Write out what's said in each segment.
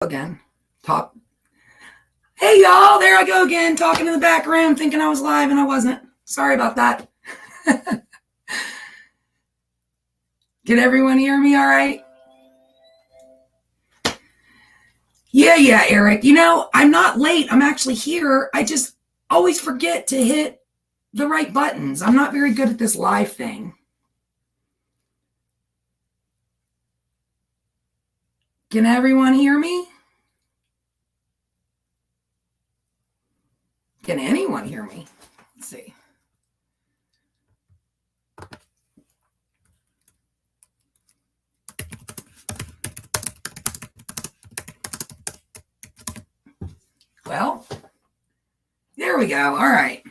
Again. Talk. Hey, y'all. There I go again, talking in the back room, thinking I was live, and I wasn't. Sorry about that. Can everyone hear me all right? Yeah, Eric. You know, I'm not late. I'm actually here. I just always forget to hit the right buttons. I'm not very good at this live thing. Can everyone hear me? Can anyone hear me? Let's see. Well, there we go. All right.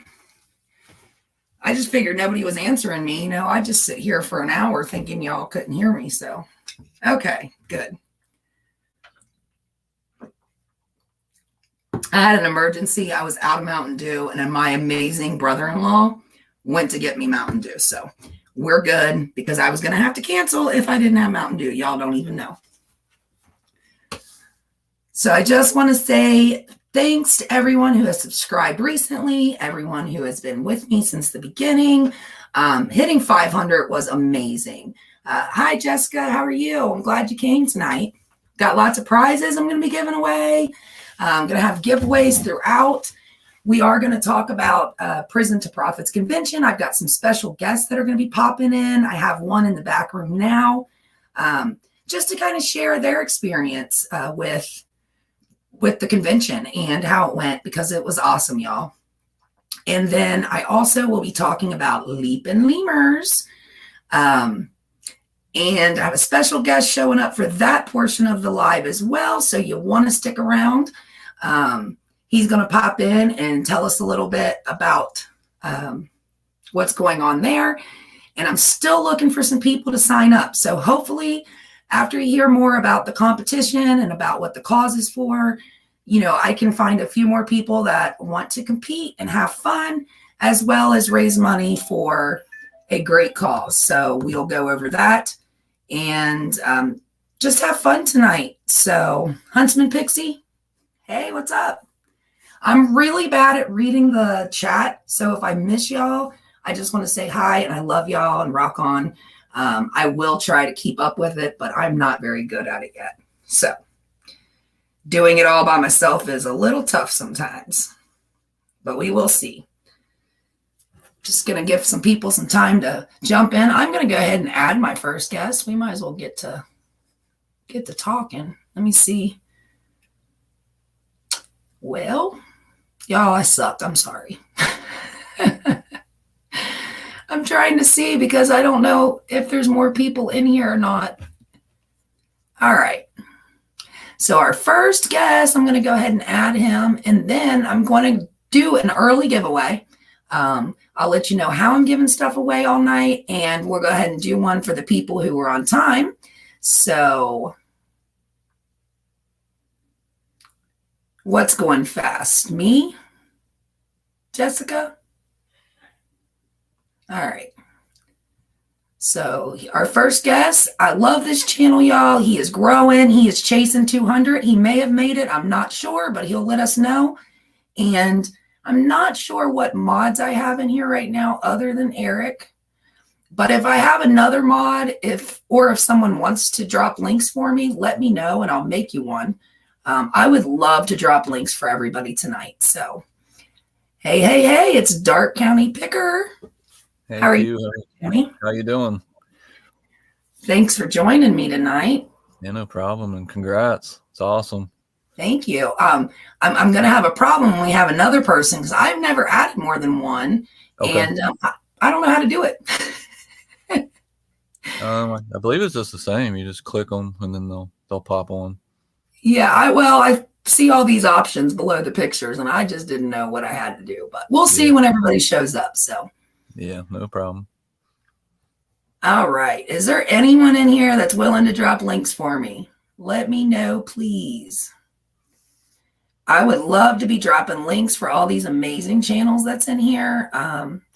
I just figured nobody was answering me. You know, I just sit here for an hour thinking y'all couldn't hear me. So, okay, good. I had an emergency. I was out of Mountain Dew, and then my amazing brother-in-law went to get me Mountain Dew. So we're good because I was going to have to cancel if I didn't have Mountain Dew. Y'all don't even know. So I just want to say thanks to everyone who has subscribed recently, everyone who has been with me since the beginning. Hitting 500 was amazing. Hi, Jessica. How are you? I'm glad you came tonight. Got lots of prizes I'm going to be giving away. I'm going to have giveaways throughout. We are going to talk about Prison to Profits Convention. I've got some special guests that are going to be popping in. I have one in the back room now, just to kind of share their experience with the convention and how it went, because it was awesome, y'all. And then I also will be talking about Leapin' Lemurs. And I have a special guest showing up for that portion of the live as well. So you want to stick around. He's going to pop in and tell us a little bit about what's going on there. And I'm still looking for some people to sign up. So hopefully after you hear more about the competition and about what the cause is for, you know, I can find a few more people that want to compete and have fun, as well as raise money for a great cause. So we'll go over that and just have fun tonight. So Huntsman Pixie, hey, what's up? I'm really bad at reading the chat. So if I miss y'all, I just want to say hi and I love y'all and rock on. I will try to keep up with it, but I'm not very good at it yet. So doing it all by myself is a little tough sometimes, but we will see. Just going to give some people some time to jump in. I'm going to go ahead and add my first guest. We might as well get to talking. Let me see. Well, y'all, I sucked. I'm sorry. I'm trying to see because I don't know if there's more people in here or not. All right. So our first guest, I'm going to go ahead and add him, and then I'm going to do an early giveaway. I'll let you know how I'm giving stuff away all night, and we'll go ahead and do one for the people who are on time. So what's going fast? Me? Jessica? All right. So our first guest, I love this channel, y'all. He is growing. He is chasing 200. He may have made it. I'm not sure, but he'll let us know. And I'm not sure what mods I have in here right now other than Eric. But if I have another mod, if someone wants to drop links for me, let me know and I'll make you one. I would love to drop links for everybody tonight. So, hey, it's Dark County Picker. Hey, how are you? How you doing? Thanks for joining me tonight. Yeah, no problem, and congrats. It's awesome. Thank you. I'm going to have a problem when we have another person because I've never added more than one, okay. And I don't know how to do it. I believe it's just the same. You just click them, and then they'll pop on. Yeah, I see all these options below the pictures, and I just didn't know what I had to do. But we'll see when everybody shows up. So. Yeah, no problem. All right. Is there anyone in here that's willing to drop links for me? Let me know, please. I would love to be dropping links for all these amazing channels that's in here,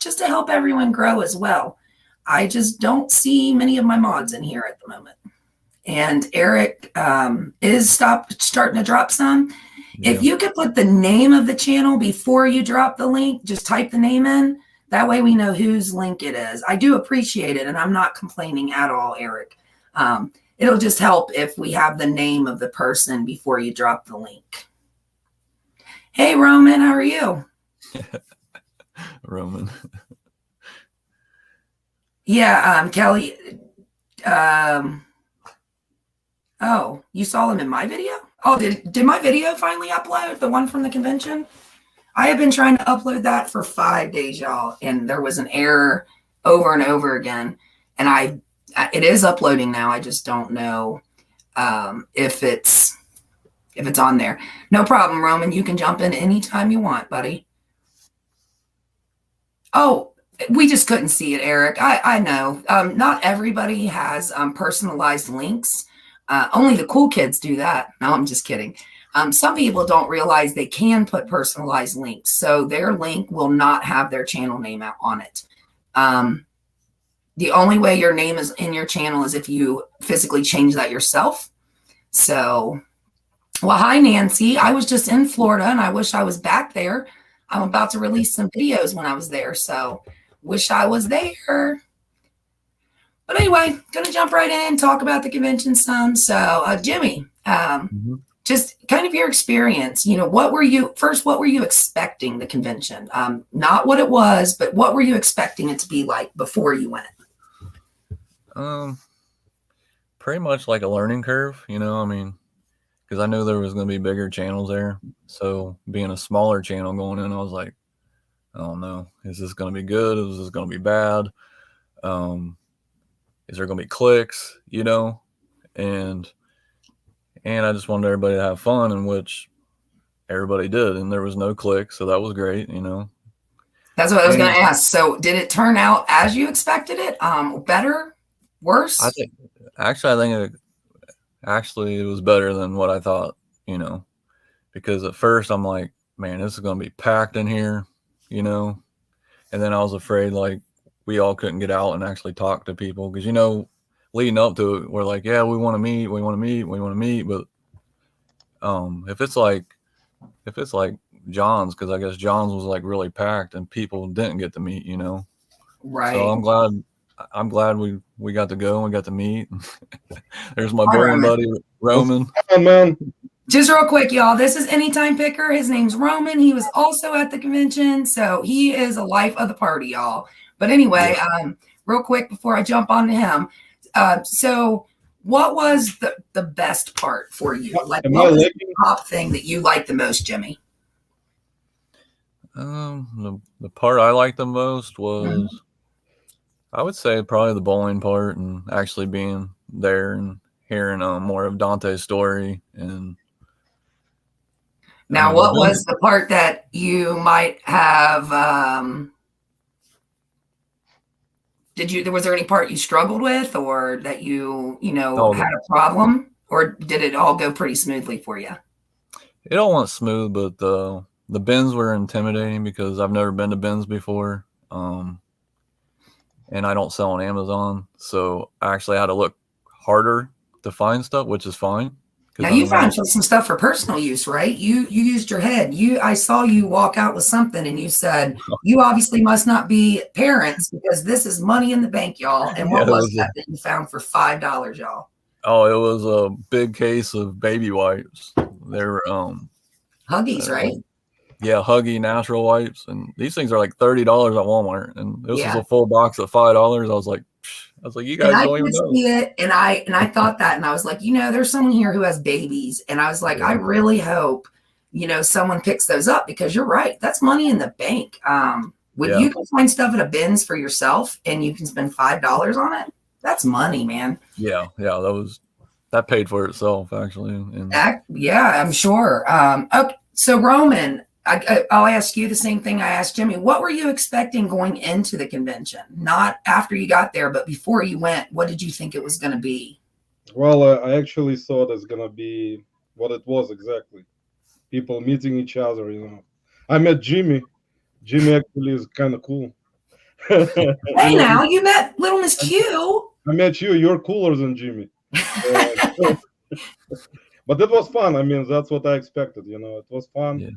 just to help everyone grow as well. I just don't see many of my mods in here at the moment. and Eric is starting to drop some. Yeah. If you could put the name of the channel before you drop the link, just type the name in. That way we know whose link it is. I do appreciate it, and I'm not complaining at all, Eric. It'll just help if we have the name of the person before you drop the link. Hey, Roman, how are you? Roman. Yeah, Kelly. Oh, you saw him in my video? Oh, did my video finally upload? The one from the convention? I have been trying to upload that for 5 days, y'all, and there was an error over and over again. And it is uploading now. I just don't know if it's on there. No problem, Roman. You can jump in anytime you want, buddy. Oh, we just couldn't see it, Eric. I know. Not everybody has personalized links. Only the cool kids do that. No, I'm just kidding. Some people don't realize they can put personalized links. So their link will not have their channel name on it. The only way your name is in your channel is if you physically change that yourself. So, well, hi, Nancy. I was just in Florida and I wish I was back there. I'm about to release some videos when I was there. So wish I was there. But anyway, going to jump right in, talk about the convention some. So, Jimmy, just kind of your experience, what were you expecting the convention? Not what it was, but what were you expecting it to be like before you went? Pretty much like a learning curve, because I knew there was going to be bigger channels there. So being a smaller channel going in, I was like, I don't know, is this going to be good? Is this going to be bad? Is there going to be clicks, and I just wanted everybody to have fun, in which everybody did. And there was no clicks. So that was great, That's what I was going to ask. So did it turn out as you expected it? Better, worse? I think it was better than what I thought, because at first I'm like, man, this is going to be packed in here, and then I was afraid like we all couldn't get out and actually talk to people because, leading up to it, we're like, yeah, we want to meet. But if it's like John's, because I guess John's was like really packed and people didn't get to meet, Right. So I'm glad we got to go and we got to meet. There's my bowling buddy, Roman. Oh, man. Just real quick, y'all. This is Anytime Picker. His name's Roman. He was also at the convention. So he is a life of the party, y'all. But anyway, real quick before I jump on to him. So what was the best part for you? Like, what was the top thing that you liked the most, Jimmy? The part I liked the most was, I would say probably the bowling part and actually being there and hearing more of Dante's story. And now, what was the part that you might have? Was there any part you struggled with, or that you had a problem, or did it all go pretty smoothly for you? It all went smooth, but the bins were intimidating because I've never been to bins before. And I don't sell on Amazon, so I actually had to look harder to find stuff, which is fine. Now you found some stuff for personal use, right? You used your head. I saw you walk out with something, and you said, "You obviously must not be parents because this is money in the bank, y'all." And what was that you found for $5, y'all? Oh, it was a big case of baby wipes. They were Huggies, right? Yeah, Huggy natural wipes, and these things are like $30 at Walmart, and this was a full box of $5. I was like, you guys don't even know. See it, and I thought that, and I was like, there's someone here who has babies, and I was like, I really hope, someone picks those up because you're right, that's money in the bank. When you can find stuff at a bins for yourself, and you can spend $5 on it, that's money, man. Yeah, that paid for itself actually. And I'm sure. Okay, so Roman, I'll ask you the same thing I asked Jimmy. What were you expecting going into the convention? Not after you got there, but before you went, what did you think it was going to be? Well, I actually thought it's going to be what it was exactly. People meeting each other, I met Jimmy. Jimmy actually is kind of cool. Hey, now, you met Little Miss Q. I met you. You're cooler than Jimmy. Uh, but it was fun. I mean, that's what I expected. It was fun. Yeah.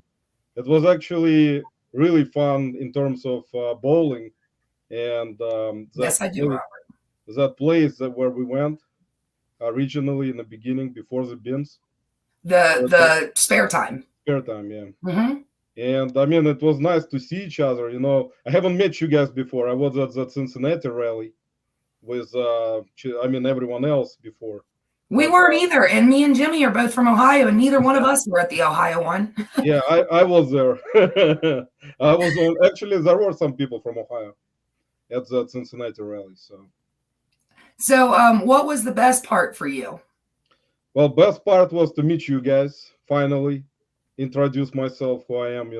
It was actually really fun in terms of bowling and Yes, I do, Robert. that place where we went originally in the beginning before the bins. The spare time. Spare time, yeah. Mm-hmm. And I mean, it was nice to see each other. I haven't met you guys before. I was at that Cincinnati rally with, everyone else before. We weren't either. And me and Jimmy are both from Ohio, and neither one of us were at the Ohio one. Yeah, I was there. I was on. Actually, there were some people from Ohio at that Cincinnati rally. So, what was the best part for you? Well, best part was to meet you guys finally. Introduce myself, who I am,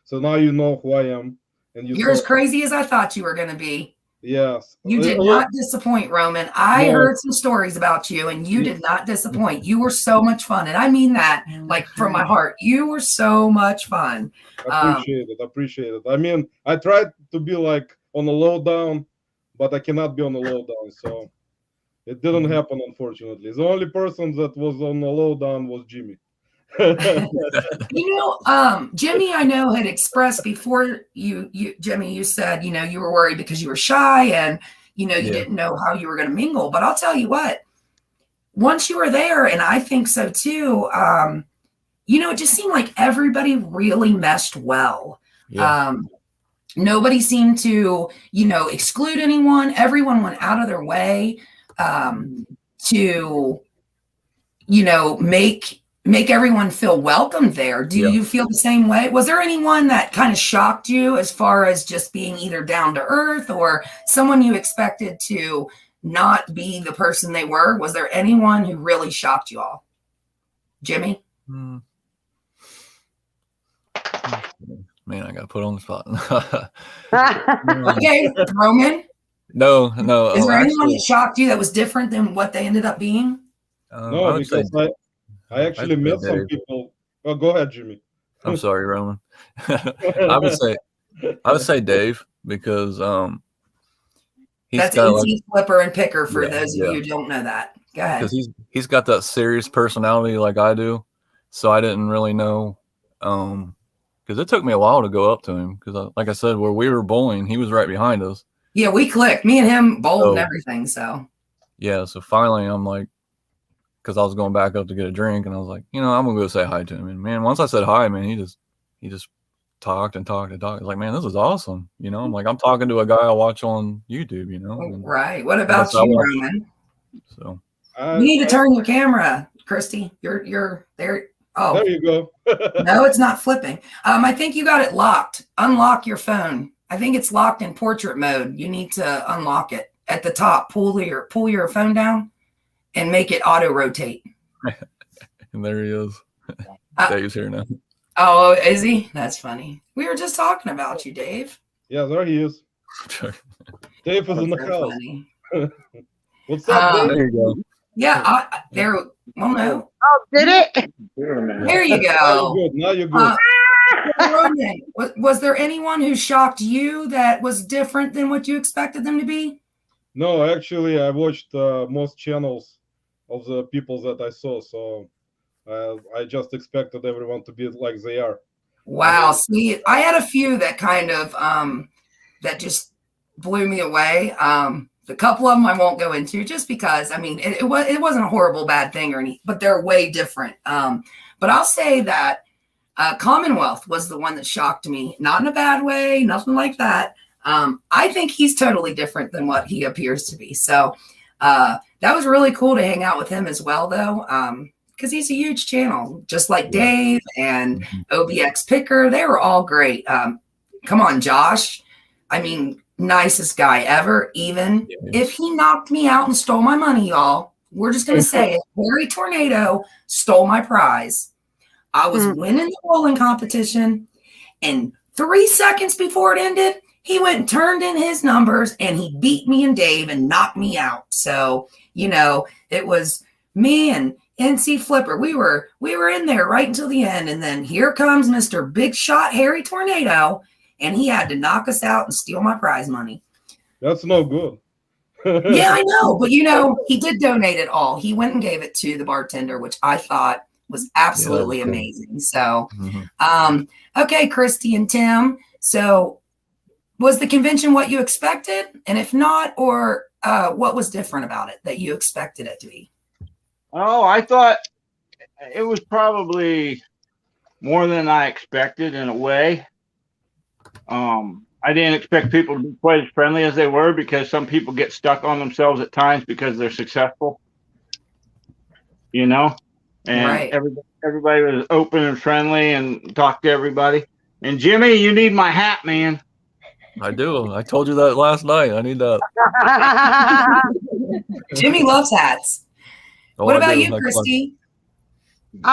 So now you know who I am, and you're as crazy as I thought you were going to be. Yes, you did not disappoint, Roman. I heard some stories about you, and you did not disappoint. You were so much fun, and I mean that like from my heart. You were so much fun. Appreciate it. I mean, I tried to be like on the lowdown, but I cannot be on the lowdown, so it didn't happen, unfortunately. The only person that was on the lowdown was Jimmy. Jimmy, I know, had expressed before Jimmy, you said, you were worried because you were shy and, you didn't know how you were going to mingle. But I'll tell you what, once you were there, and I think so too, it just seemed like everybody really meshed well. Yeah. Nobody seemed to, exclude anyone. Everyone went out of their way to, make everyone feel welcome there. Do you feel the same way? Was there anyone that kind of shocked you as far as just being either down to earth or someone you expected to not be the person they were? Was there anyone who really shocked you all? Jimmy? Man, I got put on the spot. Okay, Roman? No. Is there anyone that shocked you that was different than what they ended up being? No, because I actually met some people. Oh, go ahead, Jimmy. I'm sorry, Roman. I would say Dave, because that's NC Flipper and Picker for those of you who don't know that. Go ahead. Because he's got that serious personality like I do, so I didn't really know. Because it took me a while to go up to him. Because, like I said, where we were bowling, he was right behind us. Yeah, we clicked. Me and him bowled and everything. So yeah, so finally I'm like, because I was going back up to get a drink, and I was like, I'm gonna go say hi to him. And man, once I said hi, man, he just talked and talked and talked. He's like, man, this is awesome. I'm like, I'm talking to a guy I watch on YouTube. Right. What about you, Roman? So you need to turn your camera, Christy. You're there. Oh, there you go. No, it's not flipping. I think you got it locked. Unlock your phone. I think it's locked in portrait mode. You need to unlock it at the top. Pull your phone down and make it auto rotate. And there he is. Dave's here now. Oh, is he? That's funny. We were just talking about you, Dave. Yeah, there he is. Dave is in the house. What's up, Dave? There you go. Yeah, there. Well, no. Oh, did it? There you go. Now you're good. Roman, was there anyone who shocked you that was different than what you expected them to be? No, actually, I watched most channels of the people that I saw, so I just expected everyone to be like they are. Wow. See, I had a few that kind of that just blew me away. The couple of them I won't go into just because, I mean, it wasn't a horrible bad thing or anything, but they're way different. But I'll say that Commonwealth was the one that shocked me, not in a bad way, nothing like that. I think he's totally different than what he appears to be. So that was really cool to hang out with him as well, though, because he's a huge channel, just like Dave and OBX Picker. They were all great. Come on, Josh. I mean, nicest guy ever. Even if he knocked me out and stole my money, y'all, we're just going to say it. Harry Tornado stole my prize. I was winning the bowling competition, and 3 seconds before it ended, he went and turned in his numbers, and he beat me and Dave and knocked me out. So, it was me and NC Flipper. We were in there right until the end, and then here comes Mr. Big Shot Harry Tornado, and he had to knock us out and steal my prize money. That's no good. Yeah, I know. But, he did donate it all. He went and gave it to the bartender, which I thought was absolutely cool. amazing. So, okay, Christy and Tim. So was the convention what you expected? And if not, or what was different about it that you expected it to be? Oh, I thought it was probably more than I expected in a way. I didn't expect people to be quite as friendly as they were, because some people get stuck on themselves at times because they're successful, and Right. everybody was open and friendly and talked to everybody. And Jimmy, you need my hat, man. I do. I told you that last night. I need that. Jimmy loves hats. Oh, What I about do. you, Like, Christy? Because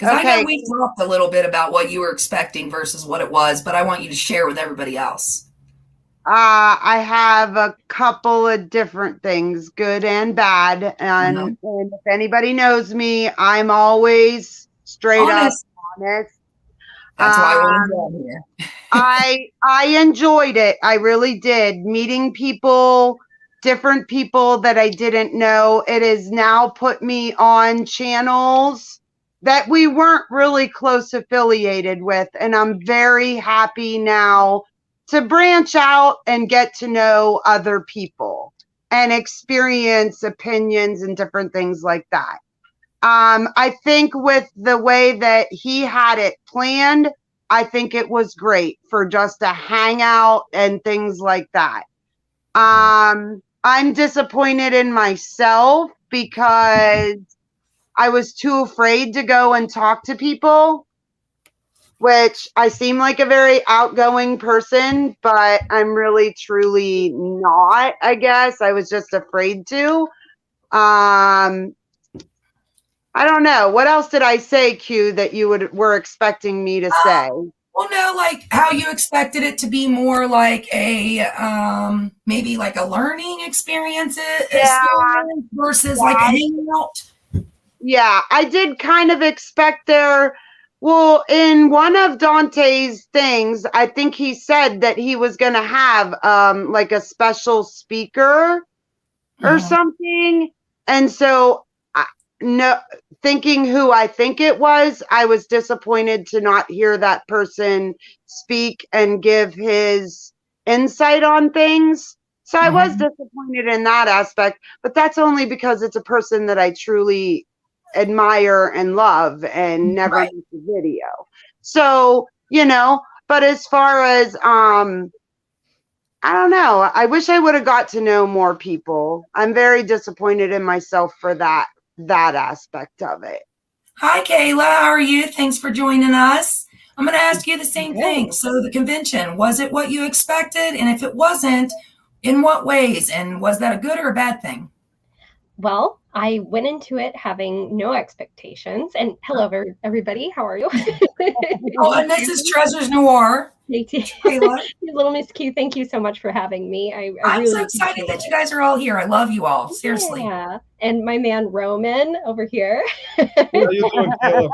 I Okay. know we talked a little bit about what you were expecting versus what it was, but I want you to share with everybody else. I have a couple of different things, good and bad. And if anybody knows me, I'm always straight Honest. up honest. That's why I wanted you on here. I enjoyed it. I really did. Meeting people, different people that I didn't know. It has now put me on channels that we weren't really close affiliated with. And I'm very happy now to branch out and get to know other people and experience opinions and different things like that. I think with the way that he had it planned, I think it was great for just a hangout and things like that. I'm disappointed in myself because I was too afraid to go and talk to people, which I seem like a very outgoing person, but I'm really truly not, I guess. I was just afraid to. I don't know. What else did I say, Q, that you were expecting me to say? Well, no, like how you expected it to be more like a maybe like a learning experience versus like hanging out. Yeah, I did kind of expect there. Well, in one of Dante's things, I think he said that he was going to have like a special speaker or something. And so no, thinking who I think it was, I was disappointed to not hear that person speak and give his insight on things. So I was disappointed in that aspect, but that's only because it's a person that I truly admire and love and never make the video. So, but as far as, I don't know, I wish I would have got to know more people. I'm very disappointed in myself for that aspect of it. Hi, Kayla. How are you? Thanks for joining us. I'm going to ask you the same thing. So the convention, was it what you expected? And if it wasn't, in what ways? And was that a good or a bad thing? Well, I went into it having no expectations. And hello, everybody. How are you? Oh, and this is Treasures Noir. Kayla. Little Miss Q, thank you so much for having me. I'm really so excited that you guys are all here. I love you all. Seriously. Yeah. And my man Roman over here. How you doing, Kayla?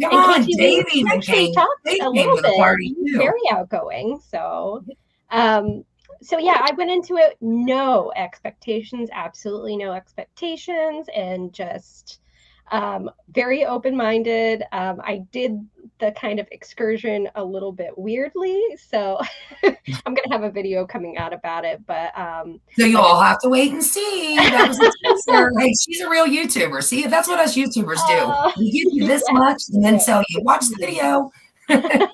Come on, Dave even came a little bit. Party too. Very outgoing. So yeah, I went into it no expectations, absolutely no expectations, and just very open-minded. I did the kind of excursion a little bit weirdly, so I'm gonna have a video coming out about it. But so you all have to wait and see. That was a teaser. Hey, she's a real YouTuber. See, that's what us YouTubers do. We give you this much and then tell you, watch the video. Yeah,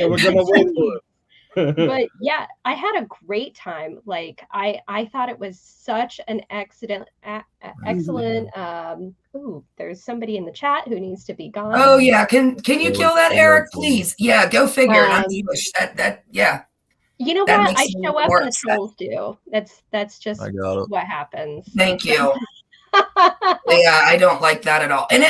we're gonna wait for it. But yeah, I had a great time. Like I thought it was such an excellent. Ooh, there's somebody in the chat who needs to be gone. Oh yeah, can you kill that, Eric, please? Yeah, go figure. Yeah. You know what? I show up and the trolls do. That's just what happens. Thank you. Yeah, I don't like that at all. And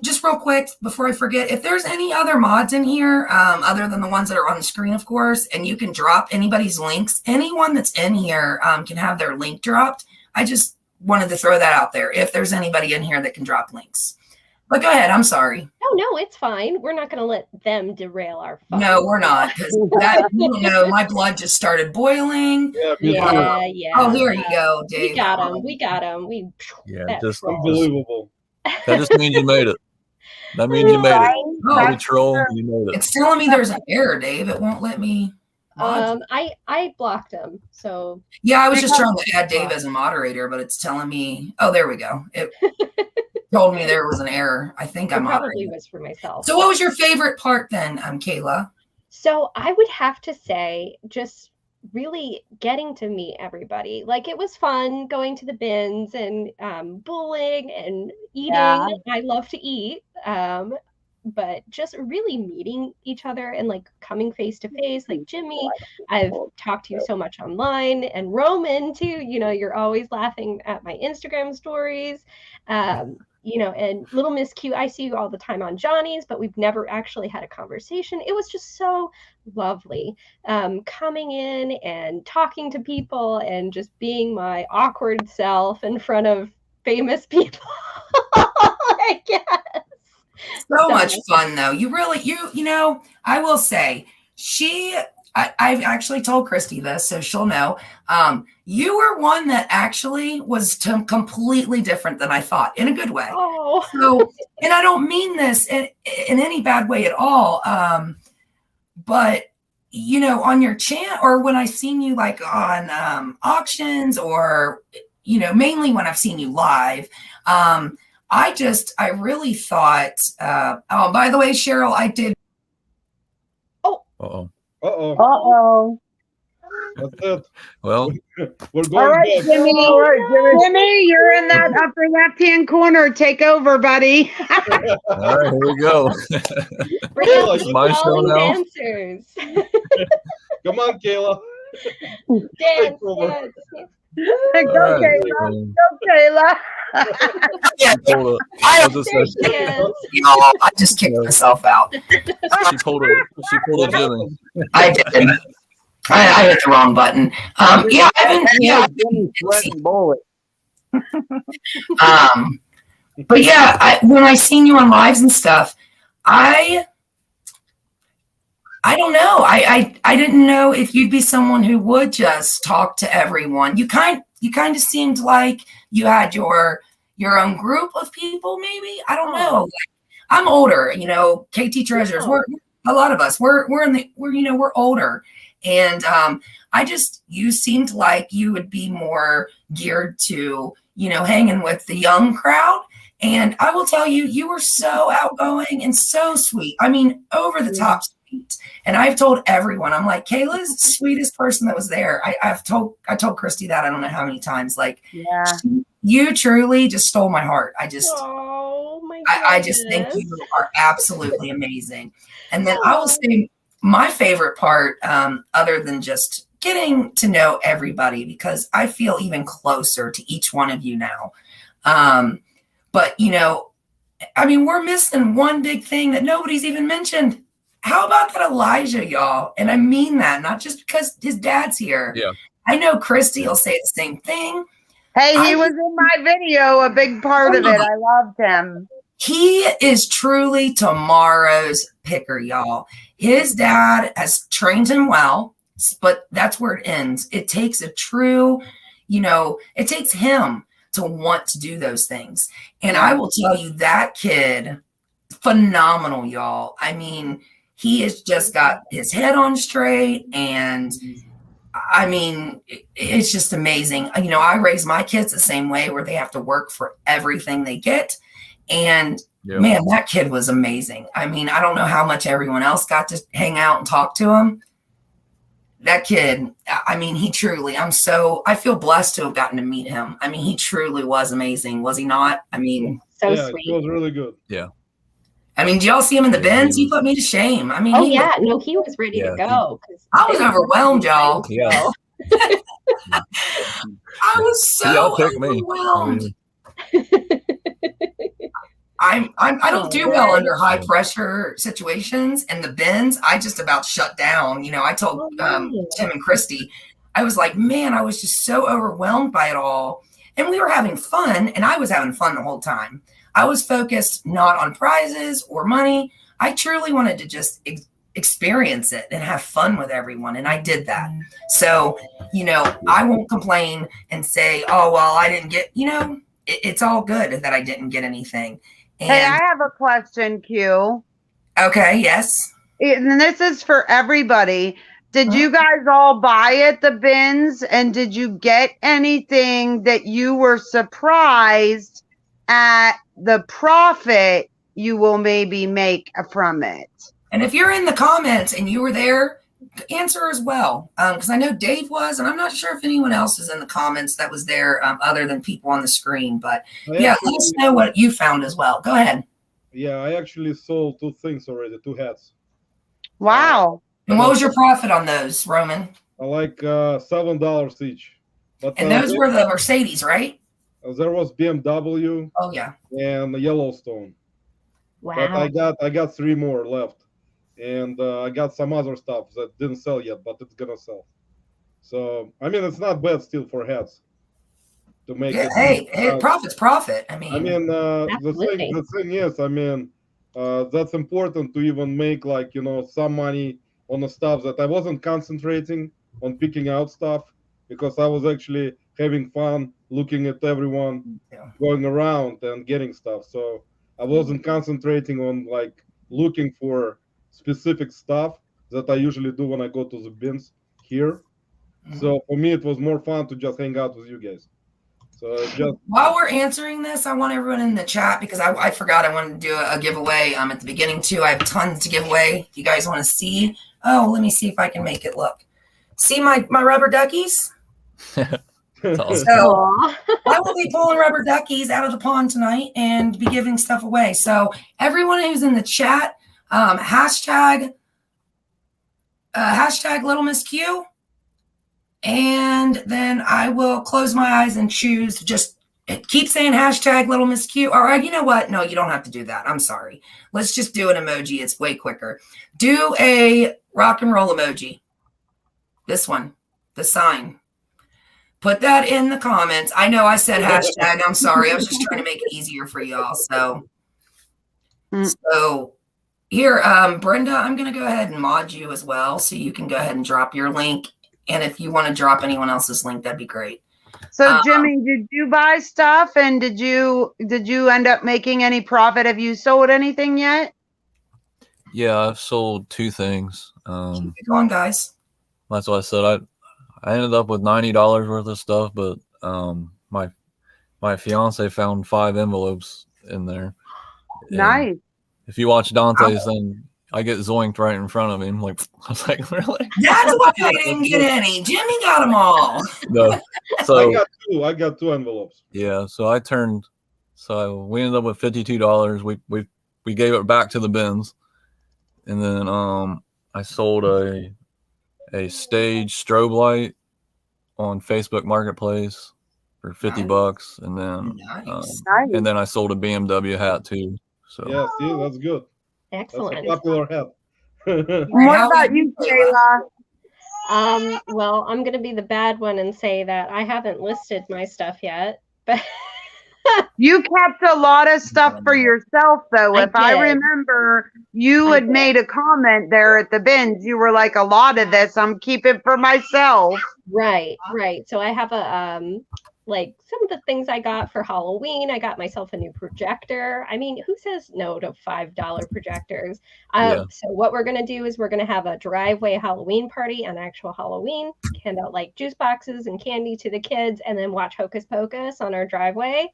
just real quick before I forget, if there's any other mods in here, other than the ones that are on the screen, of course, and you can drop anybody's links, anyone that's in here can have their link dropped. I just wanted to throw that out there. If there's anybody in here that can drop links. But go ahead. I'm sorry. Oh, no, it's fine. We're not going to let them derail our fun. No, we're not. Because you don't know, my blood just started boiling. Yeah. Oh, here you go, Dave. We got him. Just Unbelievable. that just means you made it. That means you made it. Oh, You troll, you made it. it's telling me there's an error, Dave. It won't let me. I blocked him. So Yeah, I was just trying to add Dave as a moderator, but it's telling me. Oh, there we go. It told me there was an error. I think I probably moderated. was for myself. So, what was your favorite part then, Kayla? So I would have to say just really getting to meet everybody. Like, it was fun going to the bins and bowling and eating. Yeah. I love to eat. But just really meeting each other and like coming face to face, like Jimmy, I've talked to you so much online, and Roman too, you know, you're always laughing at my Instagram stories. You know, and little Miss Q, I see you all the time on Johnny's, but we've never actually had a conversation. It was just so lovely coming in and talking to people and just being my awkward self in front of famous people. I guess. So much fun though. You really, you know, I will say I've actually told Christy this, so she'll know. You were one that actually was completely different than I thought, in a good way. Oh. So, and I don't mean this in any bad way at all. But you know, on your channel, or when I seen you like on auctions, or you know, mainly when I've seen you live, I really thought. Oh, by the way, Cheryl, I did. Uh-oh. That's it. Well, We're going All right, back. Jimmy. All right, Jimmy. Jimmy, you're in that upper left-hand corner. Take over, buddy. all right, here we go. We're Kayla, My show now. dancers. Come on, Kayla. Dance, over. dance. Go, All right. Kayla. Go, Kayla. Yeah, Hold up. I, Just There she is. you know, I just kicked myself out. she pulled a Jimmy. I did. I hit the wrong button. Yeah, I haven't. Yeah, Jimmy sweating bullet. but yeah, when I seen you on lives and stuff, I don't know. I didn't know if you'd be someone who would just talk to everyone. You kind of seemed like you had your own group of people. Maybe, I don't know. Like, I'm older, you know. KT Treasures. We're a lot of us. We're older. And you seemed like you would be more geared to, you know, hanging with the young crowd. And I will tell you, you were so outgoing and so sweet. I mean, over the top sweet. And I've told everyone, I'm like, Kayla's the sweetest person that was there. I told Christy that I don't know how many times. Like, you truly just stole my heart. Oh my I just think you are absolutely amazing. And then I will say, my favorite part, other than just getting to know everybody, because I feel even closer to each one of you now. But, you know, I mean, we're missing one big thing that nobody's even mentioned. How about that Elijah, y'all? And I mean that, not just because his dad's here. Yeah. I know Christy will say the same thing. Hey, he was in my video, a big part of it. I loved him. He is truly tomorrow's picker, y'all. His dad has trained him well, but that's where it ends. It takes a true, you know, it takes him to want to do those things. And I will tell you, that kid, phenomenal, y'all. I mean, he has just got his head on straight, and I mean, it's just amazing. You know, I raise my kids the same way, where they have to work for everything they get. And man, that kid was amazing. I mean, I don't know how much everyone else got to hang out and talk to him. That kid, I mean, I feel blessed to have gotten to meet him. I mean, he truly was amazing. Was he not? I mean, so sweet. It was really good. Yeah. I mean, do y'all see him in the bins? He put me to shame. I mean, he was ready to go. I was overwhelmed, y'all. Yeah. I was so overwhelmed. I don't do well under high pressure situations, and the bins, I just about shut down. You know, I told Tim and Christy, I was like, man, I was just so overwhelmed by it all. And we were having fun, and I was having fun the whole time. I was focused not on prizes or money. I truly wanted to just experience it and have fun with everyone. And I did that. So, I won't complain and say, oh, well, I didn't get, it's all good that I didn't get anything. And, Hey, I have a question, Q. Okay, yes. And this is for everybody. Did you guys all buy at the bins, and did you get anything that you were surprised at the profit you will maybe make from it? And if you're in the comments and you were there, answer as well. Because I know Dave was, and I'm not sure if anyone else is in the comments that was there other than people on the screen. But let us know what you found as well. Go ahead. Yeah, I actually sold 2 things already, 2 hats. Wow. And what was your profit on those, Roman? Like $7 each. But, and those were the Mercedes, right? There was BMW. Oh yeah. And Yellowstone. Wow. But I got 3 more left, and I got some other stuff that didn't sell yet, but it's gonna sell. So I mean, it's not bad still for hats to make it. Hey, profit's profit. I mean, the thing is, I mean, that's important to even make some money on the stuff that I wasn't concentrating on picking out stuff, because I was actually having fun looking at everyone going around and getting stuff. So I wasn't concentrating on looking for specific stuff that I usually do when I go to the bins here. So for me, it was more fun to just hang out with you guys. So while we're answering this, I want everyone in the chat, because I forgot I wanted to do a giveaway at the beginning too. I have tons to give away. If you guys want to see, let me see if I can make it look. See my rubber duckies? Awesome. So I will be pulling rubber duckies out of the pond tonight and be giving stuff away. So everyone who's in the chat, hashtag Little Miss Q, and then I will close my eyes and choose. Just keep saying hashtag Little Miss Q. All right, you know what? No, you don't have to do that. I'm sorry. Let's just do an emoji. It's way quicker. Do a rock and roll emoji. This one, the sign. Put that in the comments. I know I said hashtag. I'm sorry. I was just trying to make it easier for y'all. So here, Brenda, I'm going to go ahead and mod you as well, so you can go ahead and drop your link. And if you want to drop anyone else's link, that'd be great. So Jimmy, did you buy stuff, and did you end up making any profit? Have you sold anything yet? Yeah, I've sold 2 things. Keep it going, guys. That's what I said. I ended up with $90 worth of stuff, but my fiance found 5 envelopes in there. And nice. if you watch Dante's, then I get zoinked right in front of him. I was like, really? That's why I didn't get any. Jimmy got them all. No. So I got 2 envelopes. Yeah. So we ended up with $52. We gave it back to the bins, and then I sold a stage strobe light on Facebook Marketplace for $50, and then and then I sold a BMW hat too. So yeah, see, that's good. Excellent. That's a popular hat. What about you, Kayla? Well, I'm gonna be the bad one and say that I haven't listed my stuff yet, but you kept a lot of stuff for yourself, though. If I remember, you had made a comment there at the bins. You were like, a lot of this I'm keeping for myself. Right. So I have some of the things I got for Halloween. I got myself a new projector. I mean, who says no to $5 projectors? So what we're going to do is we're going to have a driveway Halloween party on actual Halloween, hand out juice boxes and candy to the kids, and then watch Hocus Pocus on our driveway.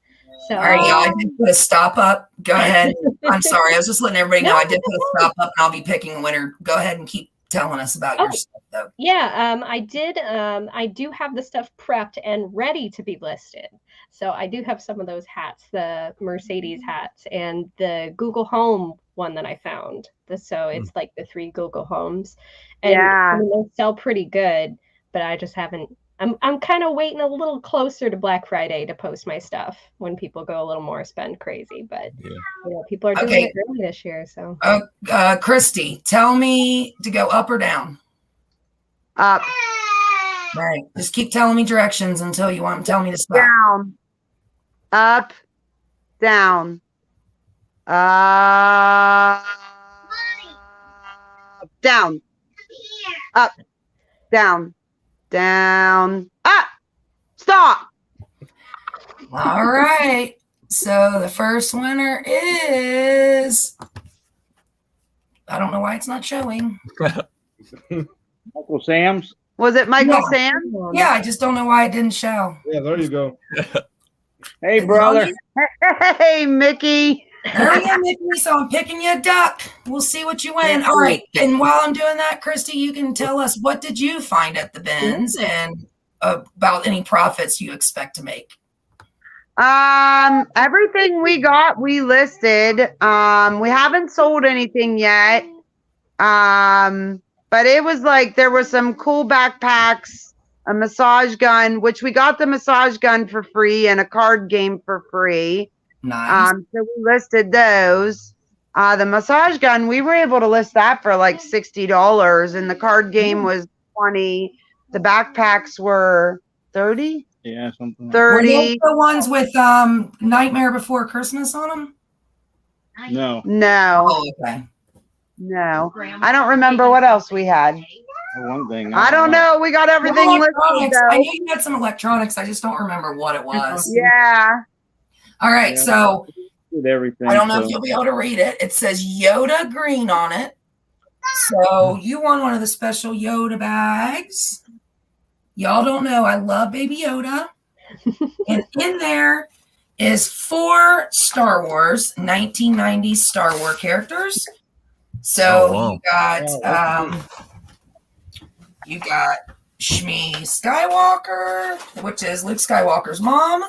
So, all right, y'all, I did put a stop up. Go ahead. I'm sorry. I was just letting everybody know I did put a stop up, and I'll be picking a winner. Go ahead and keep telling us about your stuff, though. Yeah, I did. I do have the stuff prepped and ready to be listed. So I do have some of those hats, the Mercedes hats, and the Google Home one that I found. So it's the 3 Google Homes, and they sell pretty good. But I just haven't. I'm kind of waiting a little closer to Black Friday to post my stuff when people go a little more spend crazy. But people are doing it early this year. So Christy, tell me to go up or down. Up. All right. Just keep telling me directions until you want to tell me to stop. Down. Up. Down. Down, up, down, down, up. Stop. All right. So the first winner is, I don't know why it's not showing. Uncle Sam's. Was it Michael No. Sam? Yeah, I just don't know why it didn't show. Yeah, there you go. Hey, brother. Hey, Mickey. There you go, Mickey. So I'm picking you a duck. We'll see what you win. All right. And while I'm doing that, Christy, you can tell us, what did you find at the bins and about any profits you expect to make? Everything we got, we listed. We haven't sold anything yet. But it was like there were some cool backpacks, a massage gun, which we got the massage gun for free, and a card game for free. Nice. So we listed those. The massage gun, we were able to list that for like $60, and the card game was $20. The backpacks were $30. Yeah, something. Were 30. those the ones with Nightmare Before Christmas on them? No. No, Oh, okay. no. I don't remember what else we had. One thing. I don't know. We got everything listed Electronics. I though. knew you had some electronics. I just don't remember what it was. Yeah. All right. Yeah. So Did everything. I don't know so- if you'll be able to read it. It says Yoda green on it. So you won one of the special Yoda bags. Y'all don't know I love Baby Yoda. And in there is 4 Star Wars 1990s Star Wars characters. So Oh, wow. you got Shmi Skywalker, which is Luke Skywalker's mom.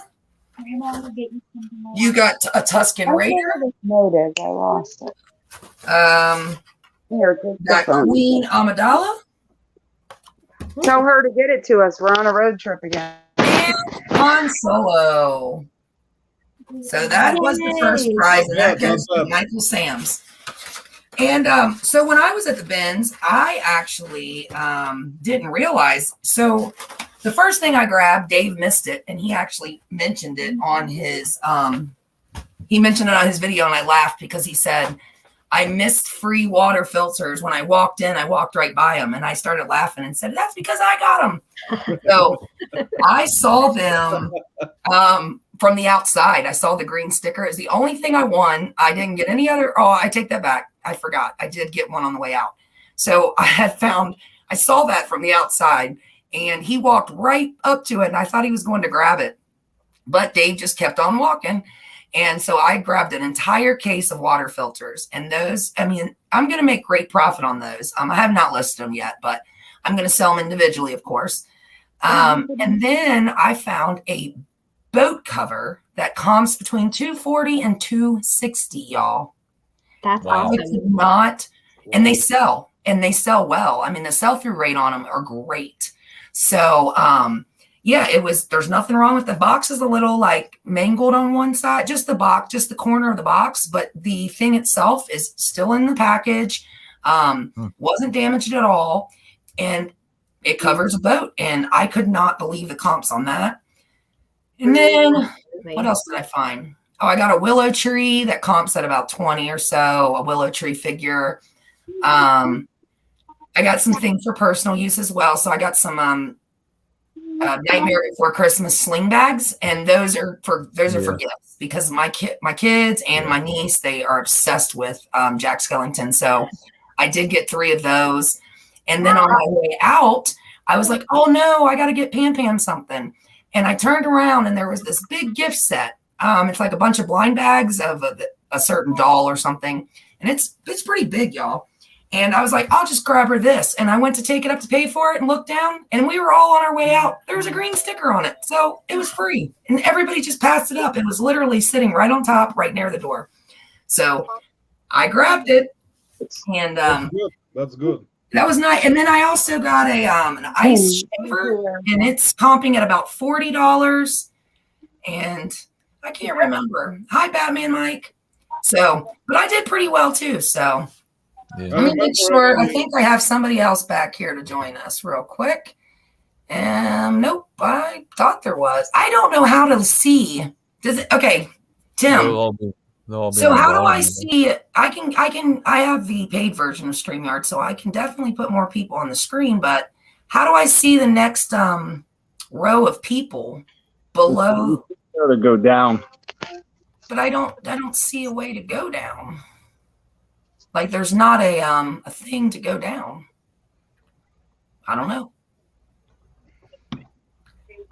You got a Tusken Raider. Noted. I lost it. Here, take the Got phone. Queen Amidala. Tell her to get it to us. We're on a road trip again. And Han Solo. So that was the first prize, and that goes to Michael Sam's. And so when I was at the bins, I actually didn't realize. So the first thing I grabbed, Dave missed it, and he actually mentioned it on his video, and I laughed because he said, I missed free water filters. When I walked in, I walked right by them, and I started laughing and said, that's because I got them. So I saw them from the outside. I saw the green sticker. It's the only thing I won. I didn't get any other. Oh, I take that back. I forgot. I did get one on the way out. So I saw that from the outside, and he walked right up to it, and I thought he was going to grab it. But Dave just kept on walking. And so I grabbed an entire case of water filters, and those, I mean, I'm going to make great profit on those. I have not listed them yet, but I'm going to sell them individually, of course. And then I found a boat cover that comps between 240 and 260, y'all. That's Wow. awesome. It's not, and they sell well. I mean, the sell-through rate on them are great. So, yeah, there's nothing wrong with the box. Is a little like mangled on one side, just the box, just the corner of the box, but the thing itself is still in the package. Wasn't damaged at all. And it covers a boat, and I could not believe the comps on that. And then what else did I find? Oh, I got a willow tree that comps at about 20 or so, a willow tree figure. I got some things for personal use as well. So I got some Nightmare Before Christmas sling bags, and those are for gifts because my kids and my niece, they are obsessed with Jack Skellington. So I did get 3 of those. And then on my way out, I was like, oh no, I got to get Pam Pam something. And I turned around, and there was this big gift set. It's like a bunch of blind bags of a certain doll or something. And it's pretty big, y'all. And I was like, I'll just grab her this. And I went to take it up to pay for it and look down, and we were all on our way out. There was a green sticker on it. So it was free. And everybody just passed it up. It was literally sitting right on top, right near the door. So I grabbed it, and That's good. that was nice. And then I also got an ice shaver, and it's comping at about $40. And I can't remember. Hi, Batman Mike. So, but I did pretty well too. So Yeah. let me make sure. I think I have somebody else back here to join us real quick. Nope. I thought there was. I don't know how to see. Does it? Okay, Tim. It'll all be They'll all be So on how do I volume. see it? I have the paid version of StreamYard, so I can definitely put more people on the screen, but how do I see the next row of people below? To go down. But I don't see a way to go down. Like there's not a thing to go down. I don't know.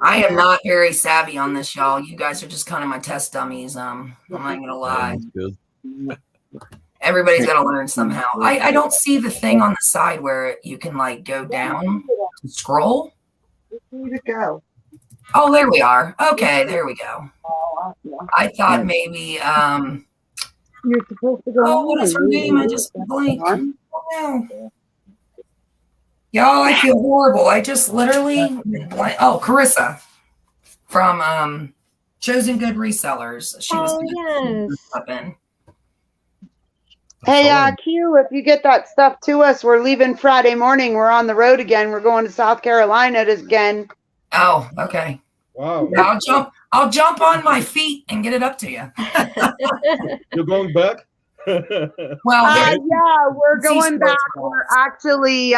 I am not very savvy on this, y'all. You guys are just kind of my test dummies. I'm not gonna lie. That's good. Everybody's got to learn somehow. I don't see the thing on the side where you can like go down, scroll. Need to go. Oh, there we are. Okay, there we go. I thought maybe You're supposed to go. oh, what is her name? I just blanked. Oh, no. Y'all, I feel horrible. I just literally blank. Oh, Carissa from Chosen Good Resellers. She was up in. Hey, Q, if you get that stuff to us, we're leaving Friday morning. We're on the road again. We're going to South Carolina again. Oh, okay. Wow. I'll jump on my feet and get it up to you. You're going back? Well, yeah, we're going back. We're actually,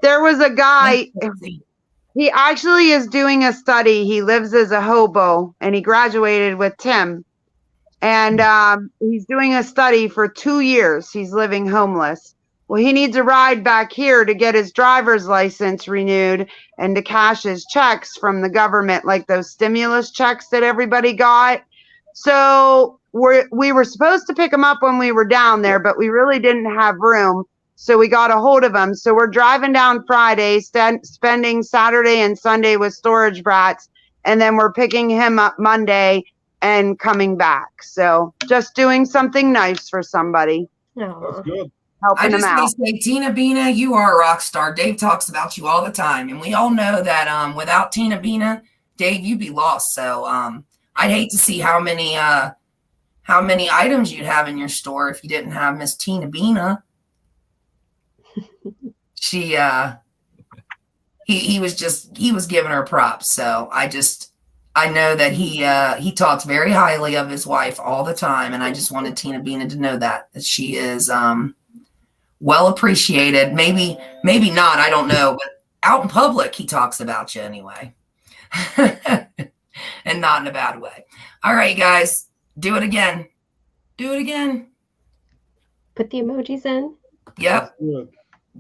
there was a guy, he actually is doing a study. He lives as a hobo and he graduated with Tim. And he's doing a study for 2 years. He's living homeless. Well, he needs a ride back here to get his driver's license renewed and to cash his checks from the government, like those stimulus checks that everybody got. So we were supposed to pick him up when we were down there, but we really didn't have room. So we got a hold of him. So we're driving down Friday, spending Saturday and Sunday with Storage Brats. And then we're picking him up Monday and coming back. So just doing something nice for somebody. That's good. Helping them out. Say, Tina Bina, you are a rock star. Dave talks about you all the time. And we all know that without Tina Bina, Dave, you'd be lost. So I'd hate to see how many items you'd have in your store if you didn't have Miss Tina Bina. She he was giving her props. So I know that he talks very highly of his wife all the time, and I just wanted Tina Bina to know that she is well appreciated. Maybe not, I don't know, but out in public he talks about you anyway, and not in a bad way. All right, guys, do it again. Do it again. Put the emojis in. Yep.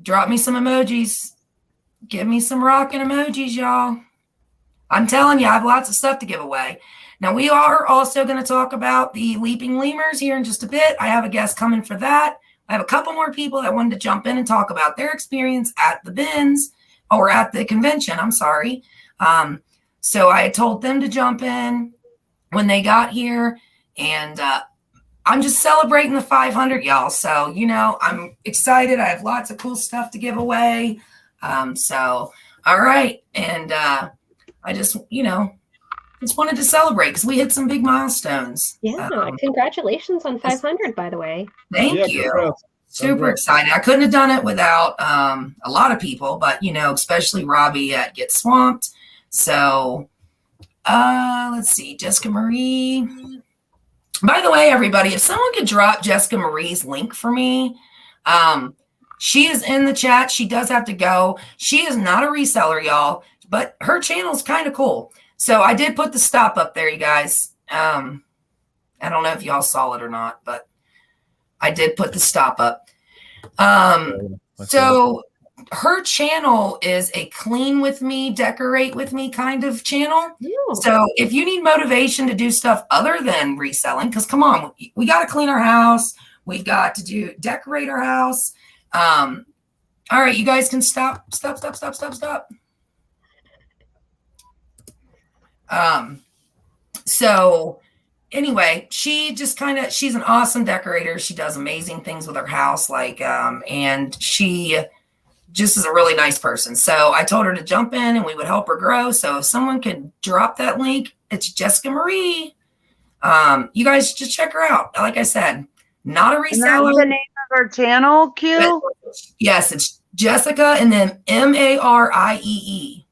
Drop me some emojis. Give me some rockin' emojis, y'all. I'm telling you, I have lots of stuff to give away. Now, we are also going to talk about the Leaping Lemurs here in just a bit. I have a guest coming for that. I have a couple more people that wanted to jump in and talk about their experience at the bins or at the convention. I'm sorry. So I told them to jump in when they got here, and I'm just celebrating the 500, y'all. So, I'm excited. I have lots of cool stuff to give away. So, all right. And I just wanted to celebrate because we hit some big milestones. Yeah, congratulations on 500, by the way. Thank you. Super excited. I couldn't have done it without a lot of people, but especially Robbie at Get Swamped. So let's see, Jessica Marie. By the way, everybody, if someone could drop Jessica Marie's link for me, she is in the chat. She does have to go. She is not a reseller, y'all, but her channel is kind of cool. So I did put the stop up there, you guys. I don't know if y'all saw it or not, but I did put the stop up. So her channel is a clean with me, decorate with me kind of channel. Ew. So if you need motivation to do stuff other than reselling, because come on, we got to clean our house. We've got to decorate our house. All right, you guys can stop. So anyway, she's an awesome decorator. She does amazing things with her house, and she just is a really nice person. So I told her to jump in and we would help her grow. So if someone could drop that link, it's Jessica Marie. You guys just check her out. Like I said, not a reseller. And that's the name of her channel, Q? Yes, it's Jessica and then Marie.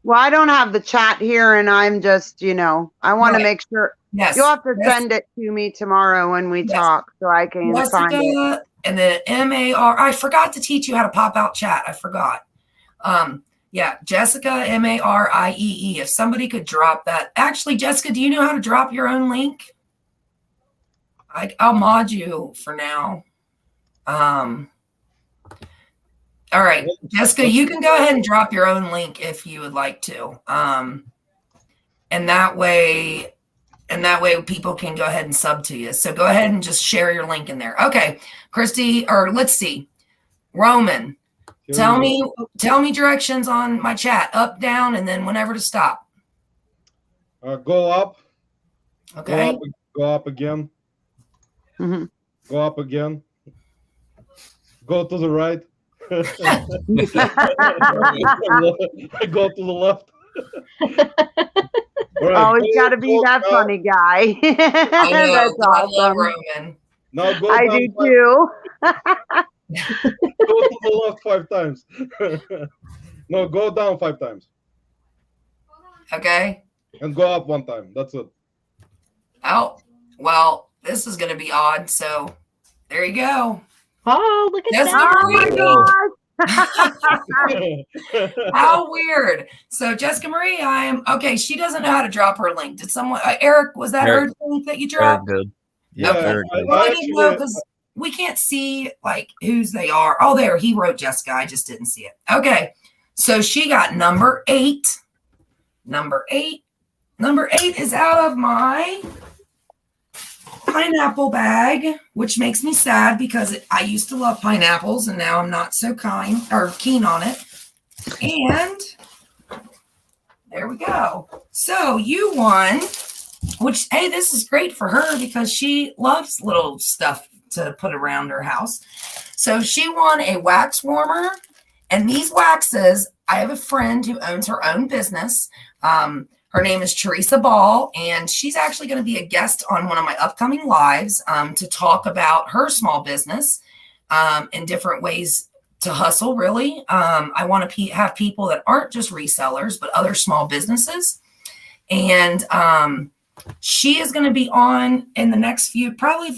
Well, I don't have the chat here, and I'm just, I want to Right. make sure. Yes. You'll have to send it to me tomorrow when we talk, so I can find it. Jessica and then MAR. I forgot to teach you how to pop out chat. I forgot. Yeah, Jessica MARIEE. If somebody could drop that. Actually, Jessica, do you know how to drop your own link? I'll mod you for now. All right, Jessica, you can go ahead and drop your own link if you would like to. And that way people can go ahead and sub to you. So go ahead and just share your link in there. Okay, Christy, or let's see, Roman, tell me directions on my chat, up, down, and then whenever to stop. Go up. Okay. Go up again. Mm-hmm. Go up again. Go to the right. Go to the left. Right, Always got to be that funny guy. I know. That's I love awesome. Roman. Now go I down do too. Go to the left 5 times. No, go down 5 times. Okay. And go up 1 time. That's it. Oh, well, this is going to be odd. So there you go. Oh, look at That's that. How weird. So Jessica Marie, okay. She doesn't know how to drop her link. Did someone, Eric, was that her link that you dropped? Eric did. Yeah, Okay. Eric did. Well, I didn't know because we can't see like whose they are. Oh, there, he wrote Jessica. I just didn't see it. Okay. So she got number 8. Number 8 is out of my pineapple bag, which makes me sad because I used to love pineapples and now I'm not so keen on it. And there we go. So you won, which, hey, this is great for her because she loves little stuff to put around her house. So she won a wax warmer, and these waxes, I have a friend who owns her own business. Her name is Teresa Ball, and she's actually going to be a guest on one of my upcoming lives to talk about her small business and different ways to hustle, really. I want to have people that aren't just resellers, but other small businesses. And she is going to be on in the next few, probably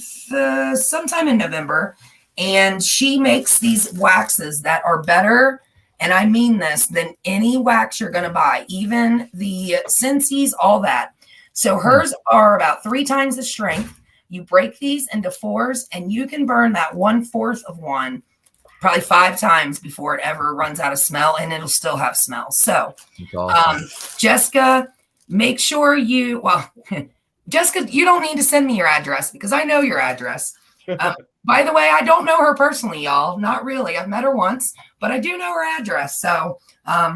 sometime in November. And she makes these waxes that are better, and I mean this, than any wax you're going to buy, even the Scentsies, all that. So hers are about 3 times the strength. You break these into 4s, and you can burn that 1/4 of one probably 5 times before it ever runs out of smell, and it'll still have smell. So, awesome. Jessica, make sure Jessica, you don't need to send me your address because I know your address. By the way, I don't know her personally, y'all. Not really. I've met her once, but I do know her address. So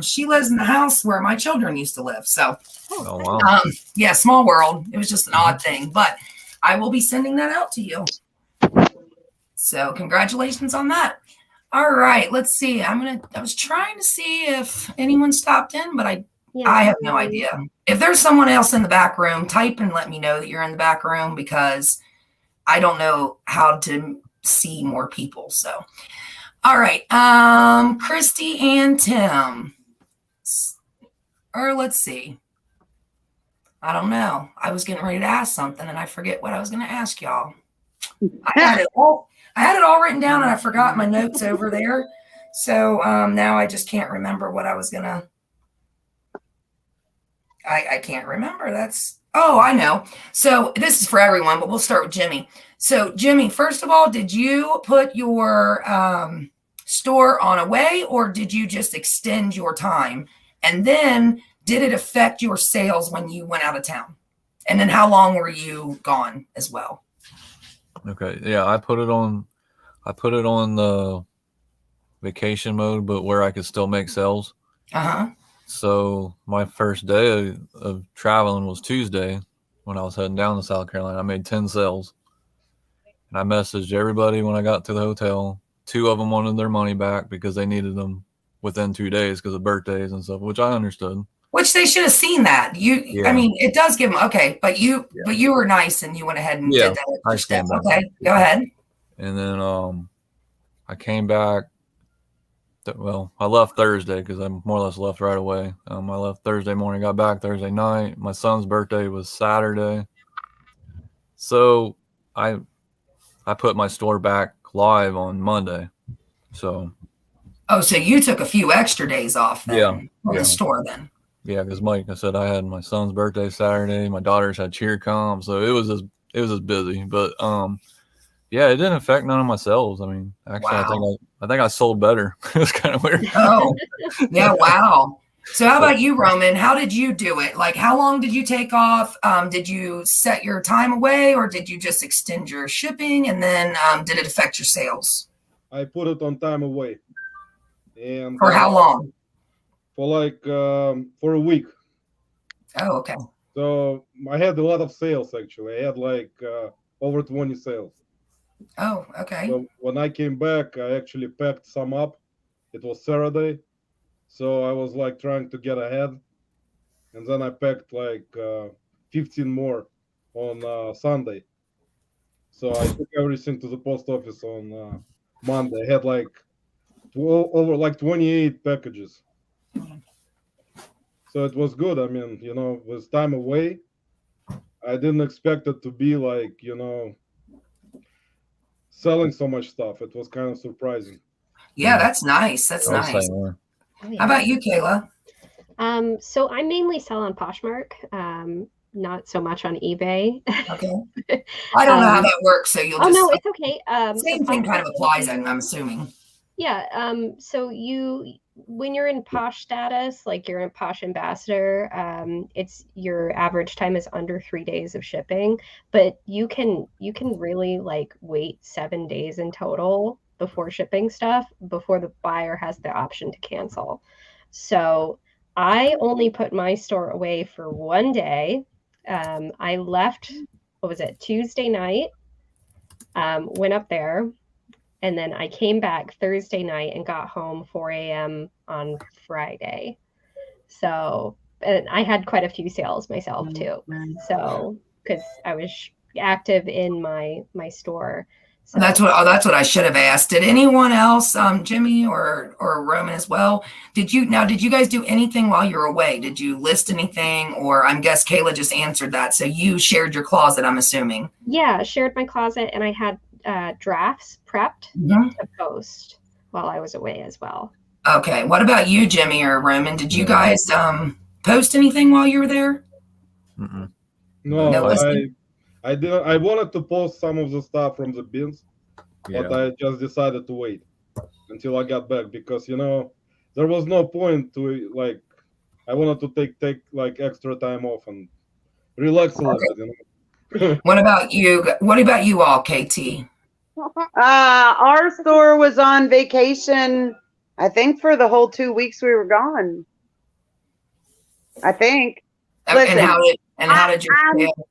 she lives in the house where my children used to live. So, wow. Yeah, small world. It was just an odd thing, but I will be sending that out to you. So congratulations on that. All right, let's see. I was trying to see if anyone stopped in, but I have no idea. If there's someone else in the back room, type and let me know that you're in the back room because I don't know how to see more people. So, all right. Christy and Tim. Or let's see. I don't know. I was getting ready to ask something and I forget what I was going to ask y'all. I had it all written down and I forgot my notes over there. So now I just can't remember what I was going to. I can't remember. I know. So this is for everyone, but we'll start with Jimmy. So Jimmy, first of all, did you put your store on away or did you just extend your time? And then did it affect your sales when you went out of town? And then how long were you gone as well? Okay. Yeah, I put it on the vacation mode, but where I could still make sales. Uh-huh. So my first day of traveling was Tuesday when I was heading down to South Carolina. I made 10 sales. And I messaged everybody when I got to the hotel. 2 of them wanted their money back because they needed them within 2 days because of birthdays and stuff, which I understood. Which they should have seen that. I mean, it does give them, okay, but you were nice and you went ahead and did that. I stand by. Okay, go ahead. And then I came back Well, I left Thursday because I more or less left right away. I left Thursday morning, got back Thursday night. My son's birthday was Saturday, so I put my store back live on Monday. So. Oh, so you took a few extra days off then from the store then? Yeah, because Mike, I said I had my son's birthday Saturday. My daughters had cheer comp, so it was just busy. But yeah, it didn't affect none of my sales. I mean, actually, I think I sold better. It's kind of weird. Oh, yeah, wow. So how about you, Roman? How did you do it? Like, how long did you take off? Did you set your time away, or did you just extend your shipping? And then did it affect your sales? I put it on time away. And for how long? For like for a week. Oh, okay. So I had a lot of sales actually. I had like over 20 sales. Oh, okay. So when I came back, I actually packed some up. It was Saturday, so I was like trying to get ahead, and then I packed like 15 more on Sunday. So I took everything to the post office on Monday. I had like over like 28 packages. So it was good. I mean, with time away, I didn't expect it to be like, selling so much stuff. It was kind of surprising. Yeah, that's nice. That's nice. Oh, yeah. How about you, Kayla? So I mainly sell on Poshmark, not so much on eBay. Okay. I don't know how that works, so you'll just... Oh, no, it's okay. Same thing kind of applies, I'm assuming. Yeah. So when you're in Posh status, like you're in Posh ambassador, it's your average time is under 3 days of shipping, but you can really like wait 7 days in total before shipping stuff before the buyer has the option to cancel. So I only put my store away for 1 day. I left, what was it, Tuesday night, went up there. And then I came back Thursday night and got home 4 a.m. on Friday. So, and I had quite a few sales myself too. So, because I was active in my store. So that's what I should have asked. Did anyone else, Jimmy or Roman as well? Did you guys do anything while you were away? Did you list anything? Or I guess Kayla just answered that. So you shared your closet, I'm assuming. Yeah, shared my closet, and I had drafts prepped to post while I was away as well. Okay. What about you, Jimmy or Roman? Did you guys post anything while you were there? Mm-mm. No, I didn't. I wanted to post some of the stuff from the bins, but I just decided to wait until I got back because there was no point to like. I wanted to take like extra time off and relax a little bit. What about you? What about you all, KT? Our store was on vacation, I think, for the whole 2 weeks we were gone. I think. Listen, and how did you feel?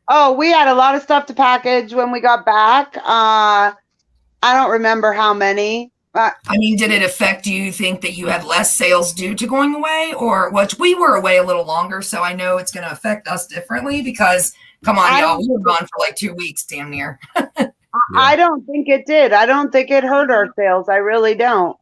Oh, we had a lot of stuff to package when we got back. I don't remember how many. I mean, did it affect you think that you had less sales due to going away, or which we were away a little longer, so I know it's going to affect us differently because, come on, y'all, we were gone for like 2 weeks, damn near. I don't think it did. I don't think it hurt our sales. I really don't.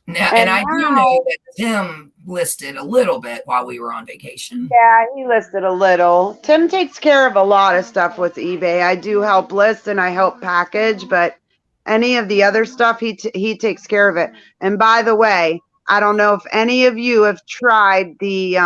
Now, and I do know that Tim listed a little bit while we were on vacation. Yeah, he listed a little. Tim takes care of a lot of stuff with eBay. I do help list and I help package, but any of the other stuff, he takes care of it. And by the way, I don't know if any of you have tried the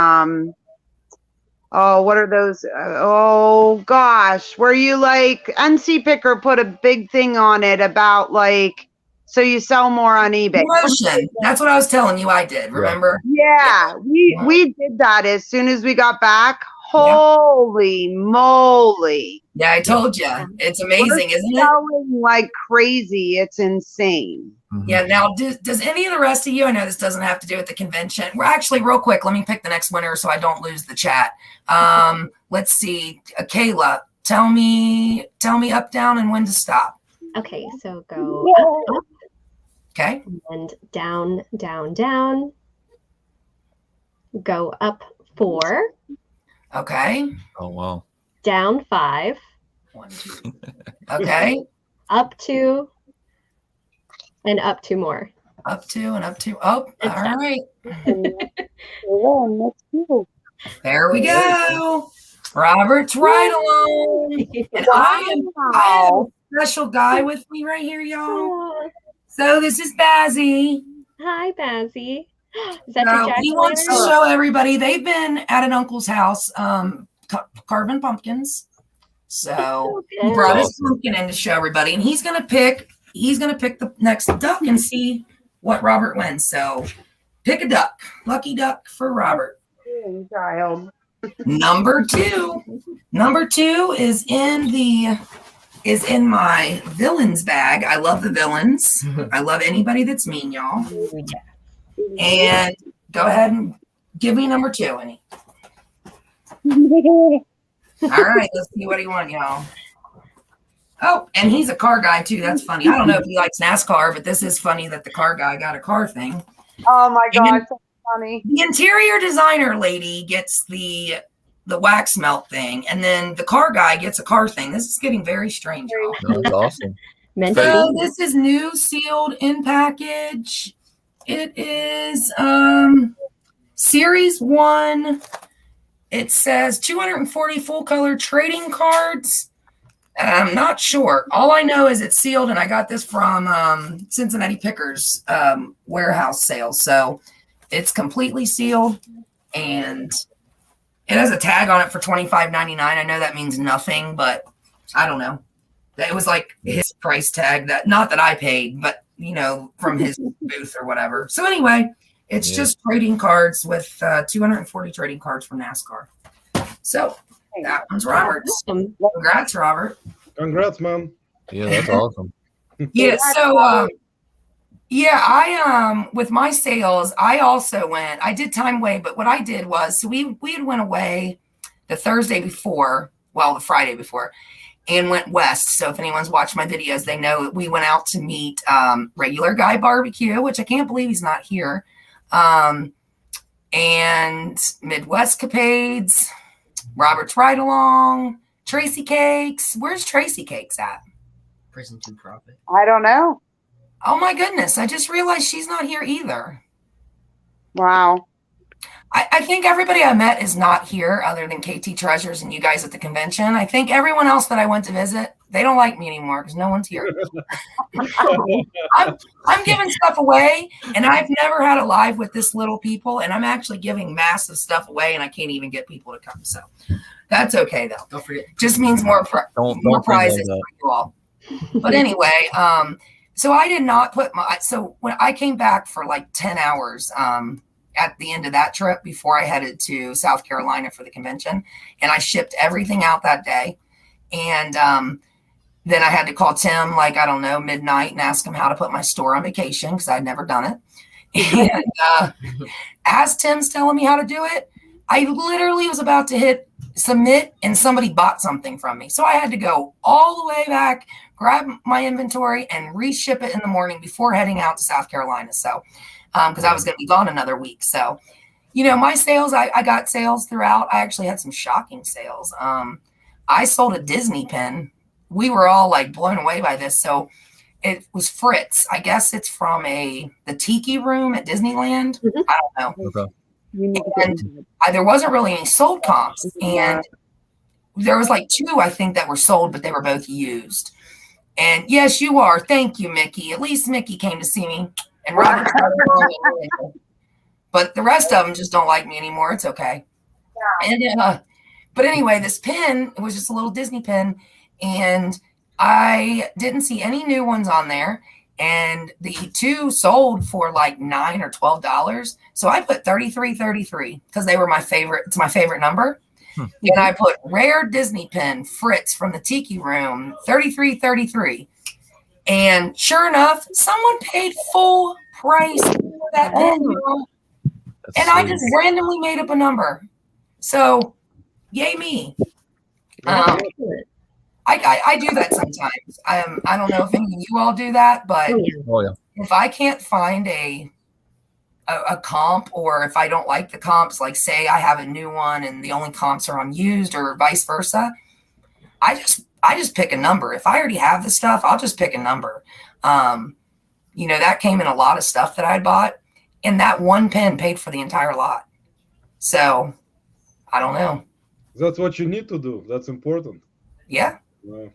what are those? Oh gosh, where you like NC Picker put a big thing on it about like so you sell more on eBay. Promotion. That's what I was telling you. I did. Remember? Yeah, we did that as soon as we got back. Holy moly! Yeah, I told you. It's amazing, isn't it? Selling like crazy. It's insane. Yeah. Now, does any of the rest of you? I know this doesn't have to do with the convention. We're actually real quick. Let me pick the next winner so I don't lose the chat. Let's see. Kayla, tell me up, down, and when to stop. Okay, so go up. Okay. And down, down, down. Go up 4. Okay. Oh wow. Down 5. 1, 2. Okay. Up 2. And up 2 more. up to and up to. Oh, all right. Let's go. There we go. Robert's right along. And I have a special guy with me right here, y'all. So this is Bazzy. Hi, Bazzy. Is that So your he wants to show everybody. They've been at an uncle's house carving pumpkins. So he brought his pumpkin in to show everybody, and he's gonna pick the next duck and see what Robert wins. So pick a duck. Lucky duck for Robert. Child. Number two is in my villains bag. I love the villains. I love anybody that's mean, y'all. And go ahead and give me number 2, Annie. All right, let's see what he won, y'all. Oh, and he's a car guy too. That's funny. I don't know if he likes NASCAR, but this is funny that the car guy got a car thing. Oh my gosh, that's funny. The interior designer lady gets the wax melt thing, and then the car guy gets a car thing. This is getting very strange, y'all. That's awesome. So this is new, sealed, in package. It is Series 1. It says 240 full color trading cards. I'm not sure. All I know is it's sealed, and I got this from Cincinnati Pickers warehouse sale. So it's completely sealed, and it has a tag on it for $25.99. I know that means nothing, but I don't know. It was like his price tag, that not that I paid, but from his booth or whatever. So anyway, it's just trading cards with 240 trading cards from NASCAR. So that one's Robert's. Congrats, Robert. Congrats, man. Yeah, that's awesome. Yeah. So I with my sales, I also went. I did time way, but what I did was, so we had went away the Thursday before, the Friday before, and went west. So if anyone's watched my videos, they know that we went out to meet Regular Guy Barbecue, which I can't believe he's not here, and Midwest Capades, Robert's Ride Along, Tracy Cakes. Where's Tracy Cakes at? Prison to Profit. I don't know. Oh my goodness. I just realized she's not here either. Wow. I think everybody I met is not here other than KT Treasures and you guys at the convention. I think everyone else that I went to visit, they don't like me anymore because no one's here. I'm giving stuff away, and I've never had a live with this little people, and I'm actually giving massive stuff away, and I can't even get people to come. So that's okay, though. Don't forget. Just means more more prizes for you all. But anyway, so I did not put so when I came back for like 10 hours, at the end of that trip before I headed to South Carolina for the convention, and I shipped everything out that day. And then I had to call Tim, like, I don't know, midnight, and ask him how to put my store on vacation because I'd never done it. And as Tim's telling me how to do it, I literally was about to hit submit, and somebody bought something from me. So I had to go all the way back, grab my inventory, and reship it in the morning before heading out to South Carolina. So because I was going to be gone another week. So, my sales, I got sales throughout. I actually had some shocking sales. I sold a Disney pin. We were all like blown away by this. So it was Fritz. I guess it's from the Tiki Room at Disneyland. Mm-hmm. I don't know. Okay. And there wasn't really any sold comps. And there was like 2, I think, that were sold, but they were both used. And yes, you are. Thank you, Mickey. At least Mickey came to see me. And Robert, but the rest of them just don't like me anymore. It's okay. And but anyway, this pin, it was just a little Disney pin, and I didn't see any new ones on there. And the 2 sold for like $9 or $12. So I put 3333 because they were my favorite. It's my favorite number. And I put rare Disney pin Fritz from the Tiki Room 3333. And sure enough, someone paid full price for that pin. And I just randomly made up a number. So, yay me. I do that sometimes. I don't know if any of you all do that, but if I can't find a comp, or if I don't like the comps, like say I have a new one and the only comps are on used or vice versa, I just pick a number. If I already have the stuff, I'll just pick a number. that came in a lot of stuff that I bought, and that one pen paid for the entire lot. So I don't know. That's what you need to do. That's important. Yeah. Yeah.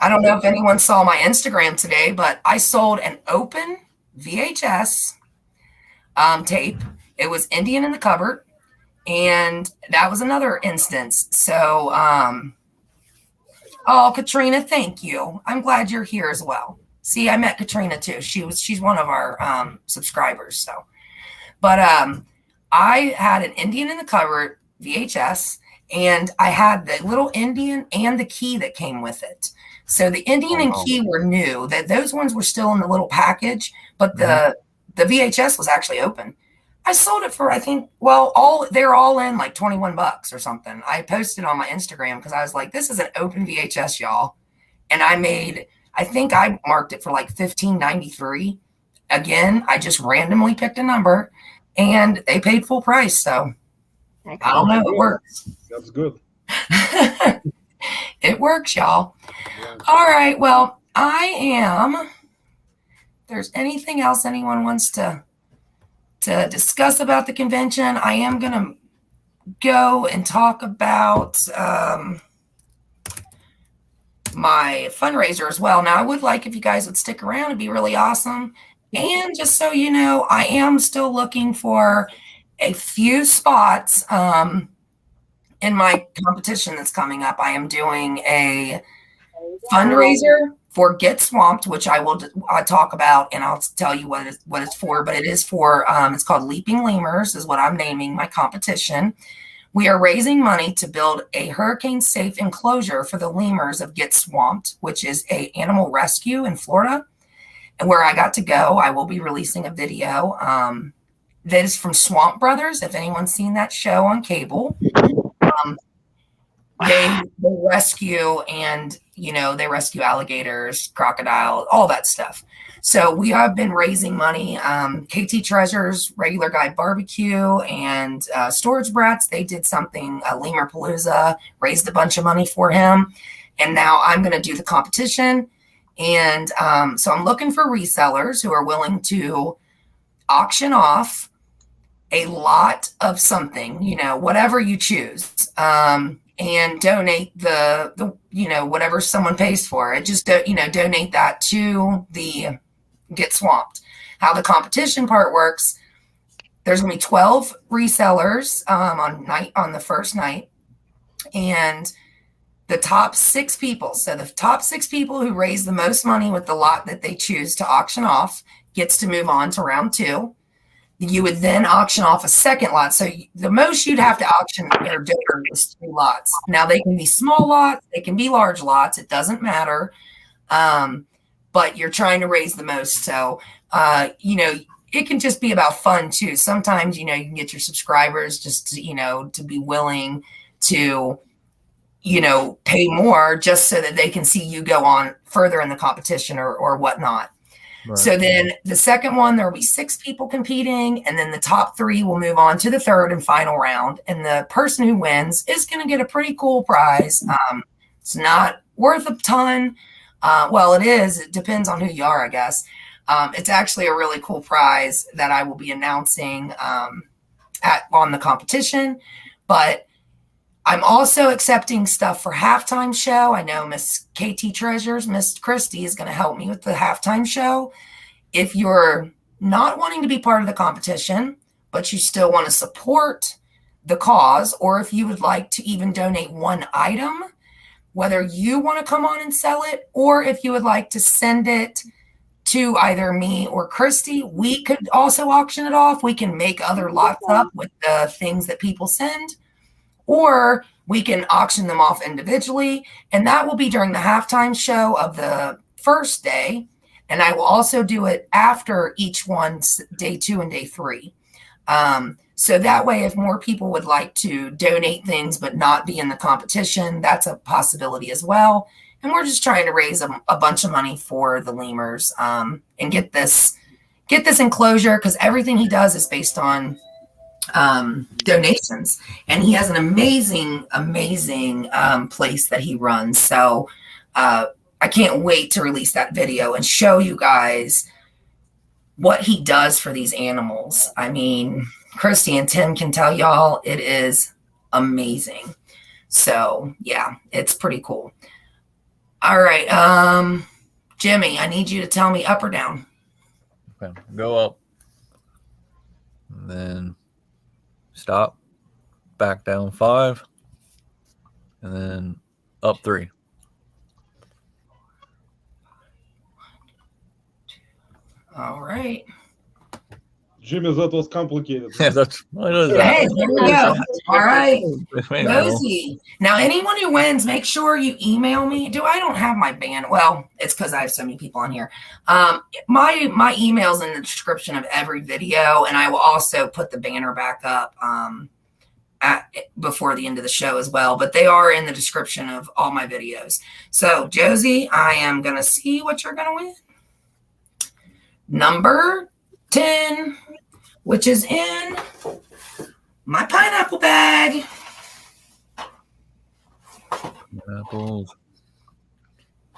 I don't know if anyone saw my Instagram today, but I sold an open VHS tape. It was Indian in the Cupboard, and that was another instance. So, oh, Katrina, thank you. I'm glad you're here as well. See, I met Katrina too. She's one of our subscribers. So, but I had an Indian in the Cupboard VHS, and I had the little Indian and the key that came with it. So the Indian and key were new. That those ones were still in the little package, but the VHS was actually open. I sold it for, I think, they're all in like $21 or something. I posted on my Instagram because I was like, this is an open VHS, y'all. And I think I marked it for like $15.93. Again, I just randomly picked a number and they paid full price. So I don't know, it works. That's good. It works, y'all. Yeah. All right. Well, if there's anything else anyone wants to discuss about the convention, I am going to go and talk about my fundraiser as well. Now, I would like if you guys would stick around. It'd be really awesome. And just so you know, I am still looking for a few spots in my competition that's coming up. I am doing a fundraiser for Get Swamped, which I'll talk about, and I'll tell you what it's for. But it is for it's called Leaping Lemurs, is what I'm naming my competition. We are raising money to build a hurricane-safe enclosure for the lemurs of Get Swamped, which is a animal rescue in Florida, and where I got to go. I will be releasing a video that is from Swamp Brothers. If anyone's seen that show on cable, they rescue, and they rescue alligators, crocodile, all that stuff. So we have been raising money. KT Treasures, Regular Guy Barbecue, and Storage Brats, they did something, Lemur Palooza, raised a bunch of money for him. And now I'm going to do the competition. And so I'm looking for resellers who are willing to auction off a lot of something, whatever you choose, and donate the whatever someone pays for it. Just donate that to the Get Swamped. How the competition part works: there's gonna be 12 resellers on the first night, and the top 6 people. So the top 6 people who raise the most money with the lot that they choose to auction off gets to move on to round 2. You would then auction off a second lot. So the most you'd have to auction or donate is 2 lots. Now they can be small lots, they can be large lots. It doesn't matter. But you're trying to raise the most. So, it can just be about fun too. Sometimes, you can get your subscribers just to be willing to, pay more just so that they can see you go on further in the competition or whatnot. Right. So then the second one, there will be 6 people competing, and then the top 3 will move on to the third and final round. And the person who wins is going to get a pretty cool prize. It's not worth a ton. Well, it is. It depends on who you are, I guess. It's actually a really cool prize that I will be announcing on the competition. But I'm also accepting stuff for halftime show. I know Miss KT Treasures, Miss Christie, is going to help me with the halftime show. If you're not wanting to be part of the competition, but you still want to support the cause, or if you would like to even donate one item, whether you want to come on and sell it, or if you would like to send it to either me or Christy, we could also auction it off. We can make other lots up with the things that people send, or we can auction them off individually. And that will be during the halftime show of the first day. And I will also do it after each one's day 2 and day 3. So that way, if more people would like to donate things but not be in the competition, that's a possibility as well. And we're just trying to raise a bunch of money for the lemurs and get this enclosure, because everything he does is based on donations. And he has an amazing place that he runs. So I can't wait to release that video and show you guys what he does for these animals. I mean, Christy and Tim can tell y'all it is amazing. So yeah, it's pretty cool. All right, Jimmy, I need you to tell me up or down. Okay, go up, and then stop, back down 5, and then up 3. All right. Jimmy, that was complicated. Yeah, that's what is Hey, that? there we go. All right. Wait a minute. Rosie. Now, anyone who wins, make sure you email me. I don't have my band. Well, it's because I have so many people on here. My email's in the description of every video, and I will also put the banner back up before the end of the show as well. But they are in the description of all my videos. So, Josie, I am going to see what you're going to win. Number 10, which is in my pineapple bag. Apples.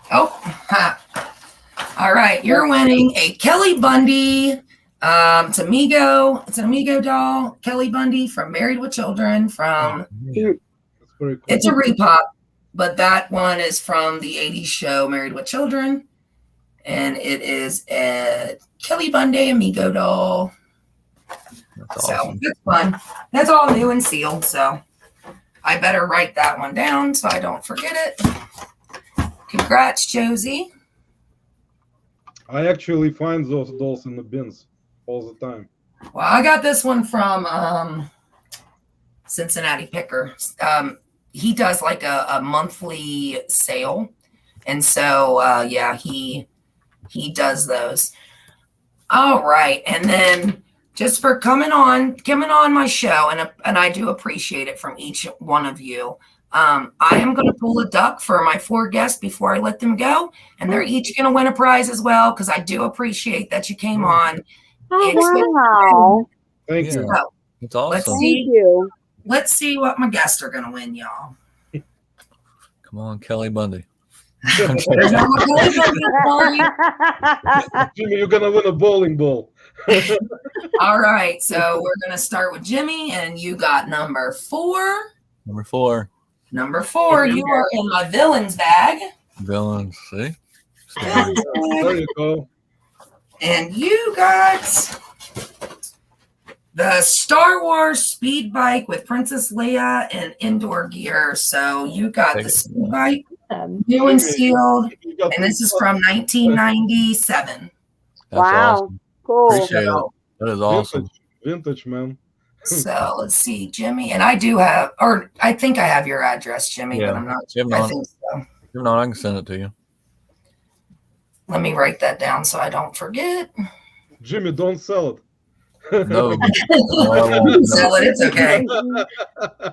Oh, all right. You're winning a Kelly Bundy. It's Amigo. It's an Amigo doll. Kelly Bundy from Married with Children. That's very cool. It's a repop, but that one is from the 80s show Married with Children. And it is a Kelly Bundy Amigo doll. That's So awesome. it's fun. That's all new and sealed. So I better write that one down so I don't forget it. Congrats, Josie. I actually find those dolls in the bins all the time. Well, I got this one from Cincinnati Picker. He does like a monthly sale. And so, yeah, he does those. All right. And then just for coming on my show, and I do appreciate it from each one of you. I am going to pull a duck for my 4 guests before I let them go. And they're each going to win a prize as well, because I do appreciate that you came on. Oh, wow. Thank Yeah. you. So, It's let's awesome. see. Thank you. Let's see what my guests are going to win, y'all. Come on, Kelly Bundy. There's no more Kelly Bundy, sorry. Jimmy, you're gonna win a bowling ball. All right, so we're going to start with Jimmy, and you got number 4. Number 4, Number 4, you are in my villains bag. villains. See? There you go. And you got the Star Wars speed bike with Princess Leia and indoor gear. So you got the speed bike, new and sealed, You got and this is from 1997. That's Wow. awesome. Cool. Appreciate it. That is awesome. vintage, man. So let's see, Jimmy, and I do have, or I think I have your address, Jimmy, Yeah. but I'm not. If I not, think so. if not, I can send it to you. Let me write that down so I don't forget. Jimmy, don't sell it. No. Sell it. It's okay.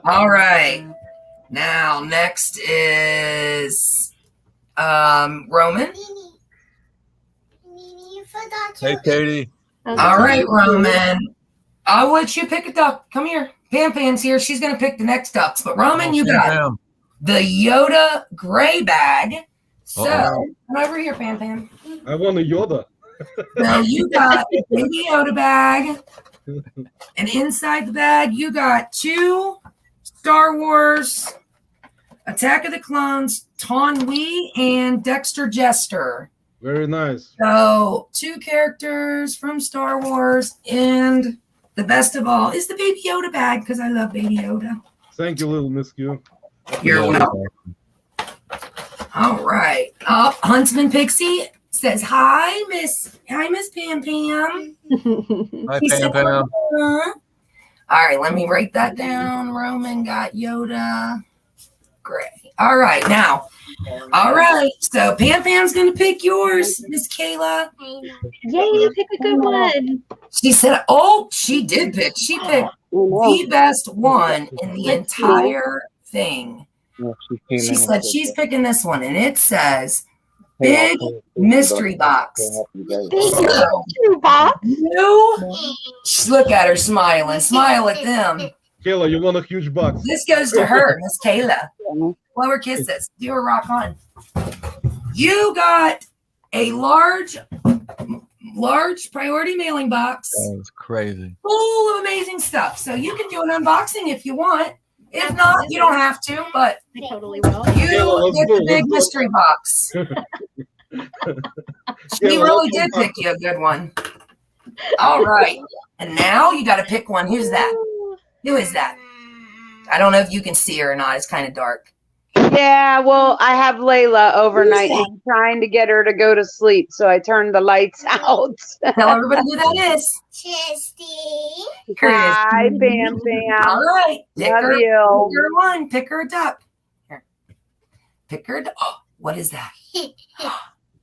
All right. Now, next is Roman. Hey, Katie. All right, Roman. I'll let you pick a duck. Come here. Pam Pam's here. She's going to pick the next ducks. But Roman, you got Pam. the Yoda gray bag. So, Uh-oh. come over here, Pam Pam. I want a Yoda. Now, you got the baby Yoda bag. And inside the bag, you got 2 Star Wars Attack of the Clones, Taun We and Dexter Jester. Very nice. So 2 characters from Star Wars, and the best of all is the Baby Yoda bag, because I love Baby Yoda. Thank you, little Miss Q. You're welcome. All right. Huntsman Pixie says hi, Miss Pam Pam. Hi, He Pam said, Pam. all right, let me write that down. Roman got Yoda. Great. All right, now. All right, so Pam Pam's gonna pick yours, Miss Kayla. Yay, pick a good one. She said, "Oh, she did pick. She picked the best one in the entire thing." She said she's picking this one, and it says Big Mystery Box. Big mystery box. You look at her smiling. Smile at them. Kayla, you want a huge box? This goes to her, Miss Kayla. Blow her kisses. Do a rock on. You got a large large priority mailing box That was crazy. full of amazing stuff. So you can do an unboxing if you want. If not, you don't have to, but I totally will. you get the big mystery box. She really did pick you a good one. All right. And now you got to pick one. Who's that? Who is that? I don't know if you can see her or not. It's kind of dark. Yeah, well, I have Layla overnight and I'm trying to get her to go to sleep, so I turned the lights out. Tell everybody who that is. Chesty. Hi, Bam Bam. All right. Pick Love her, you. pick her one. Pick her a duck. Here. Pick her a duck. Oh, what is that?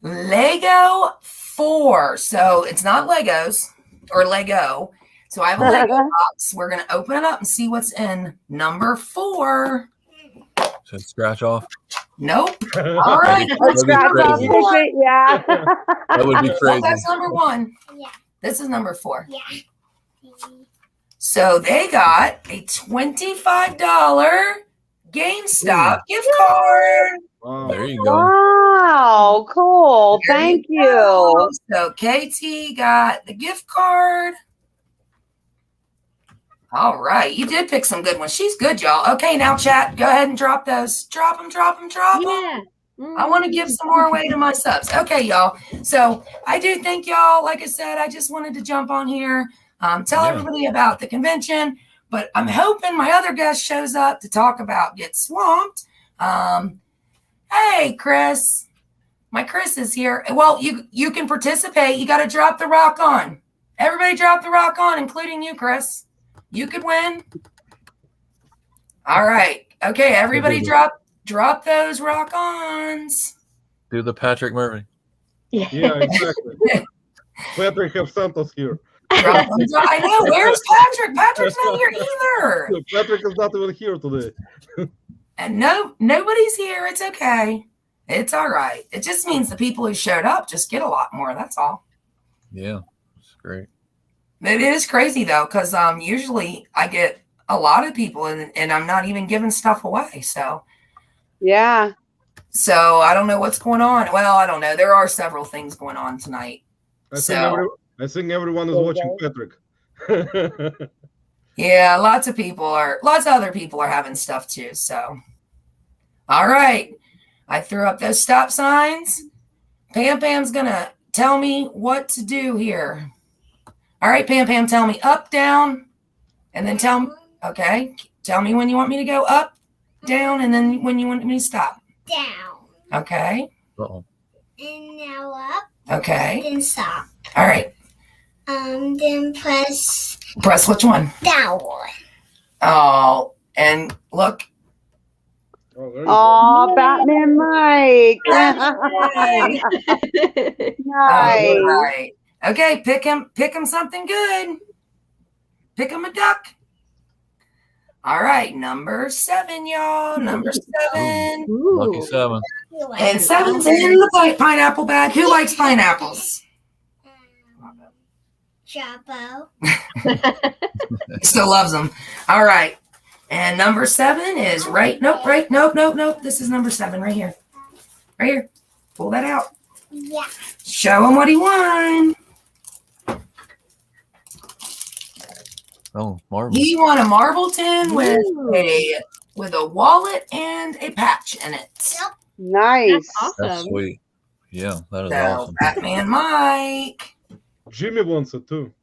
Lego 4. So it's not Legos or Lego. So I have a Lego box. We're going to open it up and see what's in number 4. So scratch off. Nope. All right. Let's scratch off crazy. ticket, yeah. That would be So crazy. that's number 1. Yeah. This is number 4. Yeah. So they got a $25 GameStop gift card. Wow. There you go. Wow, cool. There Thank you go. you. So KT got the gift card. All right. You did pick some good ones. She's good, y'all. Okay, now chat. Go ahead and drop those. Drop them, drop them, drop them. Yeah. I want to give some more away to my subs. Okay, y'all. So I do thank y'all. Like I said, I just wanted to jump on here, tell everybody about the convention. But I'm hoping my other guest shows up to talk about Get Swamped. Hey, Chris. My Chris is here. Well, you can participate. You got to drop the rock on. Everybody drop the rock on, including you, Chris. You could win. All right. Okay, everybody drop those rock ons. Do the Patrick Murray. Yeah, exactly. Patrick have sent us here. Drop them. I know. Where's Patrick? Patrick's not here either. Patrick is not even here today. And nobody's here. It's okay. It's all right. It just means the people who showed up just get a lot more. That's all. Yeah, it's great. It is crazy though, because usually I get a lot of people and I'm not even giving stuff away. So Yeah. I don't know what's going on. Well, I don't know. There are several things going on tonight. I think everyone is watching Patrick. Yeah, lots of other people are having stuff too. So, all right. I threw up those stop signs. Pam Pam's going to tell me what to do here. All right, Pam Pam, tell me up, down, and then tell me when you want me to go up, down, and then when you want me to stop. Down. Okay. Uh-oh. And now up. Okay. Then stop. All right. Then press Press which one? that one. Oh, and look. Oh, there you Oh, Batman Mike. Nice. All right. Okay, pick him something good. Pick him a duck. All right, number 7, y'all. Number 7. Lucky 7. And 7's in the pineapple bag. Who likes pineapples? Chapo. Still loves them. All right. And number 7 is nope. This is number 7 right here. Right here. Pull that out. Yeah. Show him what he won. Oh, Marvel. He won a Marvel tin with a wallet and a patch in it. Yep. Nice. That's That's awesome. sweet. Yeah, that is So awesome. Batman Mike. go. Jimmy wants it too.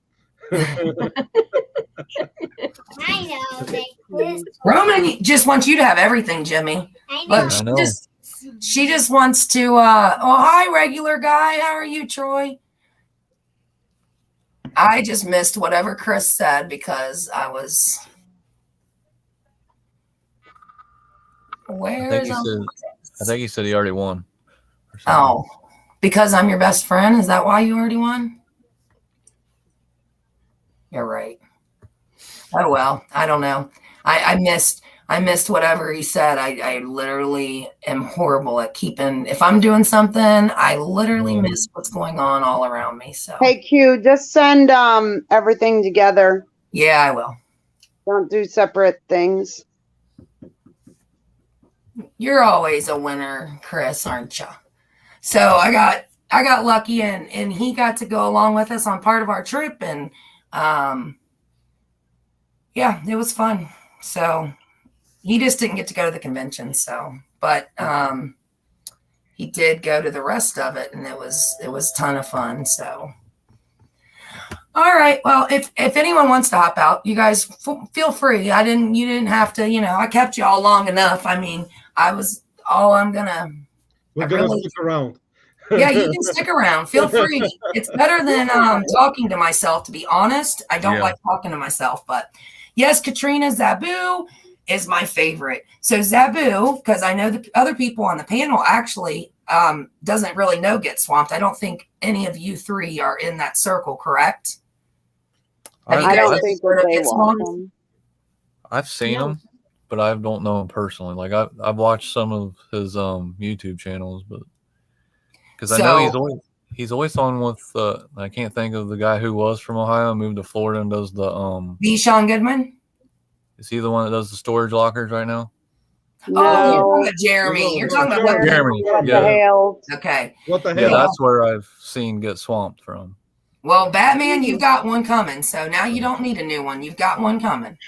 I know. Roman just wants you to have everything, Jimmy. I know. Look, I know. she just wants to hi, regular guy. How are you, Troy? I just missed whatever Chris said because I was I think he said he already won. or something. Oh, because I'm your best friend? Is that why you already won? You're right. Oh well, I don't know. I missed whatever he said. I literally am horrible at keeping. If I'm doing something, I literally miss what's going on all around me. So Hey Q, just send everything together. yeah, I will. Don't do separate things. You're always a winner, Chris, aren't you? So I got I got lucky and he got to go along with us on part of our trip. And yeah, it was fun. So he just didn't get to go to the convention. So, but he did go to the rest of it, and it was a ton of fun. So, all right. Well, if anyone wants to hop out, you guys feel free. You didn't have to, I kept you all long enough. I mean, We're gonna stick around. Yeah, you can stick around. Feel free. It's better than talking to myself, to be honest. I don't like talking to myself, but yes, Katrina, Zabu is my favorite. So Zabu, because I know the other people on the panel actually doesn't really know Get Swamped. I don't think any of you three are in that circle, correct? I don't think that they want them. I've seen him, but I don't know him personally. Like I've watched some of his YouTube channels, but because I know he's always on with I can't think of the guy who was from Ohio, moved to Florida and does the Sean Goodman. Is he the one that does the storage lockers right now? No. Oh, you're talking about Jeremy. You're talking about Jeremy. What Yeah. the hell? Okay. What the Yeah, hell? that's where I've seen Get Swamped from. Well, Batman, you've got one coming, so now you don't need a new one. You've got one coming.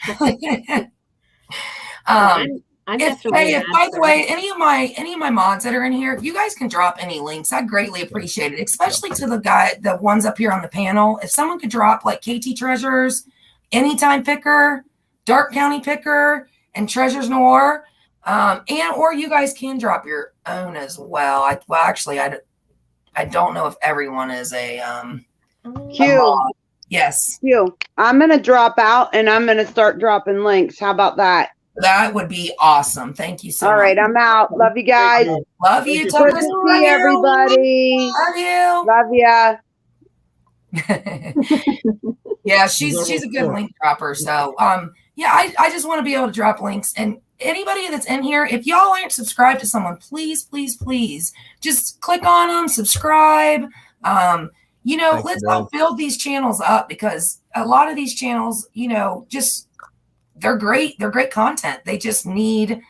I'm definitely by the way, any of my mods that are in here, if you guys can drop any links, I'd greatly appreciate it, especially to the ones up here on the panel. If someone could drop like KT Treasures, Anytime Picker, Dark County Picker, and Treasures Noir, or you guys can drop your own as well. I don't know if everyone is a Q. Yes. Q. I'm gonna drop out and I'm gonna start dropping links. How about that? That would be awesome. Thank you so much. All right, I'm out. Love you guys. Love you. Good to see everybody. Love you. Love ya. Yeah, she's a good link dropper. So yeah, I just want to be able to drop links. And anybody that's in here, if y'all aren't subscribed to someone, please just click on them, subscribe. Let's help build these channels up, because a lot of these channels, just they're great content. They just need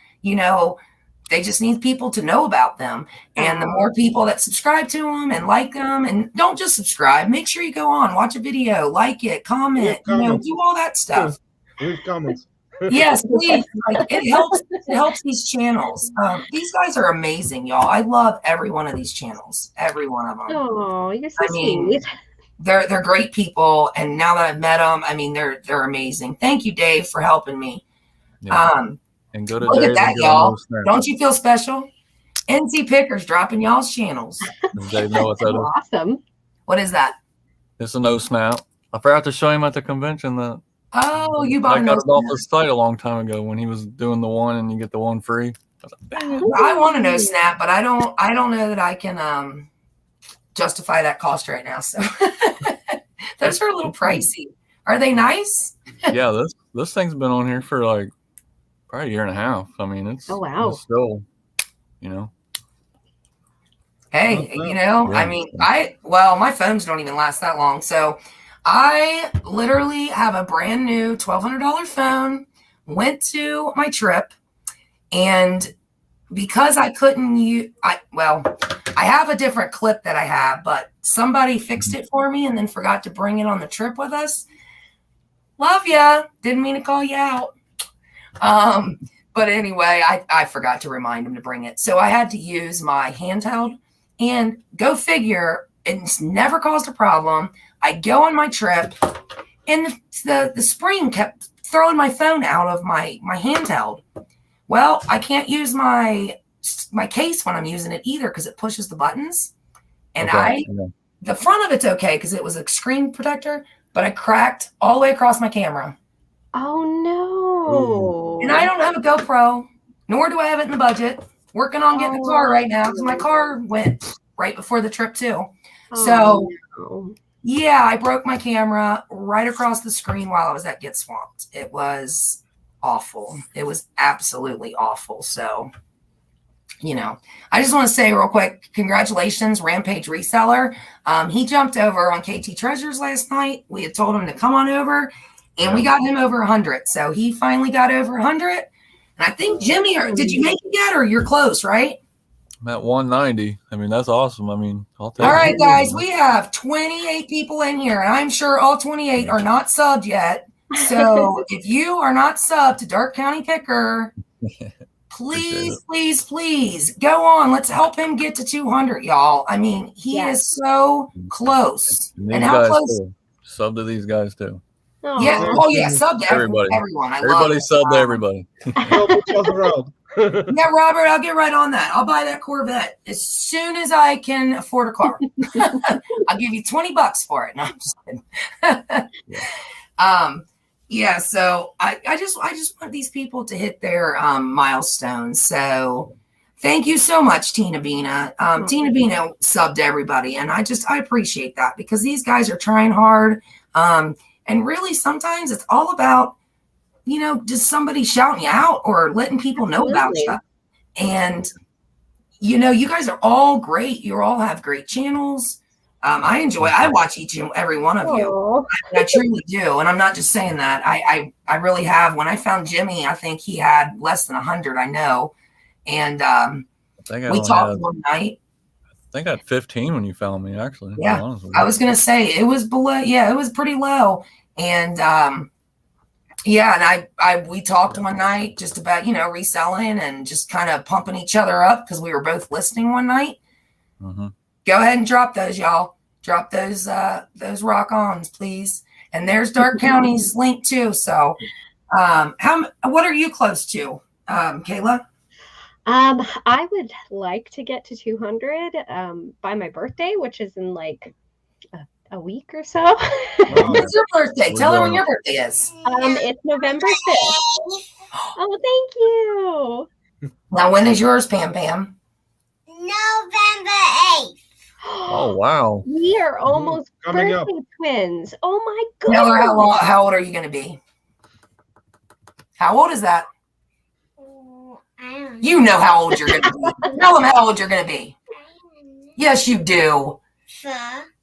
people to know about them. And the more people that subscribe to them and like them, and don't just subscribe, make sure you go on, watch a video, like it, comment, do all that stuff. Leave comments. Yes, please. It helps these channels. These guys are amazing, y'all. I love every one of these channels. Every one of them. Oh, you're so sweet. They're great people, and now that I've met them, they're amazing. Thank you, Dave, for helping me. Yeah. And go to look Dave at that, and y'all. Don't you feel special? NC Pickers dropping y'all's channels. Does Dave know what that is? Awesome. What is that? It's a no snap. I forgot to show him at the convention that. Oh, you bought I got it off his site a long time ago when he was doing the one and you get the one free. I want to know snap, but I don't know that I can justify that cost right now. So those are a little pricey. Are they nice? Yeah, this thing's been on here for like probably a year and a half. I mean, it's it's still, Hey, my phones don't even last that long. So I literally have a brand new $1,200 phone, went to my trip, and because I couldn't I have a different clip that I have, but somebody fixed it for me and then forgot to bring it on the trip with us. Love ya. Didn't mean to call you out. But anyway, I forgot to remind him to bring it. So I had to use my handheld, and go figure, it's never caused a problem. I go on my trip, and the spring kept throwing my phone out of my handheld. Well, I can't use my case when I'm using it either, because it pushes the buttons. And the front of it's okay because it was a screen protector, but I cracked all the way across my camera. Oh no! And I don't have a GoPro, nor do I have it in the budget. Working on getting a car right now, because my car went right before the trip too. Yeah, I broke my camera right across the screen while I was at Get Swamped. It was awful. It was absolutely awful. So, I just want to say real quick, congratulations, Rampage Reseller. He jumped over on KT Treasures last night. We had told him to come on over, and we got him over 100. So he finally got over 100. And I think, Jimmy, did you make it yet, or you're close, right? I'm at 190. I mean, that's awesome. I mean, I'll take All it. right, guys, we have 28 people in here, and I'm sure all 28 are not subbed yet. So if you are not subbed to Dark County Picker, please go on. Let's help him get to 200, y'all. I mean, he is so close. And how close? Too. Sub to these guys too. Yeah. Oh yeah. Sub to everyone. Everybody sub to everybody. Help each other out. Yeah, Robert, I'll get right on that. I'll buy that Corvette as soon as I can afford a car. I'll give you $20 for it. No, I'm just kidding. Yeah, so I just want these people to hit their milestones. So thank you so much, Tina Bina. Tina Bina subbed to everybody, and I appreciate that because these guys are trying hard. And really sometimes it's all about, just somebody shouting you out or letting people know about you. And, you guys are all great. You all have great channels. I watch each and every one of you. I truly do. And I'm not just saying that. I really have. When I found Jimmy, I think he had less than 100, I know. And we talked one night. I think I had 15 when you found me, actually. Yeah. I was going to say it was below. Yeah, it was pretty low. And we talked one night just about, reselling and just kind of pumping each other up because we were both listening one night. Mm-hmm. Go ahead and drop those, y'all. Drop those rock-ons, please. And there's Dark County's link too. So, what are you close to, Kayla? I would like to get to 200 by my birthday, which is in like a week or so. When's your birthday? Tell her when your birthday is. It's November 5th. Oh, thank you. Now, when is yours, Pam Pam? November 8th. Oh, wow. We are almost Coming birthday up. twins. Oh, my goodness. Tell her how old are you going to be? How old is that? I don't know. You know how old you're going to be. Tell them how old you're going to be. Yes, you do. 4.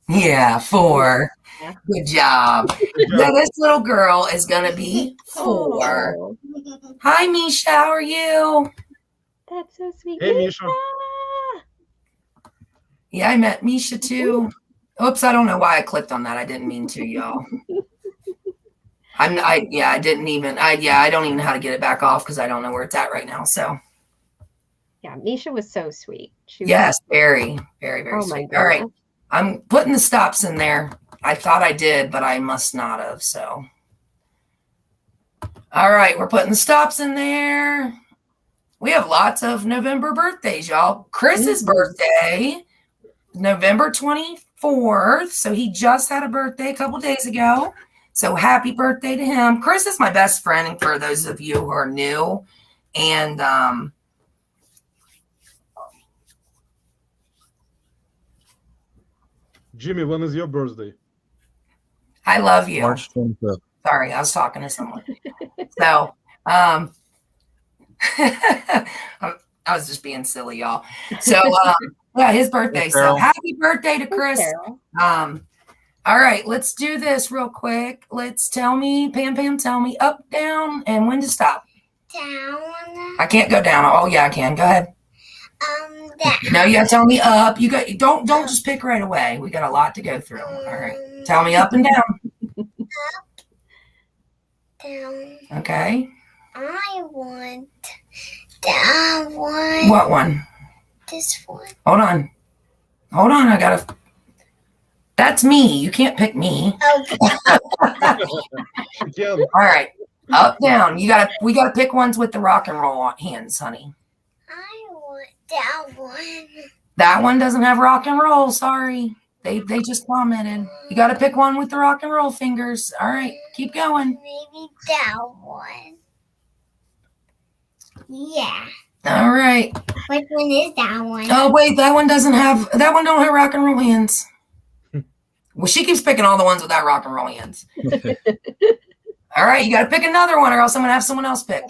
Yeah, 4. Good job. Yeah, this little girl is going to be 4. Oh, Hi, Misha. How are you? that's so sweet. Hey, Misha. Yeah, I met Misha too. Oops, I don't know why I clicked on that. I didn't mean to, y'all. I don't even know how to get it back off because I don't know where it's at right now. So Yeah, Misha was so sweet. yes, very, very, very sweet. All right. I'm putting the stops in there. I thought I did, but I must not have. So all right, we're putting the stops in there. We have lots of November birthdays, y'all. Chris's birthday, November 24th. So he just had a birthday a couple days ago. So happy birthday to him. Chris is my best friend, and for those of you who are new. And Jimmy, when is your birthday? I love you. March 25th. Sorry, I was talking to someone. So I was just being silly, y'all. So yeah, his birthday. So happy birthday to Chris. All right, let's do this real quick. Let's tell me, Pam, tell me up, down, and when to stop. Down. I can't go down. Oh yeah, I can. Go ahead. Down. No, you gotta tell me up. You got don't just pick right away. We got a lot to go through. All right. Tell me up and down. Down. Okay. I want that one. What one? This one. Hold on. I gotta. That's me. You can't pick me. Okay. Yeah. All right. Up, down. We gotta pick ones with the rock and roll hands, honey. I want that one. That one doesn't have rock and roll. Sorry. They just commented. You gotta pick one with the rock and roll fingers. All right, keep going. Maybe that one. Yeah. All right. Which one is that one? Oh wait, that one don't have rock and roll hands. Well, she keeps picking all the ones without rock and roll hands. All right, you got to pick another one, or else I'm gonna have someone else pick.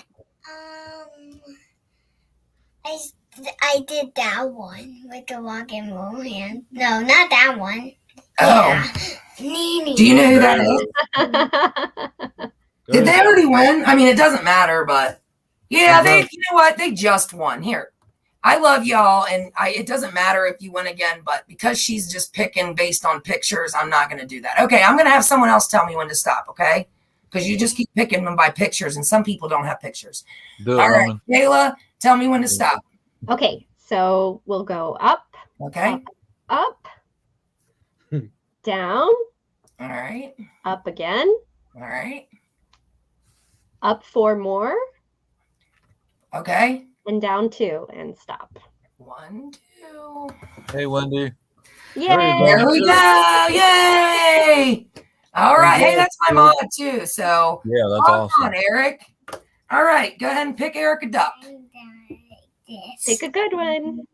I did that one with the rock and roll hand. No, not that one. Oh. Yeah. Nene. Do you know who that is? Did they already win? I mean, it doesn't matter, but yeah, you know what? They just won. Here, I love y'all, and it doesn't matter if you win again, but because she's just picking based on pictures, I'm not going to do that. Okay, I'm going to have someone else tell me when to stop, okay? Because you just keep picking them by pictures, and some people don't have pictures. Do it, All right, Roman. Kayla, tell me when to stop. Okay, so we'll go up, Okay. up, down, All right. up again, All right. up 4 more, Okay. and down 2 and stop. 1, 2. Hey, Wendy. Yay! There we go. Yay. All right. Hey, that's my mod too. So Yeah, that's hold awesome. on, Eric. All right. Go ahead and pick Eric a duck. Pick a good one.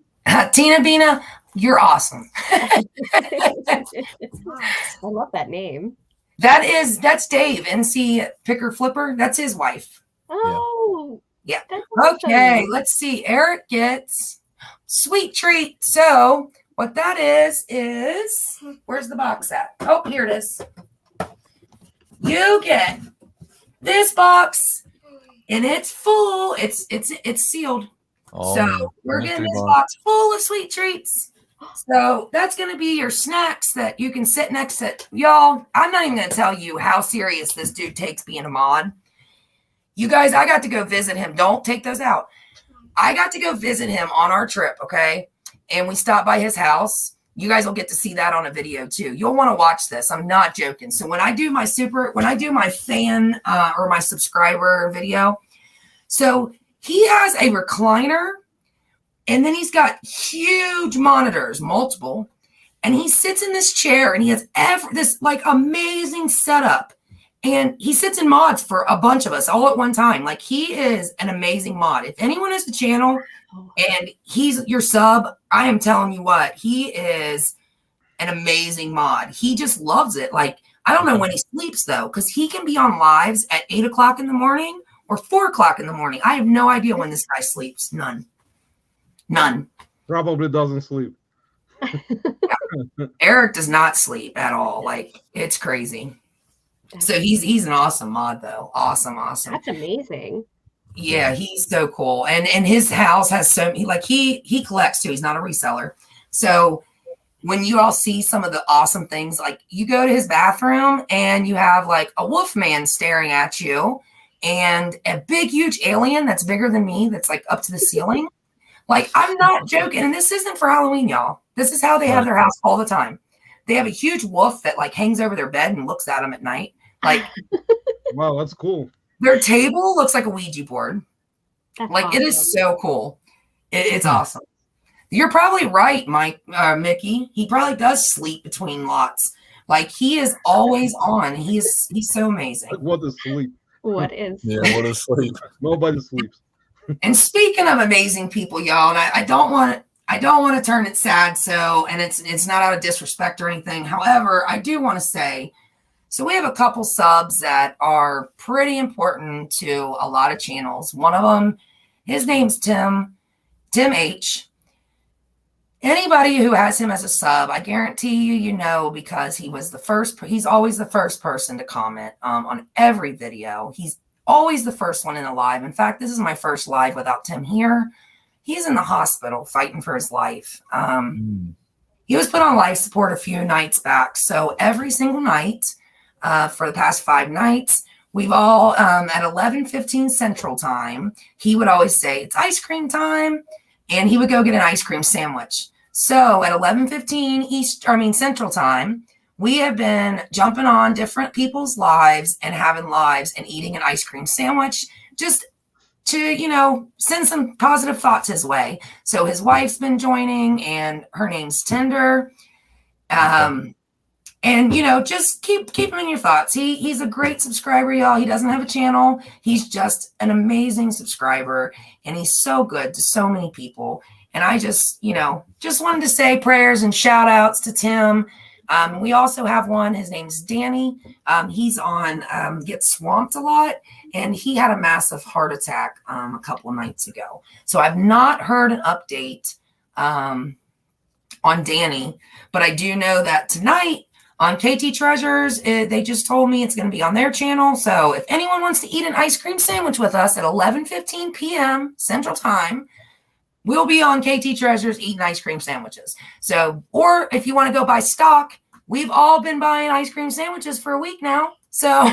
Tina Bina, you're awesome. I love that name. That's Dave, NC Picker Flipper. That's his wife. Oh, Yeah. that's awesome. Okay, let's see. Eric gets sweet treat. So what that is where's the box at? Oh, here it is. You get this box, and it's full. It's sealed. Oh, So we're mystery getting this box. box full of sweet treats. So that's going to be your snacks that you can sit next to. Y'all, I'm not even going to tell you how serious this dude takes being a mod. You guys, I got to go visit him. Don't take those out. I got to go visit him on our trip, okay? And we stopped by his house. You guys will get to see that on a video too. You'll want to watch this. I'm not joking. So when I do my fan or my subscriber video, so he has a recliner, and then he's got huge monitors, multiple, and he sits in this chair, and he has this like amazing setup, and he sits in mods for a bunch of us all at one time. Like, he is an amazing mod. If anyone has the channel and he's your sub, I am telling you what, he is an amazing mod. He just loves it. Like, I don't know when he sleeps though, because he can be on lives at 8 o'clock in the morning or 4 o'clock in the morning. I have no idea when this guy sleeps. None. Probably doesn't sleep. Eric does not sleep at all. Like, it's crazy. So he's an awesome mod though. Awesome. That's amazing. Yeah, he's so cool. And his house has so many, like, he collects too. He's not a reseller. So when you all see some of the awesome things, like, you go to his bathroom and you have like a wolf man staring at you and a big, huge alien that's bigger than me that's like up to the ceiling. Like, I'm not joking. And this isn't for Halloween, y'all. This is how they have their house all the time. They have a huge wolf that like hangs over their bed and looks at them at night. Like, Wow, that's cool. their table looks like a Ouija board. That's Like, awesome. it is so cool. It's awesome. You're probably right, Mickey. He probably does sleep between lots. Like, he is always on. He's so amazing. Like, what is sleep? What is? Yeah, what is sleep? Nobody sleeps. And speaking of amazing people, y'all, and I don't want to turn it sad. So, and it's not out of disrespect or anything. However, I do want to say, so we have a couple subs that are pretty important to a lot of channels. One of them, his name's Tim H. Anybody who has him as a sub, I guarantee you know, because he's always the first person to comment on every video. He's always the first one in a live. In fact, this is my first live without Tim here. He's in the hospital fighting for his life. He was put on life support a few nights back. So every single night for the past 5 nights, we've all at 11:15 Central Time, he would always say, it's ice cream time. And he would go get an ice cream sandwich. So at 11:15 Central Time, we have been jumping on different people's lives and having lives and eating an ice cream sandwich just to, send some positive thoughts his way. So his wife's been joining, and her name's Tinder. And, just keep him in your thoughts. He's a great subscriber, y'all. He doesn't have a channel. He's just an amazing subscriber, and he's so good to so many people. And I just wanted to say prayers and shout outs to Tim. We also have one. His name's Danny. He's on Get Swamped a lot, and he had a massive heart attack a couple of nights ago. So I've not heard an update on Danny, but I do know that tonight on KT Treasures, they just told me it's going to be on their channel. So if anyone wants to eat an ice cream sandwich with us at 11:15 p.m. Central Time, we'll be on KT Treasures eating ice cream sandwiches. So, or if you want to go buy stock, we've all been buying ice cream sandwiches for a week now. So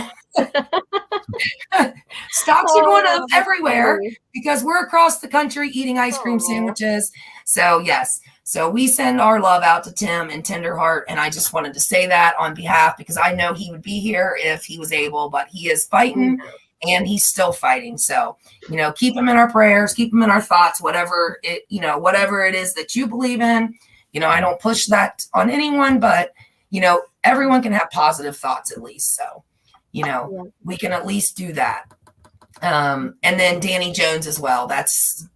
stocks are going up everywhere because we're across the country eating ice cream sandwiches. So yes. So we send our love out to Tim and Tenderheart. And I just wanted to say that on behalf, because I know he would be here if he was able, but he is fighting and he's still fighting. So, you know, keep him in our prayers, keep him in our thoughts, whatever it, you know, whatever it is that you believe in. You know, I don't push that on anyone, but, you know, everyone can have positive thoughts at least. So, you know, we can at least do that. And then Danny Jones as well. That's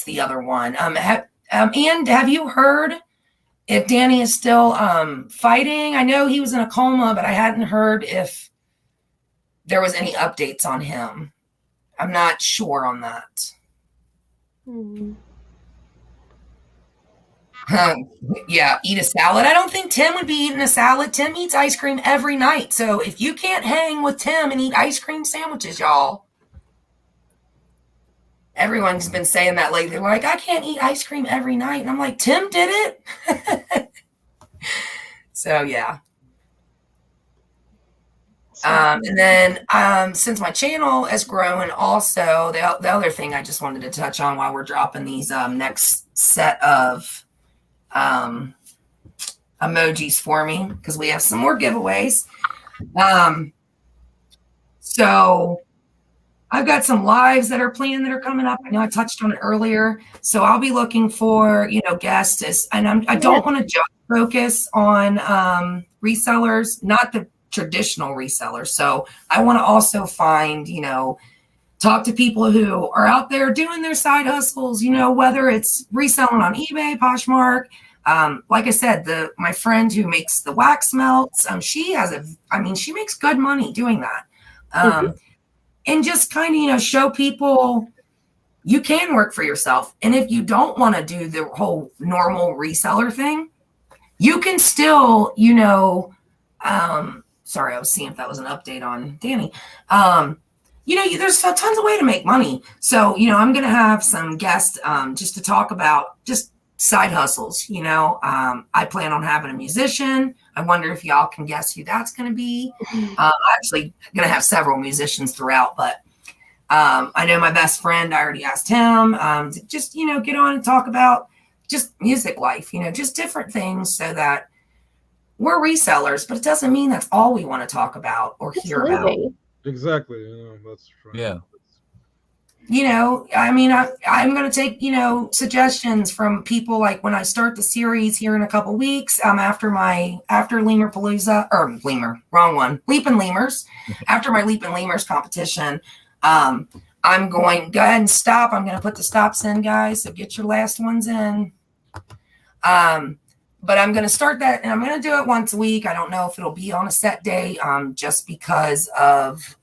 the other one. And have you heard if Danny is still fighting? I know he was in a coma, but I hadn't heard if there was any updates on him. I'm not sure on that. Yeah, eat a salad. I don't think Tim would be eating a salad. Tim eats ice cream every night. So if you can't hang with Tim and eat ice cream sandwiches, y'all. Everyone's been saying that lately. They're like, I can't eat ice cream every night. And I'm like, Tim did it. So, yeah. And then since my channel has grown also, the other thing I just wanted to touch on while we're dropping these next set of emojis for me, because we have some more giveaways. So I've got some lives that are planned that are coming up. I know I touched on it earlier. So I'll be looking for, you know, guests. And I don't want to just focus on resellers, not the traditional resellers. So I want to also find, you know, talk to people who are out there doing their side hustles, you know, whether it's reselling on eBay, Poshmark. Like I said, my friend who makes the wax melts, she makes good money doing that. And just kind of, you know, show people you can work for yourself. And if you don't want to do the whole normal reseller thing, you can still, you know, sorry, I was seeing if that was an update on Danny. You know, there's tons of way to make money. So, you know, I'm going to have some guests just to talk about just side hustles. You know, I plan on having a musician. I wonder if y'all can guess who that's going to be. I'm actually going to have several musicians throughout, but I know my best friend, I already asked him to just, you know, get on and talk about just music life, you know, just different things so that we're resellers, but it doesn't mean that's all we want to talk about or hear about. Exactly. You know, that's right. Yeah. You know, I mean, I'm going to take, you know, suggestions from people like when I start the series here in a couple weeks, after Lemurpalooza, or wrong one, Leapin' Lemurs, after my Leapin' Lemurs competition, I'm going to go ahead and stop. I'm going to put the stops in, guys. So get your last ones in. But I'm going to start that, and I'm going to do it once a week. I don't know if it'll be on a set day, just because of,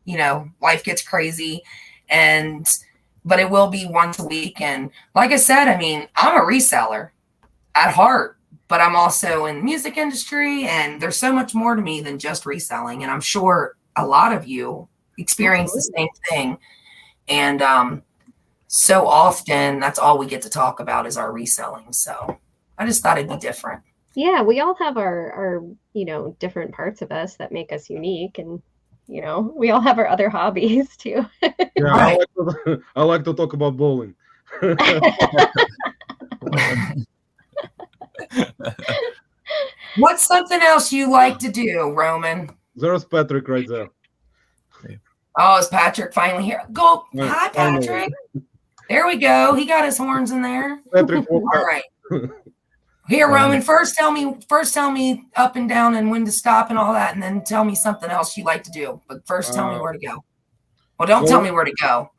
you know, life gets crazy. But it will be once a week. And like I said, I mean, I'm a reseller at heart, but I'm also in the music industry, and there's so much more to me than just reselling. And I'm sure a lot of you experience the same thing. And so often that's all we get to talk about is our reselling. So I just thought it'd be different. Yeah, we all have our you know, different parts of us that make us unique, and you know, we all have our other hobbies too. Yeah, Right. I like to talk about bowling. What's something else you like to do, Roman? There's Patrick right there. Oh, is Patrick finally here? Go. Yeah, Hi, finally. Patrick. There we go. He got his horns in there. Patrick, All right. Here, Roman, first tell me up and down and when to stop and all that, and then tell me something else you like to do. But first tell me where to go. Well, don't tell me where to go.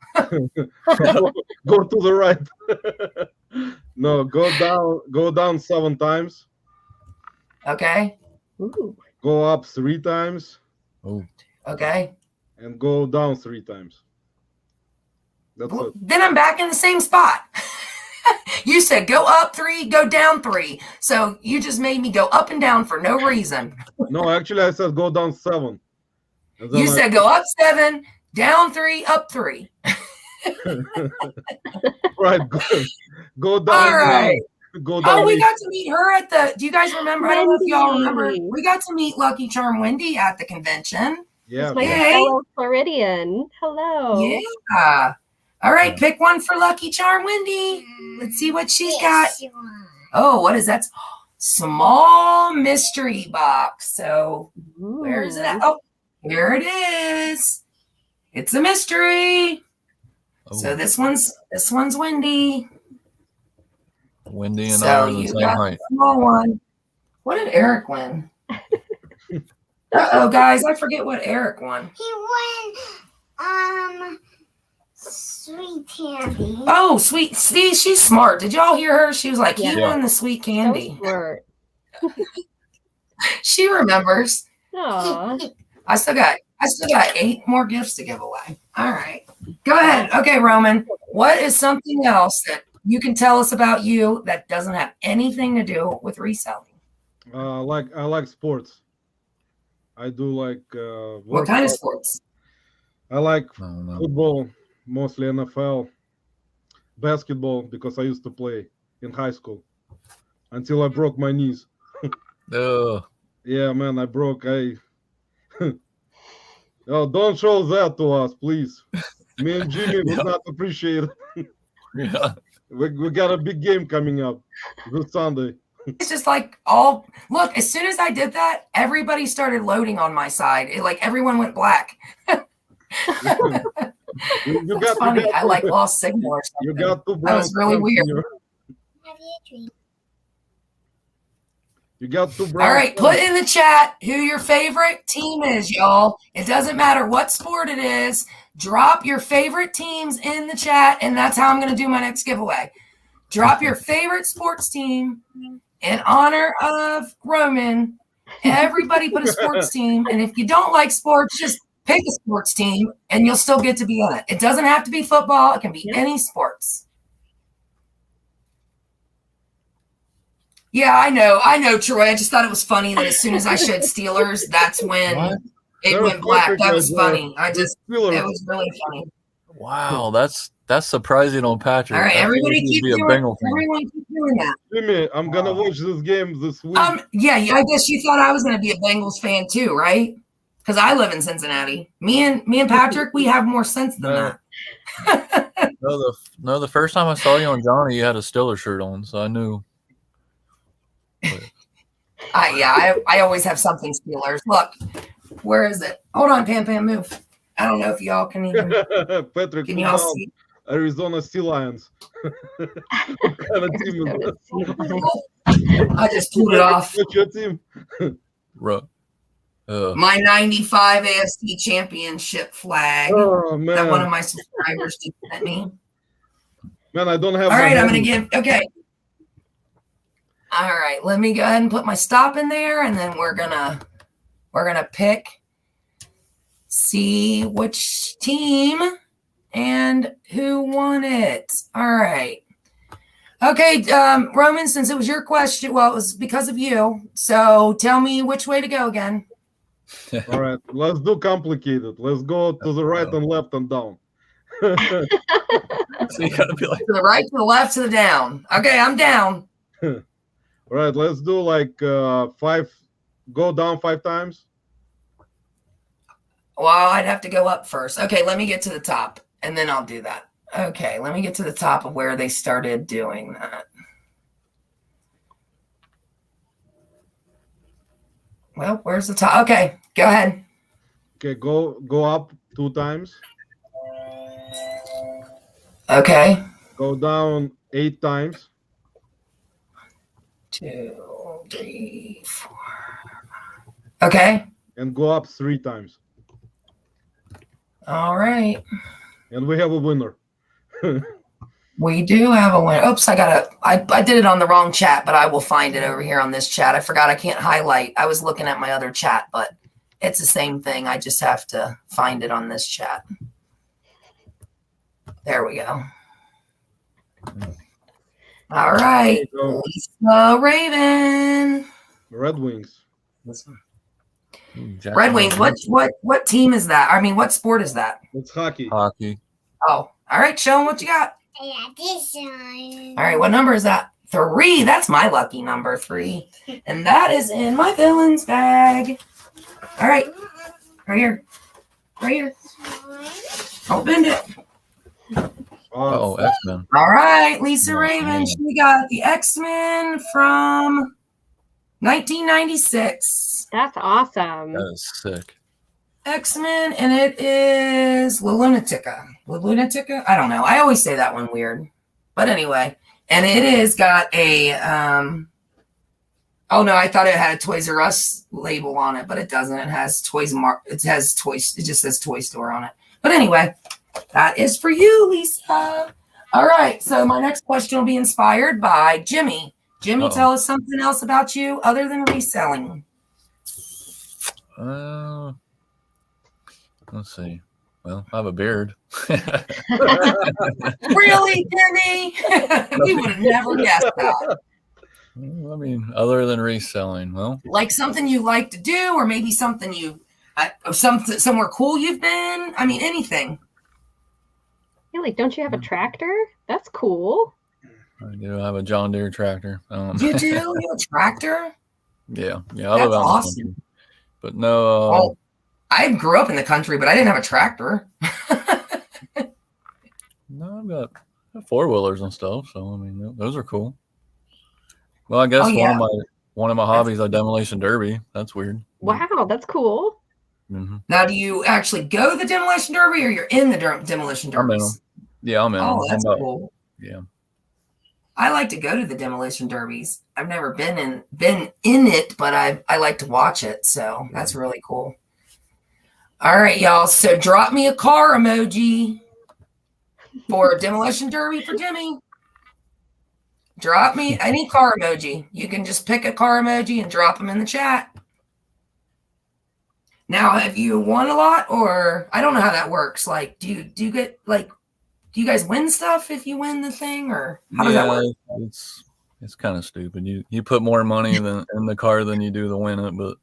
go to the right. No, go down 7 times. Okay. Ooh. Go up 3 times. Oh, Okay. And go down 3 times. That's Well, it. then I'm back in the same spot. You said go up 3, go down 3. So you just made me go up and down for no reason. No, actually, I said go down 7. And then You said go up 7, down 3, up 3. Right, go down. All right. Go down. Oh, we got to meet her at the. Do you guys remember? I don't know if y'all remember. Wendy. We got to meet Lucky Charm Wendy at the convention. Yeah. My Yay. fellow Floridian. Hello. Yeah. All right, pick one for Lucky Charm Wendy. Let's see what she's got. Oh, what is that? Small mystery box. So where is it at? Oh, here it is. It's a mystery. Oh, So this one's Wendy. Wendy and I So are the you same got height. the small one. What did Eric win? Uh-oh, guys, I forget what Eric won. He won sweet candy. Oh, sweet. See, she's smart. Did y'all hear her? She was like, he Yeah. won the sweet So candy. smart. She remembers. Aw. I still got 8 more gifts to give away. All right. Go ahead. Okay, Roman. What is something else that you can tell us about you that doesn't have anything to do with reselling? I like sports. I do like What kind of workout. sports? I like No. football, mostly NFL, basketball because I used to play in high school until I broke my knees. Yeah, man, I broke. Oh, don't show that to us, please. Me and Jimmy would not appreciate it. Yeah. We got a big game coming up this Sunday. It's just like look, as soon as I did that, everybody started loading on my side. Everyone went black. You It's funny. I lost signal or something. You got two That was really weird. You got two All right, put in the chat who your favorite team is, y'all. It doesn't matter what sport it is. Drop your favorite teams in the chat, and that's how I'm going to do my next giveaway. Drop your favorite sports team in honor of Roman. Everybody put a sports team, and if you don't like sports, just pick a sports team, and you'll still get to be on it. It doesn't have to be football. It can be any sports. Yeah, I know, Troy. I just thought it was funny that as soon as I showed Steelers, that's when it went black. That was funny. It was really funny. Wow, that's surprising on Patrick. All right, everybody keep doing Bengal fan. everyone keep doing that. Jimmy, I'm gonna watch this game this week. Yeah, I guess you thought I was gonna be a Bengals fan too, right? Because I live in Cincinnati. Me and Patrick, we have more sense than that. No, the first time I saw you on Johnny, you had a Steelers shirt on, so I knew. I always have something Steelers. Look, where is it? Hold on, Pam, move. I don't know if y'all can even. Patrick, Can y'all see? Arizona Sea Lions. What kind of team is that? I just pulled it off. What's your team? My 95 AFC championship flag Oh man, that one of my subscribers just sent me. Man, I don't have. All right, I'm money. gonna give. Okay. All right, let me go ahead and put my stop in there, and then we're gonna pick, see which team and who won it. All right. Okay, Roman, since it was your question, well, it was because of you. So tell me which way to go again. All right, let's do complicated. Let's go to the right and left and down. So you gotta be like To the right, to the left, to the down. Okay, I'm down. All right, let's do like 5. Go down 5 times. Well, I'd have to go up first. Okay, let me get to the top, and then I'll do that. Okay, let me get to the top of where they started doing that. Well, where's the top? Okay, go ahead. Okay, go up 2 times. Okay. Go down 8 times. 2, 3, 4. Okay. And go up 3 times. All right. And we have a winner. We do have a winner. Oops, I did it on the wrong chat, but I will find it over here on this chat. I forgot I can't highlight. I was looking at my other chat, but it's the same thing. I just have to find it on this chat. There we go. All right. Lisa Raven. Red Wings. Red Wings. What team is that? I mean, what sport is that? It's hockey. Hockey. Oh, All right, show them what you got. I got this one. All right, what number is that? 3. That's my lucky number, 3. And that is in my villains bag. All right, right here. Right here. Don't bend it. Oh, X-Men. All right, Lisa Oh, Raven. man. She got the X-Men from 1996. That's awesome. That is sick. X-Men, and it is La Lunatica. La Lunatica? I don't know. I always say that one weird. But anyway, and it is got a oh no, I thought it had a Toys R Us label on it, but it doesn't. It has it just says Toy Store on it. But anyway, that is for you, Lisa. All right, so my next question will be inspired by Jimmy. Jimmy, Uh-oh. tell us something else about you other than reselling. Let's see. Well, I have a beard. Really, Jimmy? We would have never guessed that. I mean, other than reselling, well, Like something you like to do, or maybe something somewhere cool you've been. I mean, anything. Yeah, like, don't you have a tractor? That's cool. I do have a John Deere tractor. You do? You have a tractor? Yeah. I That's live out in the awesome. country. But no, Well, I grew up in the country, but I didn't have a tractor. no, I've got 4-wheelers and stuff. So I mean, those are cool. Well, I guess Oh, yeah. one of my hobbies is demolition derby. That's weird. Wow, that's cool. Mm-hmm. Now, do you actually go to the demolition derby, or you're in the demolition I'm in derbies? them. Yeah, I'm in them. Oh, that's I'm about- cool. Yeah. I like to go to the demolition derbies. I've never been in it, but I like to watch it. So that's really cool. All right, y'all. So drop me a car emoji for demolition derby for Jimmy. Drop me any car emoji. You can just pick a car emoji and drop them in the chat. Now, have you won a lot, or I don't know how that works? Like, do you get like? Do you guys win stuff if you win the thing, or how does that work? It's kind of stupid. You put more money in the car than you do to win it. But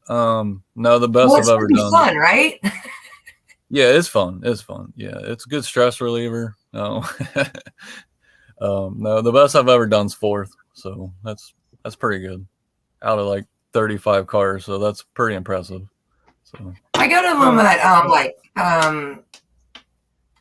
no, the best It's I've ever pretty done. fun, right? Yeah, it's fun. It's fun. Yeah, it's a good stress reliever. No, no, the best I've ever done is 4th. So that's pretty good. Out of like 35 cars, so that's pretty impressive. So I go to them at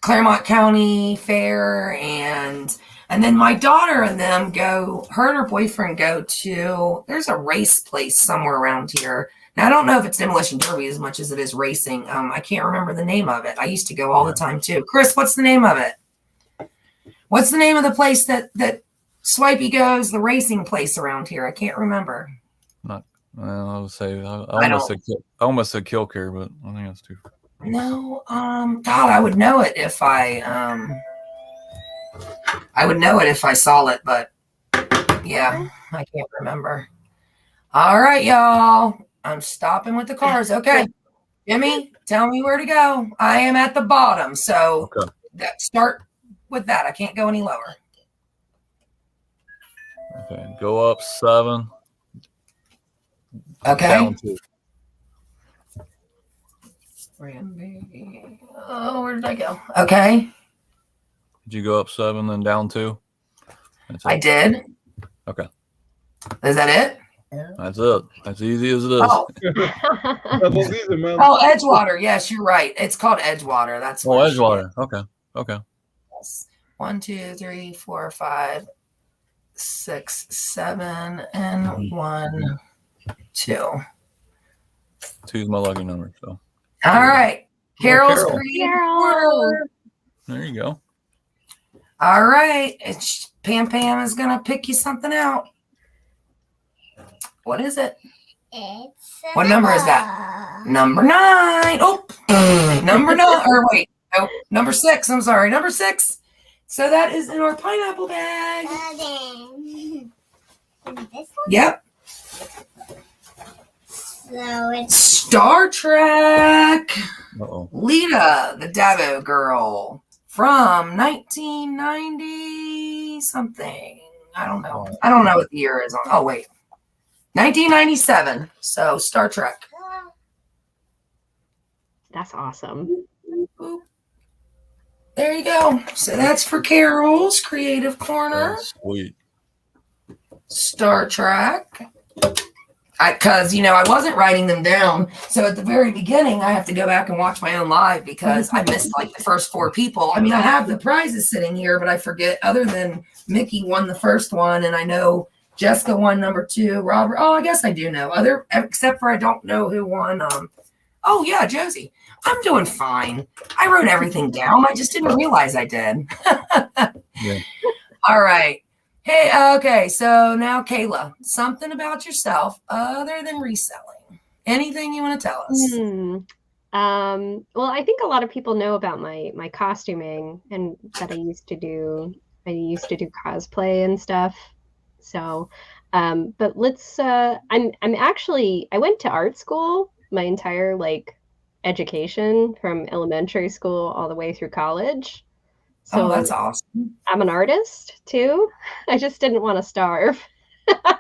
Claremont County Fair, and then my daughter and them go. Her and her boyfriend go to. There's a race place somewhere around here. Now I don't know if it's demolition derby as much as it is racing. I can't remember the name of it. I used to go all the time too. Chris, what's the name of it? What's the name of the place that Swipey goes? The racing place around here. I can't remember. well, I would say I almost said Killcare, but I think that's too. No, God, I would know it if I saw it, but yeah, I can't remember. All right, y'all. I'm stopping with the cars. Okay. Jimmy, tell me where to go. I am at the bottom, so start with that. I can't go any lower. Okay, go up 7. Okay. Down 2. Oh, where did I go? Okay. Did you go up 7 then down 2? I did. Okay. Is that it? That's it. That's easy as it is. Oh. That was easy, man. Oh, Edgewater. Yes, you're right. It's called Edgewater. That's what Edgewater. Okay. Yes. 1, 2, 3, 4, 5, 6, 7, and 1, 2. 2's my lucky number. So All right. Carol's Carol. creative order. there you go. All right. Pam is going to pick you something out. What is it? It's What number is that? Number 9. Oh, number 9. Or wait. No, number 6. I'm sorry. Number 6. So that is in our pineapple bag. this one? Yep. So it's Star Trek. Uh-oh. Lita, the Davo girl from 1990 something. I don't know. I don't know what the year is on. Oh, wait. 1997. So Star Trek. That's awesome. Boop. there you go. So that's for Carol's Creative Corner. That's sweet. Star Trek. Because, I wasn't writing them down. So at the very beginning, I have to go back and watch my own live because I missed like the first 4 people. I mean, I have the prizes sitting here, but I forget, other than Mickey won the first one, and I know Jessica won number 2. Robert, I guess I do know. Except for I don't know who won. Oh, yeah, Josie. I'm doing fine. I wrote everything down. I just didn't realize I did. Yeah. All right. Hey, okay, so now Kayla, something about yourself other than reselling. Anything you want to tell us? Well, I think a lot of people know about my costuming and that I used to do cosplay and stuff. So, but let's I went to art school my entire education from elementary school all the way through college. So that's awesome. I'm an artist too. I just didn't want to starve. Amen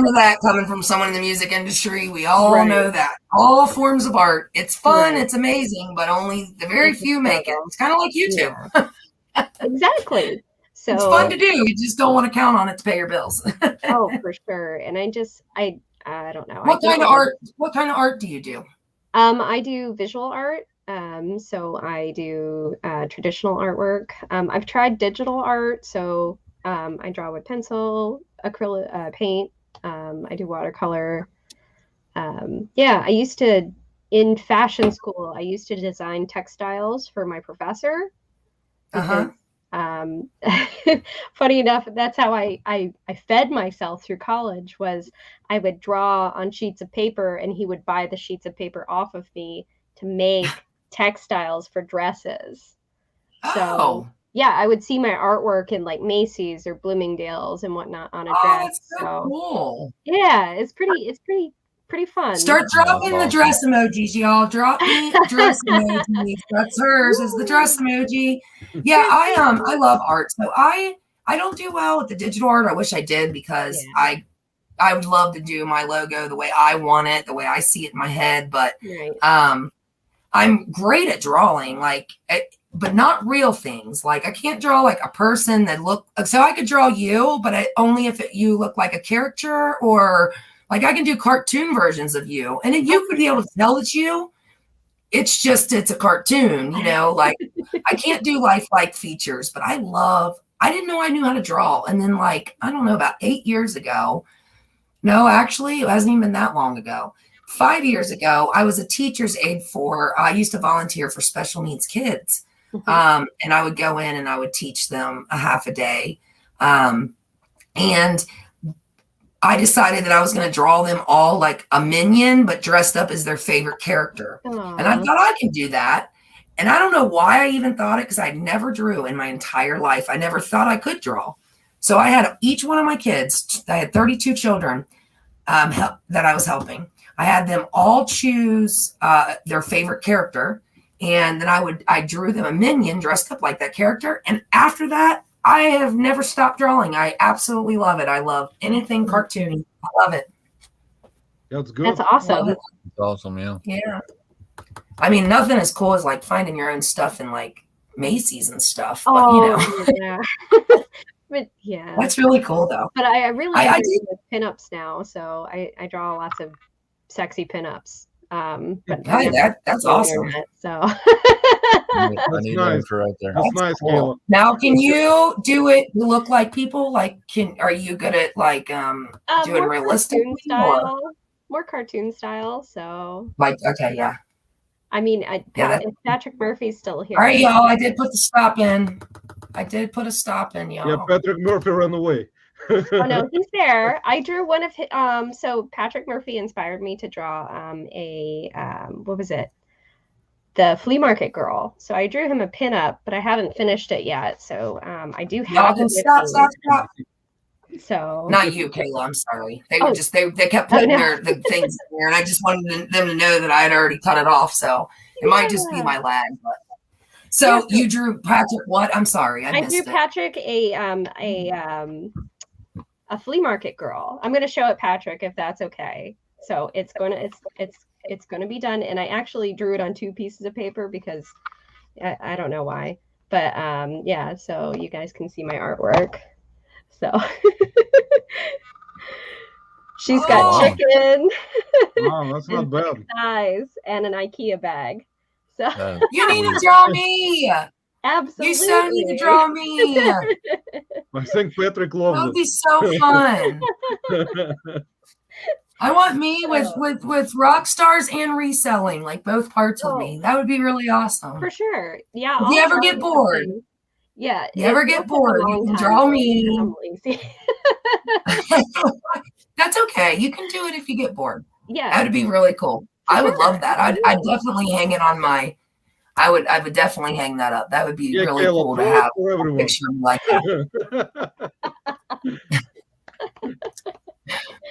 to that, coming from someone in the music industry. We all know that. All forms of art. It's fun, it's amazing, but only the very few make it. It's kind of like YouTube. Yeah. Exactly. So it's fun to do. You just don't want to count on it to pay your bills. Oh, for sure. And I don't know. What kind of art do you do? I do visual art. So I do traditional artwork. I've tried digital art, so I draw with pencil, acrylic paint. I do watercolor. I used to, in fashion school, I used to design textiles for my professor. Because, funny enough, that's how I fed myself through college. Was I would draw on sheets of paper, and he would buy the sheets of paper off of me to make textiles for dresses. So I would see my artwork in Macy's or Bloomingdale's and whatnot on a dress. That's so cool. Yeah, it's pretty fun. Start dropping the dress emojis, y'all. Drop me dress emojis. That's hers, is the dress emoji. Yeah, I love art. So I don't do well with the digital art. I wish I did, because I would love to do my logo the way I want it, the way I see it in my head. But I'm great at drawing, but not real things. I can't draw a person that so I could draw you, but only if you look like a character, or I can do cartoon versions of you. And then you could be able to tell it's you. It's a cartoon, I can't do lifelike features, but I didn't know I knew how to draw. And then I don't know, about 8 years ago, no, actually it hasn't even been that long ago. 5 years ago, I was a teacher's aide I used to volunteer for special needs kids. And I would go in and I would teach them a half a day. And I decided that I was going to draw them all like a minion, but dressed up as their favorite character. Aww. And I thought I could do that. And I don't know why I even thought it, because I never drew in my entire life. I never thought I could draw. So I had each one of my kids, I had 32 children that I was helping. I had them all choose their favorite character. And then I drew them a minion dressed up like that character. And after that, I have never stopped drawing. I absolutely love it. I love anything cartoony. I love it. That's good. That's awesome. That's awesome, yeah. Yeah. I mean, nothing as cool as finding your own stuff in Macy's and stuff. But, yeah. But yeah. That's really cool though. But I really I do with pinups now. So I draw lots of sexy pinups. But that's awesome. Internet, so I need an answer right there. That's nice, cool. Now, can you do it look like people? Are you good at doing realistic style? More cartoon style. So okay, yeah. I mean, if Patrick Murphy's still here. All right, y'all. I did put the stop in. Y'all. Yeah, Patrick Murphy ran away. Oh no, he's there. I drew one of his, so Patrick Murphy inspired me to draw what was it? The Flea Market Girl. So I drew him a pinup, but I haven't finished it yet. So I do have it. Stop. So not you, Kayla. I'm sorry. They were just they kept putting the things in there, and I just wanted them to know that I had already cut it off. So it might just be my lag. But so you drew Patrick what? I'm sorry, I drew Patrick a Flea Market Girl. I'm going to show it Patrick if that's okay. So it's It's going to be done. And I actually drew it on 2 pieces of paper because I don't know why. But yeah, so you guys can see my artwork. So she's got chicken. Wow, that's not bad. Thighs and an IKEA bag. So you need to draw me. Absolutely. You so need to draw me. I think Patrick loves That would be so fun. I want me with rock stars and reselling, like both parts of me. That would be really awesome. For sure. Yeah. If you ever get bored. Yeah. You ever get bored, you can draw me. That's okay. You can do it if you get bored. Yeah. That'd be really cool. I would love that. I'd definitely hang it on my I would definitely hang that up. That would be really cool to have a picture like that.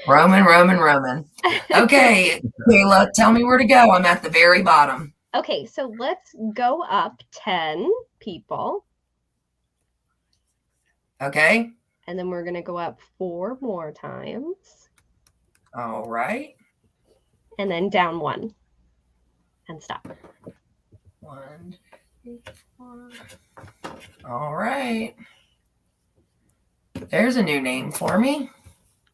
Roman. Okay, Kayla, tell me where to go. I'm at the very bottom. Okay, so let's go up 10 people. Okay. And then we're going to go up 4 more times. All right. And then down 1. And stop. 1, 2, 4. All right. There's a new name for me.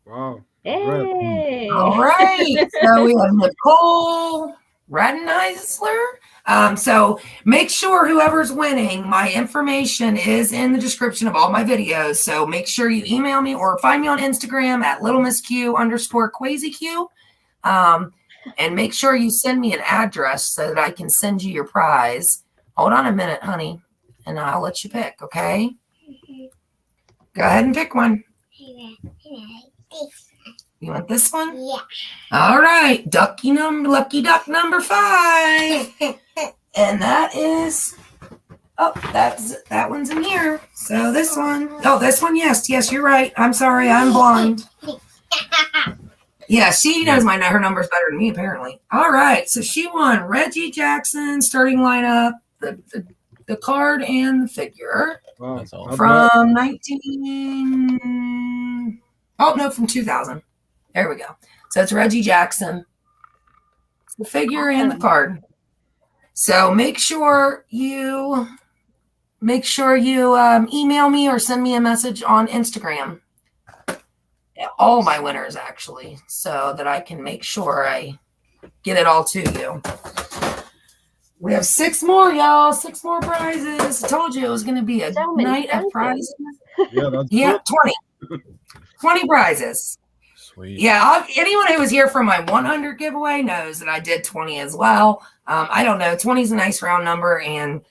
Wow. Hey. All right. So we have Nicole Radenheisler. So make sure whoever's winning, my information is in the description of all my videos. So make sure you email me or find me on Instagram at littlemissq_QuazyQ. And make sure you send me an address so that I can send you your prize. Hold on a minute, honey, and I'll let you pick, okay? Go ahead and pick one. You want this one? Yeah. All right, lucky duck number 5. And that is, that one's in here. So this one, this one, yes, you're right. I'm sorry, I'm blind. Yeah, she knows her numbers better than me, apparently. All right, so she won Reggie Jackson, starting lineup, the card and the figure. Wow. From 2000. There we go. So it's Reggie Jackson, the figure and the card. So make sure you email me or send me a message on Instagram. All my winners, actually, so that I can make sure I get it all to you. We have 6 more, y'all. 6 more prizes. I told you it was going to be a night of prizes. Yeah, 20. 20 prizes. Sweet. Yeah, anyone who was here for my 100 giveaway knows that I did 20 as well. I don't know. 20 is a nice round number, and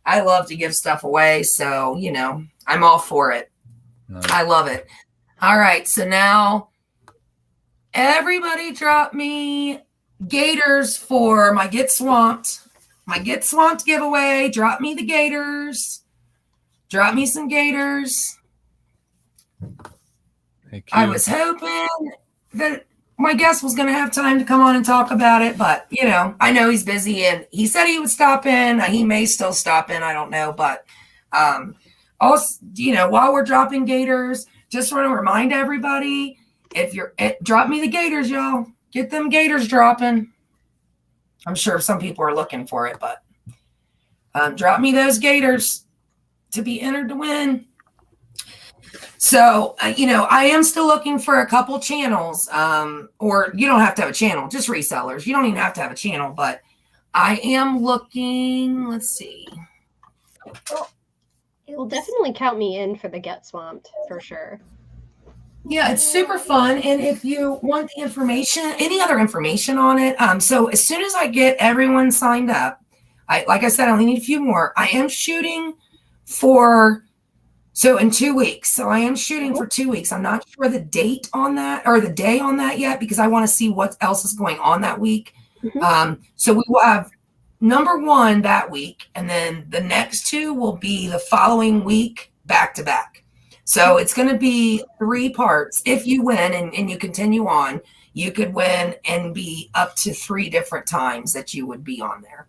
I love to give stuff away. So, I'm all for it. Nice. I love it. All right, so now everybody drop me gators for my Get Swamped giveaway. Drop me the gators. Drop me some gators. I was hoping that my guest was going to have time to come on and talk about it, but, I know he's busy, and he said he would stop in. He may still stop in. I don't know, but also, while we're dropping gators, just want to remind everybody, drop me the gators, y'all. Get them gators dropping. I'm sure some people are looking for it, but drop me those gators to be entered to win. So, I am still looking for a couple channels, or you don't have to have a channel, just resellers. You don't even have to have a channel, but I am looking, let's see. It will definitely count me in for the Get Swamped, for sure. Yeah, it's super fun. And if you want the information, any other information on it, so as soon as I get everyone signed up, like I said, I only need a few more. I am shooting in 2 weeks. So I am shooting for 2 weeks. I'm not sure the date on that or the day on that yet, because I want to see what else is going on that week. Mm-hmm. So we will have number 1 that week, and then the next 2 will be the following week, back to back. So it's going to be 3 parts. If you win and you continue on, you could win and be up to 3 different times that you would be on there.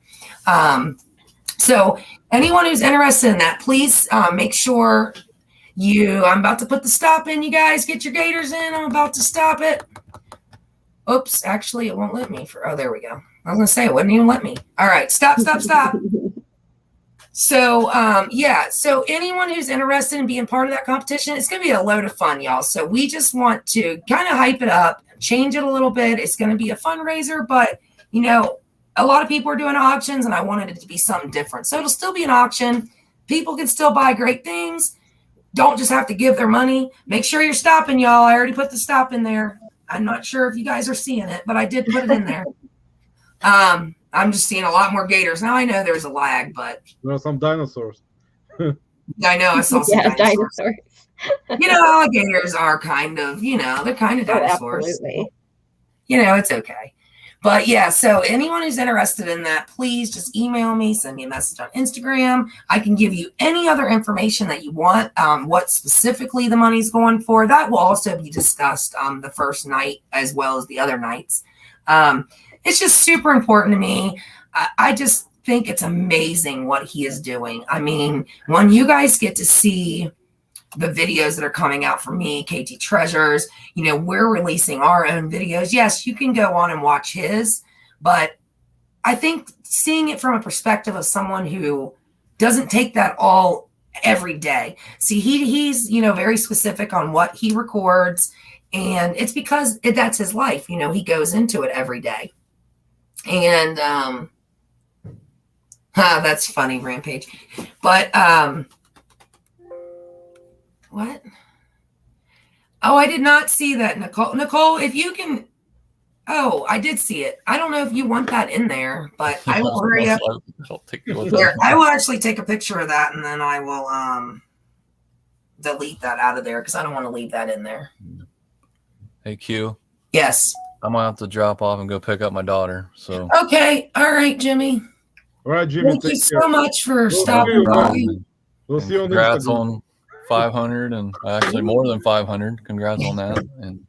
So anyone who's interested in that, please make sure I'm about to put the stop in. You guys get your gators in. I'm about to stop it. Oops, actually it won't let me there we go. I was gonna say it wouldn't even let me. All right, stop. So yeah, so anyone who's interested in being part of that competition, it's gonna be a load of fun, y'all. So we just want to kind of hype it up, change it a little bit. It's gonna be a fundraiser, but you know, a lot of people are doing auctions, and I wanted it to be something different. So it'll still be an auction. People can still buy great things. Don't just have to give their money. Make sure you're stopping, y'all. I already put the stop in there. I'm not sure if you guys are seeing it, but I did put it in there. I'm just seeing a lot more gators. Now I know there's a lag, but There are some dinosaurs. I know I saw some dinosaurs. You know, alligators are kind of, you know, they're kind of dinosaurs. Absolutely. You know, it's okay. But yeah, so anyone who's interested in that, please just email me, send me a message on Instagram. I can give you any other information that you want, what specifically the money's going for. That will also be discussed the first night as well as the other nights. It's just super important to me. I just think it's amazing what he is doing. I mean, when you guys get to see the videos that are coming out from me, KT Treasures, you know, we're releasing our own videos. Yes, you can go on and watch his, but I think seeing it from a perspective of someone who doesn't take that all every day. See, he's, you know, very specific on what he records, and it's because that's his life. You know, he goes into it every day. And that's funny, Rampage. But what? Oh, I did not see that, Nicole. Nicole, if you can. Oh, I did see it. I don't know if you want that in there, but I will hurry up. Here, I will actually take a picture of that, and then I will delete that out of there because I don't want to leave that in there. Hey, Q. Yes. I'm gonna have to drop off and go pick up my daughter. So okay, all right, Jimmy. All right, Jimmy. Thank you so much for stopping by. We'll see you on congrats Instagram. on 500 and actually more than 500. Congrats on that. And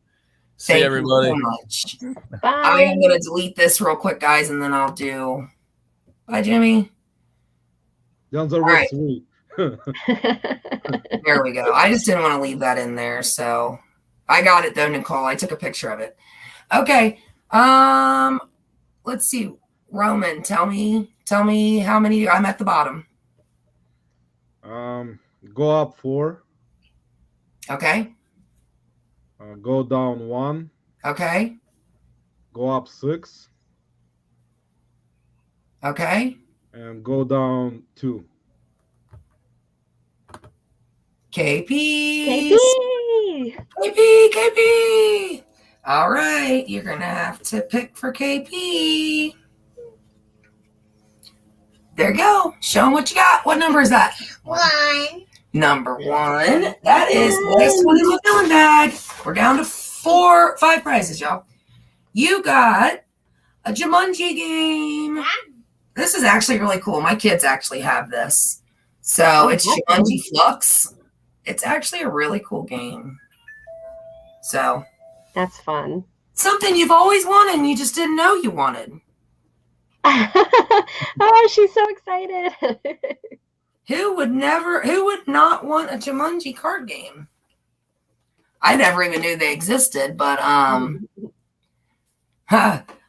see Thank everybody. you so much. Bye. I am gonna delete this real quick, guys, and then I'll do. Bye, Jimmy. All right. Sweet. There we go. I just didn't want to leave that in there, so I got it though, Nicole. I took a picture of it. Okay. Let's see. Roman, tell me how many. I'm at the bottom. Go up 4. Okay. Go down 1. Okay. Go up 6. Okay. And go down 2. KP. All right, you're gonna have to pick for KP. There you go. Show them what you got. What number is that? 1. Number 1. That is the last one in the villain bag. We're down to 5 prizes, y'all. You got a Jumanji game. This is actually really cool. My kids actually have this. So it's Jumanji Flux. It's actually a really cool game. So that's fun. Something you've always wanted and you just didn't know you wanted. Oh, she's so excited. Who would not want a Jumanji card game? I never even knew they existed, but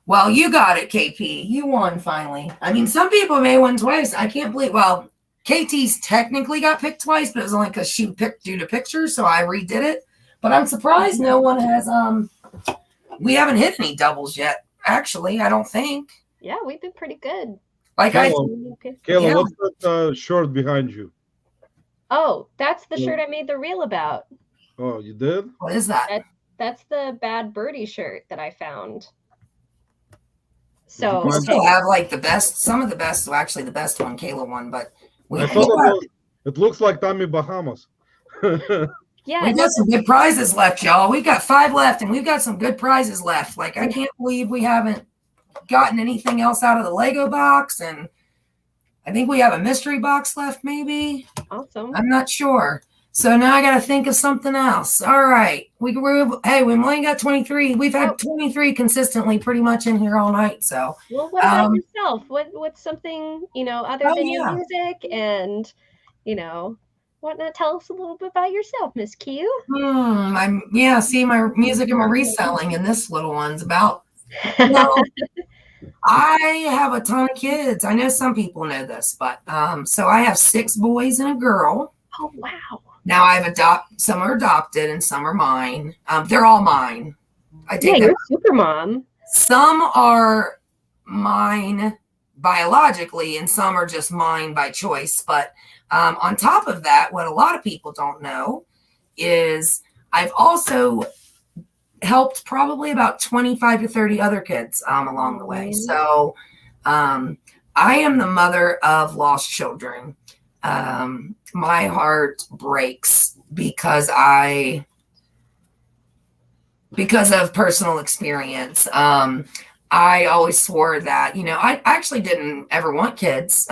well, you got it, KP. You won finally. I mean, some people may win twice. I can't believe. Well, KT's technically got picked twice, but it was only because she picked due to pictures, so I redid it. But I'm surprised no one has. We haven't hit any doubles yet. Actually, I don't think. Yeah, we've been pretty good. Like Kayla, what's that shirt behind you? Oh, that's the shirt I made the reel about. Oh, you did? What is that? That's the Bad Birdie shirt that I found. So we still have like the best, some of the best. Well, actually, the best one Kayla won, but it looks like Tommy Bahamas. Yeah, we got some good prizes left, y'all. We got 5 left, and we've got some good prizes left. Like I can't believe we haven't gotten anything else out of the Lego box, and I think we have a mystery box left, maybe. Awesome. I'm not sure. So now I got to think of something else. All right, we only got 23. We've had 23 consistently, pretty much in here all night. So well, what about yourself? What's something other than your music and whatnot? Tell us a little bit about yourself, Miss Q. See my music and my reselling, and this little one's about. Well, I have a ton of kids. I know some people know this, but so I have 6 boys and a girl. Oh wow. Now I've some are adopted and some are mine. They're all mine. I Yeah, take you're super mom. Some are mine biologically and some are just mine by choice. But on top of that, what a lot of people don't know is I've also helped probably about 25 to 30 other kids along the way. So I am the mother of lost children. My heart breaks because of personal experience. I always swore that, I actually didn't ever want kids,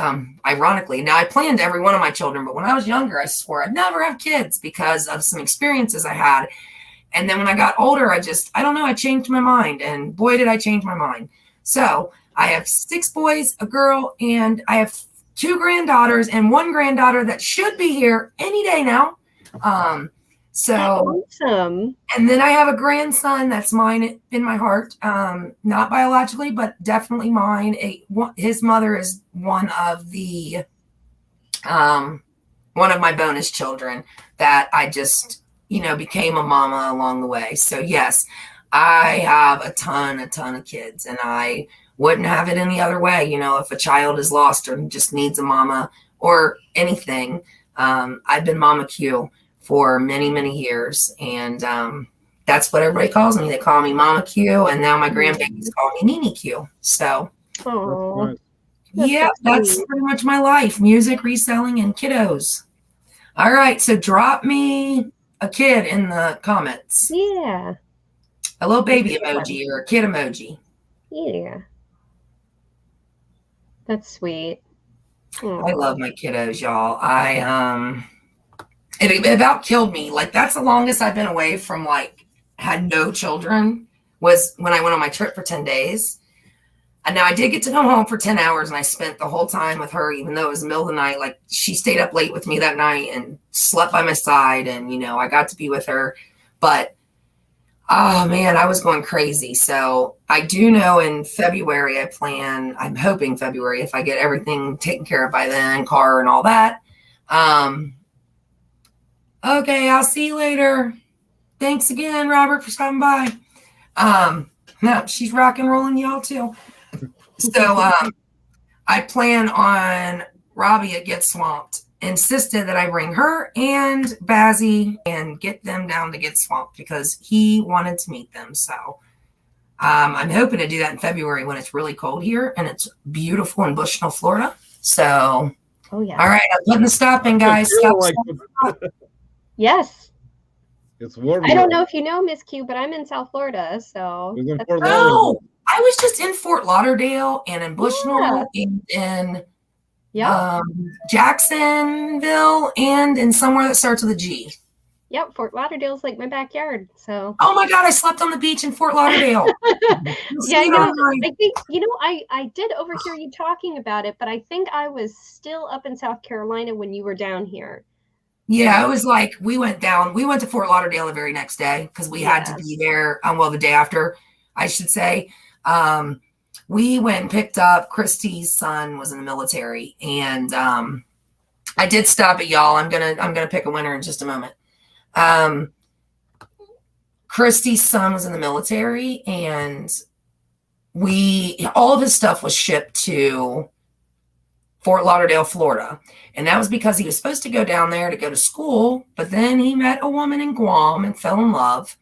ironically. Now, I planned every one of my children, but when I was younger, I swore I'd never have kids because of some experiences I had. And then when I got older, I don't know, I changed my mind. And boy, did I change my mind. So I have 6 boys, a girl, and I have 2 granddaughters and 1 granddaughter that should be here any day now. So awesome. And then I have a grandson that's mine in my heart, not biologically, but definitely mine. His mother is one of my bonus children that I just, became a mama along the way. So yes, I have a ton of kids, and I wouldn't have it any other way. If a child is lost or just needs a mama or anything, I've been Mama Q for many, many years. And that's what everybody calls me. They call me Mama Q, and now my grandbabies call me Nini Q. So that's pretty much my life: music, reselling, and kiddos. All right, so drop me a kid in the comments. Yeah. A little baby emoji or a kid emoji. Yeah. That's sweet. I love my kiddos, y'all. It about killed me. Like, that's the longest I've been away from, had no children, was when I went on my trip for 10 days. And now I did get to come home for 10 hours, and I spent the whole time with her, even though it was the middle of the night. Like, she stayed up late with me that night and slept by my side, and, I got to be with her. But, oh, man, I was going crazy. So I do know in February I'm hoping February, if I get everything taken care of by then, car and all that. Okay, I'll see you later. Thanks again, Robert, for stopping by. No, she's rock and rolling y'all too. So I plan on Robbie at Get Swamped insisted that I bring her and Bazzy and get them down to Get Swamped because he wanted to meet them. So I'm hoping to do that in February when it's really cold here and it's beautiful in Bushnell, Florida. So, oh yeah. All right, I'm putting the stop in, guys. Stop. Yes. It's warm. I don't know if you know, Miss Q, but I'm in South Florida, so. Oh, I was just in Fort Lauderdale and in Bushnell and in Jacksonville and in somewhere that starts with a G. Yep, Fort Lauderdale's like my backyard. So. Oh my God, I slept on the beach in Fort Lauderdale. Yeah, I know. I think I did overhear you talking about it, but I think I was still up in South Carolina when you were down here. Yeah, it was like we went to Fort Lauderdale the very next day because we had to be there. The day after, I should say. We went and picked up Christy's son was in the military, and I did stop at y'all. I'm gonna pick a winner in just a moment. Christy's son was in the military, and all of his stuff was shipped to Fort Lauderdale, Florida. And that was because he was supposed to go down there to go to school, but then he met a woman in Guam and fell in love.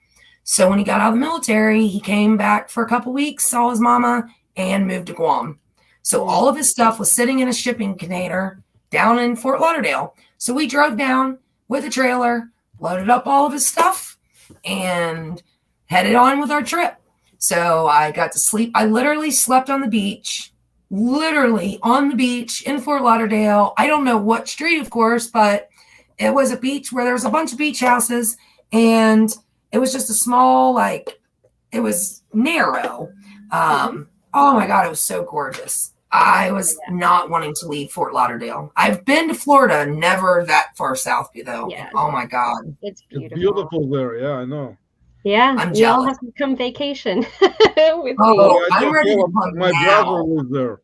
So when he got out of the military, he came back for a couple weeks, saw his mama, and moved to Guam. So all of his stuff was sitting in a shipping container down in Fort Lauderdale. So we drove down with a trailer, loaded up all of his stuff, and headed on with our trip. So I got to sleep. I literally slept on the beach. Literally on the beach in Fort Lauderdale. I don't know what street, of course, but it was a beach where there was a bunch of beach houses and it was just a small, it was narrow. Oh my God, it was so gorgeous. I was not wanting to leave Fort Lauderdale. I've been to Florida, never that far south though. Yeah. Oh my God. It's beautiful. It's beautiful there. Yeah, I know. Yeah, I'm we all jealous. have to come vacation with Oh, me. Sorry, I I'm just ready to told him come my now. brother lives there.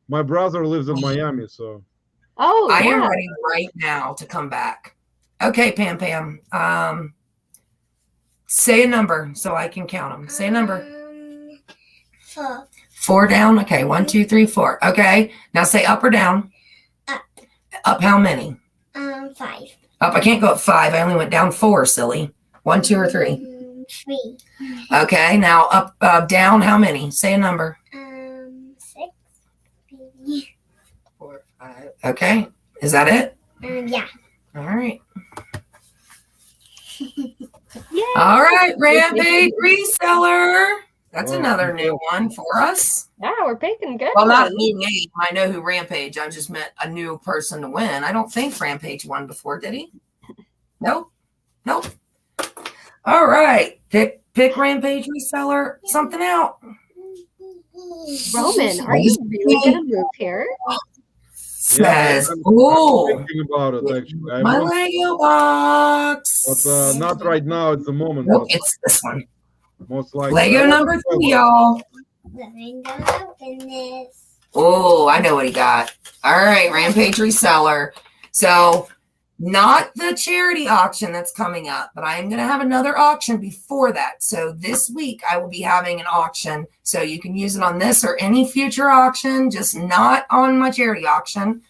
My brother lives in Miami, so Oh, I am yeah. ready right now to come back. Okay, Pam. Say a number so I can count them. Say a number. 4. 4 down. Okay, 1, 2, 3, 4. Okay, now say up or down. Up. Up how many? 5. Up, I can't go up 5. I only went down 4, silly. 1, 2, or 3. 3. Okay, now up, down how many? Say a number. 6. 4, 5. Okay, is that it? Yeah. All right. Yay! All right, Rampage Reseller. That's Oh, another new okay. one for us. Yeah, we're picking good Well, not a ones. new name. I know who Rampage. I just meant a new person to win. I don't think Rampage won before, did he? Nope. All right. Pick Rampage Reseller something out. Roman, are you really going to move here? Says, I'm oh, thinking about it actually. I my want, Lego box. but not right now at the moment. Nope, But it's this one. most likely. Lego number 3, y'all. Let me go open this. Oh, I know what he got. All right, Rampage Reseller. So, not the charity auction that's coming up, but I am going to have another auction before that. So, this week I will be having an auction. So, you can use it on this or any future auction, just not on my charity auction.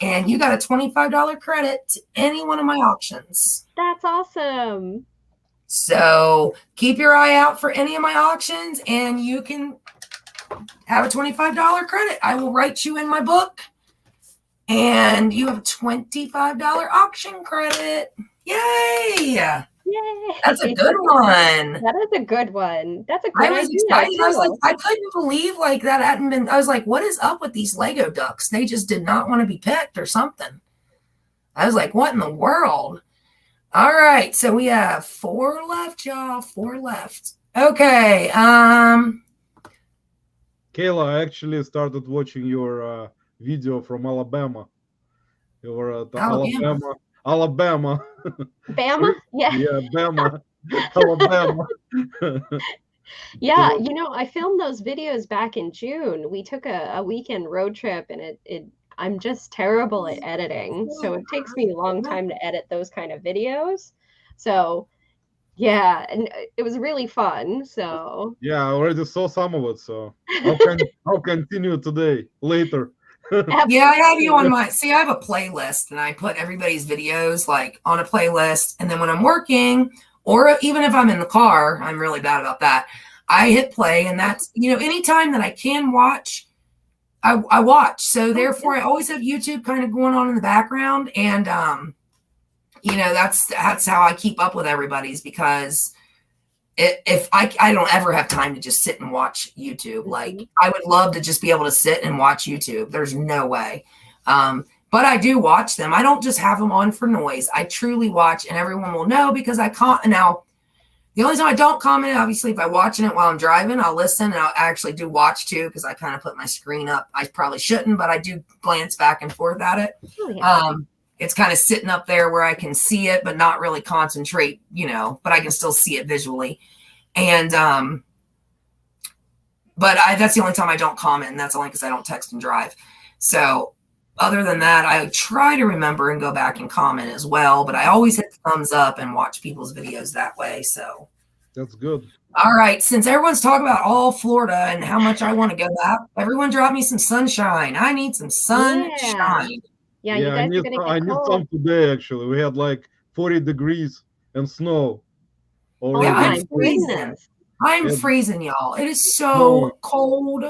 And you got a $25 credit to any one of my auctions. That's awesome. So, keep your eye out for any of my auctions and you can have a $25 credit. I will write you in my book and you have a $25 auction credit. Yay! Yay! That's a good one. That is a good one. That's a I great was idea. excited. I was like, too. I couldn't believe like that hadn't been. I was like, what is up with these Lego ducks? They just did not want to be picked or something. I was like, what in the world? All right, so we have 4 left, y'all. 4 left. Okay. Kayla, I actually started watching your video from Alabama. You were at Alabama. Alabama. Bama? Yeah. Yeah, Bama. Alabama. Yeah, you know, I filmed those videos back in June. We took a weekend road trip and I'm just terrible at editing. So it takes me a long time to edit those kind of videos. So yeah, and it was really fun. So Yeah, I already saw some of it, so I'll continue today, later. Yeah, I have you on my, see, I have a playlist and I put everybody's videos like on a playlist. And then when I'm working or even if I'm in the car, I'm really bad about that. I hit play and that's, you know, anytime that I can watch, I watch. So therefore I always have YouTube kind of going on in the background. And, you know, that's how I keep up with everybody's because if I don't ever have time to just sit and watch YouTube. Like I would love to just be able to sit and watch YouTube. There's no way. But I do watch them. I don't just have them on for noise. I truly watch and everyone will know because I can't. Now, the only time I don't comment, obviously, if I'm watching it while I'm driving, I'll listen and I'll actually do watch too because I kind of put my screen up. I probably shouldn't, but I do glance back and forth at it. Oh, yeah. It's kind of sitting up there where I can see it, but not really concentrate, you know, but I can still see it visually. And, but that's the only time I don't comment. And that's only because I don't text and drive. So other than that, I try to remember and go back and comment as well, but I always hit the thumbs up and watch people's videos that way. So That's good. all right. Since everyone's talking about all Florida and how much I want to go back, everyone drop me some sunshine. I need some sunshine. Yeah, you Yeah, guys are gonna I get need cold. some today. Actually, we had like 40 degrees and snow. Oh Yeah, my I'm freezing. goodness. I'm Yeah. freezing, y'all. It is so cold.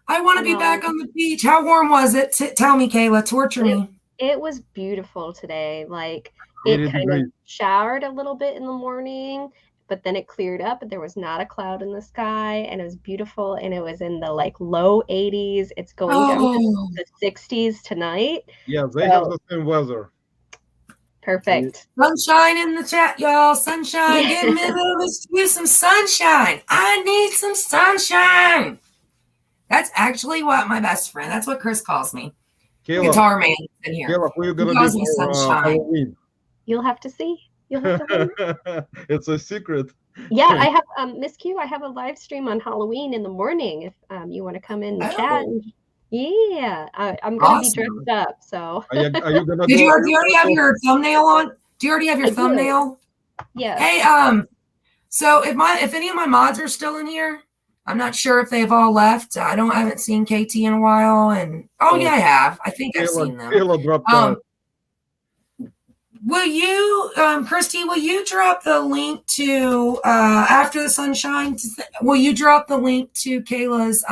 I want to be No. back on the beach. How warm was it? Tell me, Kayla. Torture me. It was beautiful today. Like 80 it kind degrees. of showered a little bit in the morning, but then it cleared up and there was not a cloud in the sky and it was beautiful and it was in the like low 80s. It's going down to the 60s tonight. Yeah, they have the same weather. Perfect. Sunshine in the chat, y'all. Sunshine. Give me some sunshine. I need some sunshine. That's actually what my best friend, that's what Chris calls me. Kayla, Guitar man in here. Kayla, who you gonna He calls be me for sunshine. Halloween? You'll have to see. You'll have to wait. It's a secret. Yeah, I have Miss Q. I have a live stream on Halloween in the morning. If you want to come in the chat. Yeah, I'm gonna be dressed up. So. Are you gonna Do go? you already have your thumbnail on? Do you already have your thumbnail? Yeah. Hey, so if any of my mods are still in here, I'm not sure if they've all left. I haven't seen KT in a while, and yeah, I have. I think I've seen them. Dropped out. Will you, Christy? Will you drop the link to After the Sunshine? Will you drop the link to Kayla's?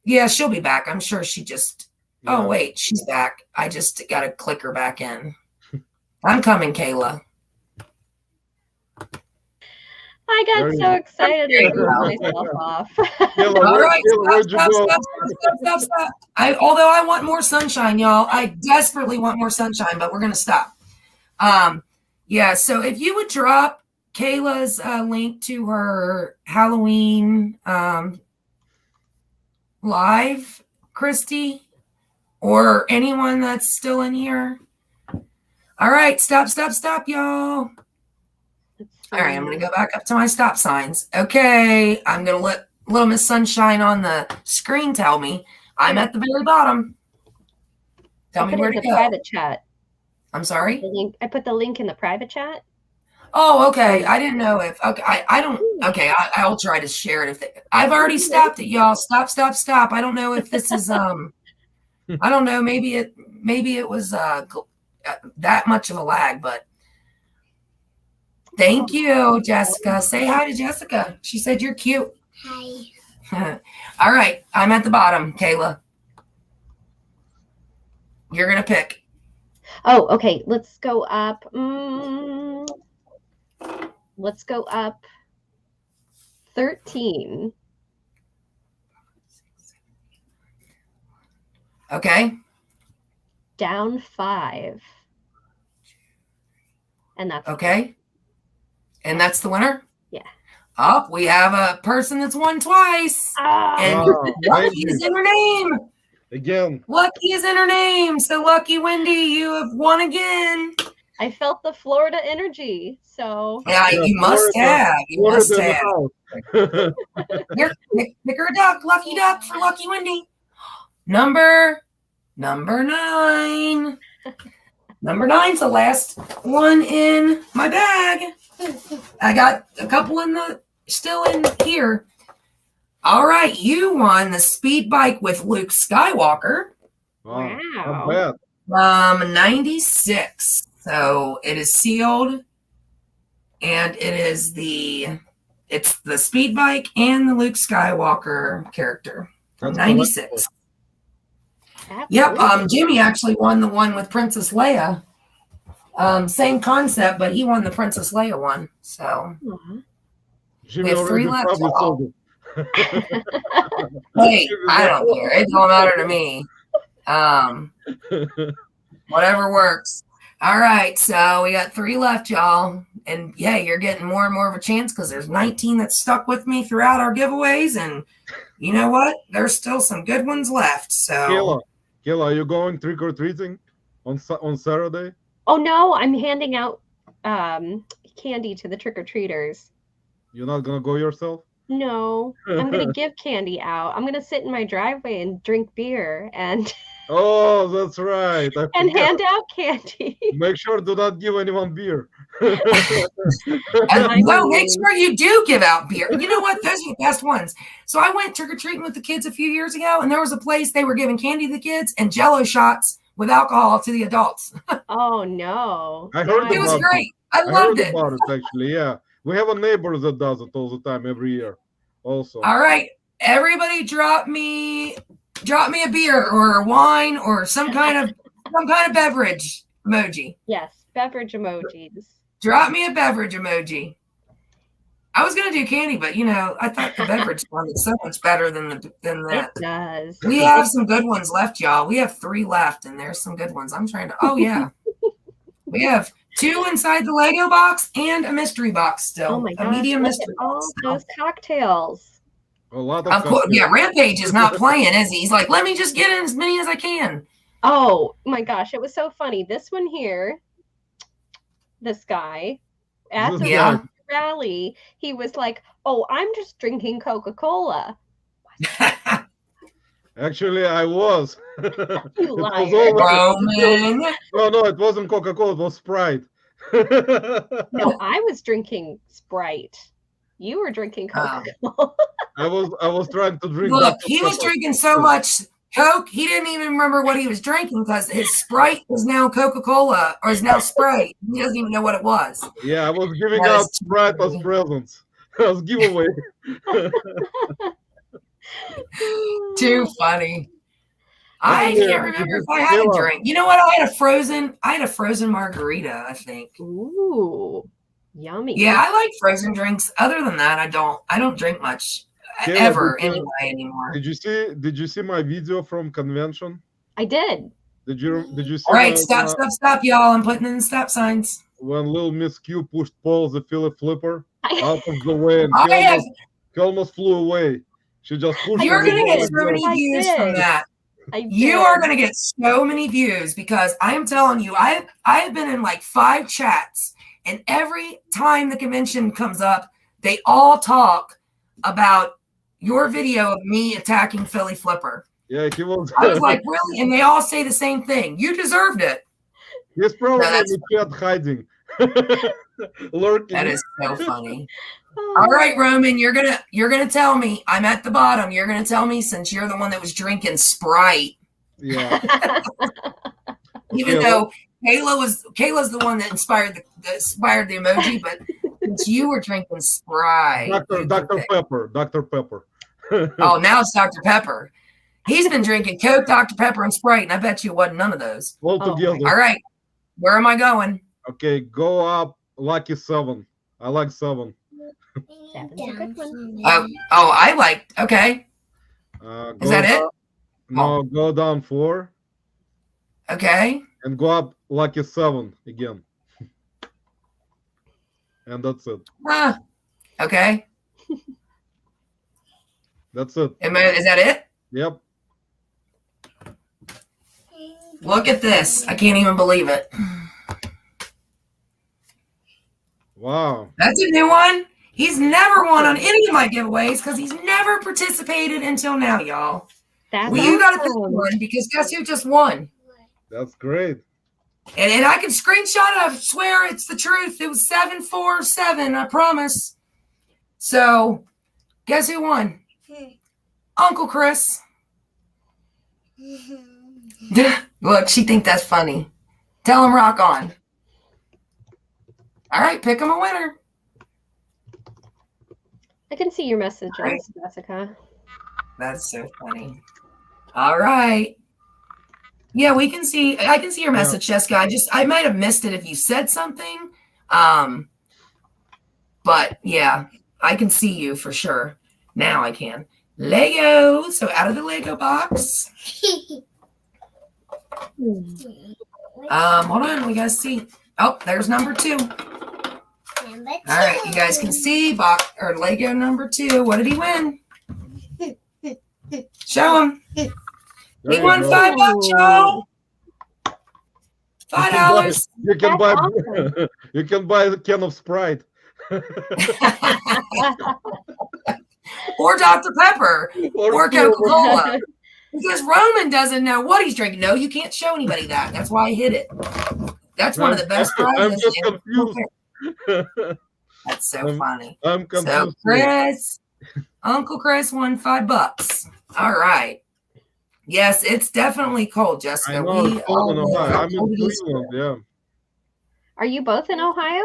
Yeah, she'll be back. I'm sure she just. Yeah. Oh wait, she's back. I just got to click her back in. I'm coming, Kayla. I got so excited I threw myself off. All right, stop. Although I want more sunshine, y'all. I desperately want more sunshine, but we're going to stop. Yeah, so if you would drop Kayla's link to her Halloween live, Christy, or anyone that's still in here. All right, stop, y'all. All right, I'm going to go back up to my stop signs. Okay, I'm going to let Little Miss Sunshine on the screen tell me I'm at the very bottom. Tell me where to go. Private chat. I'm sorry? I put the link in the private chat. Oh, okay. I didn't know if, okay, I don't, okay, I'll try to share it. I've already stopped it, y'all. Stop. I don't know if this is, I don't know, maybe it was that much of a lag, but thank you, Jessica. Say hi to Jessica. She said you're cute. Hi. All right. I'm at the bottom, Kayla. You're going to pick. Oh, okay. Let's go up. Let's go up 13. Okay. Down 5. And that's okay. And that's the winner? Yeah. Oh, we have a person that's won twice. And Lucky is in her name. Again. Lucky is in her name. So Lucky Wendy, you have won again. I felt the Florida energy. So yeah, you must have. You must have. Here, pick her a duck, Lucky Duck for Lucky Wendy. Number 9. Number 9's the last one in my bag. I got a couple still in here. All right, you won the speed bike with Luke Skywalker. Wow. 96. So it is sealed, and it's the speed bike and the Luke Skywalker character from 96. Yep. Jimmy actually won the one with Princess Leia. Same concept, but he won the Princess Leia one. So Jimmy, we have 3 left. Hey, I don't care. It don't matter to me. Whatever works. All right, so we got 3 left, y'all. And yeah, you're getting more and more of a chance because there's 19 that stuck with me throughout our giveaways. And you know what? There's still some good ones left. So Kayla, are you going trick-or-treating on Saturday? Oh, no, I'm handing out candy to the trick-or-treaters. You're not going to go yourself? No, I'm going to give candy out. I'm going to sit in my driveway and drink beer and... Oh, that's right. And hand out candy. Make sure do not give anyone beer. No, make sure you do give out beer. You know what? Those are the best ones. So I went trick-or-treating with the kids a few years ago, and there was a place they were giving candy to the kids and Jell-O shots with alcohol to the adults. Oh, no. I heard it was great. I loved it. About it, actually, yeah. We have a neighbor that does it all the time, every year also. All right. Everybody drop me a beer or a wine or some kind of beverage emoji. Yes, beverage emojis. Drop me a beverage emoji. I was gonna do candy, but I thought the beverage sounded so much better than that. It does. We have some good ones left, y'all. We have 3 left, and there's some good ones. I'm trying to. Oh yeah, we have 2 inside the Lego box and a mystery box still. Oh my God! A medium mystery box. All those cocktails. A lot of yeah, Rampage is not playing, is he? He's like, let me just get in as many as I can. Oh my gosh, it was so funny. This one here this guy at the Yeah. rally. He was like, "Oh, I'm just drinking Coca-Cola." Actually, I was. You It was liar. Roman. No, it wasn't Coca-Cola. It was Sprite. No, I was drinking Sprite. You were drinking Oh. Coca-Cola. I was trying to drink. Look, Dr. he was Pepper. drinking so much Coke, he didn't even remember what he was drinking because his Sprite is now Coca-Cola or is now Sprite. He doesn't even know what it was. Yeah, I was giving That out is Sprite as funny. presents. As giveaway. Too funny. I Yeah, can't remember if I had a Kayla. drink. You know what? I had a frozen margarita, I think. Ooh, yummy. Yeah, I like frozen drinks. Other than that, I don't drink much Kayla, ever did you- anyway anymore. Did you see my video from convention? I did. Did you see All right, when, stop, y'all. I'm putting in stop signs. when little Miss Q pushed Paul the Philly flipper out of the way and I he almost flew away? She just pushed You're him gonna away get and so many I views did. from that. I did. You are going to get so many views because I'm telling you, I've been in like 5 chats, and every time the convention comes up, they all talk about your video of me attacking Philly Flipper. Yeah, he was. I was like, really? And they all say the same thing. You deserved it. He's probably No, in that's- the chat hiding, lurking. That is so funny. Oh. All right, Roman, you're gonna tell me. I'm at the bottom. You're gonna tell me since you're the one that was drinking Sprite. Yeah. Even Okay, though Kayla's the one that inspired the emoji, but since you were drinking Sprite, Dr. Pepper. Oh, now it's Dr. Pepper. He's been drinking Coke, Dr. Pepper, and Sprite, and I bet you it wasn't none of those. All Oh, together. All right, where am I going? Okay, go up. Lucky 7. I like 7. Seven's a good one. I like. Okay, Go is that it? down- No, go down 4 Okay, and go up lucky 7 again. And that's it. okay. That's it. Is that it? Yep. Look at this. I can't even believe it. Wow. That's a new one. He's never won on any of my giveaways because he's never participated until now, y'all. That's Well, you got to pick awesome. one because guess who just won? That's great. And I can screenshot it. I swear it's the truth. It was 747. I promise. So, guess who won? Uncle Chris. Look, she think that's funny. Tell him rock on. All right, pick him a winner. I can see your messages, Right. Jessica. That's so funny. All right. Yeah, we can see. I can see your message, Jessica. I might have missed it if you said something. But yeah, I can see you for sure. Now I can. Lego. So out of the Lego box. Hold on. We gotta see. Oh, there's number 2. All right, you guys can see Lego number 2. What did he win? Show him. There He you won go. $5, y'all. $5. You can That's buy awesome. you can buy a can of Sprite. Or Dr. Pepper. Or 2 of them. Coca-Cola. Because Roman doesn't know what he's drinking. No, you can't show anybody that. That's why I hid it. That's one of the best I'm prizes. just confused. That's so funny. I'm So confused. Chris, Uncle Chris won $5. All right. Yes, it's definitely cold, Jessica. I know, it's cold in all Ohio. know I'm in cold it is. Cleveland, yeah. Are you both in Ohio?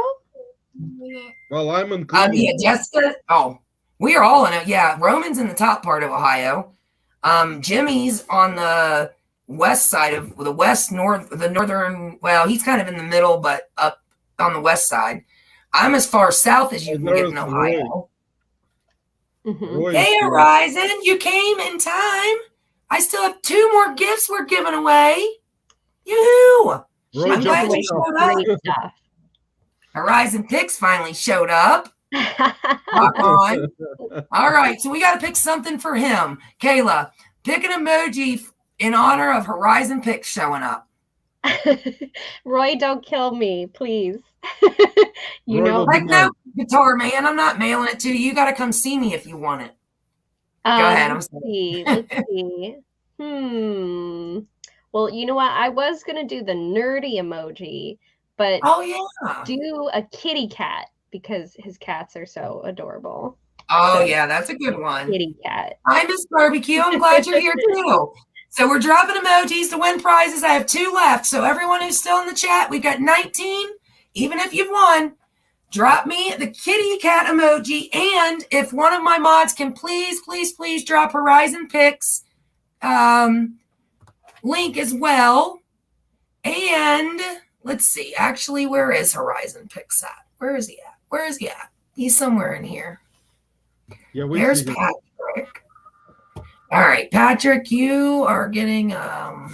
Well, I'm in Cleveland. Yeah, Jessica. Oh, we are all in it. Yeah, Roman's in the top part of Ohio. Jimmy's on the west side of the northern. Well, he's kind of in the middle, but up on the west side. I'm as far south as you can get in There's Ohio. Mhm. Roy Hey, is here. Horizon, you came in time. I still have 2 more gifts we're giving away. Yoo-hoo! Roy I'm glad jumped you out. showed up. Great stuff. Horizon Picks finally showed up. Rock on. All right, so we got to pick something for him. Kayla, pick an emoji in honor of Horizon Picks showing up. Roy, don't kill me, please. You Roy know, will be Like, no, nice. guitar man, I'm not mailing it to you. You got to come see me if you want it. Go ahead. I'm let's sorry. see. Let's see. Well, you know what? I was gonna do the nerdy emoji, but Oh, yeah. do a kitty cat because his cats are so adorable. Oh, So, yeah, that's a good one. kitty cat. Hi, Miss Barbecue. I'm glad you're here too. So we're dropping emojis to win prizes. I have 2 left. So everyone who's still in the chat, we got 19. Even if you've won, drop me the kitty cat emoji. And if one of my mods can please drop Horizon Picks link as well. And let's see. Actually, where is Horizon Picks at? Where is he at? Where is he at? He's somewhere in here. Yeah, we There's see him. Patrick. All right, Patrick, you are getting a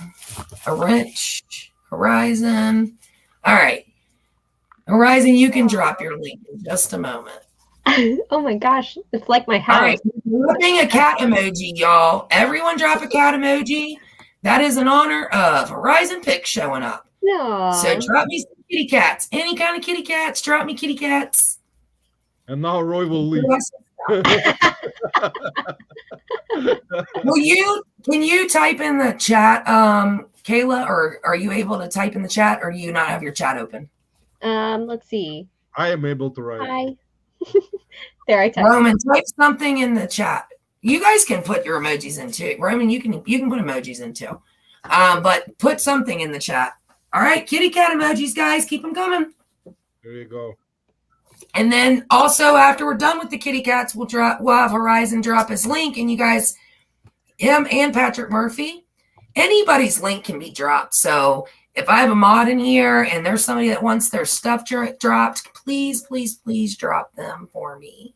rich Horizon. All right. Horizon, you can drop your link in just a moment. Oh my gosh, it's like my All house. right. Dropping a cat emoji, y'all. Everyone drop a cat emoji. That is in honor of Horizon Pick showing up. No. So drop me some kitty cats. Any kind of kitty cats. Drop me kitty cats. And now Roy will leave. Can you type in the chat, Kayla, or are you able to type in the chat, or do you not have your chat open? Let's see. I am able to write. Hi. There, I typed. Roman, type something in the chat. You guys can put your emojis in too. Roman, you can put emojis in too. But put something in the chat. All right, kitty cat emojis, guys, keep them coming. There you go. And then also after we're done with the kitty cats, we'll have Horizon drop his link, and you guys, him and Patrick Murphy, anybody's link can be dropped. So if I have a mod in here and there's somebody that wants their stuff dropped, please drop them for me.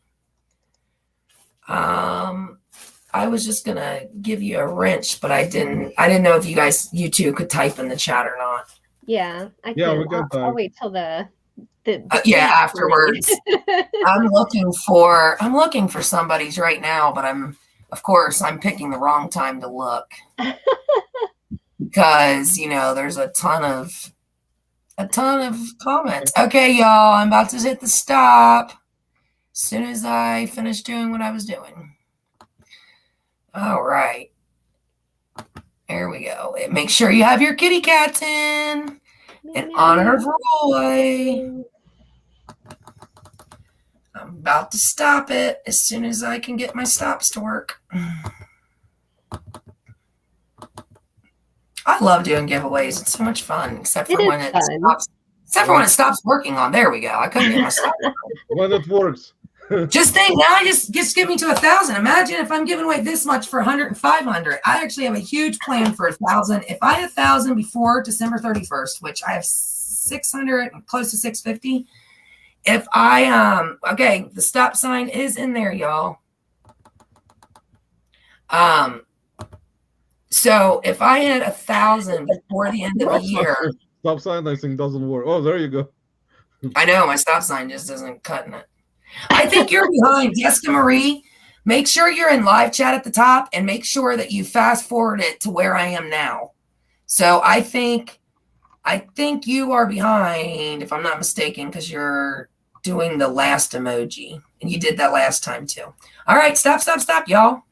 I was just gonna give you a wrench, but I didn't know if you two could type in the chat or not. Yeah, I can. Yeah, we got I'll time. wait till the yeah, afterwards. I'm looking for somebody's right now, but I'm picking the wrong time to look. Because, there's a ton of comments. Okay, y'all, I'm about to hit the stop as soon as I finish doing what I was doing. All right. There we go. Make sure you have your kitty cats in honor of Roy. I'm about to stop it as soon as I can get my stops to work. I love doing giveaways. It's so much fun, except for when it stops working on. There we go. I couldn't get my stop. When it works. Just think, now just give me to 1,000. Imagine if I'm giving away this much for 100 and 500. I actually have a huge plan for 1,000. If I had 1,000 before December 31st, which I have 600 and close to 650. If I okay, the stop sign is in there, y'all. So if I had 1,000 before the end of the year, Stop sign I think doesn't work. Oh, there you go. I know my stop sign just isn't cutting it. I think you're behind, Jessica Marie. Make sure you're in live chat at the top, and make sure that you fast forward it to where I am now. So I think you are behind, if I'm not mistaken, because you're doing the last emoji, and you did that last time too. All right, stop, y'all.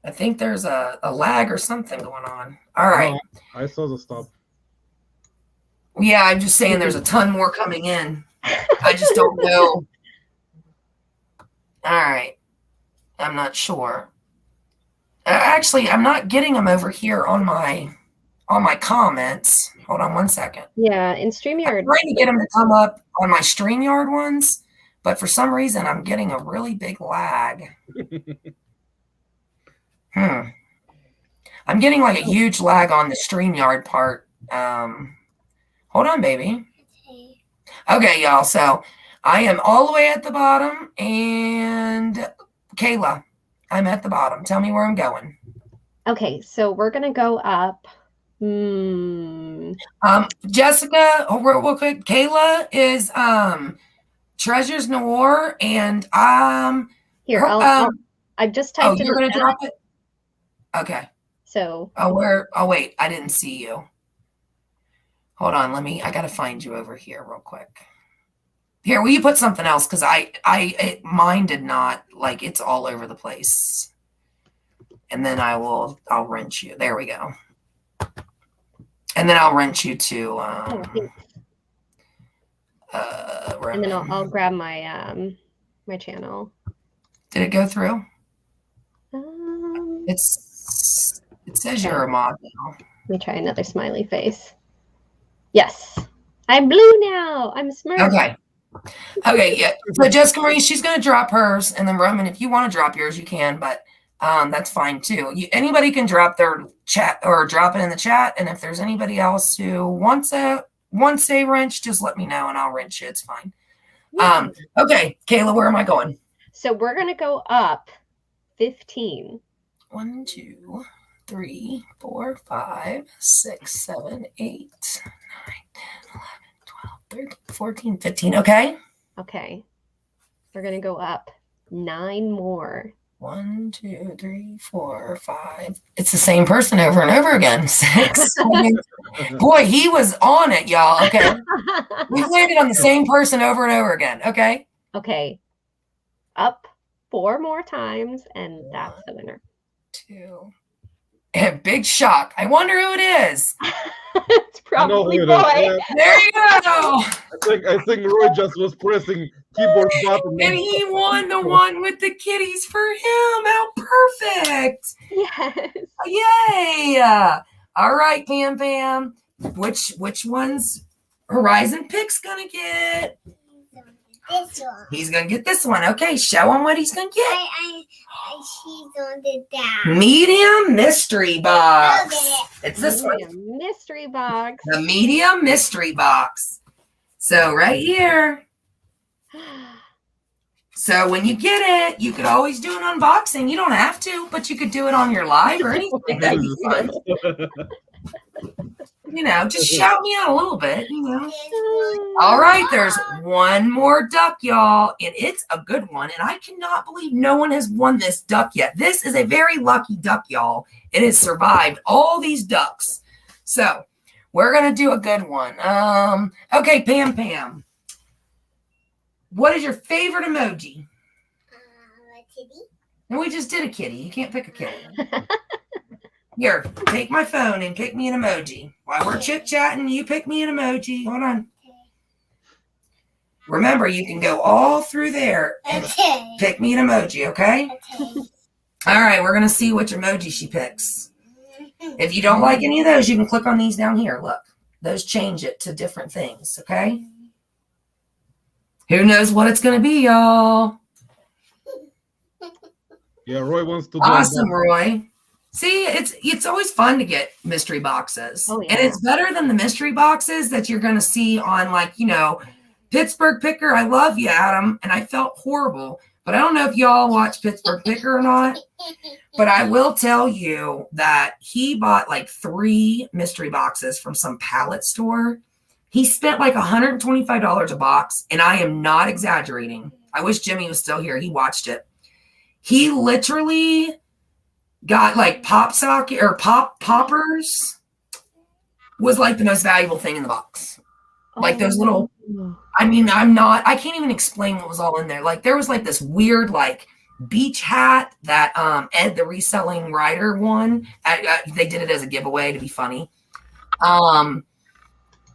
I think there's a lag or something going on. All right. No, I saw the stop. Yeah, I'm just saying there's a ton more coming in. I just don't know. All right. I'm not sure. Actually, I'm not getting them over here on my comments. Hold on one second. Yeah, in StreamYard. I'm trying to get them to come up on my StreamYard ones, but for some reason, I'm getting a really big lag. I'm getting like a huge lag on the StreamYard part. Hold on, baby. Okay, y'all. So I am all the way at the bottom, and Kayla, I'm at the bottom. Tell me where I'm going. Okay, so we're gonna go up. Jessica, real quick. Kayla is Treasures Noir, and here. I've just typed in. You're gonna drop it. Okay. So Oh, wait, I didn't see you. Hold on, I gotta find you over here real quick. Here, will you put something else? Because mine did not, like, it's all over the place. And then I'll wrench you. There we go. And then I'll wrench you to, and then I'll grab my my channel. Did it go through? It says you're a mod now. Let me try another smiley face. Yes. I'm blue now. I'm smart. Okay. Okay, yeah. So Jessica Marie, she's going to drop hers. And then Roman, if you want to drop yours, you can. But that's fine, too. Anybody can drop their chat or drop it in the chat. And if there's anybody else who wants a wrench, just let me know and I'll wrench you. It's fine. Yeah. Okay, Kayla, where am I going? So we're going to go up 15. 1, 2, 3, 4, 5, 6, 7, 8, 9, 10, 11, 12, 13, 14, 15. Okay. Okay. We're going to go up 9 more. 1, 2, 3, 4, 5. It's the same person over and over again. 6. Boy, he was on it, y'all. Okay. We landed on the same person over and over again. Okay. Okay. Up 4 more times, and that's the winner. 2. And big shock. I wonder who it is. It's probably Boy. Yeah. There you go. I think Roy just was pressing keyboard button. And he won the one with the kitties for him. How perfect. Yes. Yay. All right, Pam Pam. Which one's Horizon Pick's gonna get? This one. He's gonna get this one. Okay, show him what he's gonna get. She's on the down. Medium mystery box. Okay. It's this one. Mystery box. The medium mystery box. So right here. So when you get it, you could always do an unboxing. You don't have to, but you could do it on your live or anything. That'd be fun. You know, just shout me out a little bit, you know. All right, there's one more duck, y'all, and it's a good one. And I cannot believe no one has won this duck yet. This is a very lucky duck, y'all. It has survived all these ducks. So we're going to do a good one. Okay, Pam Pam. What is your favorite emoji? A kitty. And we just did a kitty. You can't pick a kitty. Here, take my phone and pick me an emoji. While we're chit-chatting, you pick me an emoji. Hold on. Remember, you can go all through there and pick me an emoji, okay? All right, we're going to see which emoji she picks. If you don't like any of those, you can click on these down here. Look, those change it to different things, okay? Who knows what it's going to be, y'all? Yeah, Roy wants to do Awesome, Roy. See, it's always fun to get mystery boxes. Oh, yeah. And it's better than the mystery boxes that you're going to see on, like, you know, Pittsburgh Picker. I love you, Adam. And I felt horrible. But I don't know if y'all watch Pittsburgh Picker or not. But I will tell you that he bought like 3 mystery boxes from some pallet store. He spent like $125 a box. And I am not exaggerating. I wish Jimmy was still here. He watched it. He literally got like pop socket or poppers was like the most valuable thing in the box. Like those little, I mean, I can't even explain what was all in there. Like there was like this weird like beach hat that Ed the reselling writer won. They did it as a giveaway to be funny. God,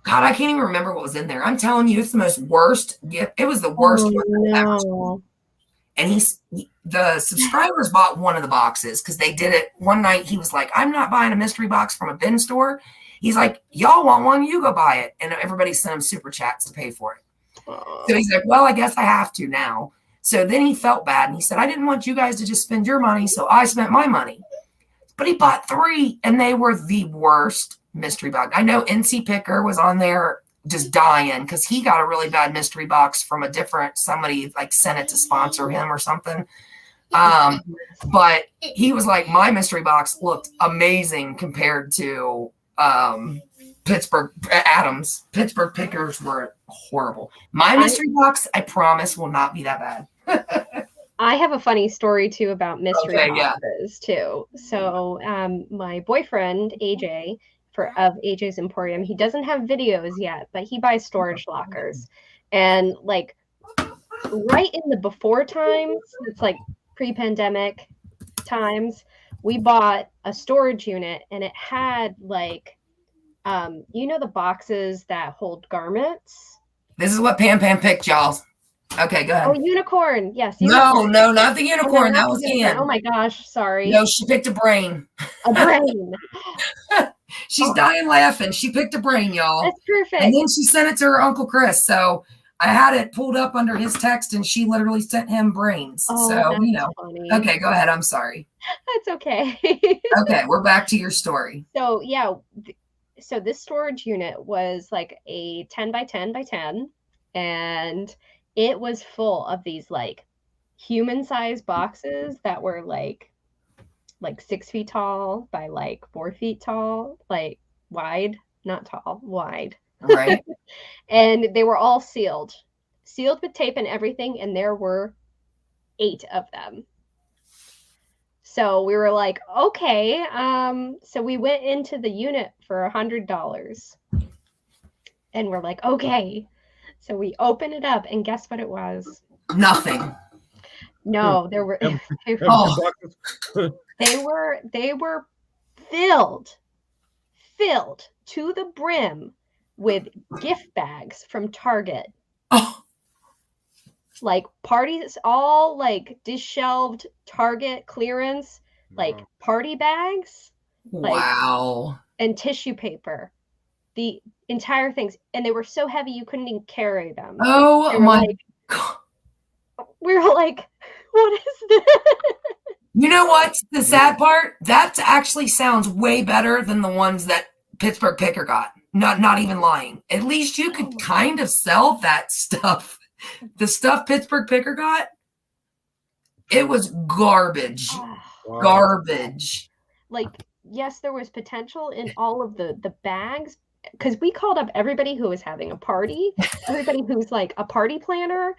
I can't even remember what was in there. I'm telling you, it's the most worst gift. It was the worst one I've ever seen. And the subscribers bought one of the boxes because they did it one night. He was like, I'm not buying a mystery box from a bin store. He's like, y'all want one? You go buy it. And everybody sent him super chats to pay for it. So he's like, well, I guess I have to now. So then he felt bad. And he said, I didn't want you guys to just spend your money. So I spent my money. But he bought 3 and they were the worst mystery box. I know NC Picker was on there just dying because he got a really bad mystery box from somebody like sent it to sponsor him or something. But he was like, my mystery box looked amazing compared to Pittsburgh Adams. Pittsburgh Pickers were horrible. My mystery box, I promise, will not be that bad. I have a funny story too about mystery Okay, yeah. boxes too. So my boyfriend AJ of AJ's Emporium, he doesn't have videos yet, but he buys storage lockers. And like right in the before times, it's like pre-pandemic times, we bought a storage unit and it had like you know the boxes that hold garments? This is what Pam picked, y'all. Okay, go ahead. Oh, unicorn. Yes. No, Unicorn. not the Oh, no, unicorn. not That the was unicorn. Ian. Oh my gosh, sorry. No, she picked a brain. A brain. She's dying laughing. She picked a brain, y'all. That's perfect. And then she sent it to her Uncle Chris. So I had it pulled up under his text and she literally sent him brains. Oh, so, that's you know. funny. Okay, go ahead. I'm sorry. That's okay. Okay, we're back to your story. So, yeah. So this storage unit was like a 10 by 10 by 10. And it was full of these like human-sized boxes that were like 6 feet tall by like 4 feet tall, like wide, not tall, wide. Right. And they were all sealed with tape and everything. And there were 8 of them. So we were like, okay. So we went into the unit for $100 and we're like, okay. So we open it up and guess what it was? Nothing. No, there were they were filled to the brim with gift bags from Target. Oh. Like parties, all like disheveled Target clearance, like party bags. Wow. And tissue paper. The entire things. And they were so heavy you couldn't even carry them. Oh my God. We were like, what is this? You know what's the sad part? That actually sounds way better than the ones that Pittsburgh Picker got. Not even lying. At least you could kind of sell that stuff. The stuff Pittsburgh Picker got, it was garbage. Wow. Garbage. Like, yes, there was potential in all of the bags, because we called up everybody who was having a party, everybody who's like a party planner.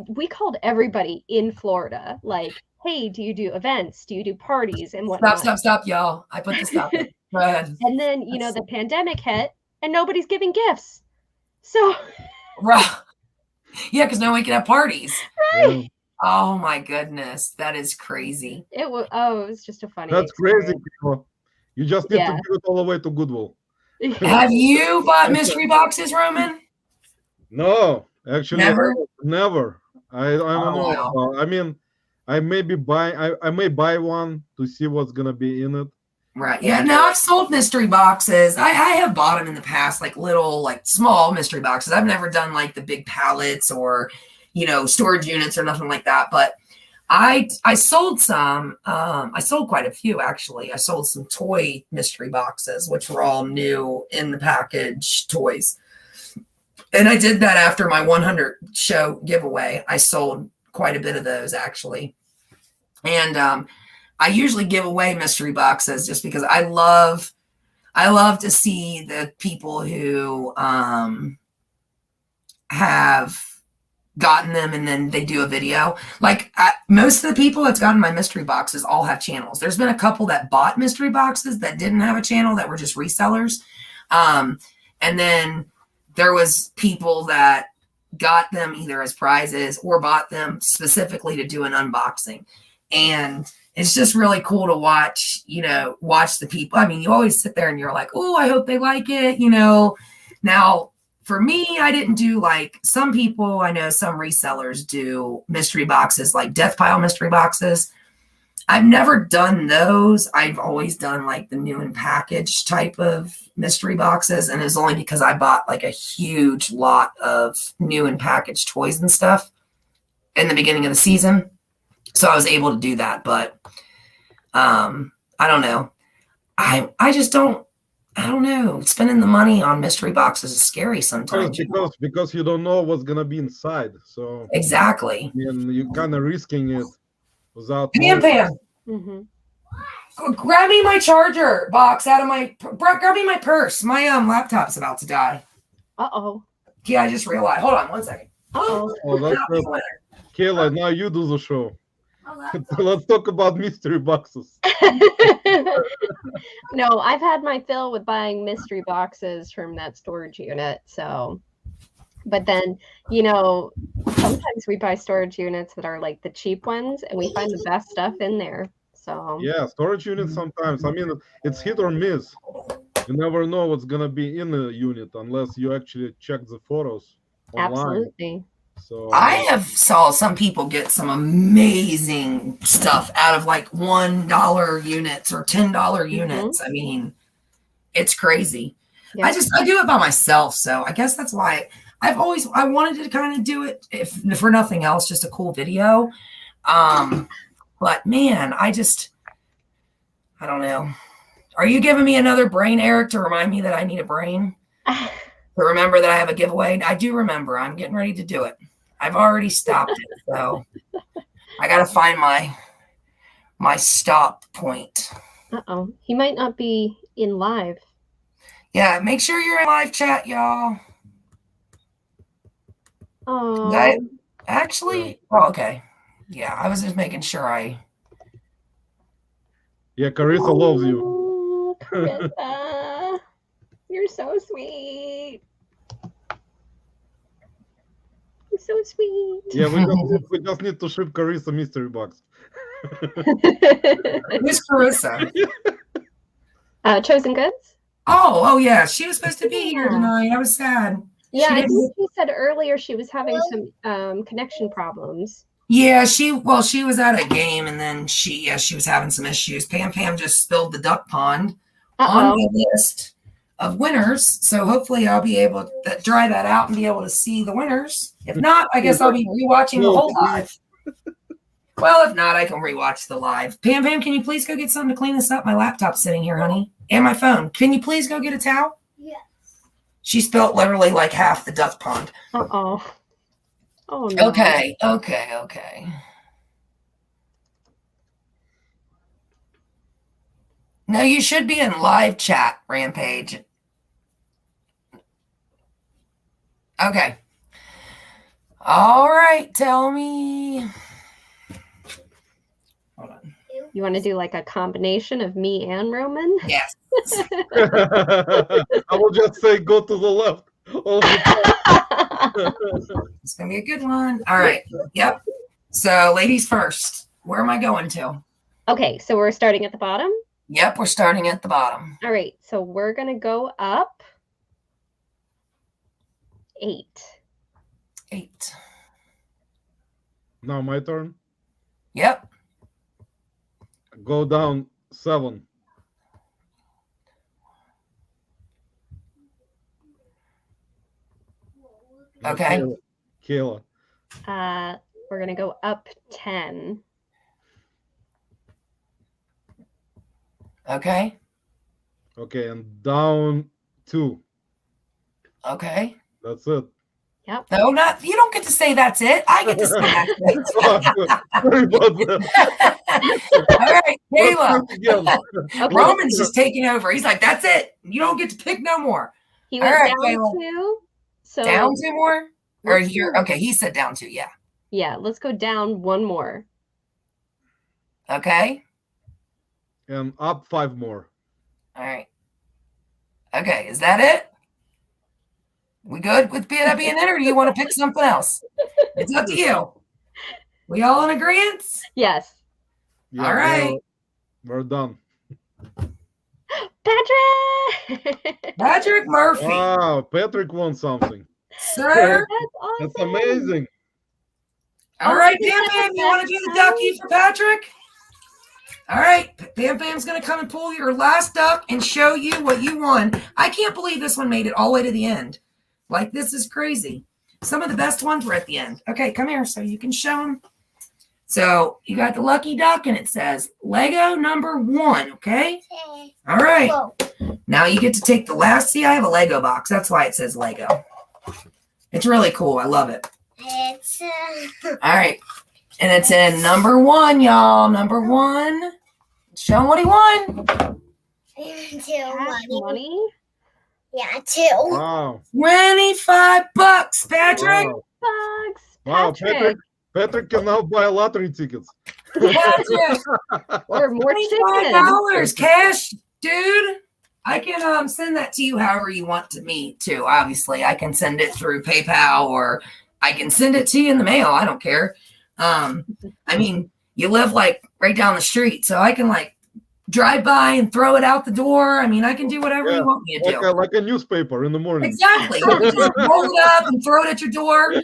We called everybody in Florida, like, hey, do you do events? Do you do parties and whatnot? Stop, y'all. I put the stop in. Go ahead. And then, you know, the pandemic hit and nobody's giving gifts. So. Right. Yeah, because no one can have parties. Right. Oh my goodness. That is crazy. It was just a funny That's experience. crazy, people. You just need to give it all the way to Goodwill. Have you bought mystery boxes, Roman? No, actually, Never? I don't know. Wow. I mean, I may buy one to see what's gonna be in it. Right. Yeah. Now I've sold mystery boxes. I have bought them in the past, like little, like small mystery boxes. I've never done like the big pallets or, you know, storage units or nothing like that. But I sold some. I sold quite a few actually. I sold some toy mystery boxes, which were all new in the package toys. And I did that after my 100 show giveaway. I sold quite a bit of those actually. And I usually give away mystery boxes just because I love to see the people who have gotten them and then they do a video. Like most of the people that's gotten my mystery boxes all have channels. There's been a couple that bought mystery boxes that didn't have a channel that were just resellers. And then there was people that got them either as prizes or bought them specifically to do an unboxing. And it's just really cool to watch, you know, watch the people. I mean, you always sit there and you're like, oh, I hope they like it, you know. Now, for me, I didn't do like some people, I know some resellers do mystery boxes, like death pile mystery boxes. I've never done those. I've always done like the new and package type of mystery boxes. And it's only because I bought like a huge lot of new and packaged toys and stuff in the beginning of the season. So I was able to do that. But I don't know. I don't know. Spending the money on mystery boxes is scary sometimes. Because you don't know what's gonna be inside. So exactly. And you're kind of risking it without. Pam. Mm-hmm. Grab me my charger box out of my. Grab me my purse. My laptop's about to die. Uh-oh. Yeah, I just realized. Hold on 1 second. Uh-oh. Oh, that's Kayla. Now you do the show. Let's talk about mystery boxes. No, I've had my fill with buying mystery boxes from that storage unit. So, but then, sometimes we buy storage units that are like the cheap ones and we find the best stuff in there. So, Yeah, storage units sometimes. I mean, it's hit or miss. You never know what's gonna be in the unit unless you actually check the photos online. absolutely. So I have saw some people get some amazing stuff out of like $1 units or $10 units. I mean, it's crazy. Yeah. I do it by myself, so I guess that's why I wanted to kind of do it, if for nothing else, just a cool video. But man, I don't know. Are you giving me another brain, Eric, to remind me that I need a brain? To remember that I have a giveaway? I do remember. I'm getting ready to do it. I've already stopped it, so I got to find my stop point. Uh-oh. He might not be in live. Yeah, make sure you're in live chat, y'all. Oh. Actually, okay. Yeah, I was just making sure yeah, Carissa loves you. Oh, Carissa. You're so sweet. You're so sweet. Yeah, we just need to ship Carissa mystery box. Who's Carissa? Chosen Goods? Oh, yeah. She was supposed to be here tonight. I was sad. Yeah, I think she said earlier she was having some connection problems. Yeah, she was at a game and then she was having some issues. Pam just spilled the duck pond on the list of winners. So hopefully I'll be able to dry that out and be able to see the winners. If not, I guess I'll be rewatching the whole live. Well, if not, I can rewatch the live. Pam, can you please go get something to clean this up? My laptop's sitting here, honey. And my phone. Can you please go get a towel? Yes. She spilled literally like half the duck pond. Uh-oh. Oh, no. Okay. No, you should be in live chat, Rampage. Okay. All right, tell me. Hold on. You want to do like a combination of me and Roman? Yes. I will just say go to the left. All the time. It's going to be a good one. All right. Yep. So, ladies first. Where am I going to? Okay, so we're starting at the bottom? Yep, we're starting at the bottom. All right, so we're going to go up 8. 8. Now my turn. Yep. Go down 7. Okay. Kayla. We're going to go up 10. Okay. Okay, and down 2. Okay. That's it. Yep. No, you don't get to say that's it. I get to say that's it. Sorry about that. All right, Kayla. Again. Roman's just taking over. He's like, that's it. You don't get to pick no more. He All went right, down Kayla. 2. So Down 2 more? Or let's here? do- Okay, he said down 2. Yeah. Yeah, let's go down 1 more. Okay. And up 5 more. All right. Okay, is that it? We good with that being it, or do you want to pick something else? It's up to you. We all in agreement? Yes. Yeah, All right. We're done. Patrick! Patrick Murphy. Wow, Patrick won something. Sir. That's awesome. That's amazing. All right, Pam, you want to do the ducky for Patrick? All right, Pam's going to come and pull your last duck and show you what you won. I can't believe this one made it all the way to the end. Like, this is crazy. Some of the best ones were at the end. Okay, come here so you can show them. So you got the lucky duck, and it says Lego number 1, okay? Okay. All right. Whoa. Now you get to take the last. See, I have a Lego box. That's why it says Lego. It's really cool. I love it. It's All right. And it's in number 1, y'all. Number 1. Show him what he won. 2 Cash money. money? Yeah, 2. Wow. $25, Patrick. Wow. Bugs. Wow, Patrick. Patrick can now buy lottery tickets. Patrick, Or more chicken. $25 cash, dude. I can send that to you however you want to me too. Obviously, I can send it through PayPal or I can send it to you in the mail. I don't care. I mean, you live like right down the street, so I can like drive by and throw it out the door. I mean, I can do whatever you want me to do. Like a newspaper in the morning. Exactly. Just roll it up and throw it at your door.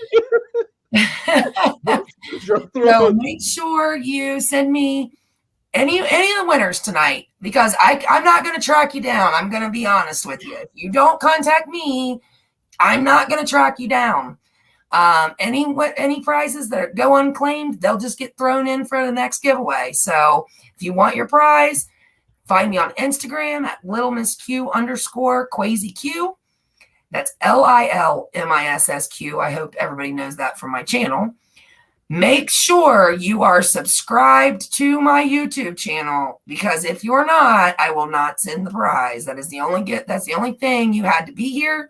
So make sure you send me any of the winners tonight, because I'm not going to track you down. I'm going to be honest with you. If you don't contact me, I'm not going to track you down. Any prizes that go unclaimed, they'll just get thrown in for the next giveaway. So if you want your prize, find me on Instagram at LittleMissQ_QuazyQ. That's LILMISSQ. I hope everybody knows that from my channel. Make sure you are subscribed to my YouTube channel, because if you're not, I will not send the prize. That's the only thing. You had to be here.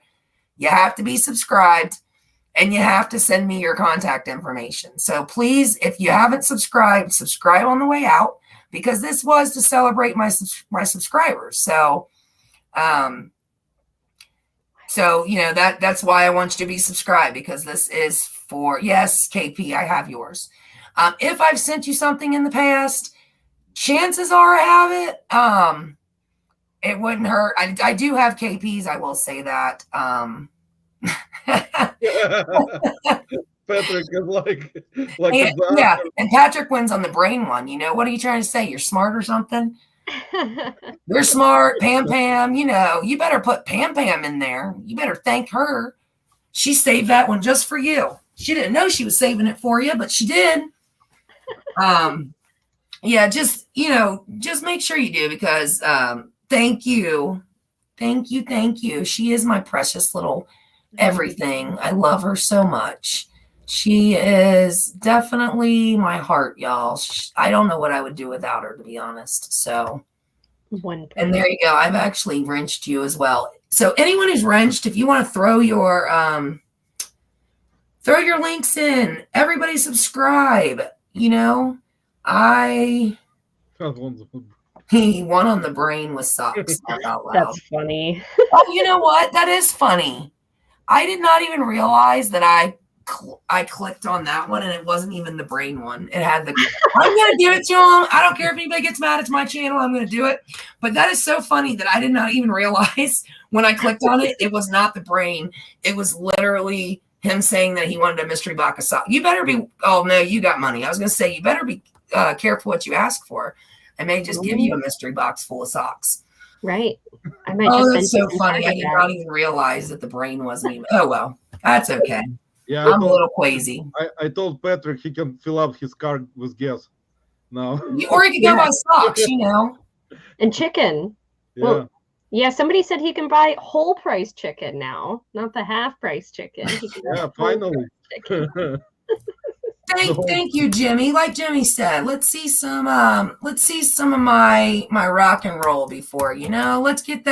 You have to be subscribed, and you have to send me your contact information. So please, if you haven't subscribed, subscribe on the way out, because this was to celebrate my subscribers. So, you know, that's why I want you to be subscribed, because this is for, yes, KP, I have yours. If I've sent you something in the past, chances are I have it. It wouldn't hurt. I do have KPs, I will say that. Patrick is like yeah, and Patrick wins on the brain one. You know, what are you trying to say? You're smart or something? You're smart, Pam. You know, you better put Pam in there. You better thank her. She saved that one just for you. She didn't know she was saving it for you, but she did. Yeah, just make sure you do, because thank you. She is my precious little everything. I love her so much. She is definitely my heart, y'all. I don't know what I would do without her, to be honest. So, and there you go. I've actually wrenched you as well. So anyone who's wrenched, if you want to throw your links in, everybody subscribe. You know, he won on the brain with socks. Out loud. That's funny. Oh, you know what? That is funny. I did not even realize that I clicked on that one, and it wasn't even the brain one. It had the, I'm going to give it to him. I don't care if anybody gets mad. It's my channel. I'm going to do it. But that is so funny that I did not even realize when I clicked on it, it was not the brain. It was literally him saying that he wanted a mystery box of socks. You better be, oh no, you got money. I was going to say, you better be careful what you ask for. I may just give you a mystery box full of socks. Right. I might just that's so funny. I did not even realize that the brain wasn't even, oh well, that's okay. Yeah, I'm a little crazy. I told Patrick he can fill up his cart with gas now. Or he can go buy socks, you know. And chicken. Yeah. Well, yeah, somebody said he can buy whole price chicken now, not the half price chicken. Yeah, finally. Thank you, Jimmy. Like Jimmy said, let's see some of my rock and roll before, you know. Let's get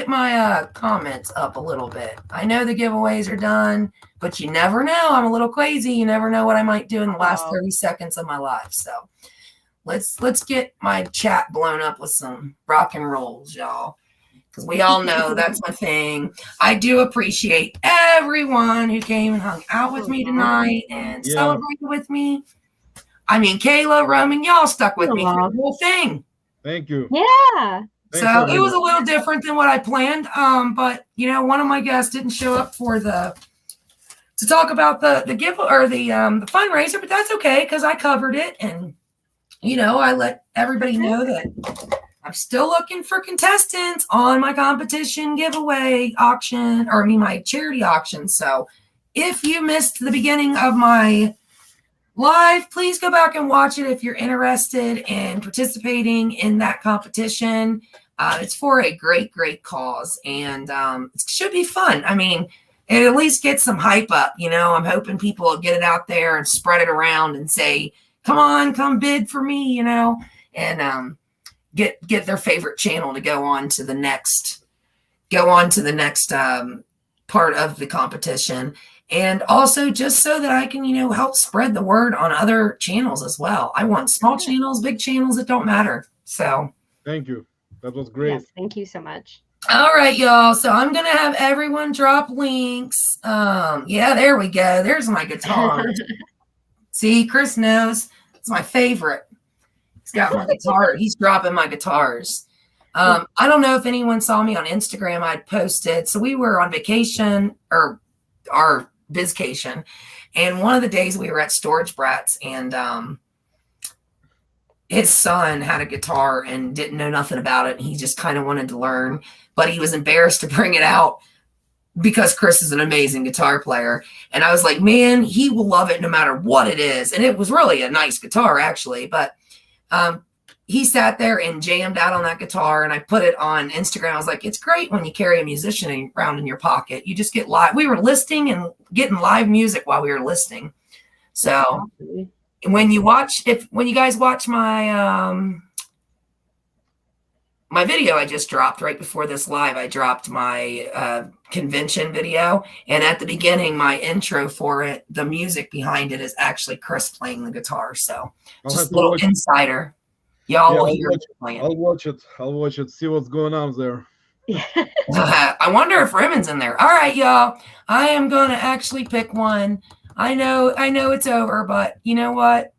my comments up a little bit. I know the giveaways are done, but you never know. I'm a little crazy. You never know what I might do in the last 30 seconds of my life. So let's get my chat blown up with some rock and rolls, y'all. Because we all know that's my thing. I do appreciate everyone who came and hung out with me tonight and celebrated with me. I mean, Kayla, Roman, y'all stuck with me for the whole thing. Thank you. Yeah. So it was a little different than what I planned. But you know, one of my guests didn't show up to talk about the give or the fundraiser, but that's okay because I covered it, and you know, I let everybody know that I'm still looking for contestants on my competition giveaway auction, or my charity auction. So if you missed the beginning of my live, please go back and watch it if you're interested in participating in that competition. It's for a great cause, and it should be fun. I mean, it at least gets some hype up. You know, I'm hoping people will get it out there and spread it around and say, come on, come bid for me, you know, and get their favorite channel to go on to the next part of the competition. And also just so that I can, help spread the word on other channels as well. I want small channels, big channels, it don't matter. So Thank you. That was great. Yes, thank you so much. all right, y'all. So I'm gonna have everyone drop links. Yeah, there we go. There's my guitar. See, Chris knows it's my favorite. He's got my guitar. He's dropping my guitars. I don't know if anyone saw me on Instagram. I'd posted. So we were on vacation or our bizcation, and one of the days we were at Storage Brats, and his son had a guitar and didn't know nothing about it. He just kind of wanted to learn, but he was embarrassed to bring it out because Chris is an amazing guitar player. And I was like, man, he will love it no matter what it is. And it was really a nice guitar, actually. But he sat there and jammed out on that guitar, and I put it on Instagram. I was like, it's great when you carry a musician around in your pocket. You just get live. We were listing and getting live music while we were listing. So when you guys watch my my video I just dropped right before this live, I dropped my convention video, and at the beginning, my intro for it, the music behind it is actually Chris playing the guitar. So just a little insider. Y'all will hear it playing. I'll watch it. See what's going on there. I wonder if Raymond's in there. All right, y'all. I am going to actually pick one. I know it's over, but you know what?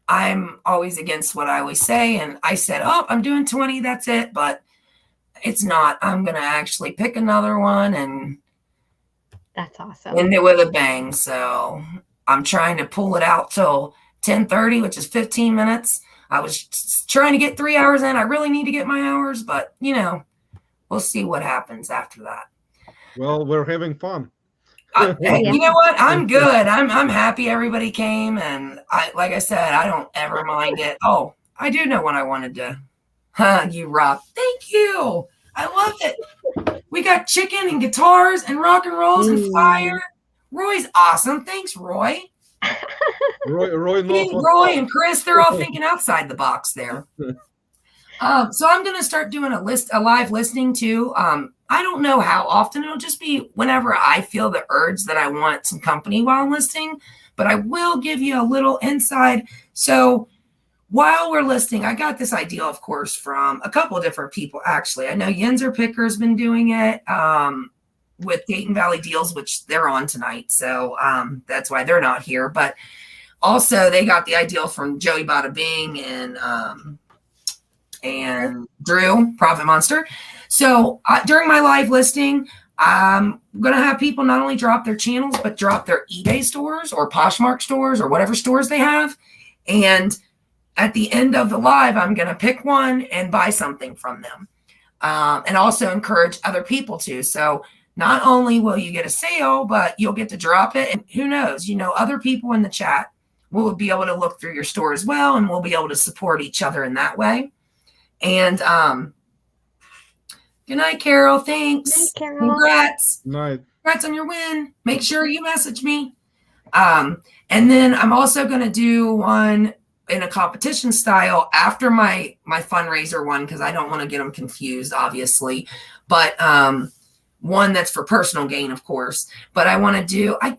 I'm always against what I always say. And I said, oh, I'm doing 20. That's it. But it's not. I'm going to actually pick another one and that's awesome. end it with a bang. So I'm trying to pull it out till 10:30, which is 15 minutes. I was trying to get 3 hours in. I really need to get my hours, but we'll see what happens after that. Well, we're having fun. You know what? I'm good. I'm happy everybody came, and like I said, I don't ever mind it. Oh, I do know what I wanted to. You rock. Thank you. I love it. We got chicken and guitars and rock and rolls and fire. Roy's awesome. Thanks, Roy. Roy and Chris, they're all thinking outside the box there. So I'm going to start doing a live listening too. I don't know how often. It'll just be whenever I feel the urge that I want some company while I'm listening, but I will give you a little inside. So while we're listening, I got this idea, of course, from a couple of different people, actually. I know Yenzer Picker's been doing it with Dayton Valley Deals, which they're on tonight. So that's why they're not here. But also they got the idea from Joey Bada Bing and Drew, Profit Monster. So during my live listing, I'm going to have people not only drop their channels, but drop their eBay stores or Poshmark stores or whatever stores they have. And at the end of the live, I'm going to pick one and buy something from them. And also encourage other people to. So not only will you get a sale, but you'll get to drop it. And who knows, other people in the chat will be able to look through your store as well. And we'll be able to support each other in that way. And good night, Carol. Thanks. Good night, Carol. Congrats. Night. Congrats on your win. Make sure you message me. And then I'm also going to do one in a competition style after my fundraiser one, because I don't want to get them confused, obviously. But one that's for personal gain, of course. But I want to do, I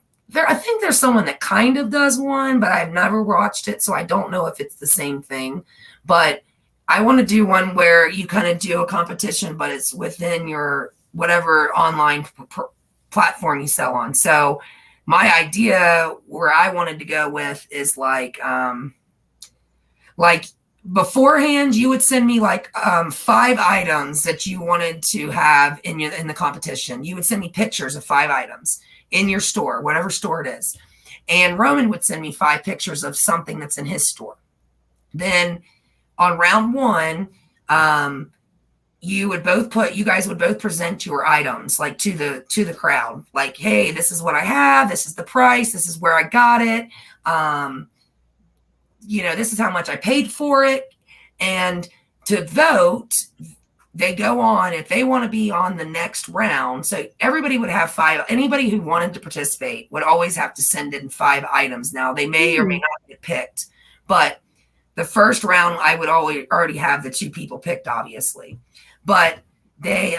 think there's someone that kind of does one, but I've never watched it, so I don't know if it's the same thing. But I want to do one where you kind of do a competition, but it's within your whatever online platform you sell on. So my idea where I wanted to go with is like beforehand, you would send me 5 items that you wanted to have in the competition. You would send me pictures of 5 items in your store, whatever store it is. And Roman would send me 5 pictures of something that's in his store. Then on round 1, you guys would both present your items to the crowd. Like, hey, this is what I have. This is the price. This is where I got it. This is how much I paid for it. And to vote, they go on if they want to be on the next round. So everybody would have 5. Anybody who wanted to participate would always have to send in 5 items. Now they may or may not get picked, but the first round I would already have the 2 people picked, obviously. But they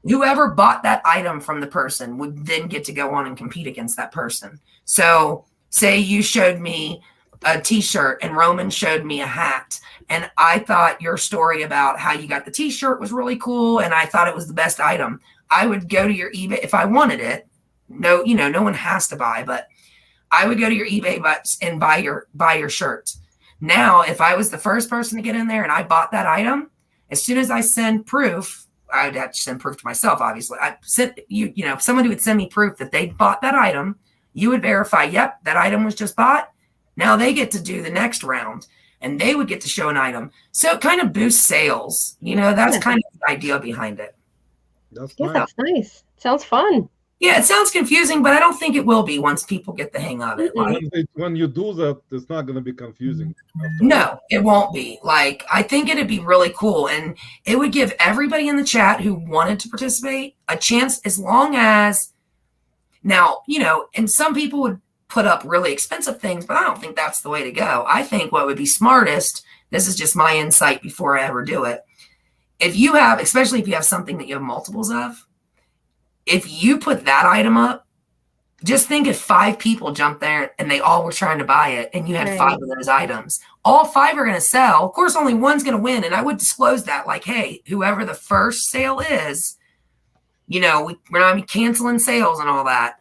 whoever bought that item from the person would then get to go on and compete against that person. So say you showed me a t-shirt and Roman showed me a hat, and I thought your story about how you got the t-shirt was really cool and I thought it was the best item. I would go to your eBay if I wanted it. No, no one has to buy, but I would go to your eBay and buy your shirt. Now, if I was the first person to get in there and I bought that item, as soon as I send proof, I'd have to send proof to myself, obviously. I sent somebody would send me proof that they bought that item. You would verify, yep, that item was just bought. Now they get to do the next round and they would get to show an item. So it kind of boosts sales. That's kind of the idea behind it. That's That's nice. Sounds fun. Yeah, it sounds confusing, but I don't think it will be once people get the hang of it. When you do that, it's not going to be confusing. No, it won't be. I think it'd be really cool. And it would give everybody in the chat who wanted to participate a chance, as long as now, and some people would put up really expensive things, but I don't think that's the way to go. I think what would be smartest, this is just my insight before I ever do it. Especially if you have something that you have multiples of, if you put that item up, just think if 5 people jumped there and they all were trying to buy it and you had 5 of those items, all 5 are going to sell. Of course, only one's going to win. And I would disclose that hey, whoever the first sale is, we're not canceling sales and all that.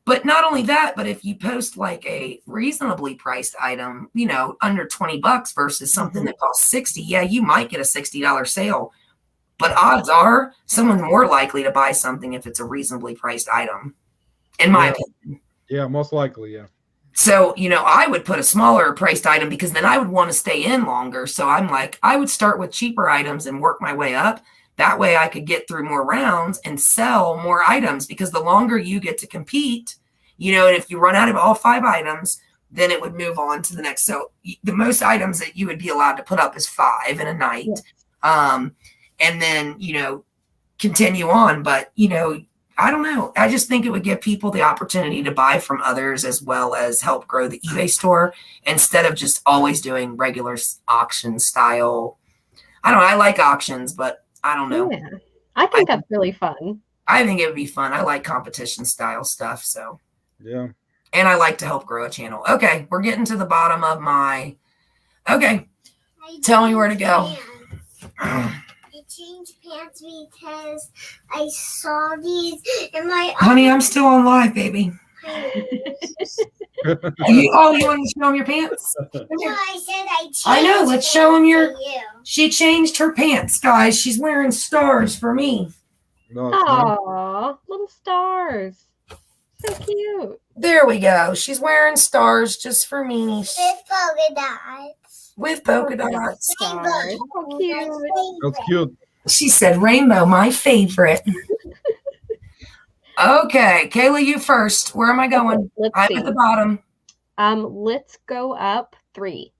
But not only that, but if you post a reasonably priced item, under $20 versus something that costs $60, yeah, you might get a $60 sale. But odds are someone's more likely to buy something if it's a reasonably priced item, in my opinion. Yeah, most likely, yeah. So, I would put a smaller priced item because then I would want to stay in longer. So I would start with cheaper items and work my way up. That way I could get through more rounds and sell more items, because the longer you get to compete, and if you run out of all 5 items, then it would move on to the next. So the most items that you would be allowed to put up is 5 in a night. Yeah. And then, continue on. But, I don't know. I just think it would give people the opportunity to buy from others, as well as help grow the eBay store, instead of just always doing regular auction style. I don't know. I like auctions, but I don't know. Yeah. I think that's really fun. I think it would be fun. I like competition style stuff. So, yeah. And I like to help grow a channel. Okay. We're getting to the bottom of my. Okay. Tell me where to go. Change pants because I saw these in my. Honey, I'm still on live, baby. You want to show them your pants? No, I said I changed. I know. Let's show them your. She changed her pants, guys. She's wearing stars for me. Aww, little stars. So cute. There we go. She's wearing stars just for me. With polka dots. With polka dots. Stars. So cute. That's cute. She said rainbow, my favorite. Okay, Kayla, you first. Where am I going? I'm at the bottom. Let's go up 3.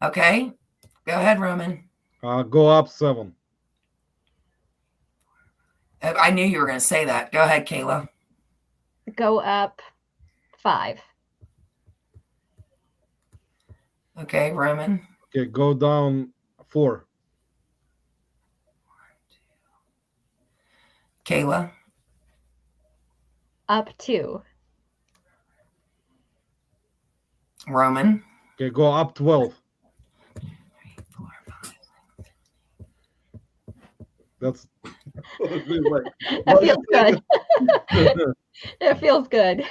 Okay. Go ahead, Roman. Go up 7. I knew you were going to say that. Go ahead, Kayla. Go up 5. Okay, Roman. Okay, go down 4. Kayla. Up 2. Roman. Okay, go up 12. That's that feels good. It feels good.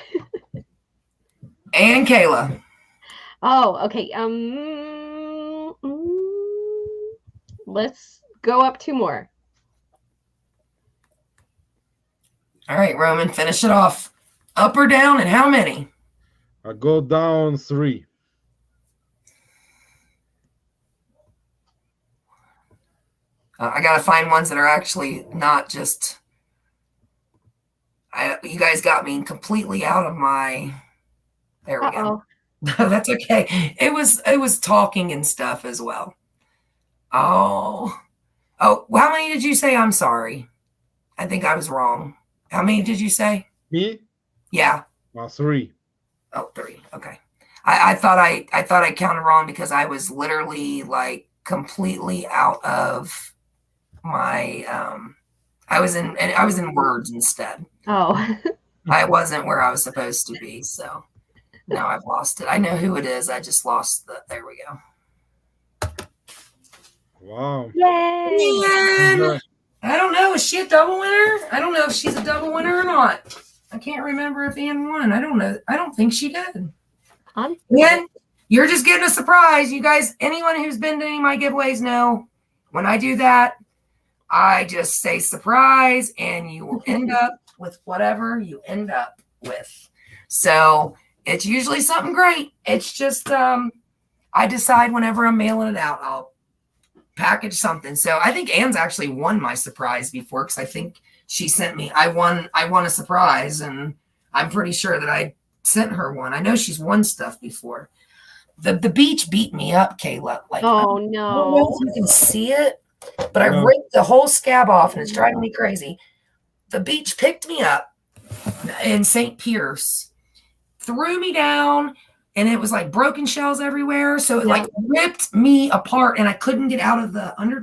And Kayla. Oh, okay. Let's go up 2 more. All right, Roman, finish it off. Up or down, and how many? I go down 3. I got to find ones that are actually not just. You guys got me completely out of my. There we go. That's okay. It was talking and stuff as well. Oh, how many did you say? I'm sorry. I think I was wrong. How many did you say? Me? Yeah. 3. Oh, 3. Okay. I thought I counted wrong because I was literally completely out of I was in words instead. Oh. I wasn't where I was supposed to be, so now I've lost it. I know who it is. I just lost there we go. Wow. Yay! Man, I don't know. Is she a double winner? I don't know if she's a double winner or not. I can't remember if Ann won. I don't know. I don't think she did. Ann, you're just getting a surprise. You guys, anyone who's been to any of my giveaways know when I do that, I just say surprise, and you will end up with whatever you end up with. So it's usually something great. It's just I decide whenever I'm mailing it out, I'll package something. So I think Ann's actually won my surprise before, because I think she sent me. I won a surprise, and I'm pretty sure that I sent her one. I know she's won stuff before. The beach beat me up, Kayla. Like, oh I don't no! know if you can see it, but I ripped the whole scab off, and it's driving me crazy. The beach picked me up in St. Pierce, threw me down, and it was like broken shells everywhere. So it like ripped me apart, and I couldn't get out of the under.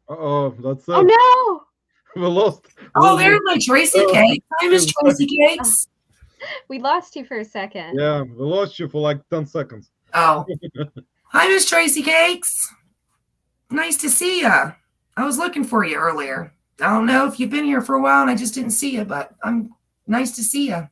Oh, that's it. Oh no! We lost. Oh, there's my Tracy Cakes. Hi, Miss Tracy Cakes. We lost you for a second. Yeah, we lost you for like 10 seconds. Oh. Hi, Miss Tracy Cakes. Nice to see ya. I was looking for you earlier. I don't know if you've been here for a while and I just didn't see you, but I'm nice to see you.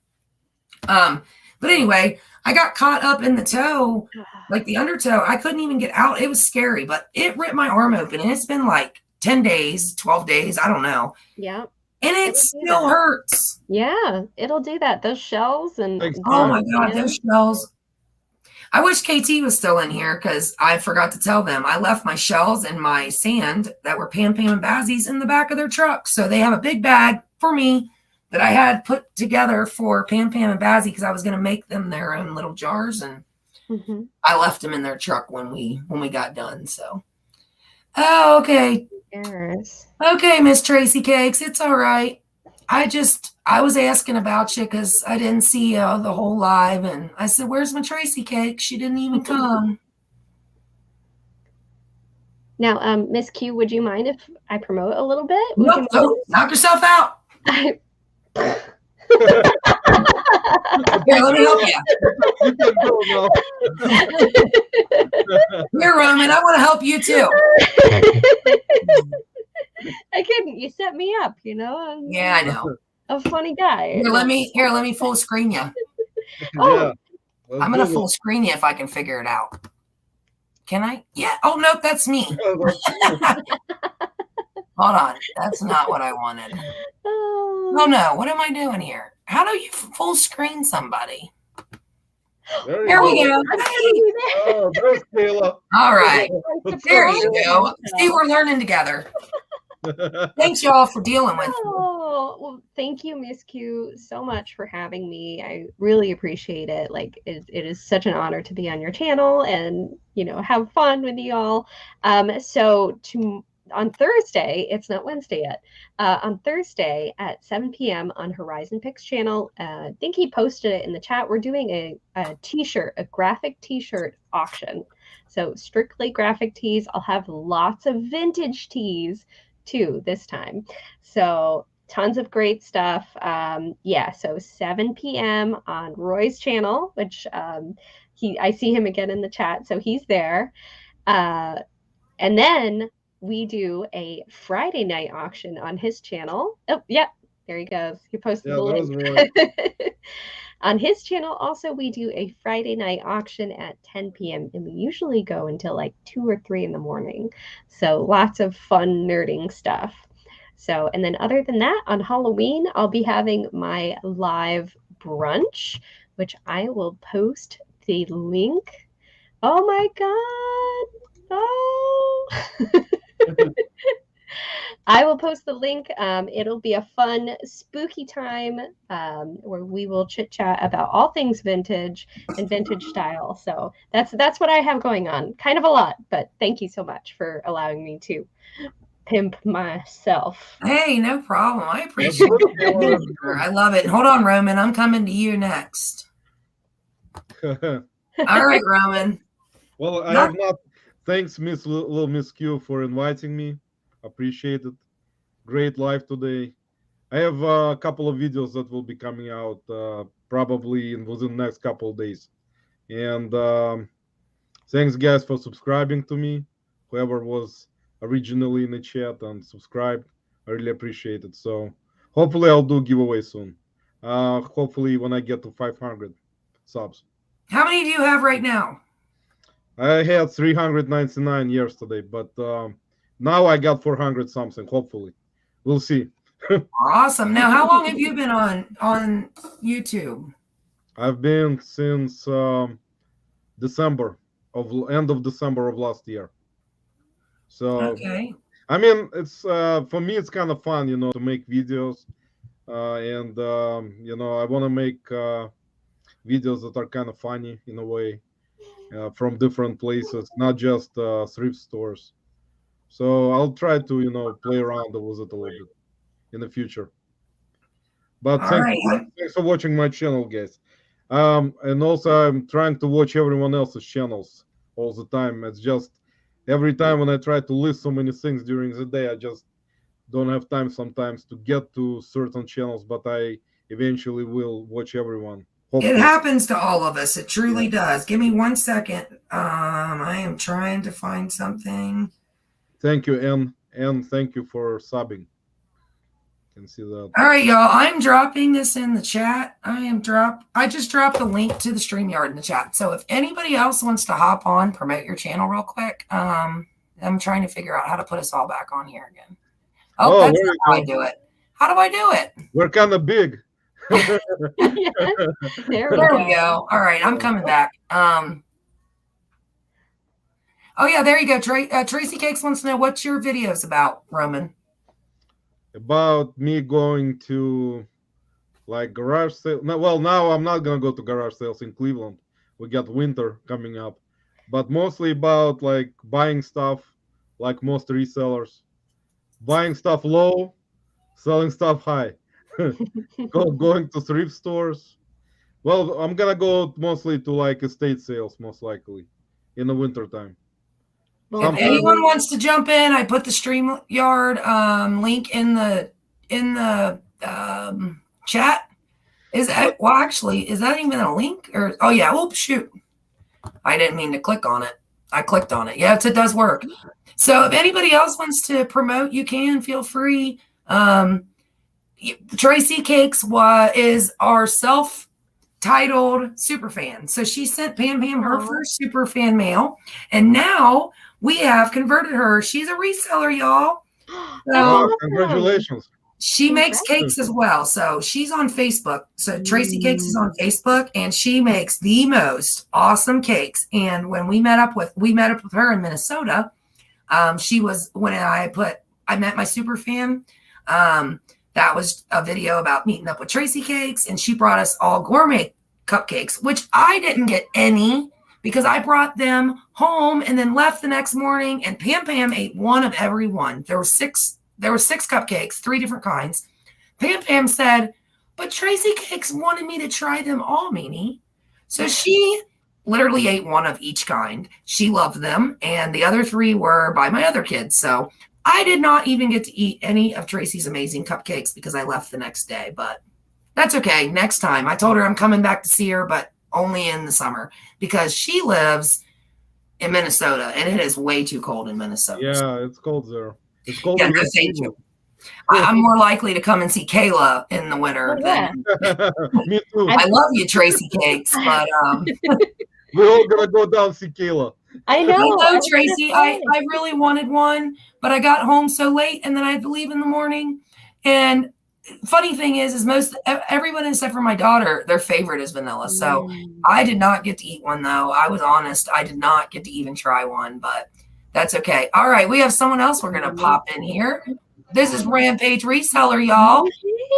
But anyway, I got caught up in the toe, like the undertow. I couldn't even get out. It was scary, but it ripped my arm open, and it's been like 10 days, 12 days. I don't know. Yeah. And it still hurts. Yeah, it'll do that. Those shells and oh my God, those shells. I wish KT was still in here, because I forgot to tell them I left my shells and my sand that were Pam and Bazzies in the back of their truck. So they have a big bag for me that I had put together for Pam and Bazzie, because I was going to make them their own little jars, and I left them in their truck when we got done. So, oh, okay. Okay, Miss Tracy Cakes, it's all right. I was asking about you because I didn't see you the whole live, and I said, "Where's my Tracy Cake?" She didn't even come. Now, Miss Q, would you mind if I promote a little bit? Nope, knock yourself out. Here, let me help you. Here, Roman, I want to help you too. I couldn't. You set me up, you know. Yeah, I know. A funny guy. Here, let me full screen you. Oh, I'm gonna full screen you if I can figure it out. Can I? Yeah. Oh nope, that's me. Hold on, that's not what I wanted. Oh no, what am I doing here? How do you full screen somebody? There we go. Oh, there's Kayla. All right. There you go. See, we're learning together. Thanks, y'all, for dealing with me. Oh, well, thank you, Miss Q, so much for having me. I really appreciate it. Like, it is such an honor to be on your channel and, you know, have fun with you all. So on Thursday, it's not Wednesday yet, on Thursday at 7 p.m. on Horizon Picks channel, I think he posted it in the chat, we're doing a t-shirt, a graphic t-shirt auction. So strictly graphic tees. I'll have lots of vintage tees too this time. So tons of great stuff. Yeah, so 7 p.m. on Roy's channel, which I see him again in the chat, so he's there. And then we do a Friday night auction on his channel. Oh, yep, there he goes. He posted the link. On his channel, also, we do a Friday night auction at 10 p.m. and we usually go until like 2 or 3 in the morning. So lots of fun nerding stuff. So, and then other than that, on Halloween, I'll be having my live brunch, which I will post the link. Oh my God. Oh. I will post the link. It'll be a fun, spooky time where we will chit chat about all things vintage and vintage style. So that's what I have going on. Kind of a lot, but thank you so much for allowing me to pimp myself. Hey, no problem. I appreciate it. I love it. Hold on, Roman. I'm coming to you next. All right, Roman. Well, I have not thanks, Little Miss Q, for inviting me. Appreciate it. Great live today. I have a couple of videos that will be coming out probably within the next couple of days. And thanks, guys, for subscribing to me. Whoever was originally in the chat and subscribed, I really appreciate it. So hopefully I'll do giveaway soon. Hopefully when I get to 500 subs. How many do you have right now? I had 399 yesterday, but now I got 400 something. Hopefully, we'll see. Awesome. Now, how long have you been on YouTube? I've been since December end of December of last year. So Okay. I mean, it's for me, it's kind of fun, to make videos, and I want to make videos that are kind of funny in a way, from different places, not just thrift stores. So I'll try to play around with it a little bit in the future. But thanks for watching my channel, guys. And also I'm trying to watch everyone else's channels all the time. It's just every time when I try to list so many things during the day, I just don't have time sometimes to get to certain channels, but I eventually will watch everyone. Hopefully. It happens to all of us. It truly does. Give me 1 second. I am trying to find something. Thank you, and thank you for subbing. Can see that. All right, y'all. I'm dropping this in the chat. I just dropped the link to the StreamYard in the chat. So if anybody else wants to hop on, promote your channel real quick. I'm trying to figure out how to put us all back on here again. Oh, that's not how I do it. How do I do it? We're kind of big. There we go. All right, I'm coming back. Oh yeah, there you go. Tracy Cakes wants to know what's your videos about, Roman. About me going to like garage sale. No, well, now I'm not gonna go to garage sales in Cleveland. We got winter coming up, but mostly about like buying stuff, like most resellers, buying stuff low, selling stuff high. Going to thrift stores. Well, I'm gonna go mostly to like estate sales, most likely, in the winter time. Well, if anyone wants to jump in, I put the StreamYard link in the chat. Is that actually, is that even a link? Or oh yeah, oops, shoot. I didn't mean to click on it. I clicked on it. Yes, it does work. So if anybody else wants to promote, you can feel free. Tracy Cakes is our self-titled super fan. So she sent Pam her first super fan mail, and now we have converted her. She's a reseller, y'all. So congratulations. She makes cakes as well. So she's on Facebook. So Tracy Cakes is on Facebook, and she makes the most awesome cakes. And when we met up with her in Minnesota, she was when I met my super fan. That was a video about meeting up with Tracy Cakes, and she brought us all gourmet cupcakes, which I didn't get any because I brought them home and then left the next morning, and Pam ate one of every one. There were six cupcakes, 3 different kinds. Pam said, but Tracy Cakes wanted me to try them all, Mimi. So she literally ate one of each kind. She loved them, and the other 3 were by my other kids. So I did not even get to eat any of Tracy's amazing cupcakes because I left the next day, but that's okay. Next time. I told her I'm coming back to see her, but only in the summer because she lives in Minnesota and it is way too cold in Minnesota. Yeah, it's cold there. It's cold. Yeah, thank you. I'm more likely to come and see Kayla in the winter. Me too. I love you, Tracy Cakes, but we're all gonna go down see Kayla. I know, Tracy. I really wanted one, but I got home so late, and then I had to leave in the morning. And funny thing is everyone except for my daughter, their favorite is vanilla. So I did not get to eat one, though. I was honest. I did not get to even try one, but that's okay. All right, we have someone else we're gonna pop in here. This is Rampage Reseller, y'all.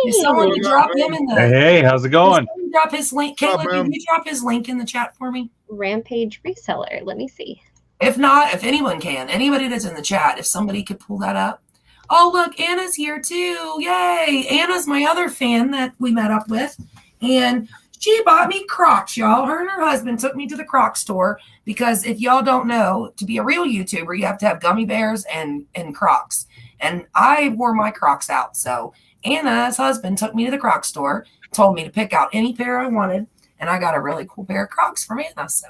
Is someone to drop him in the Hey, how's it going? Drop his link. Kayla, can you drop his link in the chat for me? Rampage Reseller. Let me see. If not, if anyone can, anybody that's in the chat, if somebody could pull that up. Oh, look, Anna's here too. Yay. Anna's my other fan that we met up with. And She bought me Crocs, y'all. Her and her husband took me to the Croc store because if y'all don't know, to be a real YouTuber, you have to have gummy bears and Crocs. And I wore my Crocs out. So Anna's husband took me to the Croc store, told me to pick out any pair I wanted, and I got a really cool pair of Crocs from Anna. So,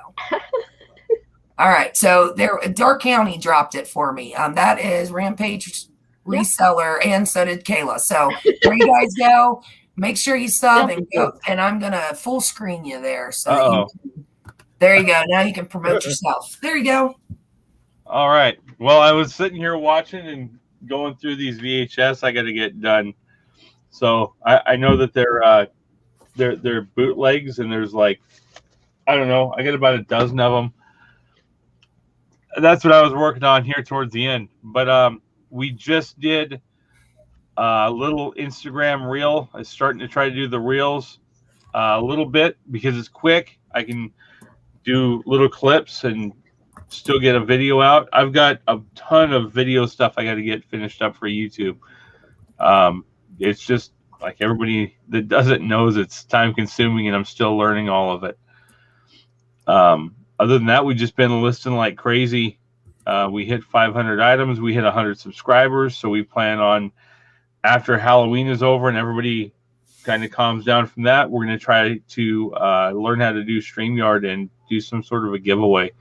all right. So there, Dark County dropped it for me. That is Rampage Reseller, and so did Kayla. So there you guys go. Make sure you sub and go. And I'm gonna full screen you there. So there you go. Now you can promote yourself. There you go. All right. Well, I was sitting here watching and going through these VHS. I got to get done. So I know that they're bootlegs, and there's like, I don't know, I got about a dozen of them. That's what I was working on here towards the end. But we just did a little Instagram reel. I'm starting to try to do the reels a little bit because it's quick. I can do little clips and still get a video out. I've got a ton of video stuff I got to get finished up for YouTube. It's just like everybody that doesn't knows it's time consuming, and I'm still learning all of it. Other than that, we've just been listing like crazy. We hit 500 items. We hit 100 subscribers. So we plan on, after Halloween is over and everybody kind of calms down from that, we're going to try to learn how to do StreamYard and do some sort of a giveaway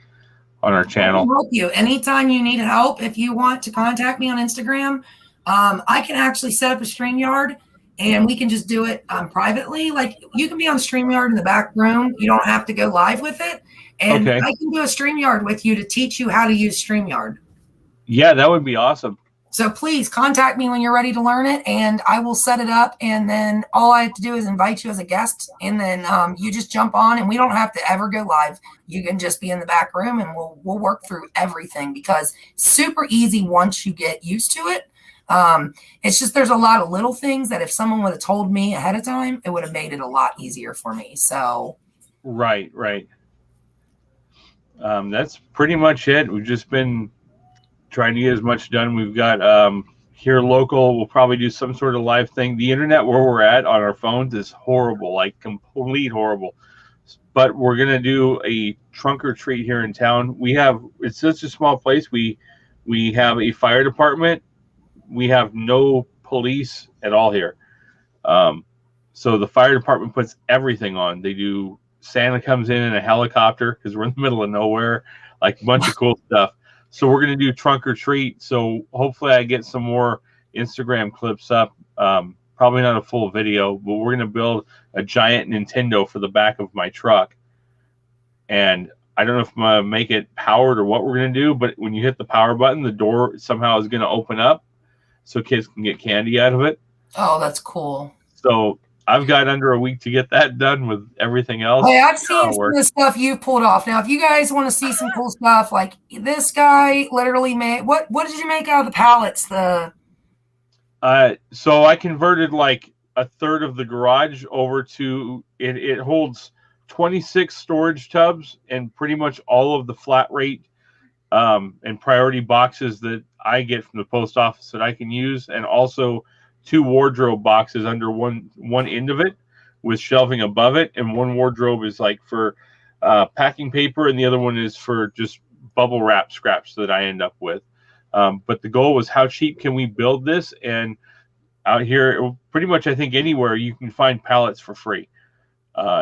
on our channel. I can help you anytime you need help. If you want to contact me on Instagram, I can actually set up a StreamYard, and we can just do it privately. Like, you can be on StreamYard in the back room. You don't have to go live with it. And I can do a StreamYard with you to teach you how to use StreamYard. Yeah, that would be awesome. So please contact me when you're ready to learn it, and I will set it up. And then all I have to do is invite you as a guest, and then you just jump on, and we don't have to ever go live. You can just be in the back room, and we'll work through everything, because it's super easy once you get used to it. It's just there's a lot of little things that if someone would have told me ahead of time, it would have made it a lot easier for me. So right. That's pretty much it. We've just been trying to get as much done. We've got here local, we'll probably do some sort of live thing. The internet where we're at on our phones is horrible, like complete horrible. But we're gonna do a trunk or treat here in town. It's such a small place. We have a fire department. We have no police at all here. So the fire department puts everything on. They do, Santa comes in a helicopter because we're in the middle of nowhere, like a bunch of cool stuff. So we're going to do trunk or treat. So hopefully I get some more Instagram clips up. Probably not a full video, but we're going to build a giant Nintendo for the back of my truck. And I don't know if I'm going to make it powered or what we're going to do, but when you hit the power button, the door somehow is going to open up so kids can get candy out of it. Oh, that's cool. So I've got under a week to get that done with everything else. Hey, I've seen some of the stuff you've pulled off. Now, if you guys want to see some cool stuff, like this guy literally made, what did you make out of the pallets? So I converted like a third of the garage over to, it holds 26 storage tubs and pretty much all of the flat rate and priority boxes that I get from the post office that I can use, and also 2 wardrobe boxes under one end of it with shelving above it, and one wardrobe is like for packing paper, and the other one is for just bubble wrap scraps that I end up with. But the goal was, how cheap can we build this? And out here, pretty much I think anywhere you can find pallets for free.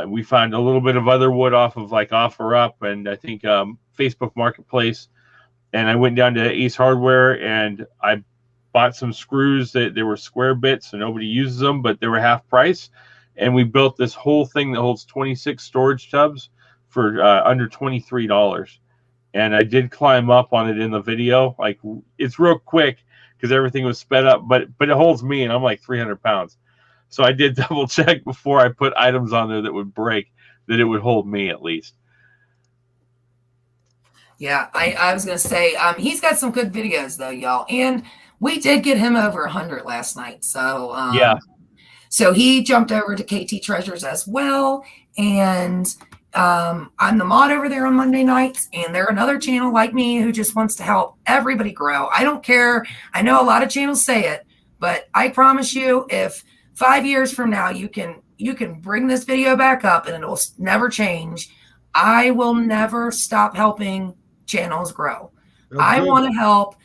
We found a little bit of other wood off of like OfferUp, and I think Facebook Marketplace. And I went down to Ace Hardware and I bought some screws that they were square bits, so nobody uses them, but they were half price. And we built this whole thing that holds 26 storage tubs for under $23. And I did climb up on it in the video. Like, it's real quick because everything was sped up, but it holds me, and I'm like 300 pounds. So I did double check before I put items on there that would break, that it would hold me at least. Yeah, I was going to say, he's got some good videos though, y'all. And we did get him over 100 last night. So, yeah. So he jumped over to KT Treasures as well. And I'm the mod over there on Monday nights. And they're another channel like me who just wants to help everybody grow. I don't care. I know a lot of channels say it, but I promise you, if 5 years from now you can bring this video back up and it'll never change. I will never stop helping channels grow. I want to help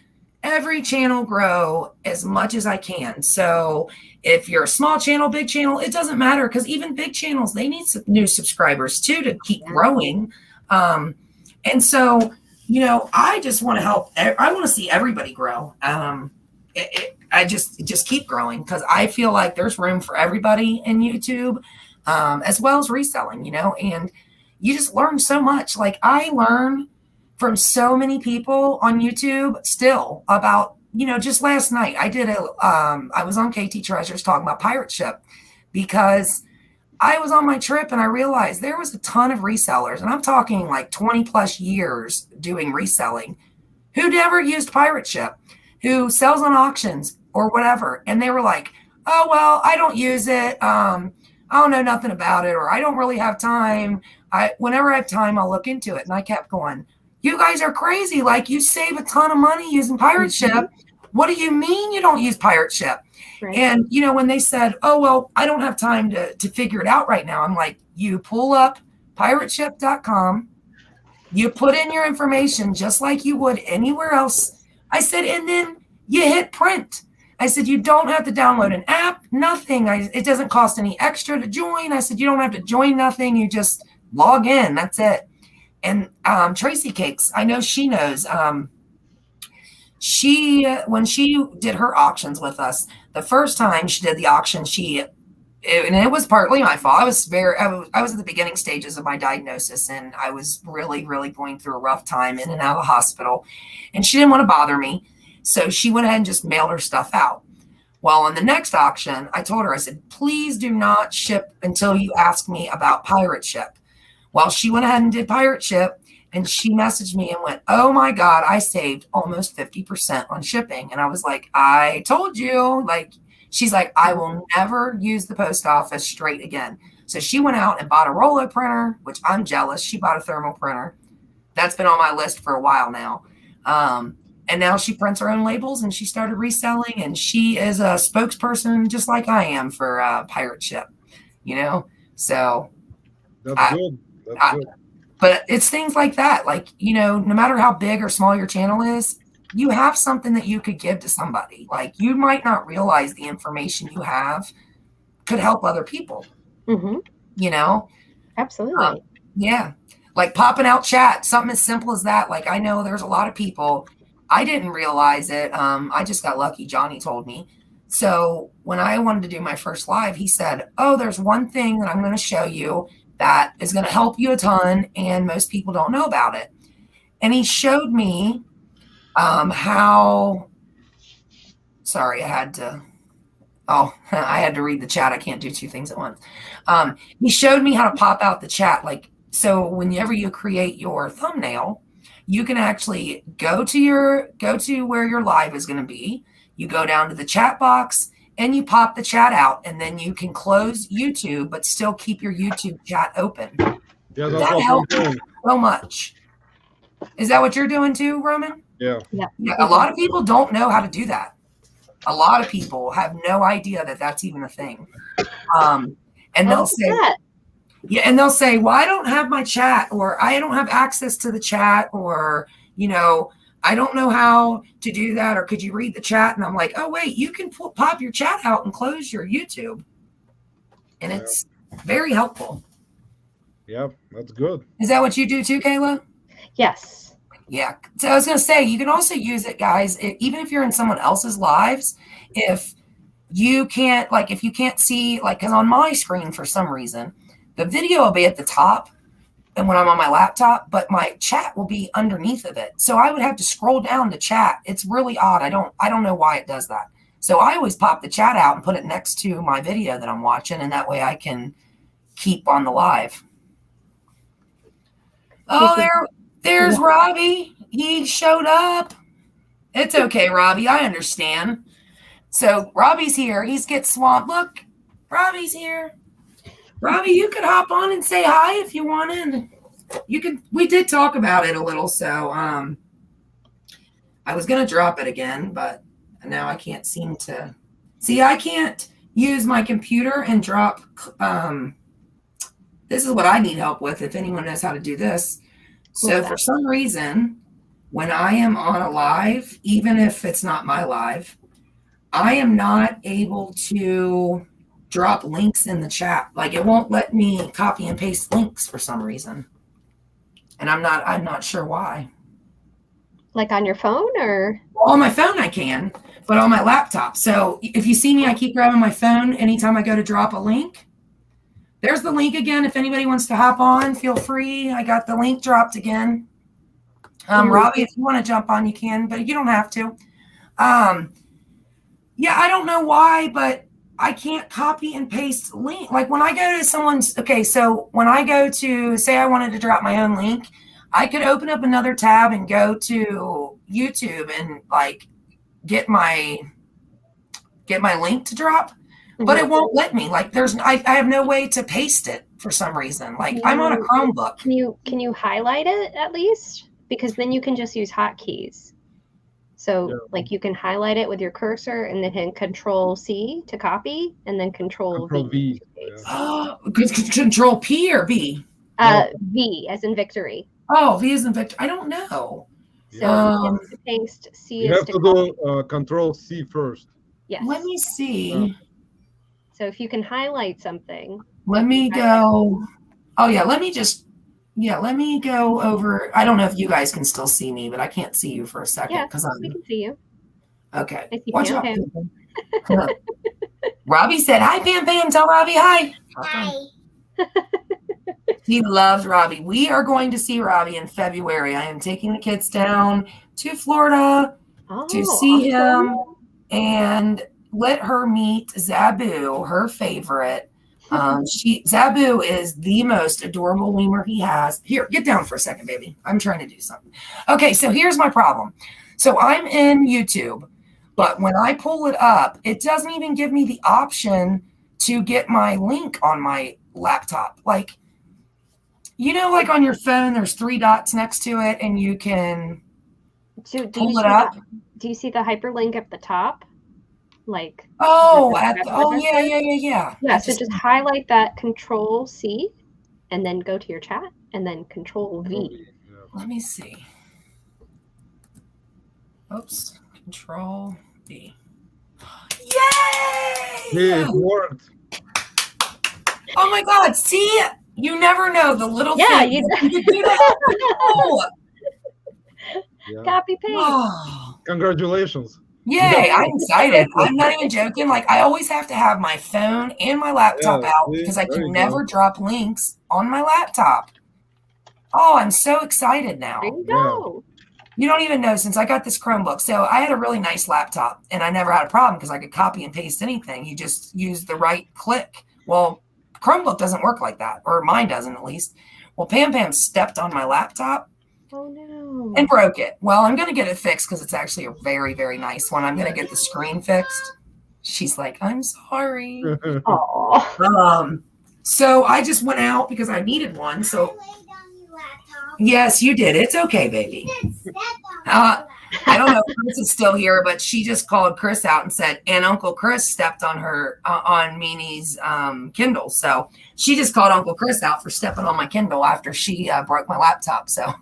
every channel grow as much as I can. So if you're a small channel, big channel, it doesn't matter, because even big channels, they need some new subscribers too to keep growing. And so, I just want to help. I want to see everybody grow. I just keep growing, because I feel like there's room for everybody in YouTube, as well as reselling, and you just learn so much. Like, I learn from so many people on YouTube still about, just last night I was on KT Treasures talking about pirate ship, because I was on my trip and I realized there was a ton of resellers, and I'm talking like 20 plus years doing reselling, who never used pirate ship, who sells on auctions or whatever. And they were like, oh, well, I don't use it. I don't know nothing about it, or I don't really have time. Whenever I have time, I'll look into it. And I kept going, you guys are crazy. Like, you save a ton of money using pirate ship. What do you mean you don't use pirate ship? Right. And, when they said, oh, well, I don't have time to figure it out right now. I'm like, you pull up pirateship.com. You put in your information just like you would anywhere else. I said, and then you hit print. I said, you don't have to download an app, nothing. It doesn't cost any extra to join. I said, you don't have to join nothing. You just log in. That's it. And Tracy Cakes, I know she knows. When she did her auctions with us, the first time she did the auction, and it was partly my fault. I was at the beginning stages of my diagnosis, and I was really, really going through a rough time in and out of the hospital, and she didn't want to bother me. So she went ahead and just mailed her stuff out. Well, on the next auction, I told her, I said, please do not ship until you ask me about pirate ship. Well, she went ahead and did pirate ship, and she messaged me and went, oh my God, I saved almost 50% on shipping. And I was like, I told you. Like, she's like, I will never use the post office straight again. So she went out and bought a Rolo printer, which I'm jealous. She bought a thermal printer. That's been on my list for a while now. And now she prints her own labels, and she started reselling, and she is a spokesperson just like I am for pirate ship, so that's good. That's good. But it's things like that. Like, no matter how big or small your channel is, you have something that you could give to somebody. Like, you might not realize the information you have could help other people, Absolutely. Yeah. Like popping out chat, something as simple as that. Like, I know there's a lot of people, I didn't realize it. I just got lucky. Johnny told me. So when I wanted to do my first live, he said, oh, there's one thing that I'm going to show you that is going to help you a ton, and most people don't know about it. And he showed me sorry, I had to read the chat. I can't do two things at once. He showed me how to pop out the chat. Like, so whenever you create your thumbnail, you can actually go to where your live is going to be. You go down to the chat box and you pop the chat out, and then you can close YouTube, but still keep your YouTube chat open. Yeah, that helps so much. Is that what you're doing too, Roman? Yeah. A lot of people don't know how to do that. A lot of people have no idea that that's even a thing. And they'll say, yeah, and they'll say, well, I don't have my chat, or I don't have access to the chat, or, I don't know how to do that, or could you read the chat? And I'm like, oh, wait, you can pop your chat out and close your YouTube. And it's very helpful. Yeah, that's good. Is that what you do too, Kayla? Yes. Yeah. So I was going to say, you can also use it, guys, even if you're in someone else's lives, if you can't see, because on my screen, for some reason, the video will be at the top and when I'm on my laptop, but my chat will be underneath of it. So I would have to scroll down to chat. It's really odd. I don't know why it does that. So I always pop the chat out and put it next to my video that I'm watching, and that way I can keep on the live. Oh, there's Robbie. He showed up. It's okay, Robbie. I understand. So Robbie's here. He's Get Swamped. Look, Robbie's here. Robbie, you could hop on and say hi if you wanted. We did talk about it a little, so I was gonna drop it again, but now I can't seem to see. I can't use my computer and drop, this is what I need help with if anyone knows how to do this. So for some reason, when I am on a live, even if it's not my live, I am not able to drop links in the chat. Like it won't let me copy and paste links for some reason. And I'm not sure why. Like on your phone or? On my phone I can, but on my laptop. So if you see me, I keep grabbing my phone anytime I go to drop a link. There's the link again. If anybody wants to hop on, feel free. I got the link dropped again. Robbie, if you want to jump on, you can, but you don't have to. Yeah, I don't know why, but I can't copy and paste link. Like when I go to someone's, okay, so when I go to, say I wanted to drop my own link, I could open up another tab and go to YouTube and like get my link to drop, but it won't let me. Like I have no way to paste it for some reason. Like I'm on a Chromebook. Can you highlight it at least? Because then you can just use hotkeys. So like you can highlight it with your cursor and then hit Control C to copy and then Control V. Oh, Control P or V? V as in victory. Oh, V as in victory. I don't know. So to paste, C you is have to do Control C first. Yes. Let me see. So if you can highlight something. Let me go. Oh yeah, let me go over. I don't know if you guys can still see me, but I can't see you for a second. Yeah, because we can see you. Okay. I see Watch Pam out. Pam. Robbie said, hi, Pam Pam. Tell Robbie hi. Hi. He loves Robbie. We are going to see Robbie in February. I am taking the kids down to Florida to see him and let her meet Zabu, her favorite. Zabu is the most adorable lemur he has. Here, get down for a second, baby. I'm trying to do something. Okay, so here's my problem. So I'm in YouTube, but when I pull it up, it doesn't even give me the option to get my link on my laptop. Like, you know, like on your phone, there's 3 dots next to it, and you can pull it up. Do you see the hyperlink at the top? Like yeah. Yeah, so just highlight that Control C and then go to your chat and then Control V. Let me see. Oops. Control V. Yay! It worked. Oh my God. See? You never know the little thing. You do that. Copy paste. Oh. Congratulations. Yay, I'm excited. I'm not even joking. Like I always have to have my phone and my laptop out because I can never drop links on my laptop. Oh, I'm so excited now. There you go. You don't even know, since I got this Chromebook. So I had a really nice laptop and I never had a problem because I could copy and paste anything. You just use the right click. Well, Chromebook doesn't work like that, or mine doesn't at least. Well, Pam Pam stepped on my laptop. Oh no. And broke it. Well, I'm going to get it fixed because it's actually a very, very nice one. I'm going to get the screen fixed. She's like, I'm sorry. So I just went out because I needed one. So yes, you did. It's okay, baby. I don't know if Chris is still here, but she just called Chris out and said, and Uncle Chris stepped on her, on Mimi's Kindle. So she just called Uncle Chris out for stepping on my Kindle after she broke my laptop. So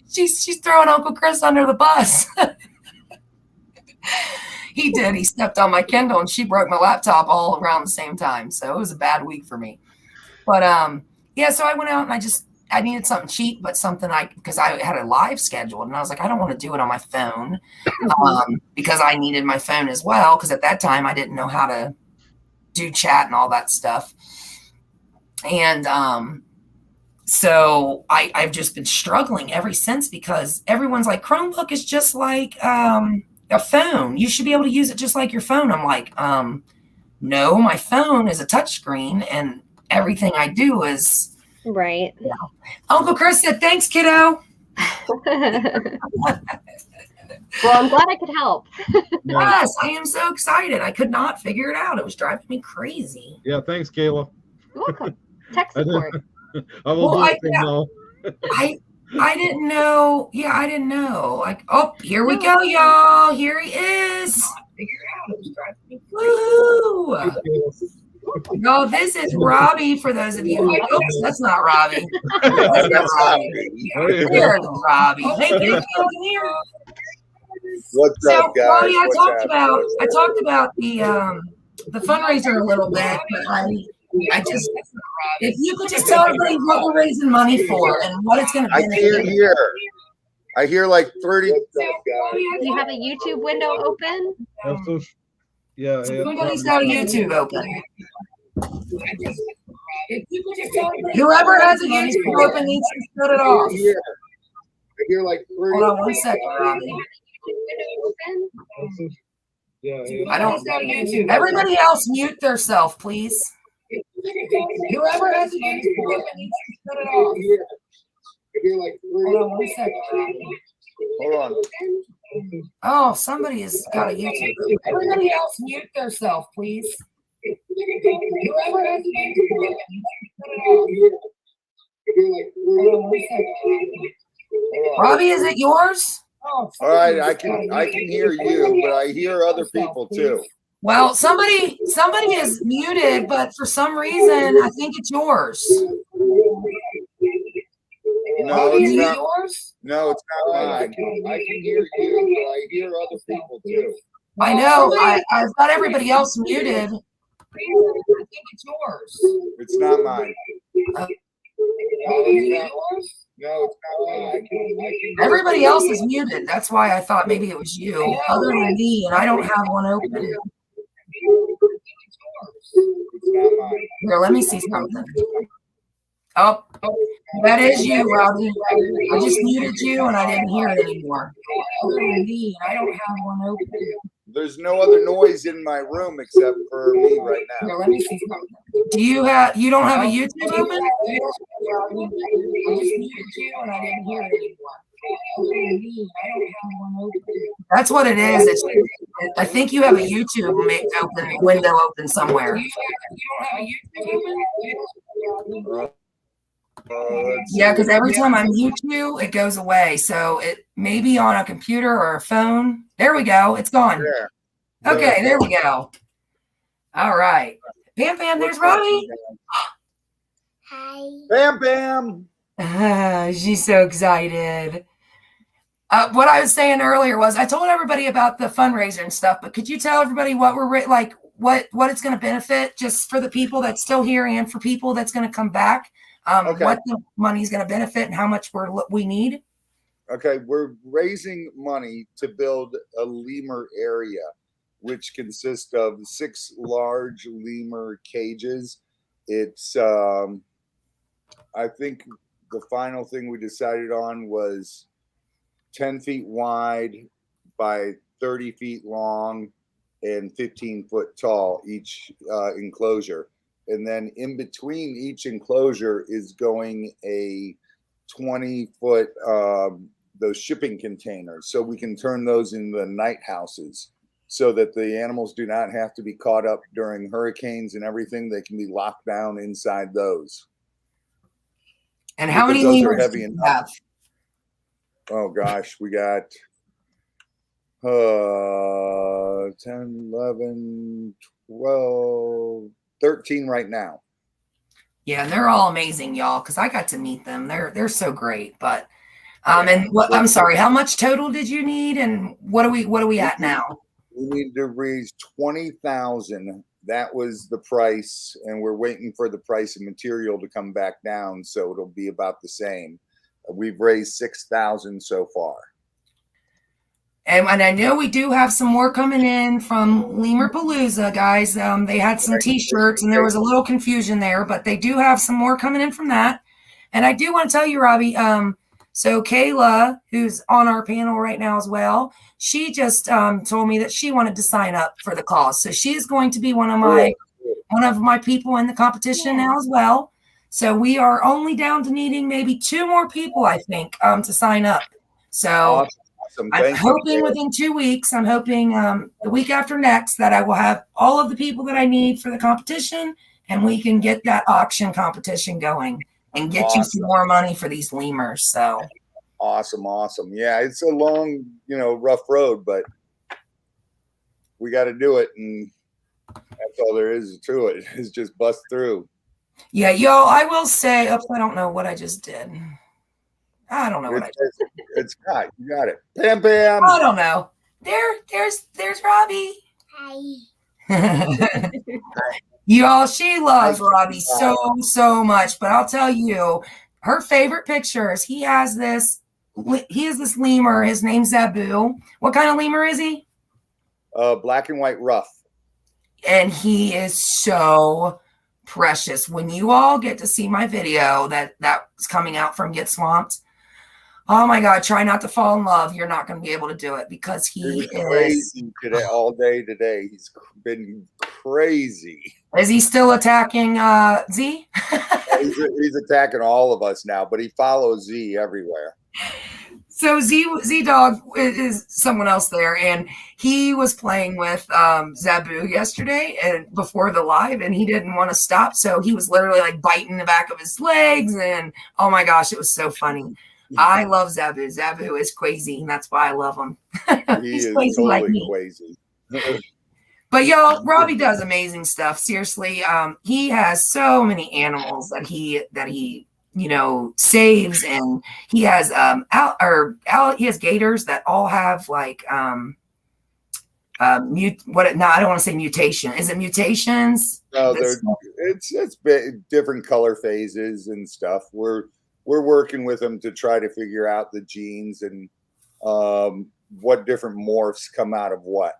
she's throwing Uncle Chris under the bus. He did. He stepped on my Kindle and she broke my laptop all around the same time. So it was a bad week for me. But yeah, so I went out and I needed something cheap, but something because I had a live scheduled, and I was like, I don't want to do it on my phone because I needed my phone as well. Because at that time I didn't know how to do chat and all that stuff. And so I've just been struggling ever since because everyone's like, Chromebook is just like a phone. You should be able to use it just like your phone. I'm like, no, my phone is a touchscreen and everything I do is. Right. Yeah. Uncle Chris said, thanks, kiddo. Well, I'm glad I could help. Yes, I am so excited. I could not figure it out. It was driving me crazy. Yeah, thanks, Kayla. You're welcome. Tech support. I will do it now. I didn't know. Yeah, I didn't know. Like, oh, here we go, y'all. Here he is. Woo! No, this is Robbie for those of you. Oops, that's not Robbie. That's not Robbie. There's Robbie. Hey, can you here? What's So, up, guys? Robbie, I What's talked happening? about the fundraiser a little bit, but I just, if you could just tell everybody what we're raising money for and what it's going to I benefit. can't hear. I hear like 30. Do you have a YouTube window open? Yeah. Somebody's got a YouTube open. Whoever has a YouTube open needs to shut it off. I hear like 30. Hold on 1 second, Robbie. I don't. Everybody else mute theirself, please. Whoever has a YouTube open needs to shut it off. I hear like 30. Hold on 1 second, Robbie. Hold on. Oh, somebody has got a YouTube. Everybody else mute theirself, please. Whoever has a YouTube open needs to shut it off. Hold on 1 second. Robbie, is it yours? All right, I can hear you, but I hear other people too. Well, somebody is muted, but for some reason, I think it's yours. No, Is it's it not. yours? No, it's not mine. I can hear you, but I hear other people too. I know. I've got everybody else muted. I think it's yours. It's not mine. Is it yours? No, it's not mine. Everybody else is muted. That's why I thought maybe it was you, other than me, and I don't have one open. It's not mine. Here, let me see something. Oh, that is you, Robbie. I just muted you, and I didn't hear it anymore. Other than me, and I don't have one open. There's no other noise in my room except for me right now. Here, let me see something. You don't have a YouTube open? I just muted you, and I didn't hear it anymore. Other than me, I don't have one open. That's what it is. I think you have a YouTube window open somewhere. You don't have a YouTube open? Yeah, because every time I mute you, it goes away. So it may be on a computer or a phone. There we go. It's gone. Yeah. Okay, there we go. All right. Bam, Bam, there's Robbie. Hi. Bam, Bam. She's so excited. What I was saying earlier was I told everybody about the fundraiser and stuff, but could you tell everybody what we're like, what it's going to benefit just for the people that's still here and for people that's going to come back? What the money's going to benefit and how much we need? Okay, we're raising money to build a lemur area, which consists of 6 large lemur cages. It's, I think the final thing we decided on was 10 feet wide by 30 feet long and 15 foot tall, each enclosure. And then in between each enclosure is going a 20-foot, those shipping containers. So we can turn those into night houses so that the animals do not have to be caught up during hurricanes and everything. They can be locked down inside those. And how many lemurs do you have? Oh gosh, we got 10, 11, 12, 13 right now. Yeah, and they're all amazing, y'all, because I got to meet them. They're so great. But and what I'm sorry, how much total did you need, and what are we at now? We need to raise 20,000. That was the price, and we're waiting for the price of material to come back down, so it'll be about the same. We've raised 6,000 so far. And I know we do have some more coming in from Lemur Palooza, guys. They had some T-shirts, and there was a little confusion there, but they do have some more coming in from that. And I do want to tell you, Robbie, so Kayla, who's on our panel right now as well, she just told me that she wanted to sign up for the cause. So she is going to be one of my people in the competition now as well. So we are only down to needing maybe 2 more people, I think, to sign up. So I'm hoping within 2 weeks, I'm hoping the week after next that I will have all of the people that I need for the competition, and we can get that auction competition going and get you some more money for these lemurs. So awesome. Yeah, it's a long, rough road, but we got to do it, and that's all there is to it. Is just bust through. Yeah, y'all. I will say, oops, I don't know what I just did. I don't know what I just did. It's got you got it. Pam Pam. I don't know. There's Robbie. Hi. Y'all, she loves Robbie so much. But I'll tell you, her favorite pictures. He has this lemur. His name's Zabu. What kind of lemur is he? Black and white rough. And he is so precious. When you all get to see my video that's coming out from Get Swamped, oh my God, try not to fall in love. You're not going to be able to do it because he is crazy today, all day today. He's been crazy. Is he still attacking Z? He's attacking all of us now, but he follows Z everywhere. So Z Dog is someone else there, and he was playing with Zabu yesterday and before the live, and he didn't want to stop, so he was literally like biting the back of his legs, and oh my gosh, it was so funny. I love Zabu. Zabu is crazy, and that's why I love him. He's crazy totally like me. crazy. But y'all, Robbie does amazing stuff. Seriously, he has so many animals that he saves, and he has he has gators that all have like I don't want to say mutation. Is it mutations? No, it's different color phases and stuff. We're working with them to try to figure out the genes and what different morphs come out of what.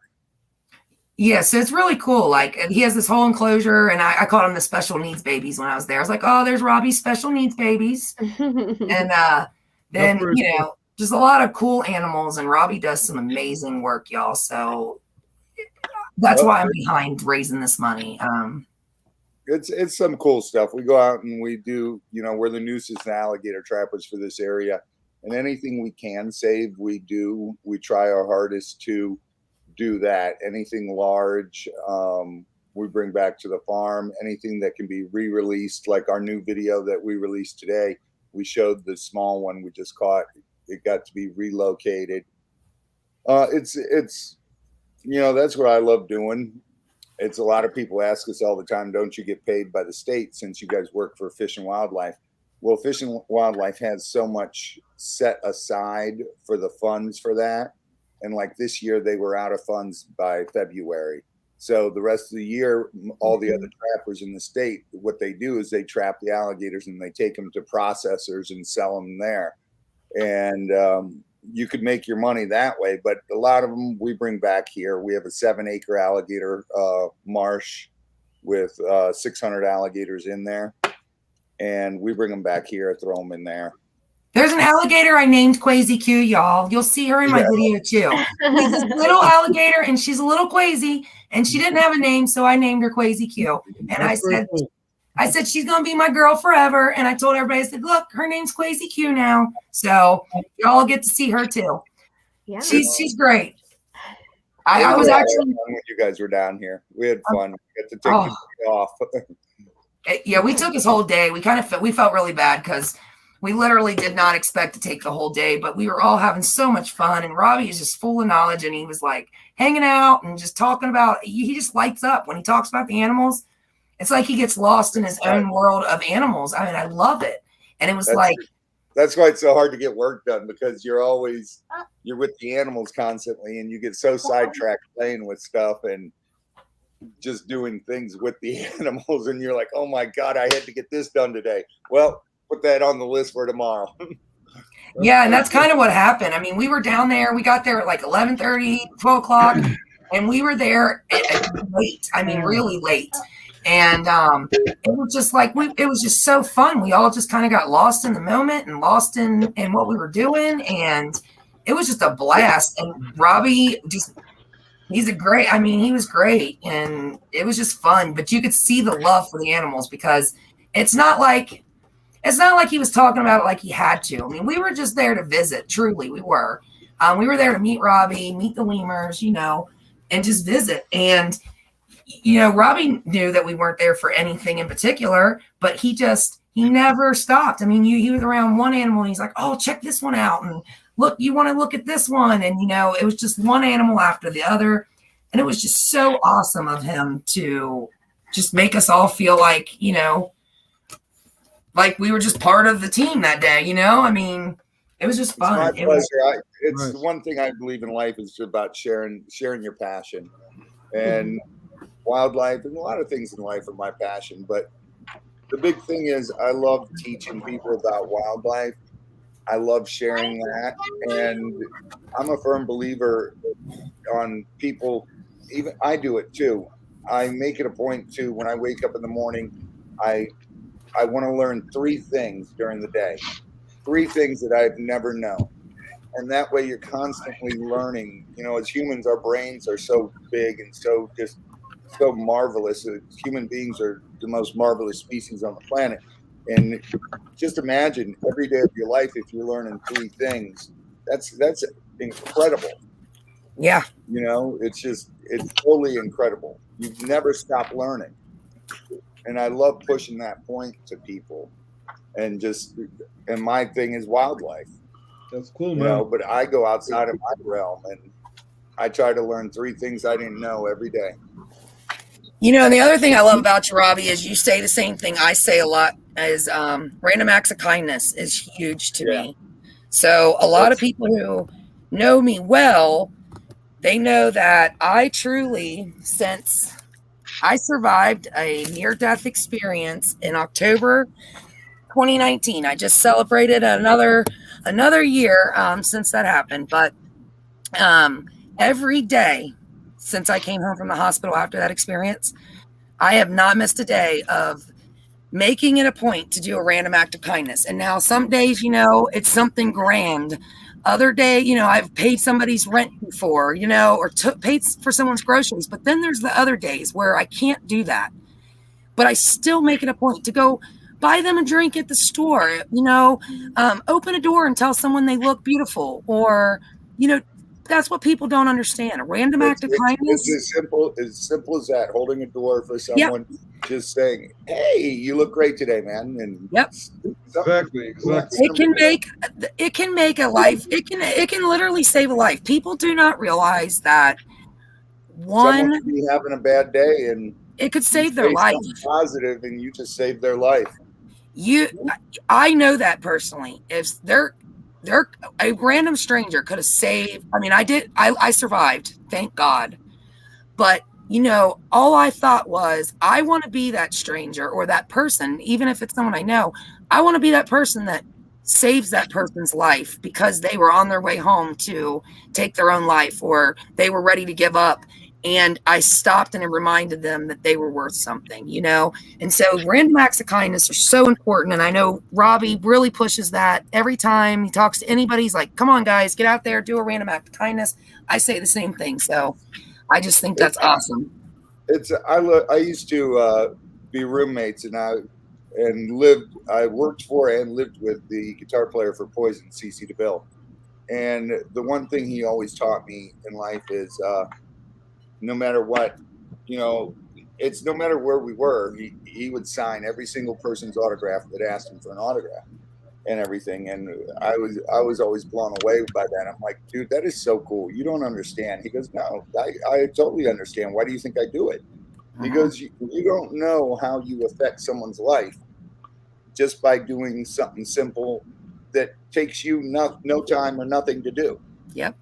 Yeah, so it's really cool. Like, he has this whole enclosure, and I called them the special needs babies when I was there. I was like, oh, there's Robbie's special needs babies. And then, just a lot of cool animals, and Robbie does some amazing work, y'all. So that's why I'm behind raising this money. It's some cool stuff. We go out and we do, we're the nooses and alligator trappers for this area. And anything we can save, we do. We try our hardest to do that. Anything large, we bring back to the farm. Anything that can be re-released, like our new video that we released today, we showed the small one we just caught. It got to be relocated. It's that's what I love doing. It's a lot of people ask us all the time, don't you get paid by the state since you guys work for Fish and Wildlife? Well, Fish and Wildlife has so much set aside for the funds for that. And like this year, they were out of funds by February. So the rest of the year, all the other trappers in the state, what they do is they trap the alligators and they take them to processors and sell them there. And you could make your money that way. But a lot of them we bring back here. We have a 7-acre alligator marsh with 600 alligators in there. And we bring them back here, throw them in there. There's an alligator I named Quasi Q, y'all. You'll see her in my video too. She's this little alligator, and she's a little crazy, and she didn't have a name, so I named her Quasi Q. And I said she's gonna be my girl forever. And I told everybody, I said, look, her name's Quasi Q now, so y'all get to see her too. Yeah, she's great. I was actually when you guys were down here. We had fun. We got to take the day off. Yeah, we took this whole day. We felt really bad because we literally did not expect to take the whole day, but we were all having so much fun. And Robbie is just full of knowledge, and he was like hanging out and just talking about. He just lights up when he talks about the animals. It's like he gets lost in his own world of animals. I mean, I love it. And it was that's why it's so hard to get work done, because you're with the animals constantly, and you get so sidetracked playing with stuff and just doing things with the animals, and you're like, oh my God, I had to get this done today. Well, put that on the list for tomorrow. Yeah, and that's kind of what happened. I mean, we were down there. We got there at like 11:30, 12 o'clock, and we were there late. I mean, really late. And it was just like it was just so fun. We all just kind of got lost in the moment and lost in what we were doing, and it was just a blast. And Robbie he was great, and it was just fun. But you could see the love for the animals, because it's not like he was talking about it like he had to. I mean, we were just there to visit. Truly, we were. We were there to meet Robbie, meet the lemurs, and just visit. And Robbie knew that we weren't there for anything in particular, but he never stopped. I mean, he was around one animal, and he's like, oh, check this one out. And look, you want to look at this one. And, it was just one animal after the other. And it was just so awesome of him to just make us all feel like, you know, like we were just part of the team that day, you know? I mean, it was just fun. It's my pleasure. It's Nice. the one thing I believe in life is about sharing your passion. And wildlife and a lot of things in life are my passion. But the big thing is I love teaching people about wildlife. I love sharing that. And I'm a firm believer on people, even I do it too. I make it a point to, when I wake up in the morning, I want to learn 3 things during the day, 3 things that I've never known. And that way you're constantly learning. You know, as humans, our brains are so big and so just so marvelous. Human beings are the most marvelous species on the planet. And just imagine every day of your life, if you're learning 3 things, that's incredible. Yeah. You know, it's totally incredible. You never stop learning. And I love pushing that point to people. And my thing is wildlife. That's cool, You man. know, but I go outside of my realm and I try to learn 3 things I didn't know every day. You know, and the other thing I love about you, Robbie, is you say the same thing I say a lot, is random acts of kindness is huge to me. So a lot of people who know me well, they know that I truly, since I survived a near-death experience in October 2019, I just celebrated another year since that happened. But every day since I came home from the hospital after that experience, I have not missed a day of making it a point to do a random act of kindness. And now some days, you know, it's something grand. Other day, you know, I've paid somebody's rent before, you know, or paid for someone's groceries. But then there's the other days where I can't do that. But I still make it a point to go buy them a drink at the store, you know, open a door and tell someone they look beautiful, or, you know, that's what people don't understand. A random act of kindness. It's as simple as that. Holding a door for someone, just saying, "Hey, you look great today, man." And exactly. It can make a life. It can literally save a life. People do not realize that someone could be having a bad day and it could save their life. Positive, and you just saved their life. I know that personally. If they're a random stranger could have saved. I mean, I survived, thank God. But, you know, all I thought was, I want to be that stranger or that person, even if it's someone I know. I want to be that person that saves that person's life because they were on their way home to take their own life, or they were ready to give up. And I stopped and I reminded them that they were worth something, you know? And so random acts of kindness are so important. And I know Robbie really pushes that every time he talks to anybody. He's like, come on, guys, get out there, do a random act of kindness. I say the same thing. So I just think that's awesome. I used to be roommates and I worked for and lived with the guitar player for Poison, CC DeVille. And the one thing he always taught me in life is, no matter what, you know, it's no matter where we were, he would sign every single person's autograph that asked him for an autograph and everything. And I was always blown away by that. I'm like, dude, that is so cool. You don't understand. He goes, no, I totally understand. Why do you think I do it? He goes, you don't know how you affect someone's life just by doing something simple that takes you no time or nothing to do. Yep.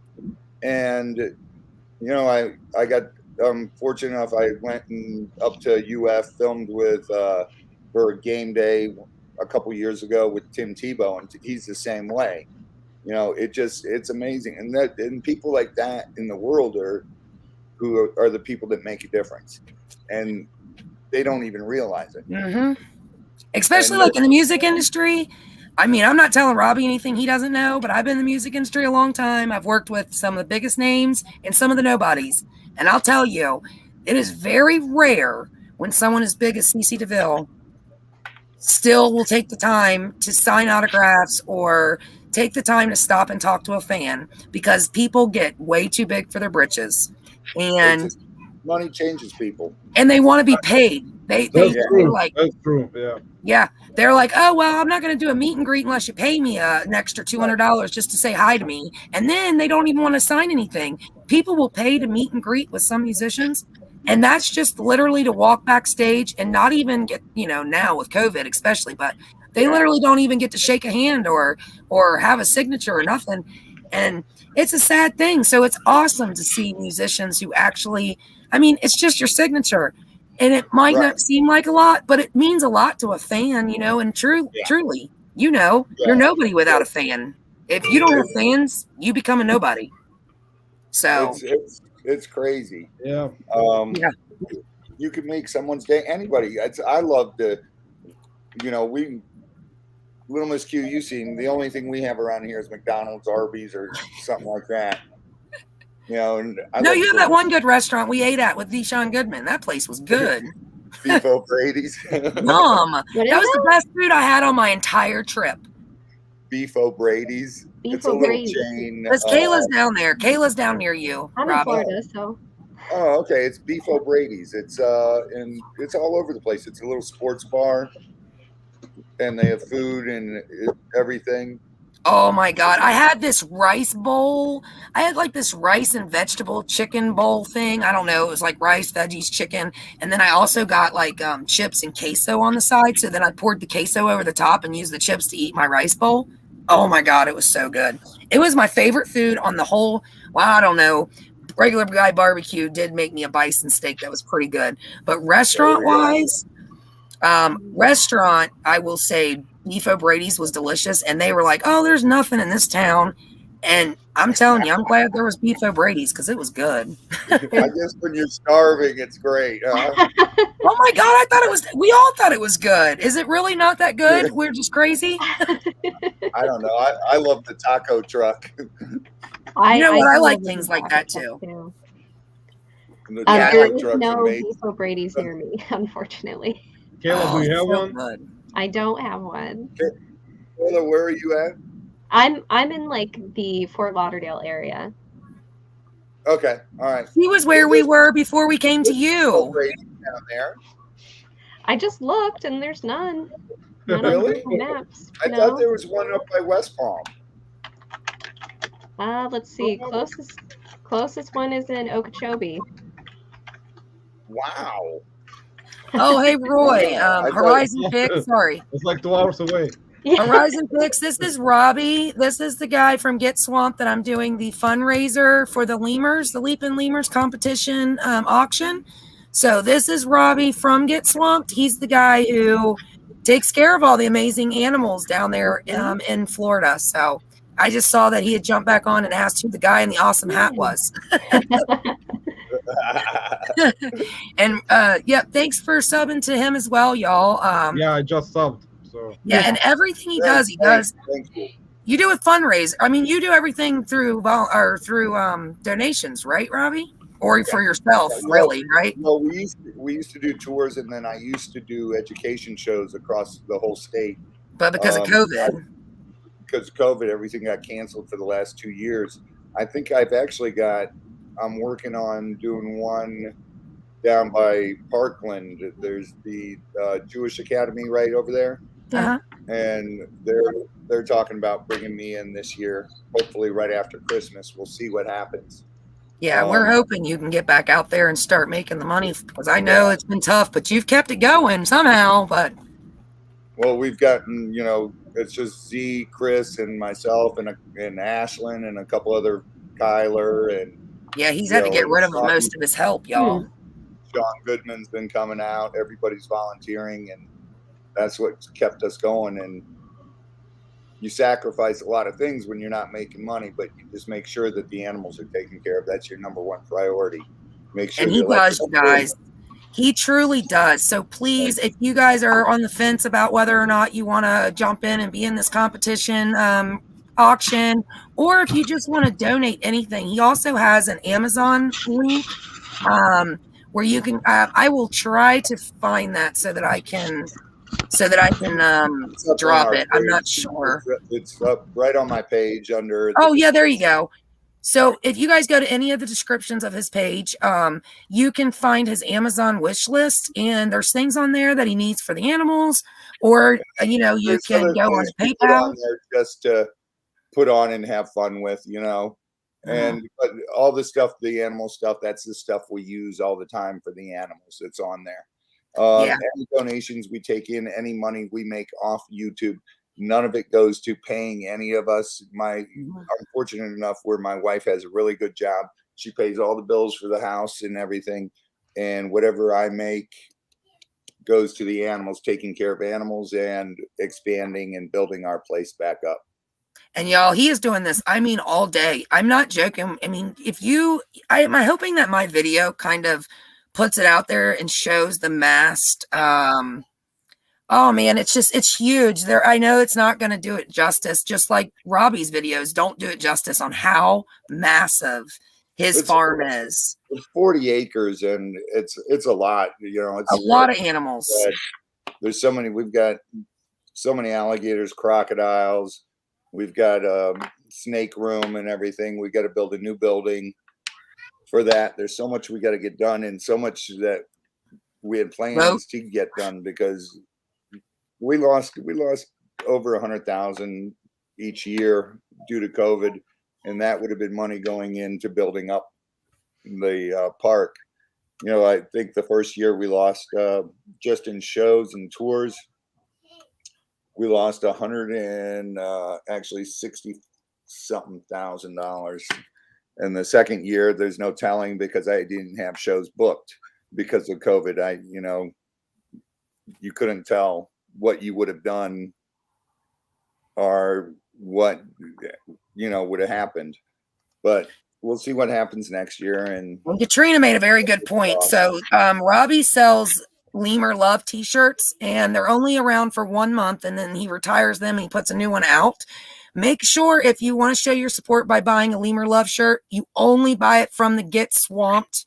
And you know, I got fortunate enough. I went up to UF, filmed with for a game day a couple years ago with Tim Tebow, and he's the same way. You know, it's amazing, and people like that in the world are the people that make a difference, and they don't even realize it. Mm-hmm. Especially like in the music industry. I mean, I'm not telling Robbie anything he doesn't know, but I've been in the music industry a long time. I've worked with some of the biggest names and some of the nobodies. And I'll tell you, it is very rare when someone as big as CC DeVille still will take the time to sign autographs or take the time to stop and talk to a fan, because people get way too big for their britches. And money changes people. And they want to be paid. They That's they're true. like, That's true. Yeah. yeah, they're like, oh, well, I'm not going to do a meet and greet unless you pay me an extra $200 just to say hi to me. And then they don't even want to sign anything. People will pay to meet and greet with some musicians. And that's just literally to walk backstage and not even get, now with COVID especially, but they literally don't even get to shake a hand or have a signature or nothing. And it's a sad thing. So it's awesome to see musicians who actually, it's just your signature. And it might not seem like a lot, but it means a lot to a fan, and truly, you're nobody without a fan. If you don't have fans, you become a nobody. So it's crazy. Yeah. You can make someone's day. Anybody. I love to, we Little Miss Q, you seen the only thing we have around here is McDonald's, Arby's, or something like that. And no, you have that one good restaurant we ate at with Deshaun Goodman. That place was good. Beef O'Brady's. That was the best food I had on my entire trip. Beef O'Brady's. It's a little chain. Because Kayla's down there. Kayla's down near you. I'm in Florida, so. Oh, okay. It's Beef O'Brady's. It's and it's all over the place. It's a little sports bar, and they have food and everything. Oh my God. I had this rice bowl. I had like this rice and vegetable chicken bowl thing. I don't know. It was like rice, veggies, chicken. And then I also got like chips and queso on the side. So then I poured the queso over the top and used the chips to eat my rice bowl. Oh my God. It was so good. It was my favorite food on the whole. Well, I don't know. Regular Guy Barbecue did make me a bison steak. That was pretty good. But restaurant wise, I will say Beef O'Brady's was delicious, and they were like, oh, there's nothing in this town. And I'm telling you, I'm glad there was Beef O'Brady's because it was good. I guess when you're starving, it's great. Oh my God, we all thought it was good. Is it really not that good? We're just crazy. I don't know. I love the taco truck. I like things like that too. There is no Beef O'Brady's near me, unfortunately. Kayla, do you have one? Good. I don't have one. Kayla, where are you at? I'm in like the Fort Lauderdale area. Okay, all right. He was where we were before we came to you. Down there. I just looked and there's none. Really? Maps. I thought there was one up by West Palm. Let's see. Closest one is in Okeechobee. Wow. Oh, hey, Roy. Horizon Picks. Sorry. It's like 2 hours away. Horizon Picks. This is Robbie. This is the guy from Get Swamped that I'm doing the fundraiser for the Lemurs, the Leapin' Lemurs competition auction. So this is Robbie from Get Swamped. He's the guy who takes care of all the amazing animals down there in Florida. So I just saw that he had jumped back on and asked who the guy in the awesome hat was. And thanks for subbing to him as well, y'all. Yeah, I just subbed. So and everything he does, you do a fundraiser. I mean, you do everything through donations, right, Robbie? Or for yourself, really, right? Well, we used to do tours, and then I used to do education shows across the whole state. But because of COVID. Because of COVID, everything got canceled for the last 2 years. I think I'm working on doing one down by Parkland. There's the Jewish Academy right over there. Uh-huh. And they're talking about bringing me in this year, hopefully right after Christmas. We'll see what happens. Yeah, we're hoping you can get back out there and start making the money, because I know it's been tough, but you've kept it going somehow. But well, we've gotten, it's just Z, Chris, and myself, and Ashlyn, and a couple other Kyler, and yeah, he's had to get rid of most of his help, y'all. John Goodman's been coming out. Everybody's volunteering, and that's what kept us going. And you sacrifice a lot of things when you're not making money, but you just make sure that the animals are taken care of. That's your number one priority. Make sure. And he does, you guys. He truly does. So please, if you guys are on the fence about whether or not you want to jump in and be in this competition auction, or if you just want to donate anything, he also has an Amazon link where you can. I will try to find that so that I can drop it. I'm not sure. It's up right on my page under. Oh yeah, there you go. So if you guys go to any of the descriptions of his page, you can find his Amazon wish list, and there's things on there that he needs for the animals, or you know, you There's can other go on things we put PayPal. on there just to put on and have fun with, you know. And but all the stuff, the animal stuff, that's the stuff we use all the time for the animals. It's on there. Yeah. Any donations we take in, any money we make off YouTube, none of it goes to paying any of us. I'm fortunate enough where my wife has a really good job. She pays all the bills for the house and everything, and whatever I make goes to the animals, taking care of animals and expanding and building our place back up. And y'all, he is doing this, I mean, all day. I'm not joking. I mean, I'm hoping that my video kind of puts it out there and shows the mast. Oh man, it's huge there. I know it's not going to do it justice, just like Robbie's videos don't do it justice on how massive his farm is. It's 40 acres and it's a lot, you know. It's a lot of animals. There's so many. We've got so many alligators, crocodiles. We've got a snake room and everything. We got to build a new building for that. There's so much we got to get done, and so much that we had plans to get done, because we lost over 100,000 each year due to COVID, and that would have been money going into building up the park. You know, I think the first year we lost just in shows and tours, we lost actually $60-something thousand. And the second year, there's no telling, because I didn't have shows booked because of COVID. You couldn't tell what you would have done or what, you know, would have happened. But we'll see what happens next year. And well, Katrina made a very good point. So Robbie sells Lemur Love t-shirts, and they're only around for 1 month, and then he retires them and he puts a new one out. Make sure, if you want to show your support by buying a Lemur Love shirt, you only buy it from the Get Swamped.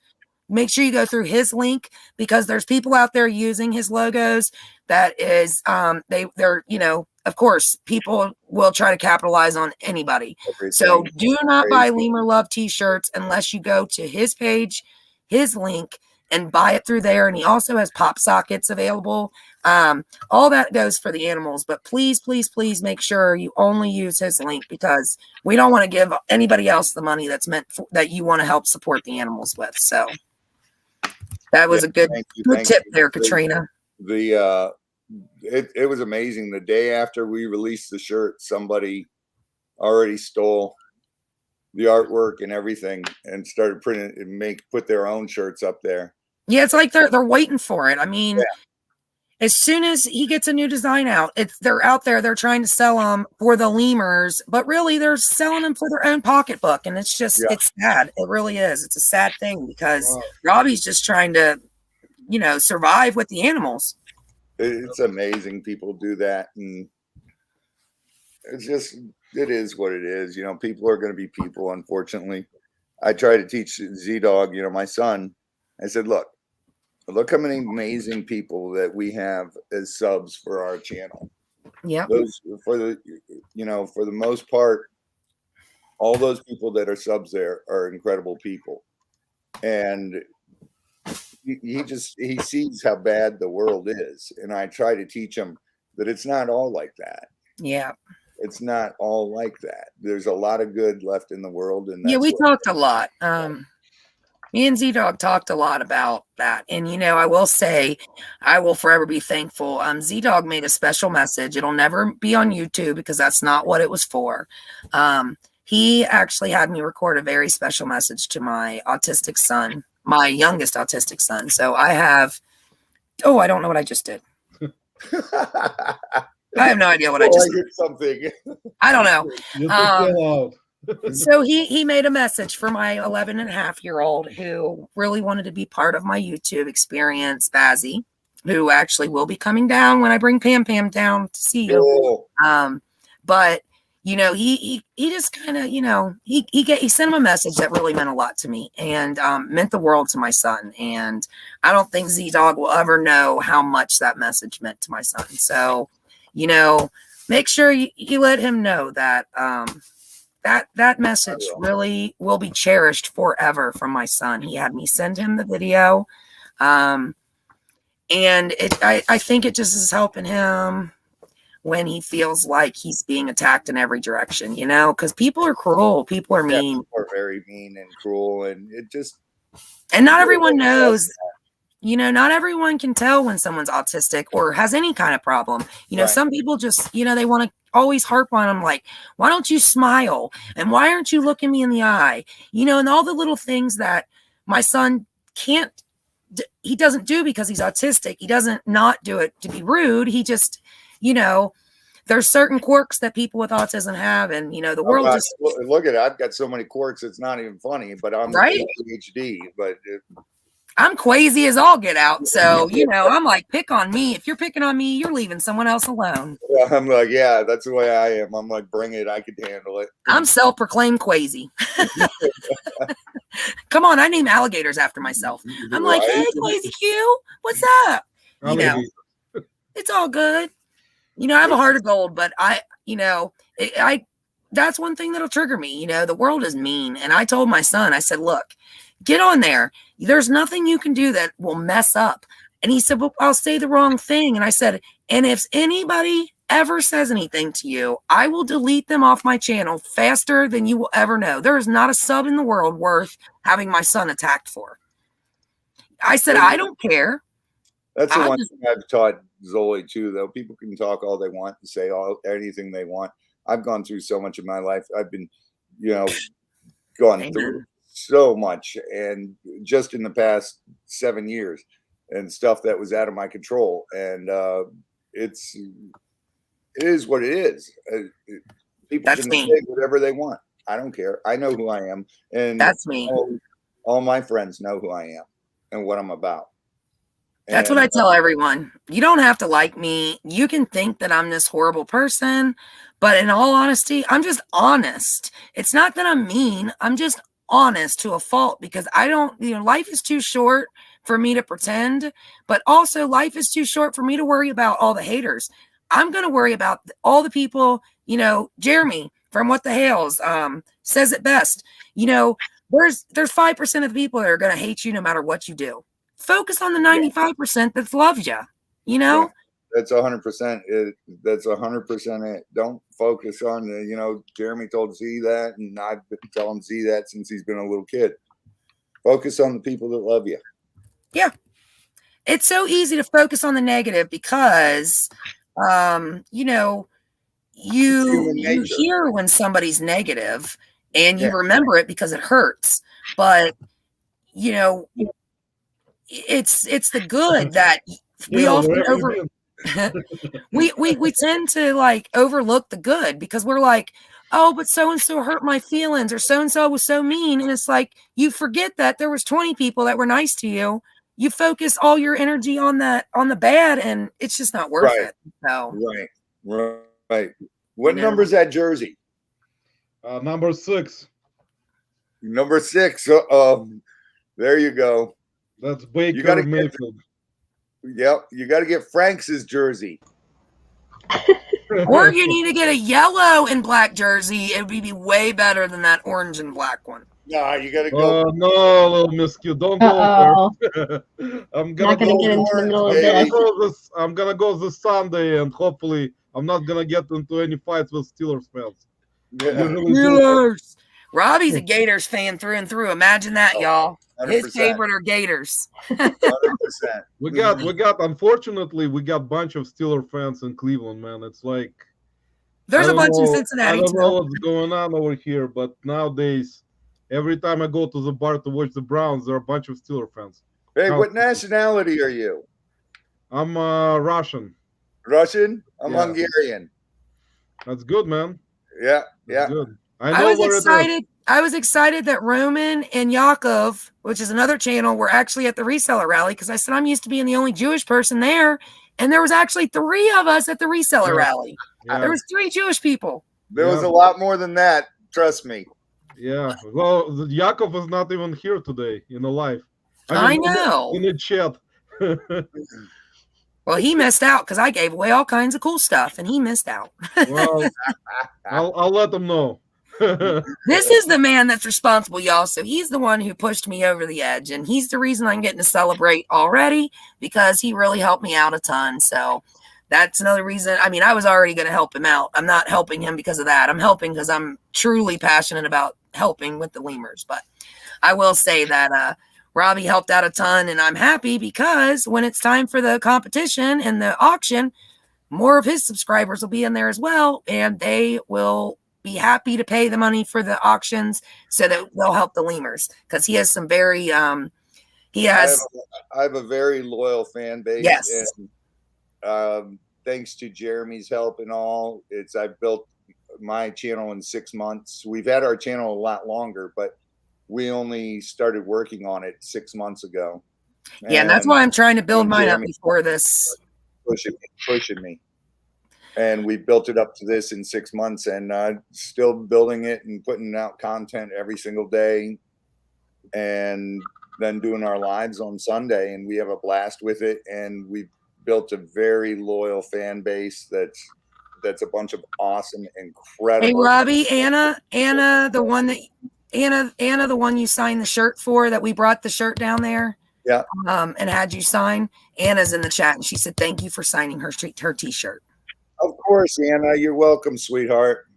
Make sure you go through his link, because there's people out there using his logos that is they're you know, of course people will try to capitalize on anybody. So do not buy Lemur Love t-shirts unless you go to his page, his link, and buy it through there. And he also has pop sockets available. All that goes for the animals, but please, please, please make sure you only use his link, because we don't want to give anybody else the money that's meant for, that you want to help support the animals with. So that was a good tip there, Katrina. It was amazing. The day after we released the shirt, somebody already stole the artwork and everything and started printing and put their own shirts up there. Yeah, it's like they're waiting for it. I mean, as soon as he gets a new design out, they're out there. They're trying to sell them for the lemurs, but really they're selling them for their own pocketbook, and it's just it's sad. It really is. It's a sad thing, because Robbie's just trying to, you know, survive with the animals. It's amazing people do that, and it is what it is. You know, people are going to be people, unfortunately. I try to teach Z-Dog, you know, my son. I said, look how many amazing people that we have as subs for our channel. Yeah. Those for the most part, all those people that are subs there are incredible people. And he sees how bad the world is. And I try to teach him that it's not all like that. Yeah. It's not all like that. There's a lot of good left in the world. And we talked a lot. Me and Z-Dog talked a lot about that. And, you know, I will say, I will forever be thankful. Z-Dog made a special message. It'll never be on YouTube, because that's not what it was for. He actually had me record a very special message to my autistic son, my youngest autistic son. So I have, I don't know what I just did. I have no idea what I just did. Something. I don't know. So he made a message for my 11-and-a-half-year-old who really wanted to be part of my YouTube experience, Bazzy, who actually will be coming down when I bring Pam down to see you. But you know, he just kind of, you know, he sent him a message that really meant a lot to me, and meant the world to my son. And I don't think Z-Dog will ever know how much that message meant to my son. So, you know, make sure you let him know that that message really will be cherished forever from my son. He had me send him the video. And I think it just is helping him when he feels like he's being attacked in every direction, you know, because people are cruel, people are mean. People are very mean and cruel, and it just, and not everyone knows, you know, not everyone can tell when someone's autistic or has any kind of problem. You know, some people just, you know, they want to always harp on them, like, why don't you smile? And why aren't you looking me in the eye? You know, and all the little things that my son he doesn't do because he's autistic. He doesn't not do it to be rude. He just, you know, there's certain quirks that people with autism have, and you know, the world just look at it. I've got so many quirks, it's not even funny. But I'm ADHD, but I'm crazy as all get out. So you know, I'm like, pick on me. If you're picking on me, you're leaving someone else alone. Yeah, I'm like, yeah, that's the way I am. I'm like, bring it. I could handle it. I'm self-proclaimed crazy. Come on, I name alligators after myself. I'm like, hey, Crazy Q, what's up? You know, it's all good. You know, I have a heart of gold, but that's one thing that'll trigger me. You know, the world is mean. And I told my son, I said, look, get on there. There's nothing you can do that will mess up. And he said, well, I'll say the wrong thing. And I said, and if anybody ever says anything to you, I will delete them off my channel faster than you will ever know. There is not a sub in the world worth having my son attacked for. I said, I don't care. That's the one thing I've taught Zoe too, though. People can talk all they want and say anything they want. I've gone through so much of my life. I've been, you know, gone through so much, and just in the past 7 years, and stuff that was out of my control. And it is what it is. People can say whatever they want. I don't care. I know who I am, and that's me. All my friends know who I am and what I'm about. That's what I tell everyone. You don't have to like me. You can think that I'm this horrible person, but in all honesty, I'm just honest. It's not that I'm mean. I'm just honest to a fault, because I don't, you know, life is too short for me to pretend, but also life is too short for me to worry about all the haters. I'm going to worry about all the people, you know, Jeremy from What the Hales says it best. You know, there's 5% of the people that are going to hate you no matter what you do. Focus on the 95% that loves you, you know? Yeah, that's 100%. That's 100% it. Don't focus on the, you know, Jeremy told Z that, and I've been telling Z that since he's been a little kid. Focus on the people that love you. Yeah. It's so easy to focus on the negative because, you know, you hear when somebody's negative and you remember it because it hurts. But, you know, it's the good that we often we tend to like overlook the good, because we're like, oh, but so-and-so hurt my feelings, or so-and-so was so mean. And it's like, you forget that there was 20 people that were nice to you. You focus all your energy on the bad, and it's just not worth it. So right. What number is that jersey? Number 6. Number 6. There you go. That's Baker Mayfield. Yep, you got to get Frank's jersey. Or you need to get a yellow and black jersey. It would be way better than that orange and black one. Nah, you got to go. No, little Miss Q, don't go there. I'm gonna get into the middle of this. I'm gonna go this Sunday, and hopefully, I'm not gonna get into any fights with Steelers fans. Steelers. Robbie's a Gators fan through and through. Imagine that, y'all. 100%. His favorite are Gators. 100%. We got. Unfortunately, we got a bunch of Steeler fans in Cleveland, man. It's like there's a bunch in Cincinnati. I don't know what's going on over here, but nowadays, every time I go to the bar to watch the Browns, there are a bunch of Steeler fans. Hey, what nationality are you? I'm Russian. Russian? I'm Hungarian. That's good, man. Yeah. Good. I was excited that Roman and Yakov, which is another channel, were actually at the reseller rally, because I said I'm used to being the only Jewish person there, and there was actually 3 of us at the reseller rally. Yeah. There was 3 Jewish people. There was a lot more than that. Trust me. Yeah. Well, Yakov is not even here today in the live. I know. In the chat. Well, he missed out because I gave away all kinds of cool stuff, and he missed out. Well, I'll let him know. This is the man that's responsible, y'all. So he's the one who pushed me over the edge, and he's the reason I'm getting to celebrate already, because he really helped me out a ton. So that's another reason. I mean, I was already going to help him out. I'm not helping him because of that. I'm helping because I'm truly passionate about helping with the lemurs. But I will say that Robbie helped out a ton, and I'm happy because when it's time for the competition and the auction, more of his subscribers will be in there as well, and they will be happy to pay the money for the auctions so that they'll help the lemurs, because he has some very I have a very loyal fan base. Yes. And thanks to Jeremy's help and all, I've built my channel in 6 months. We've had our channel a lot longer, but we only started working on it 6 months ago. And that's why I'm trying to build mine up before this. Pushing me. And we built it up to this in 6 months, and still building it and putting out content every single day, and then doing our lives on Sunday, and we have a blast with it. And we've built a very loyal fan base that's a bunch of awesome, incredible. Hey, Robbie, Anna, the one you signed the shirt for, that we brought the shirt down there. Yeah. And had you sign. Anna's in the chat, and she said thank you for signing her t-shirt. Of course, Anna, you're welcome, sweetheart.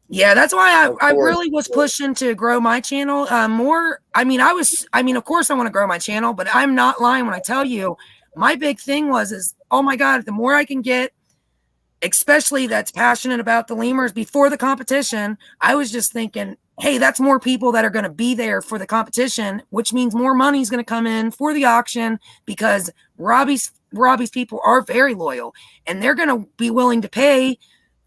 Yeah, that's why I really was pushing to grow my channel more. I mean, of course I want to grow my channel, but I'm not lying when I tell you my big thing is, oh my God, the more I can get, especially that's passionate about the lemurs before the competition, I was just thinking, hey, that's more people that are going to be there for the competition, which means more money is going to come in for the auction, because Robbie's people are very loyal, and they're going to be willing to pay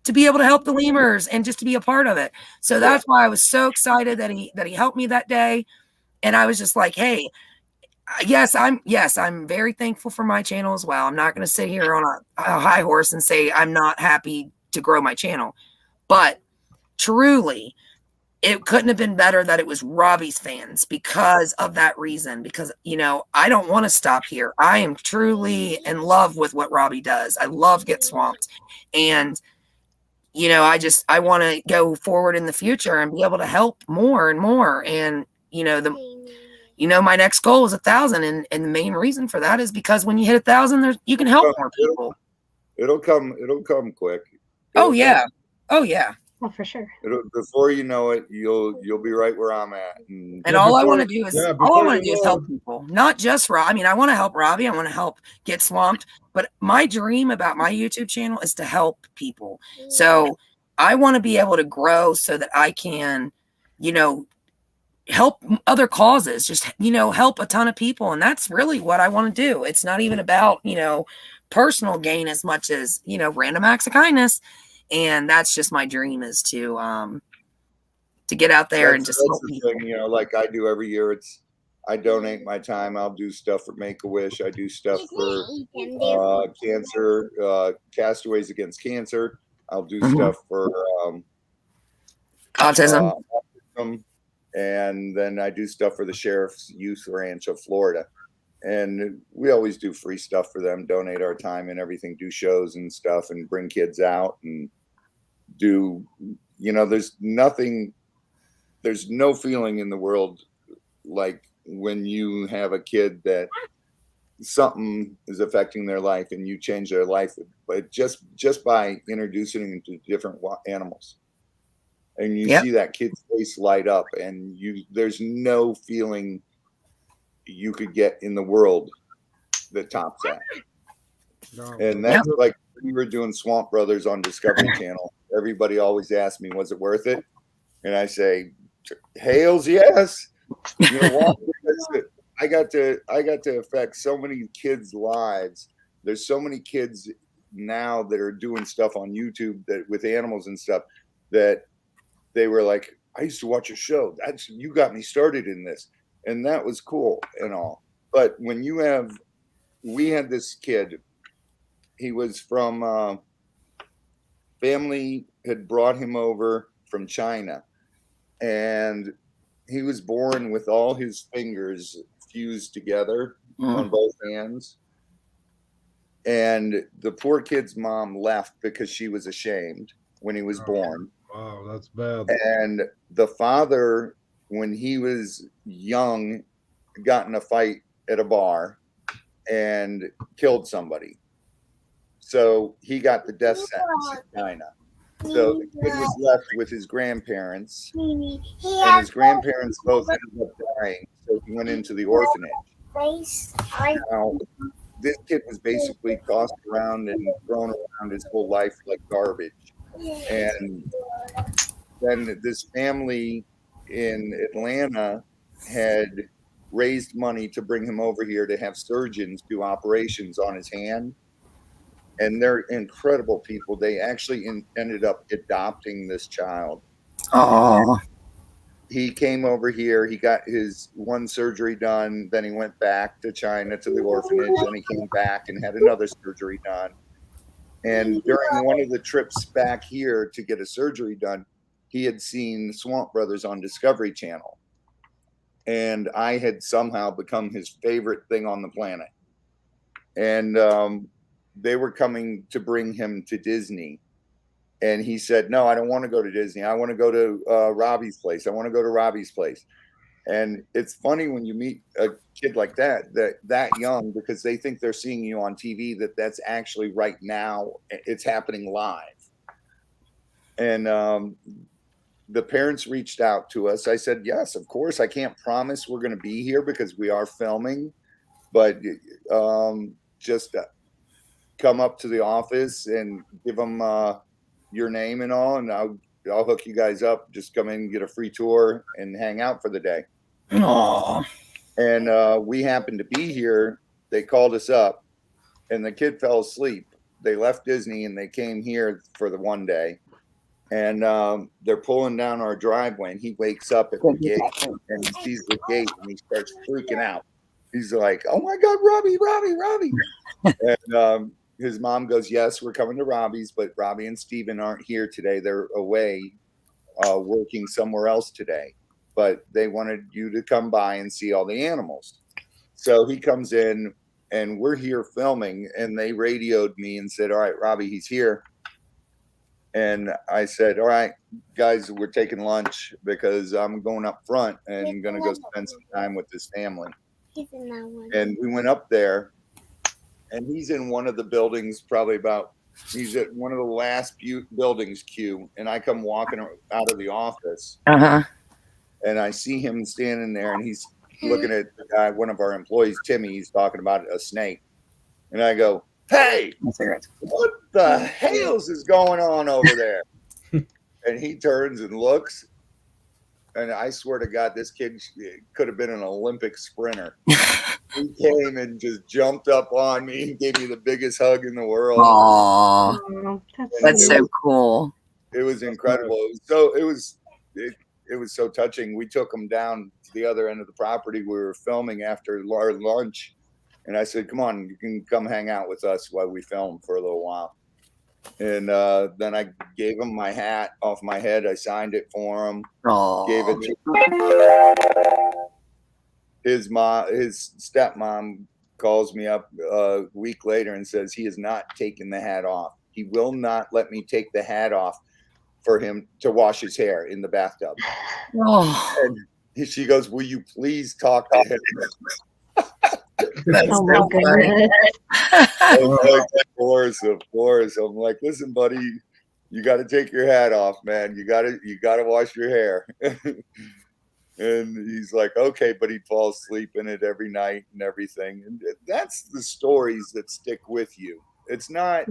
to be able to help the lemurs and just to be a part of it. So that's why I was so excited that he helped me that day. And I was just like, hey, yes, I'm very thankful for my channel as well. I'm not going to sit here on a high horse and say I'm not happy to grow my channel, but truly, it couldn't have been better that it was Robbie's fans because of that reason. Because, I don't want to stop here. I am truly in love with what Robbie does. I love Get Swamped. And, I want to go forward in the future and be able to help more and more. And, my next goal is 1,000. And the main reason for that is because when you hit 1,000, you can help more people. It'll come quick. Oh, yeah. Oh, for sure. Before you know it, you'll be right where I'm at. And all I want to do is help people, not just Rob. I mean, I want to help Robbie. I want to help Get Swamped. But my dream about my YouTube channel is to help people. So I want to be able to grow so that I can, help other causes, just, help a ton of people. And that's really what I want to do. It's not even about, personal gain as much as, random acts of kindness. And that's just my dream, is to get out there and just help people. Thing, like I do every year. I donate my time. I'll do stuff for Make-A-Wish. I do stuff for cancer, Castaways Against Cancer. I'll do stuff for autism. And then I do stuff for the Sheriff's Youth Ranch of Florida. And we always do free stuff for them, donate our time and everything, do shows and stuff, and bring kids out and do, there's no feeling in the world like when you have a kid that something is affecting their life and you change their life, but just by introducing them to different animals. And you see that kid's face light up, and there's no feeling you could get in the world that tops that. And that's like we were doing Swamp Brothers on Discovery Channel. Everybody always asks me, was it worth it? And I say, hails yes. You know what? I got to affect so many kids' lives. There's so many kids now that are doing stuff on YouTube that with animals and stuff that they were like, I used to watch your show. You got me started in this. And that was cool and all. But when we had this kid, he was from family had brought him over from China, and he was born with all his fingers fused together on both hands. And the poor kid's mom left because she was ashamed when he was born. Wow, that's bad. And the father, when he was young, got in a fight at a bar and killed somebody. So he got the death sentence in China. So the kid was left with his grandparents, and his grandparents both ended up dying. So he went into the orphanage. Now, this kid was basically tossed around and thrown around his whole life like garbage. And then this family in Atlanta had raised money to bring him over here to have surgeons do operations on his hand. And they're incredible people. They actually ended up adopting this child. Oh, He came over here. He got his one surgery done. Then he went back to China to the orphanage. Then he came back and had another surgery done. And during one of the trips back here to get a surgery done, he had seen Swamp Brothers on Discovery Channel. And I had somehow become his favorite thing on the planet. And they were coming to bring him to Disney. And he said, no, I don't want to go to Disney. I want to go to Robbie's place. I want to go to Robbie's place. And it's funny when you meet a kid like that young, because they think they're seeing you on TV, that's actually right now. It's happening live. And the parents reached out to us. I said, yes, of course. I can't promise we're going to be here because we are filming, but just come up to the office and give them your name and all, and I'll hook you guys up. Just come in and get a free tour and hang out for the day. Aww. And we happened to be here. They called us up, and the kid fell asleep. They left Disney and they came here for the one day. And they're pulling down our driveway, and he wakes up at the gate and he sees the gate and he starts freaking out. He's like, oh my God, Robbie. And his mom goes, yes, we're coming to Robbie's, but Robbie and Steven aren't here today. They're away working somewhere else today. But they wanted you to come by and see all the animals. So he comes in, and we're here filming, and they radioed me and said, all right, Robbie, he's here. And I said, all right, guys, we're taking lunch because I'm going up front and going to go spend some time with this family. And we went up there. And he's in one of the buildings, he's at one of the last buildings queue. And I come walking out of the office. Uh-huh. And I see him standing there, and he's looking at the guy, one of our employees, Timmy. He's talking about a snake. And I go, hey, what the hell's is going on over there? And he turns and looks. And I swear to God, this kid could have been an Olympic sprinter. He came and just jumped up on me and gave me the biggest hug in the world. Aww, that's so cool. It was incredible. It was so touching. We took him down to the other end of the property. We were filming after our lunch, and I said, "Come on, you can come hang out with us while we film for a little while." And then I gave him my hat off my head. I signed it for him. Aww. Gave it to his mom. His stepmom calls me up a week later and says he has not taken the hat off. He will not let me take the hat off for him to wash his hair in the bathtub. Oh. And she goes, will you please talk to him? That's oh my goodness. Of course. I'm like, listen, buddy, you got to take your hat off, man. You got to wash your hair. And he's like, okay, but he'd fall asleep in it every night and everything. And that's the stories that stick with you. It's not,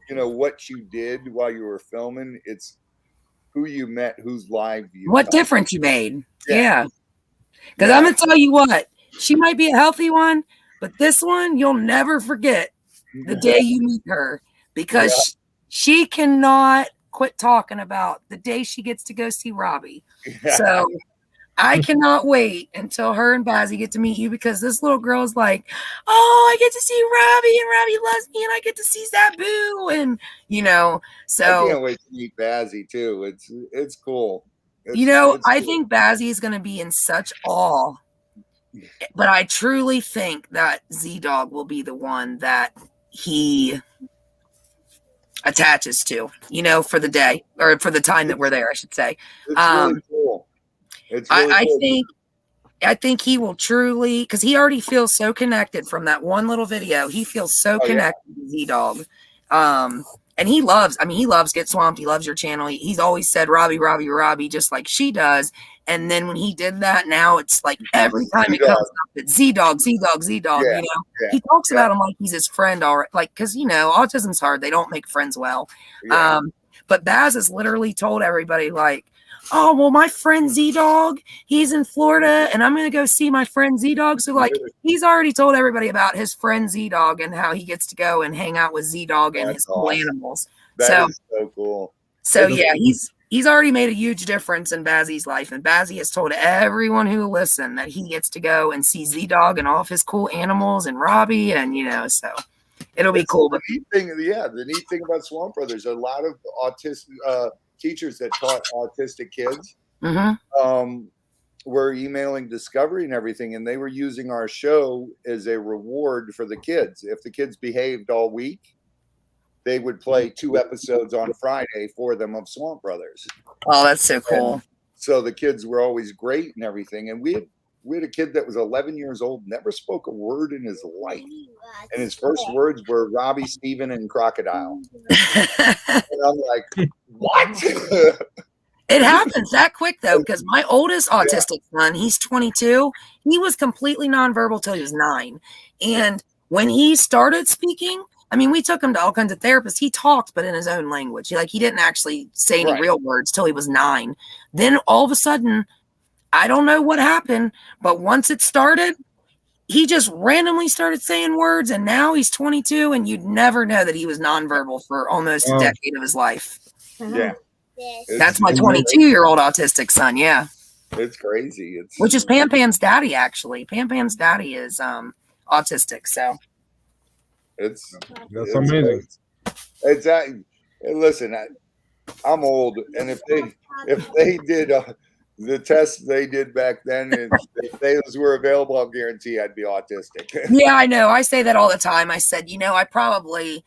what you did while you were filming. It's who you met, whose live you. What difference you made. Yeah. Because I'm going to tell you what, she might be a healthy one, but this one, you'll never forget the day you meet her, because she cannot quit talking about the day she gets to go see Robbie. Yeah. So I cannot wait until her and Bazzy get to meet you, because this little girl is like, oh, I get to see Robbie, and Robbie loves me, and I get to see Zabu, and so I can't wait to meet Bazzy too. It's cool. I think Bazzy is going to be in such awe, but I truly think that Z-Dog will be the one that attaches to, you know, for the day or for the time that we're there, I should say. It's really cool. It's really cool. I think he will truly, because he already feels so connected from that one little video. He feels so connected to Z-Dog. And he loves Get Swamped. He loves your channel. He's always said, Robbie, just like she does. And then when he did that, now it's like every time it comes up, it's Z-Dog, you know? He talks about him like he's his friend already. Like, because, you know, autism's hard. They don't make friends well. But Baz has literally told everybody, like, oh, well, my friend Z-Dog, he's in Florida, and I'm going to go see my friend Z-Dog. So, like, he's already told everybody about his friend Z-Dog and how he gets to go and hang out with Z-Dog and his cool animals. That is so cool. So, yeah, he's already made a huge difference in Bazzy's life. And Bazzy has told everyone who will listen that he gets to go and see Z-Dog and all of his cool animals and Robbie. And, you know, so it'll be cool. The neat thing about Swamp Brothers, a lot of autistic teachers that taught autistic kids were emailing Discovery and everything, and they were using our show as a reward for the kids. If the kids behaved all week, they would play 2 episodes on Friday for them of Swamp Brothers. Oh, that's so cool. And so the kids were always great and everything. And we had a kid that was 11 years old, never spoke a word in his life. And his first words were Robbie, Steven, and Crocodile. And I'm like, what? It happens that quick, though, because my oldest autistic son, he's 22. He was completely nonverbal till he was 9. And when he started speaking, I mean, we took him to all kinds of therapists. He talked, but in his own language. He didn't actually say any real words till he was 9. Then all of a sudden, I don't know what happened, but once it started, he just randomly started saying words, and now he's 22, and you'd never know that he was nonverbal for almost a decade of his life. Yeah. That's my 22-year-old autistic son, yeah. It's crazy. Which is Pam Pam's daddy, actually. Pam Pam's daddy is autistic, so. That's amazing. Exactly. Listen, I'm old, and if they did the tests they did back then, and if those were available, I'll guarantee I'd be autistic. Yeah, I know. I say that all the time. I said, you know, I probably,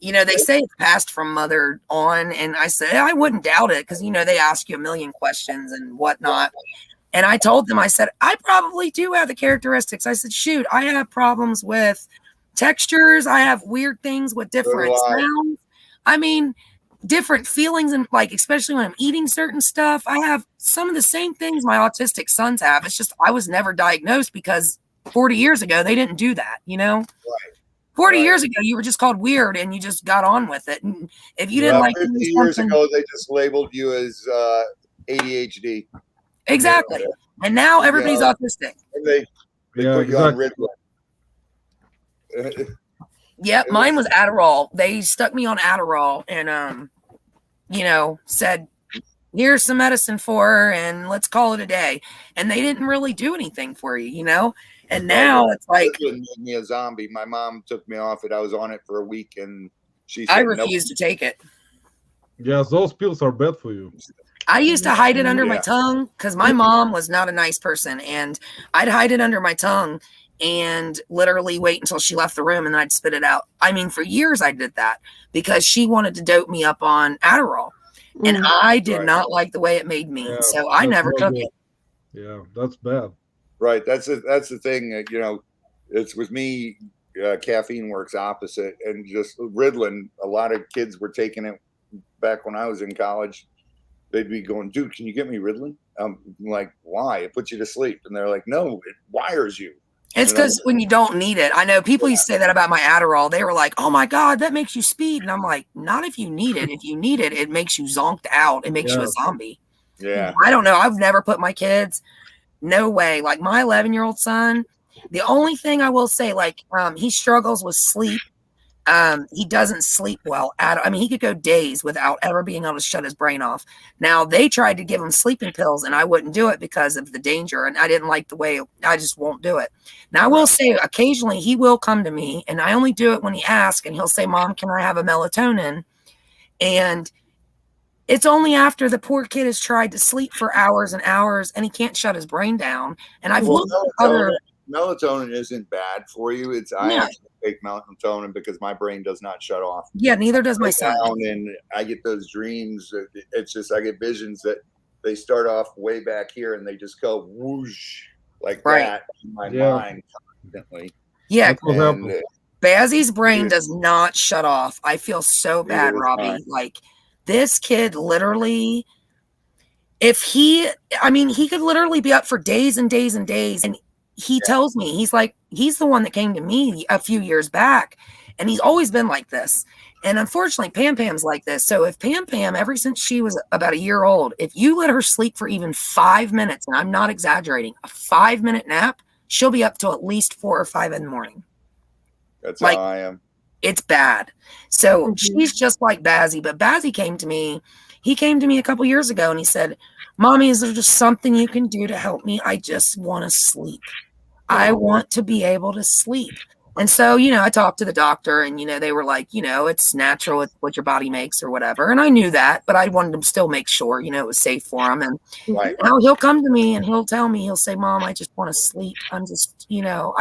you know, they say it's passed from mother on, and I said I wouldn't doubt it because, you know, they ask you a million questions and whatnot. And I told them, I said, I probably do have the characteristics. I said, shoot, I have problems with textures. I have weird things with different sounds. I mean, different feelings, and like, especially when I'm eating certain stuff, I have some of the same things my autistic sons have. It's just I was never diagnosed because 40 years ago they didn't do that, you know. Right. 40 years ago you were just called weird and you just got on with it. And if you didn't like 50 years ago, they just labeled you as ADHD. Exactly. You know, and now everybody's autistic. And they put you on Ritalin. Yep, mine was Adderall. They stuck me on Adderall and you know, said, here's some medicine for her and let's call it a day. And they didn't really do anything for you, you know? And now it's like it made me a zombie. My mom took me off it. I was on it for a week and she said, I refused to take it. Yes, those pills are bad for you. I used to hide it under my tongue because my mom was not a nice person, and I'd hide it under my tongue and literally wait until she left the room and then I'd spit it out. I mean, for years I did that because she wanted to dope me up on Adderall. And I did not like the way it made me. Yeah, so I never took it. Yeah, that's bad. Right. That's the thing. You know, it's with me, caffeine works opposite. And just Ritalin, a lot of kids were taking it back when I was in college. They'd be going, dude, can you get me Ritalin? I'm like, why? It puts you to sleep. And they're like, no, it wires you. It's because when you don't need it. I know people used to say that about my Adderall. They were like, oh my God, that makes you speed. And I'm like, not if you need it. If you need it, it makes you zonked out. It makes you a zombie. Yeah. I don't know. I've never put my kids, no way. Like my 11-year-old son, the only thing I will say, like he struggles with sleep. He doesn't sleep well. I mean, he could go days without ever being able to shut his brain off. Now, they tried to give him sleeping pills, and I wouldn't do it because of the danger, and I didn't like the way I just won't do it. Now, I will say occasionally he will come to me, and I only do it when he asks, and he'll say, Mom, can I have a melatonin? And it's only after the poor kid has tried to sleep for hours and hours, and he can't shut his brain down. And I've looked at other... Melatonin isn't bad for you. I actually take melatonin because my brain does not shut off. Yeah, neither does my Lay son. down and I get those dreams. It's just I get visions that they start off way back here and they just go whoosh like that in my mind constantly. Yeah, That's what And happened. Bazzy's brain does not shut off. I feel so bad, Neither does Robbie. mine. Like this kid literally, if he, I mean, he could literally be up for days and days and days. And he tells me, he's like, he's the one that came to me a few years back. And he's always been like this. And unfortunately, Pam Pam's like this. So if Pam Pam, ever since she was about a year old, if you let her sleep for even 5 minutes, and I'm not exaggerating, a 5-minute nap, she'll be up till at least 4 or 5 in the morning. That's Like, how I am. It's bad. So she's just like Bazzy, but Bazzy came to me. He came to me a couple years ago and he said, Mommy, is there just something you can do to help me? I just want to sleep. I want to be able to sleep. And so, you know, I talked to the doctor and, you know, they were like, you know, it's natural. It's what your body makes or whatever. And I knew that, but I wanted to still make sure, you know, it was safe for him. And now he'll come to me and he'll tell me, he'll say, Mom, I just want to sleep. I'm just, you know,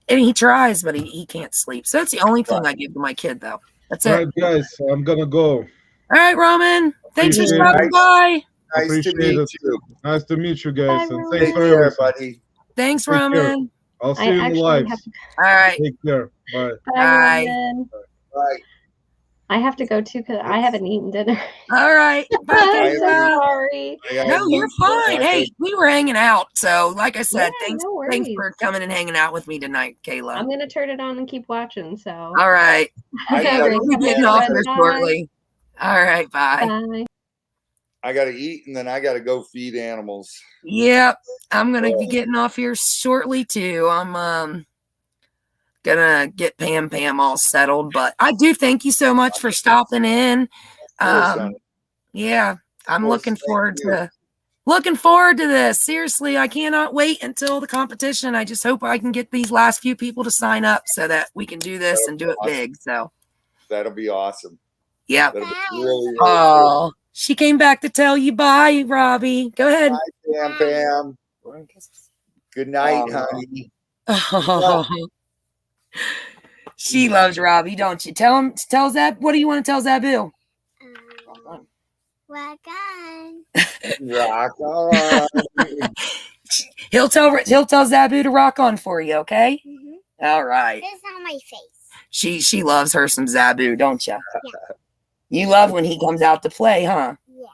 and he tries, but he can't sleep. So that's the only thing I give to my kid, though. That's All it. right, guys, I'm gonna go. All right, Roman. Thanks for Appreciate stopping it. by. Nice to Appreciate meet it. you. Nice to meet you guys, Bye, and Roman. thanks Take for care, everything. buddy. Thanks, Take care. Roman. I'll see you in the actually live. have to, All right. Take care. Bye. bye, Bye. Roman. Bye. I have to go too because I haven't eaten dinner. All right. Bye, I'm so Kayla. sorry. No, you're fine. Hey, we were hanging out. So, like I said, Yeah, thanks, no thanks worries. for coming and hanging out with me tonight, Kayla. I'm gonna turn it on and keep watching. So All right. I Great. gotta, We'll be getting off here shortly. All right. Bye. Bye. I gotta eat and then I gotta go feed animals. Yep. I'm going to be getting off here shortly, too. I'm gonna get Pam all settled, but I do thank you so much for stopping in. Yeah, I'm looking forward to this. Seriously, I cannot wait until the competition. I just hope I can get these last few people to sign up so that we can do this and do it big. So that'll be awesome. Yeah. That'll be really Oh, she came back to tell you bye, Robbie. Go ahead. Bye, Pam. Good night, honey. She loves Robbie, don't you? Tell Zab. What do you want to tell Zabu? Rock on. Rock on. He'll tell Zabu to rock on for you, okay? All right. It's on my face. She loves her some Zabu, don't you? Yeah. You love when he comes out to play, huh? Yeah.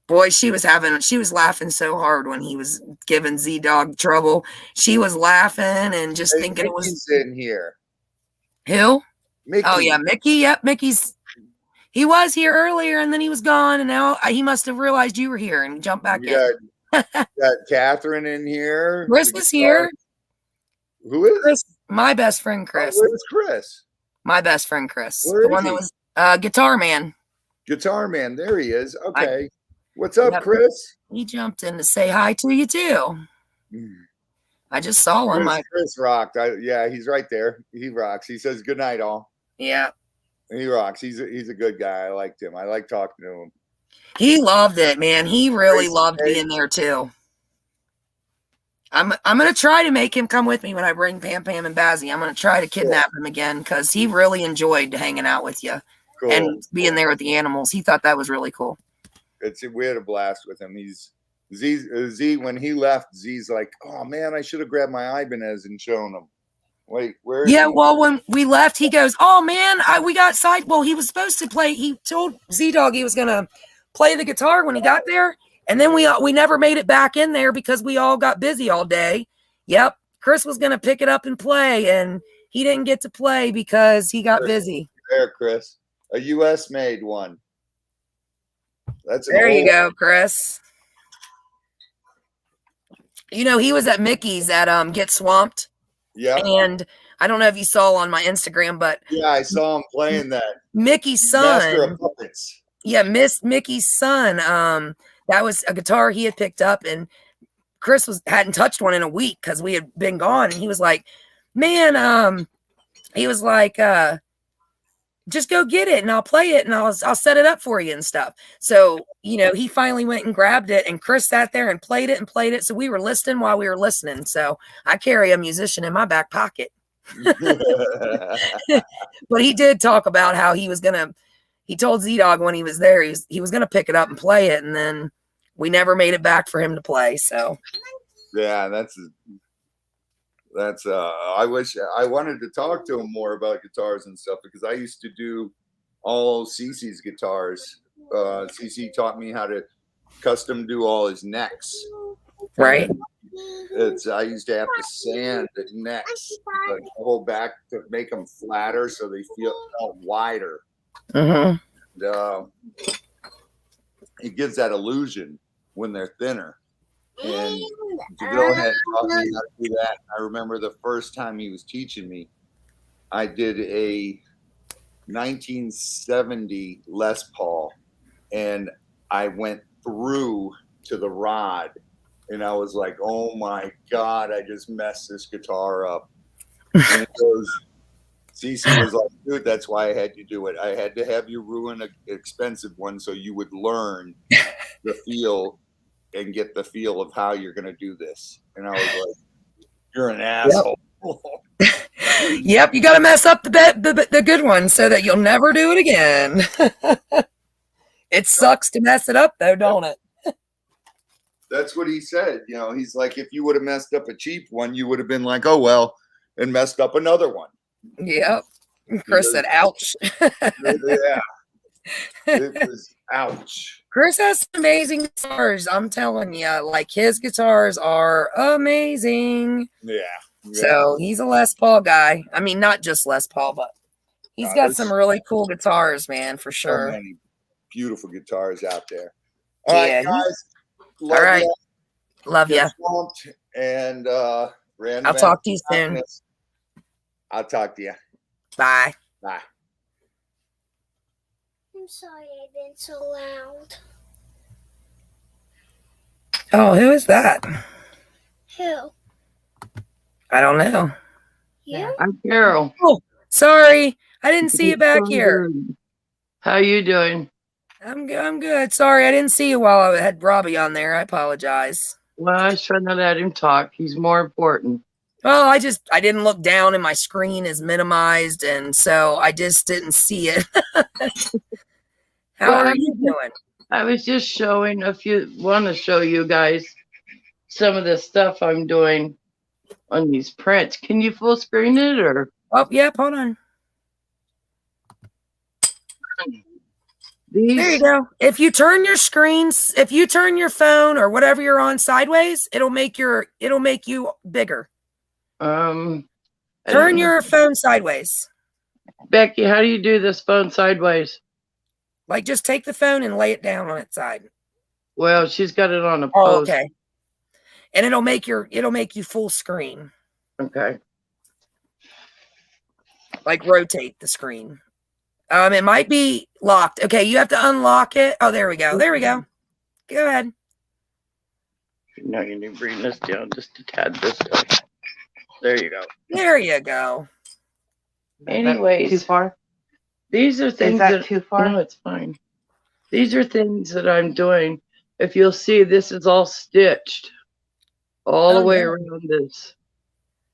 Boy, she was laughing so hard when he was giving Z-Dog trouble. She was laughing and just thinking it was in here. Who? Mickey. Oh yeah, Mickey. Yep, he was here earlier and then he was gone, and now he must have realized you were here and jumped back in. Got Catherine in here. Chris is here. Who is Chris? My best friend Chris. Oh, where's Chris? My best friend Chris. Where the is one he? that was Guitar Man. Guitar Man, there he is. Okay. What's up, Chris? He jumped in to say hi to you too. I just saw him. Chris rocked. Yeah, he's right there. He rocks. He says good night, all. Yeah. He rocks. He's a good guy. I liked him. I like talking to him. He loved it, man. He really loved being there too. I'm gonna try to make him come with me when I bring Pam and Bazzy. I'm gonna try to kidnap him again because he really enjoyed hanging out with you and being there with the animals. He thought that was really cool. We had a blast with him. Z when he left, Z's like, oh man, I should have grabbed my Ibanez and shown him. Wait, where is he? Well, when we left, he goes, oh man, we got side. Well, he was supposed to play. He told Z-Dog he was gonna play the guitar when he got there, and then we never made it back in there because we all got busy all day. Yep, Chris was gonna pick it up and play, and he didn't get to play because he got busy. There, Chris, a U.S. made one. There you go, Chris. You know, he was at Mickey's at Get Swamped. Yeah. And I don't know if you saw on my Instagram, but yeah, I saw him playing that. Mickey's son. Master of Puppets. Yeah, Mickey's son. That was a guitar he had picked up, and Chris hadn't touched one in a week because we had been gone. And he was like, man, he was like, just go get it and I'll play it and I'll set it up for you and stuff. So, you know, he finally went and grabbed it, and Chris sat there and played it. So we were listening while we were listening. So I carry a musician in my back pocket. But he did talk about how he told Z-Dog when he was there, he was going to pick it up and play it. And then we never made it back for him to play. So, yeah, that's, I wish I wanted to talk to him more about guitars and stuff, because I used to do all CC's guitars. CC taught me how to custom do all his necks. right. I used to have to sand the necks, the whole back, to make them flatter so they felt wider. Mm-hmm. And, it gives that illusion when they're thinner. And Javil had taught me how to do that. I remember the first time he was teaching me, I did a 1970 Les Paul, and I went through to the rod, and I was like, oh my God, I just messed this guitar up. And it goes, CC was like, dude, that's why I had you do it. I had to have you ruin an expensive one so you would learn the feel and get the feel of how you're going to do this. And I was like, you're an asshole. Yep, you got to mess up the good one so that you'll never do it again. It sucks to mess it up, though, don't it? That's what he said. You know, he's like, if you would have messed up a cheap one, you would have been like, oh, well, and messed up another one. Yep. Chris said, ouch. Yeah. It was ouch. Chris has some amazing guitars. I'm telling you, like, his guitars are amazing. Yeah. So he's a Les Paul guy. I mean, not just Les Paul, but he's got some really cool guitars, man, for sure. So many beautiful guitars out there. All right, guys. All right. Love you. And I'll talk to you soon. I'll talk to you. Bye. Bye. I'm sorry I've been so loud. Oh, who is that? Who? I don't know. You? I'm Carol. Oh, sorry. I didn't see you back here. How you doing? I'm good. Sorry, I didn't see you while I had Robbie on there. I apologize. Well, I was trying to let him talk. He's more important. Well, I didn't look down and my screen is minimized, and so I just didn't see it. How are you doing? I was just showing want to show you guys some of the stuff I'm doing on these prints. Can you full screen it or? Oh, yep, hold on. There you go. If you turn your screens, if you turn your phone or whatever you're on sideways, it'll make you bigger. Turn your phone sideways. Becky, how do you do this phone sideways? Like, just take the phone and lay it down on its side. Well, she's got it on a post. Oh, okay. And it'll make you full screen. Okay. Like, rotate the screen. It might be locked. Okay, you have to unlock it. Oh, there we go. There we go. Go ahead. Now you need to bring this down just a tad this way. There you go. There you go. Anyways, too far? These are things Is that too far? No, it's fine. These are things that I'm doing. If you'll see, this is all stitched all the way around this.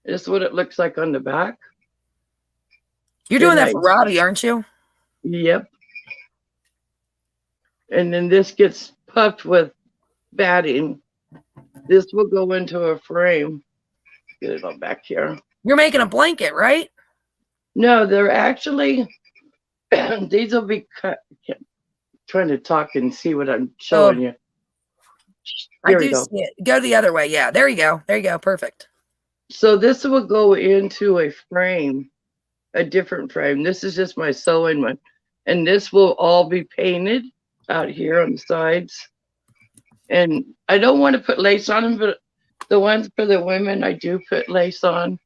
This is what it looks like on the back. You're doing that for Robbie, aren't you? Yep. And then this gets puffed with batting. This will go into a frame. Get it on back here. You're making a blanket, right? No, they're actually, these will be cut. Trying to talk and see what I'm showing you. There I do see it. Go the other way. Yeah, there you go. There you go. Perfect. So this will go into a frame, a different frame. This is just my sewing one. And this will all be painted out here on the sides. And I don't want to put lace on them, but the ones for the women, I do put lace on.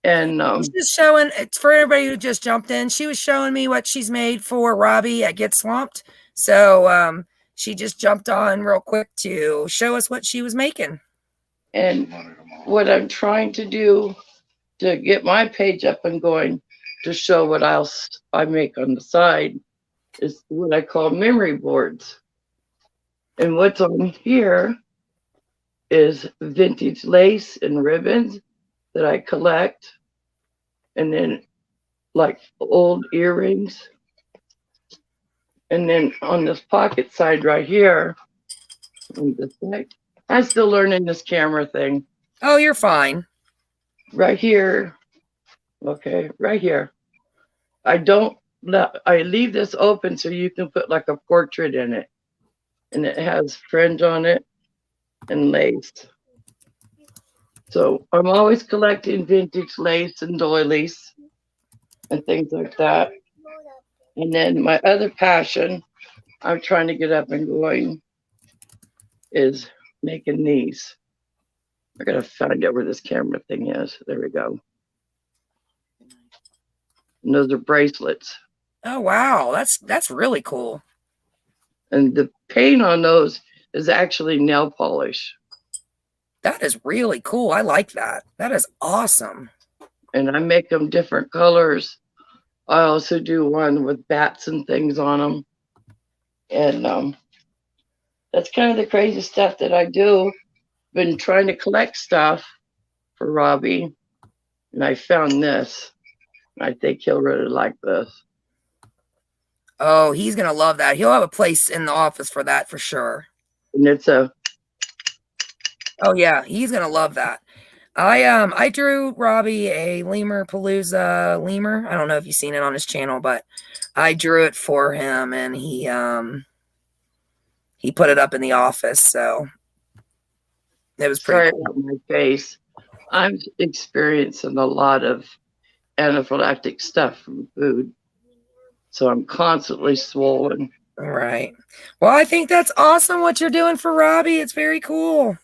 And she's showing, it's for everybody who just jumped in. She was showing me what she's made for Robbie at Get Swamped. So she just jumped on real quick to show us what she was making. And what I'm trying to do to get my page up and going to show what else I make on the side is what I call memory boards. And what's on here is vintage lace and ribbons that I collect, and then like old earrings. And then on this pocket side right here, I'm still learning this camera thing. Oh, you're fine. Right here, okay, right here. I leave this open so you can put like a portrait in it. And it has fringe on it and lace. So I'm always collecting vintage lace and doilies and things like that. And then my other passion I'm trying to get up and going is making these. I gotta find out where this camera thing is. There we go. And those are bracelets. Oh wow, that's really cool. And the paint on those is actually nail polish. That is really cool. I like that. That is awesome. And I make them different colors. I also do one with bats and things on them. And that's kind of the crazy stuff that I do. Been trying to collect stuff for Robbie, and I found this. I think he'll really like this. Oh, he's gonna love that. He'll have a place in the office for that for sure. And it's a. Oh yeah, he's gonna love that. I drew Robbie a Lemur Palooza lemur. I don't know if you've seen it on his channel, but I drew it for him, and he put it up in the office. So it was pretty Sorry about my face. I'm experiencing a lot of anaphylactic stuff from food, so I'm constantly swollen. All right. Well, I think that's awesome what you're doing for Robbie. It's very cool.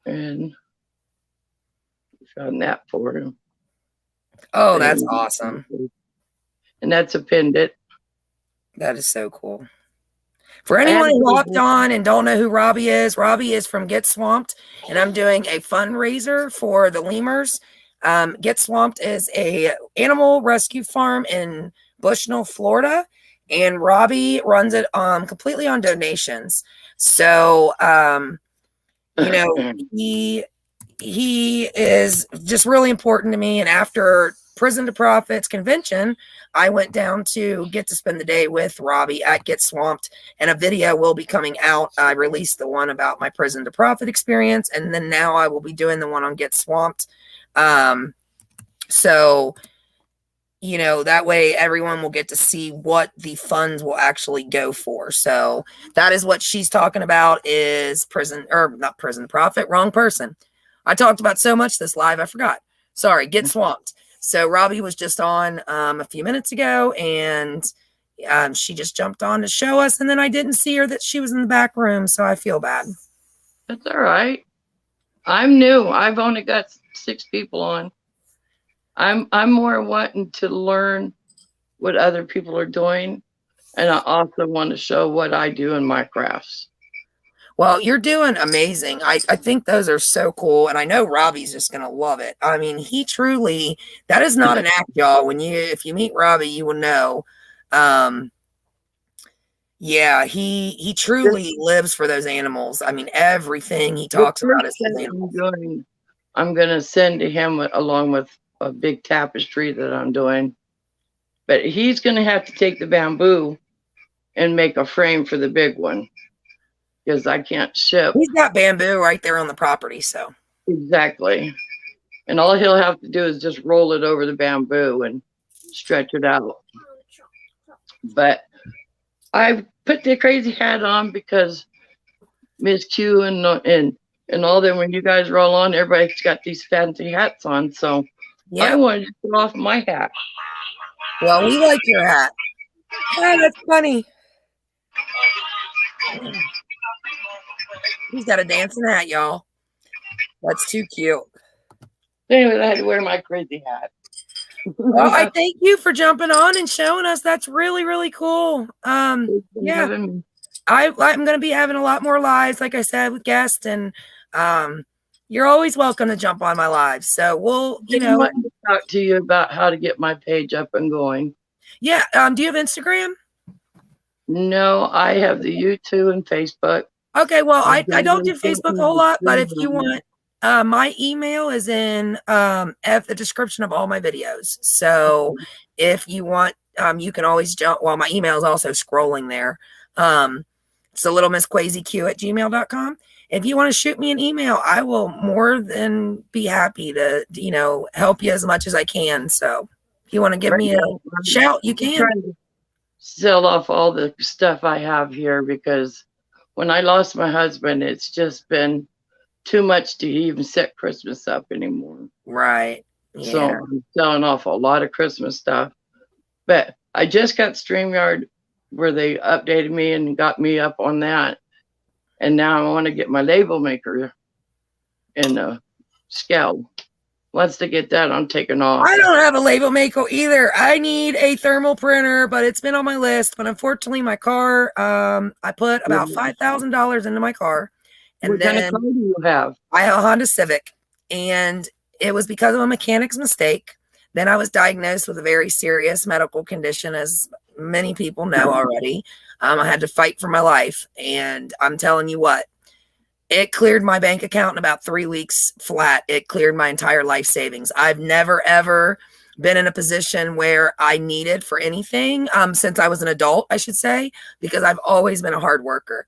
And found that for him. Oh, that's awesome. And that's a pendant. That is so cool. For anyone who hopped on and don't know who Robbie is from Get Swamped, and I'm doing a fundraiser for the lemurs. Get Swamped is a animal rescue farm in Bushnell, Florida, and Robbie runs it completely on donations. So, you know, he is just really important to me. And after Prison to Profits convention, I went down to get to spend the day with Robbie at Get Swamped, and a video will be coming out. I released the one about my Prison to Profit experience, and then now I will be doing the one on Get Swamped. So, you know, that way everyone will get to see what the funds will actually go for. So that is what she's talking about, is not Prison to Profit, wrong person. I talked about so much this live, I forgot. Sorry, Get Swamped. So Robbie was just on a few minutes ago, and she just jumped on to show us, and then I didn't see her, that she was in the back room, so I feel bad. That's all right. I'm new. I've only got 6 people on. I'm more wanting to learn what other people are doing, and I also want to show what I do in my crafts. Well, you're doing amazing. I think those are so cool. And I know Robbie's just going to love it. I mean, he truly, that is not an act, y'all. If you meet Robbie, you will know. Yeah, he truly lives for those animals. I mean, everything he talks about is those animals. I'm going to send to him along with a big tapestry that I'm doing. But he's going to have to take the bamboo and make a frame for the big one, because I can't ship. He's got bamboo right there on the property, so. Exactly. And all he'll have to do is just roll it over the bamboo and stretch it out. But I put the crazy hat on because Miss Q and all them, when you guys roll on, everybody's got these fancy hats on. So yeah. I wanted to put off my hat. Well, we like your hat. Oh, that's funny. He's got a dancing hat, y'all. That's too cute. Anyway, I had to wear my crazy hat. Well, I thank you for jumping on and showing us. That's really, really cool. Yeah, I'm going to be having a lot more lives, like I said, with guests, and you're always welcome to jump on my lives. So we'll, I want to talk to you about how to get my page up and going. Yeah. Do you have Instagram? No, I have the YouTube and Facebook. Okay, well, I don't do Facebook a whole lot, but if you want, My email is in at the description of all my videos. So if you want, you can always jump. Well, my email is also scrolling there. It's littlemissquazyq@gmail.com. If you want to shoot me an email, I will more than be happy to, help you as much as I can. So if you want to give me a shout, you can. Trying to sell off all the stuff I have here because when I lost my husband, it's just been too much to even set Christmas up anymore. Right. Yeah. So I'm selling off a lot of Christmas stuff. But I just got StreamYard where they updated me and got me up on that. And now I want to get my label maker in Scout. Once they get that, I'm taking off. I don't have a label maker either. I need a thermal printer, but it's been on my list. But unfortunately, my car, I put about $5,000 into my car. And what kind of car do you have? I have a Honda Civic, and it was because of a mechanic's mistake. Then I was diagnosed with a very serious medical condition, as many people know already. I had to fight for my life, and I'm telling you what, it cleared my bank account in about 3 weeks flat. It cleared my entire life savings. I've never, ever been in a position where I needed for anything since I was an adult, I should say, because I've always been a hard worker,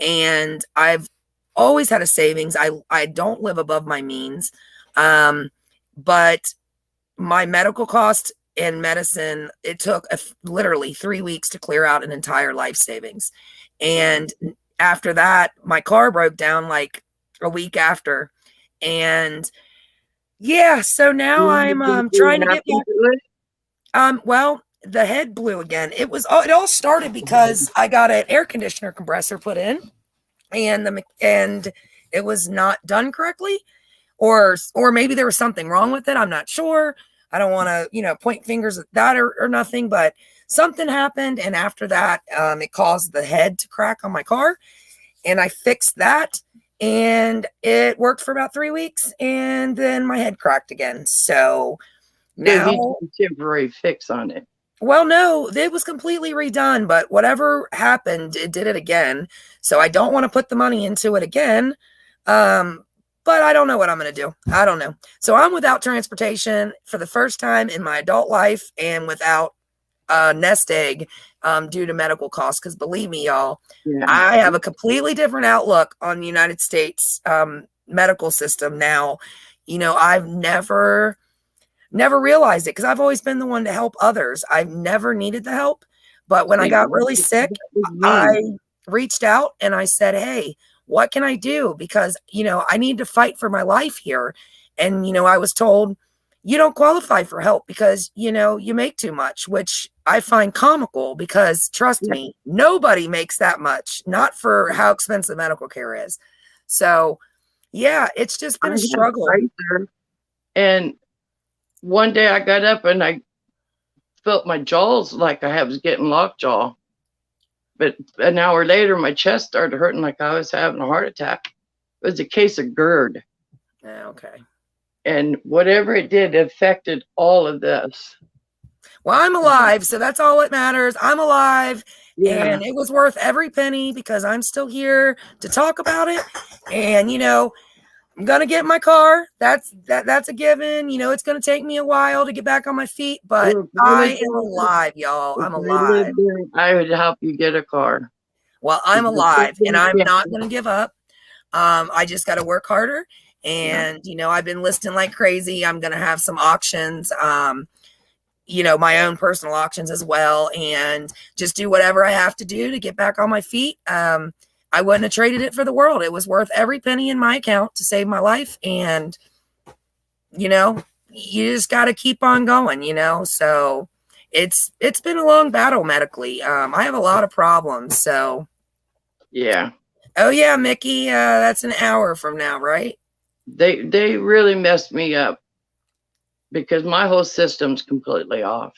and I've always had a savings. I don't live above my means. But my medical cost and medicine, it took literally 3 weeks to clear out an entire life savings. And after that, my car broke down like a week after. And yeah, so now I'm trying to get back. Well, the head blew again. It all started because I got an air conditioner compressor put in. And it was not done correctly, or maybe there was something wrong with it. I'm not sure. I don't want to, point fingers at that or nothing, but something happened. And after that, it caused the head to crack on my car, and I fixed that, and it worked for about 3 weeks, and then my head cracked again. So now temporary fix on it. Well, no, it was completely redone, but whatever happened, it did it again. So I don't want to put the money into it again. But I don't know what I'm going to do. I don't know. So I'm without transportation for the first time in my adult life, and without a nest egg due to medical costs. Because believe me, y'all, I have a completely different outlook on the United States medical system now. I've never realized it because I've always been the one to help others. I've never needed the help. But when I got really sick, I reached out and I said, hey, what can I do? Because, I need to fight for my life here. And, I was told, you don't qualify for help because, you make too much, which I find comical because, trust me, nobody makes that much, not for how expensive medical care is. So, yeah, it's just been a struggle. And one day I got up and I felt my jaws like I was getting lockjaw. But an hour later, my chest started hurting like I was having a heart attack. It was a case of GERD. Okay. And whatever it did affected all of this. Well, I'm alive, so that's all that matters. I'm alive, and it was worth every penny because I'm still here to talk about it. And, I'm going to get my car. That's a given. It's going to take me a while to get back on my feet, but I am alive, y'all. I'm alive. I would help you get a car. Well, I'm alive, and I'm not going to give up. I just got to work harder. And, I've been listing like crazy. I'm going to have some auctions, my own personal auctions as well, and just do whatever I have to do to get back on my feet. I wouldn't have traded it for the world. It was worth every penny in my account to save my life. And, you just got to keep on going, so it's been a long battle medically. I have a lot of problems. So, yeah. Oh yeah, Mickey, that's an hour from now, right? They really messed me up because my whole system's completely off.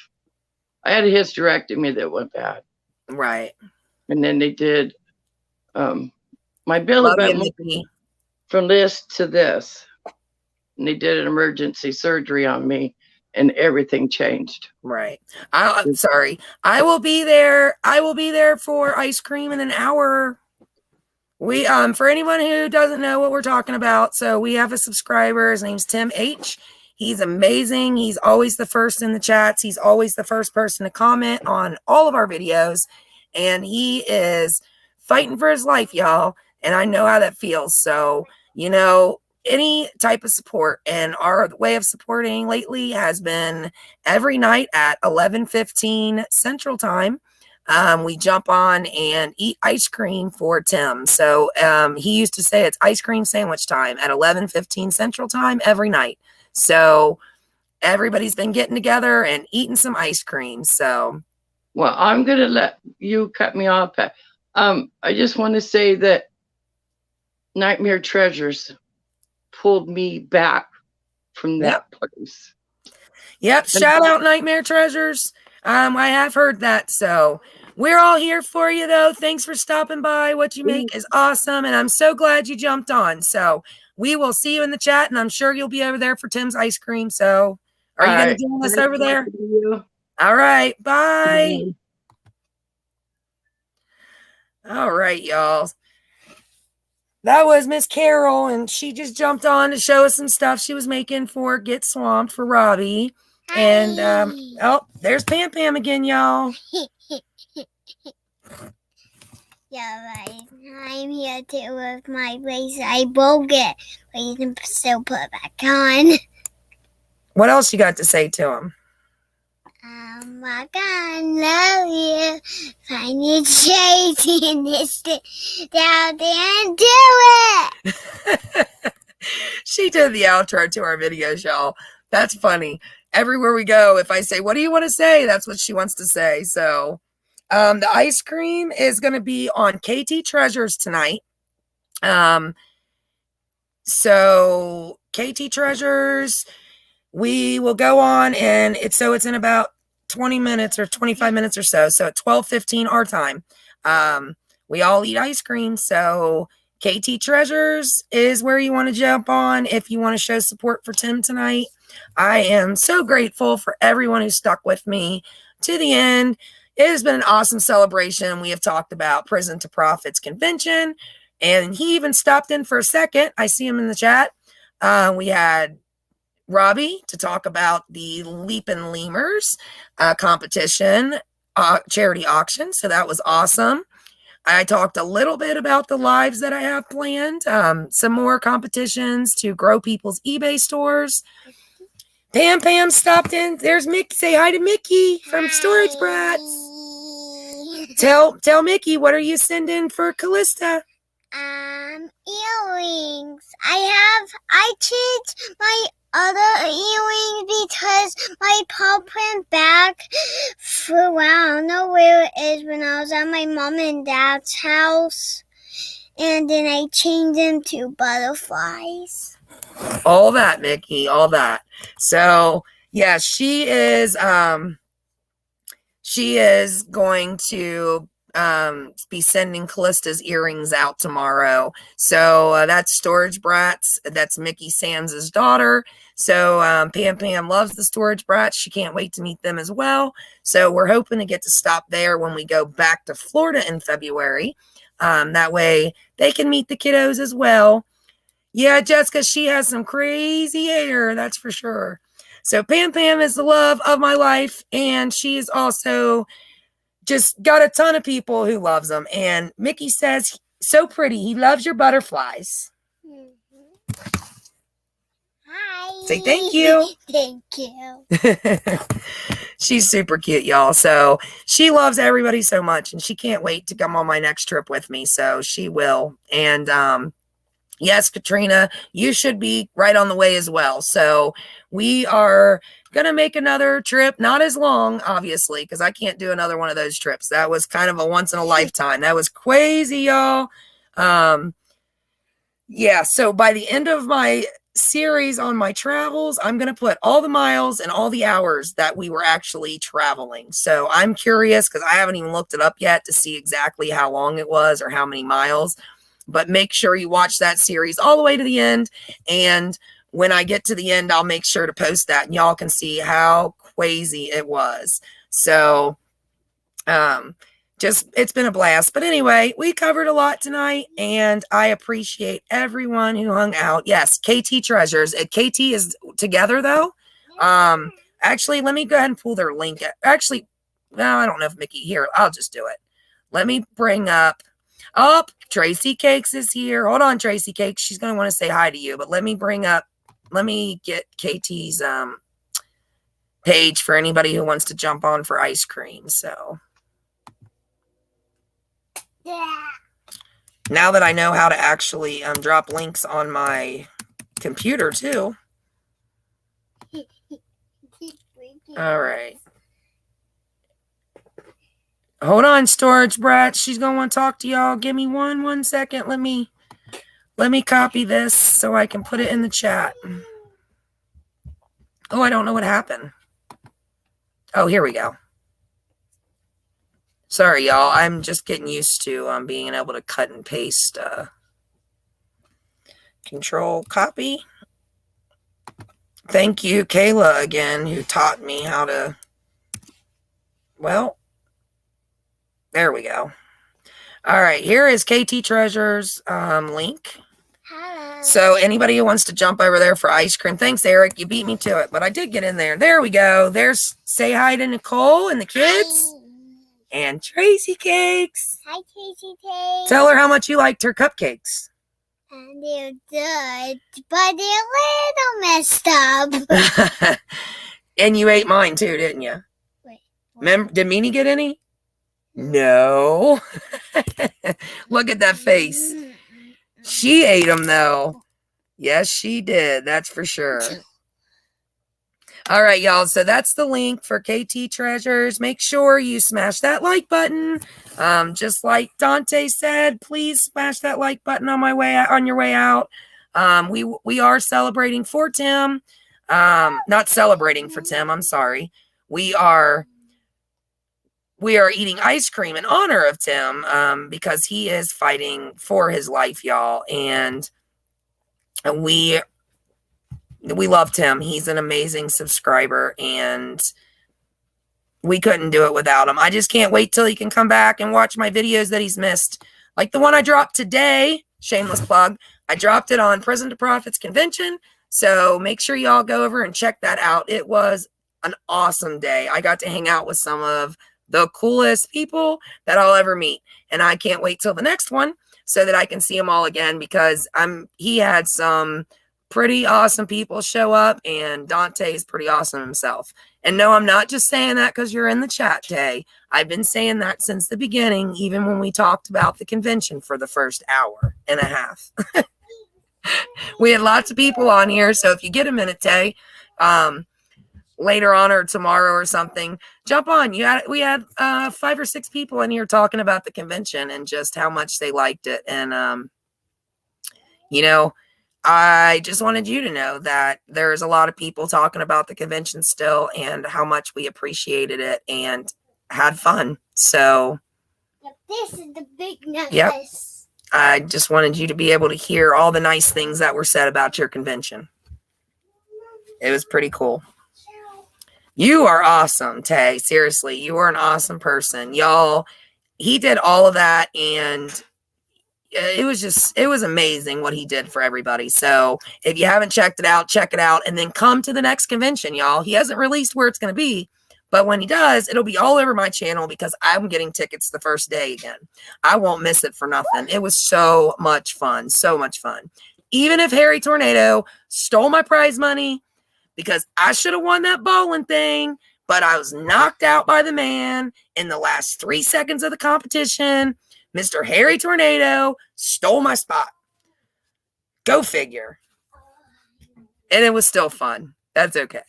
I had a hysterectomy that went bad. Right. And then they did my bill went from this to this. And they did an emergency surgery on me and everything changed. Right. I'm sorry. I will be there. I will be there for ice cream in an hour. We for anyone who doesn't know what we're talking about, so we have a subscriber. His name's Tim H. He's amazing. He's always the first in the chats. He's always the first person to comment on all of our videos. And he is fighting for his life, y'all. And I know how that feels. So, you know, any type of support, and our way of supporting lately has been every night at 11:15 Central Time. We jump on and eat ice cream for Tim. So he used to say it's ice cream sandwich time at 11:15 Central Time every night. So everybody's been getting together and eating some ice cream. So, well, I'm going to let you cut me off. I just want to say that Nightmare Treasures pulled me back from that place. Yep. Shout out Nightmare Treasures. I have heard that. So we're all here for you, though. Thanks for stopping by. What you make is awesome. And I'm so glad you jumped on. So we will see you in the chat, and I'm sure you'll be over there for Tim's ice cream. So are you going to join us over there? All right. Bye. All right, y'all. That was Miss Carol, and she just jumped on to show us some stuff she was making for Get Swamped for Robbie. Hi. And oh, there's Pam Pam again, y'all. Yeah, right. I'm here too with my brace. I broke it, but you can still put it back on. What else you got to say to him? My God, love you. Find your charity in this down there and do it. She did the outro to our videos, y'all. That's funny. Everywhere we go, if I say, what do you want to say? That's what she wants to say. So the ice cream is going to be on KT Treasures tonight. So KT Treasures, we will go on, and it's in about 20 minutes or 25 minutes or so. So at 12:15 our time, we all eat ice cream. So KT Treasures is where you want to jump on if you want to show support for Tim tonight. I am so grateful for everyone who stuck with me to the end. It has been an awesome celebration. We have talked about Prison to Profits convention, and he even stopped in for a second. I see him in the chat. We had Robbie to talk about the Leapin' Lemurs competition charity auction. So that was awesome. I talked a little bit about the lives that I have planned, some more competitions to grow people's eBay stores. Pam Pam stopped in. There's Mickey. Say hi to Mickey from Storage Brats. Tell Mickey, what are you sending for Callista? Earrings. I changed my other earrings because my pop went back for a while. I don't know where it is when I was at my mom and dad's house. And then I changed them to butterflies. All that, Mickey, all that. So yeah, she is going to be sending Callista's earrings out tomorrow. So that's Storage Brats. That's Mickey Sands' daughter. So Pam Pam loves the Storage Brats. She can't wait to meet them as well. So we're hoping to get to stop there when we go back to Florida in February. That way they can meet the kiddos as well. Yeah, Jessica, she has some crazy hair, that's for sure. So Pam Pam is the love of my life, and she is also just got a ton of people who loves them. And Mickey says, so pretty, he loves your butterflies. Mm-hmm. Hi. Say thank you. Thank you. She's super cute, y'all. So she loves everybody so much, and she can't wait to come on my next trip with me. So she will. And yes, Katrina, you should be right on the way as well. So we are going to make another trip, not as long, obviously, because I can't do another one of those trips. That was kind of a once in a lifetime. That was crazy, y'all. Yeah, so by the end of my series on my travels, I'm going to put all the miles and all the hours that we were actually traveling. So I'm curious because I haven't even looked it up yet to see exactly how long it was or how many miles. But make sure you watch that series all the way to the end. And when I get to the end, I'll make sure to post that, and y'all can see how crazy it was. So it's been a blast. But anyway, we covered a lot tonight, and I appreciate everyone who hung out. Yes, KT Treasures. KT is together though. Actually, let me go ahead and pull their link. Actually, no, I don't know if Mickey here. I'll just do it. Let me bring up. Oh, Tracy Cakes is here. Hold on, Tracy Cakes. She's gonna want to say hi to you, but let me get KT's page for anybody who wants to jump on for ice cream. So now that I know how to actually drop links on my computer too. All right. Hold on, Storage Brat. She's gonna want to talk to y'all. Give me one second. Let me copy this so I can put it in the chat. Oh, I don't know what happened. Oh, here we go. Sorry, y'all. I'm just getting used to being able to cut and paste. Control copy. Thank you, Kayla, again, who taught me how to. Well, there we go. All right, here is KT Treasures link. Hello. So anybody who wants to jump over there for ice cream, thanks, Eric. You beat me to it, but I did get in there. There we go. There's say hi to Nicole and the kids. Hi. And Tracy Cakes. Hi, Tracy Cakes. Tell her how much you liked her cupcakes. And they're good, but they're a little messed up. And you ate mine too, didn't you? Wait. Remember, did Meanie get any? No. Look at that face. She ate them though. Yes, she did. That's for sure. All right, y'all. So that's the link for KT Treasures. Make sure you smash that like button. Just like Dante said, please smash that like button on your way out. We are celebrating for Tim. Not celebrating for Tim. I'm sorry. We are eating ice cream in honor of Tim because he is fighting for his life, y'all. And we love Tim. He's an amazing subscriber, and we couldn't do it without him. I just can't wait till he can come back and watch my videos that he's missed. Like the one I dropped today, shameless plug. I dropped it on Prison to Profits Convention. So make sure y'all go over and check that out. It was an awesome day. I got to hang out with some of the coolest people that I'll ever meet. And I can't wait till the next one so that I can see them all again, because he had some pretty awesome people show up, and Dante is pretty awesome himself. And no, I'm not just saying that because you're in the chat, Tay. I've been saying that since the beginning, even when we talked about the convention for the first hour and a half. We had lots of people on here, so if you get a minute, Tay, later on or tomorrow or something, jump on. We had 5 or 6 people in here talking about the convention and just how much they liked it. And I just wanted you to know that there's a lot of people talking about the convention still and how much we appreciated it and had fun. So This is the big necklace. Yep. I just wanted you to be able to hear all the nice things that were said about your convention. It was pretty cool. You are awesome, Tay. Seriously, you are an awesome person. Y'all, he did all of that, and it was amazing what he did for everybody. So if you haven't checked it out, check it out, and then come to the next convention, y'all. He hasn't released where it's going to be, but when he does, it'll be all over my channel because I'm getting tickets the first day again. I won't miss it for nothing. It was so much fun. So much fun. Even if Harry Tornado stole my prize money, because I should have won that bowling thing, but I was knocked out by the man in the last 3 seconds of the competition. Mr. Harry Tornado stole my spot. Go figure. And it was still fun. That's okay.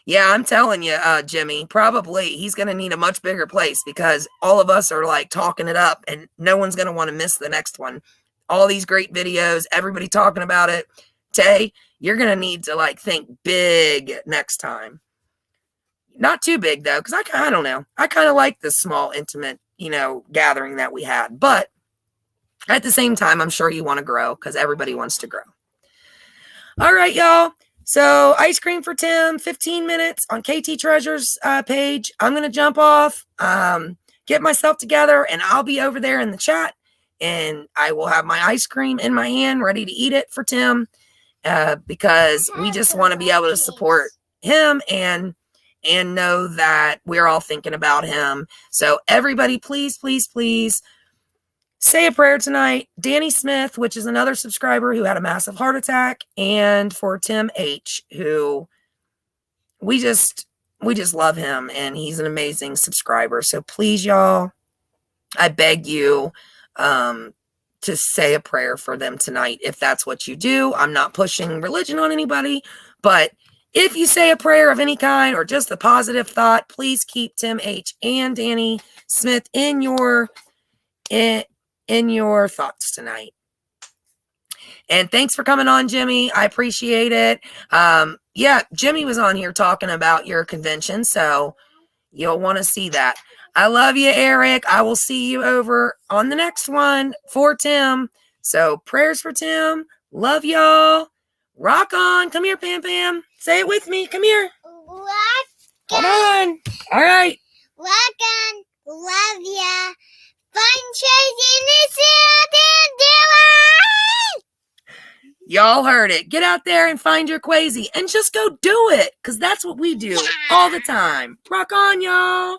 Yeah, I'm telling you, Jimmy, probably he's going to need a much bigger place because all of us are like talking it up and no one's going to want to miss the next one. All these great videos, everybody talking about it. Tay, you're going to need to like think big next time. Not too big though, because I don't know. I kind of like the small, intimate, gathering that we had. But at the same time, I'm sure you want to grow because everybody wants to grow. All right, y'all. So ice cream for Tim, 15 minutes on KT Treasures page. I'm going to jump off. get myself together, and I'll be over there in the chat, and I will have my ice cream in my hand ready to eat it for Tim, because we just want to be able to support him and know that we're all thinking about him. So everybody, please, please, please say a prayer tonight. Danny Smith, which is another subscriber who had a massive heart attack, and for Tim H, who we just love him, and he's an amazing subscriber. So please, y'all, I beg you to say a prayer for them tonight, if that's what you do. I'm not pushing religion on anybody, but if you say a prayer of any kind or just a positive thought, please keep Tim H and Danny Smith in your thoughts tonight. And thanks for coming on, Jimmy. I appreciate it. Yeah, Jimmy was on here talking about your convention, so you'll want to see that. I love you, Eric. I will see you over on the next one for Tim. So prayers for Tim. Love y'all. Rock on. Come here, Pam Pam. Say it with me. Come here. Hold on. All right. Rock on. Love ya. Find treasure in the Y'all heard it. Get out there and find your Quasi and just go do it, because that's what we do all the time. Rock on, y'all.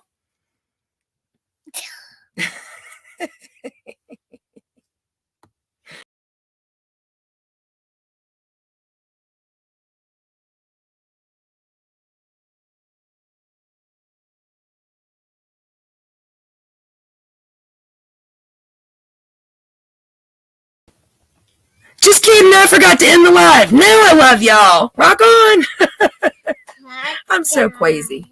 Just kidding, I forgot to end the live. Now I love y'all. Rock on. I'm so Quasi.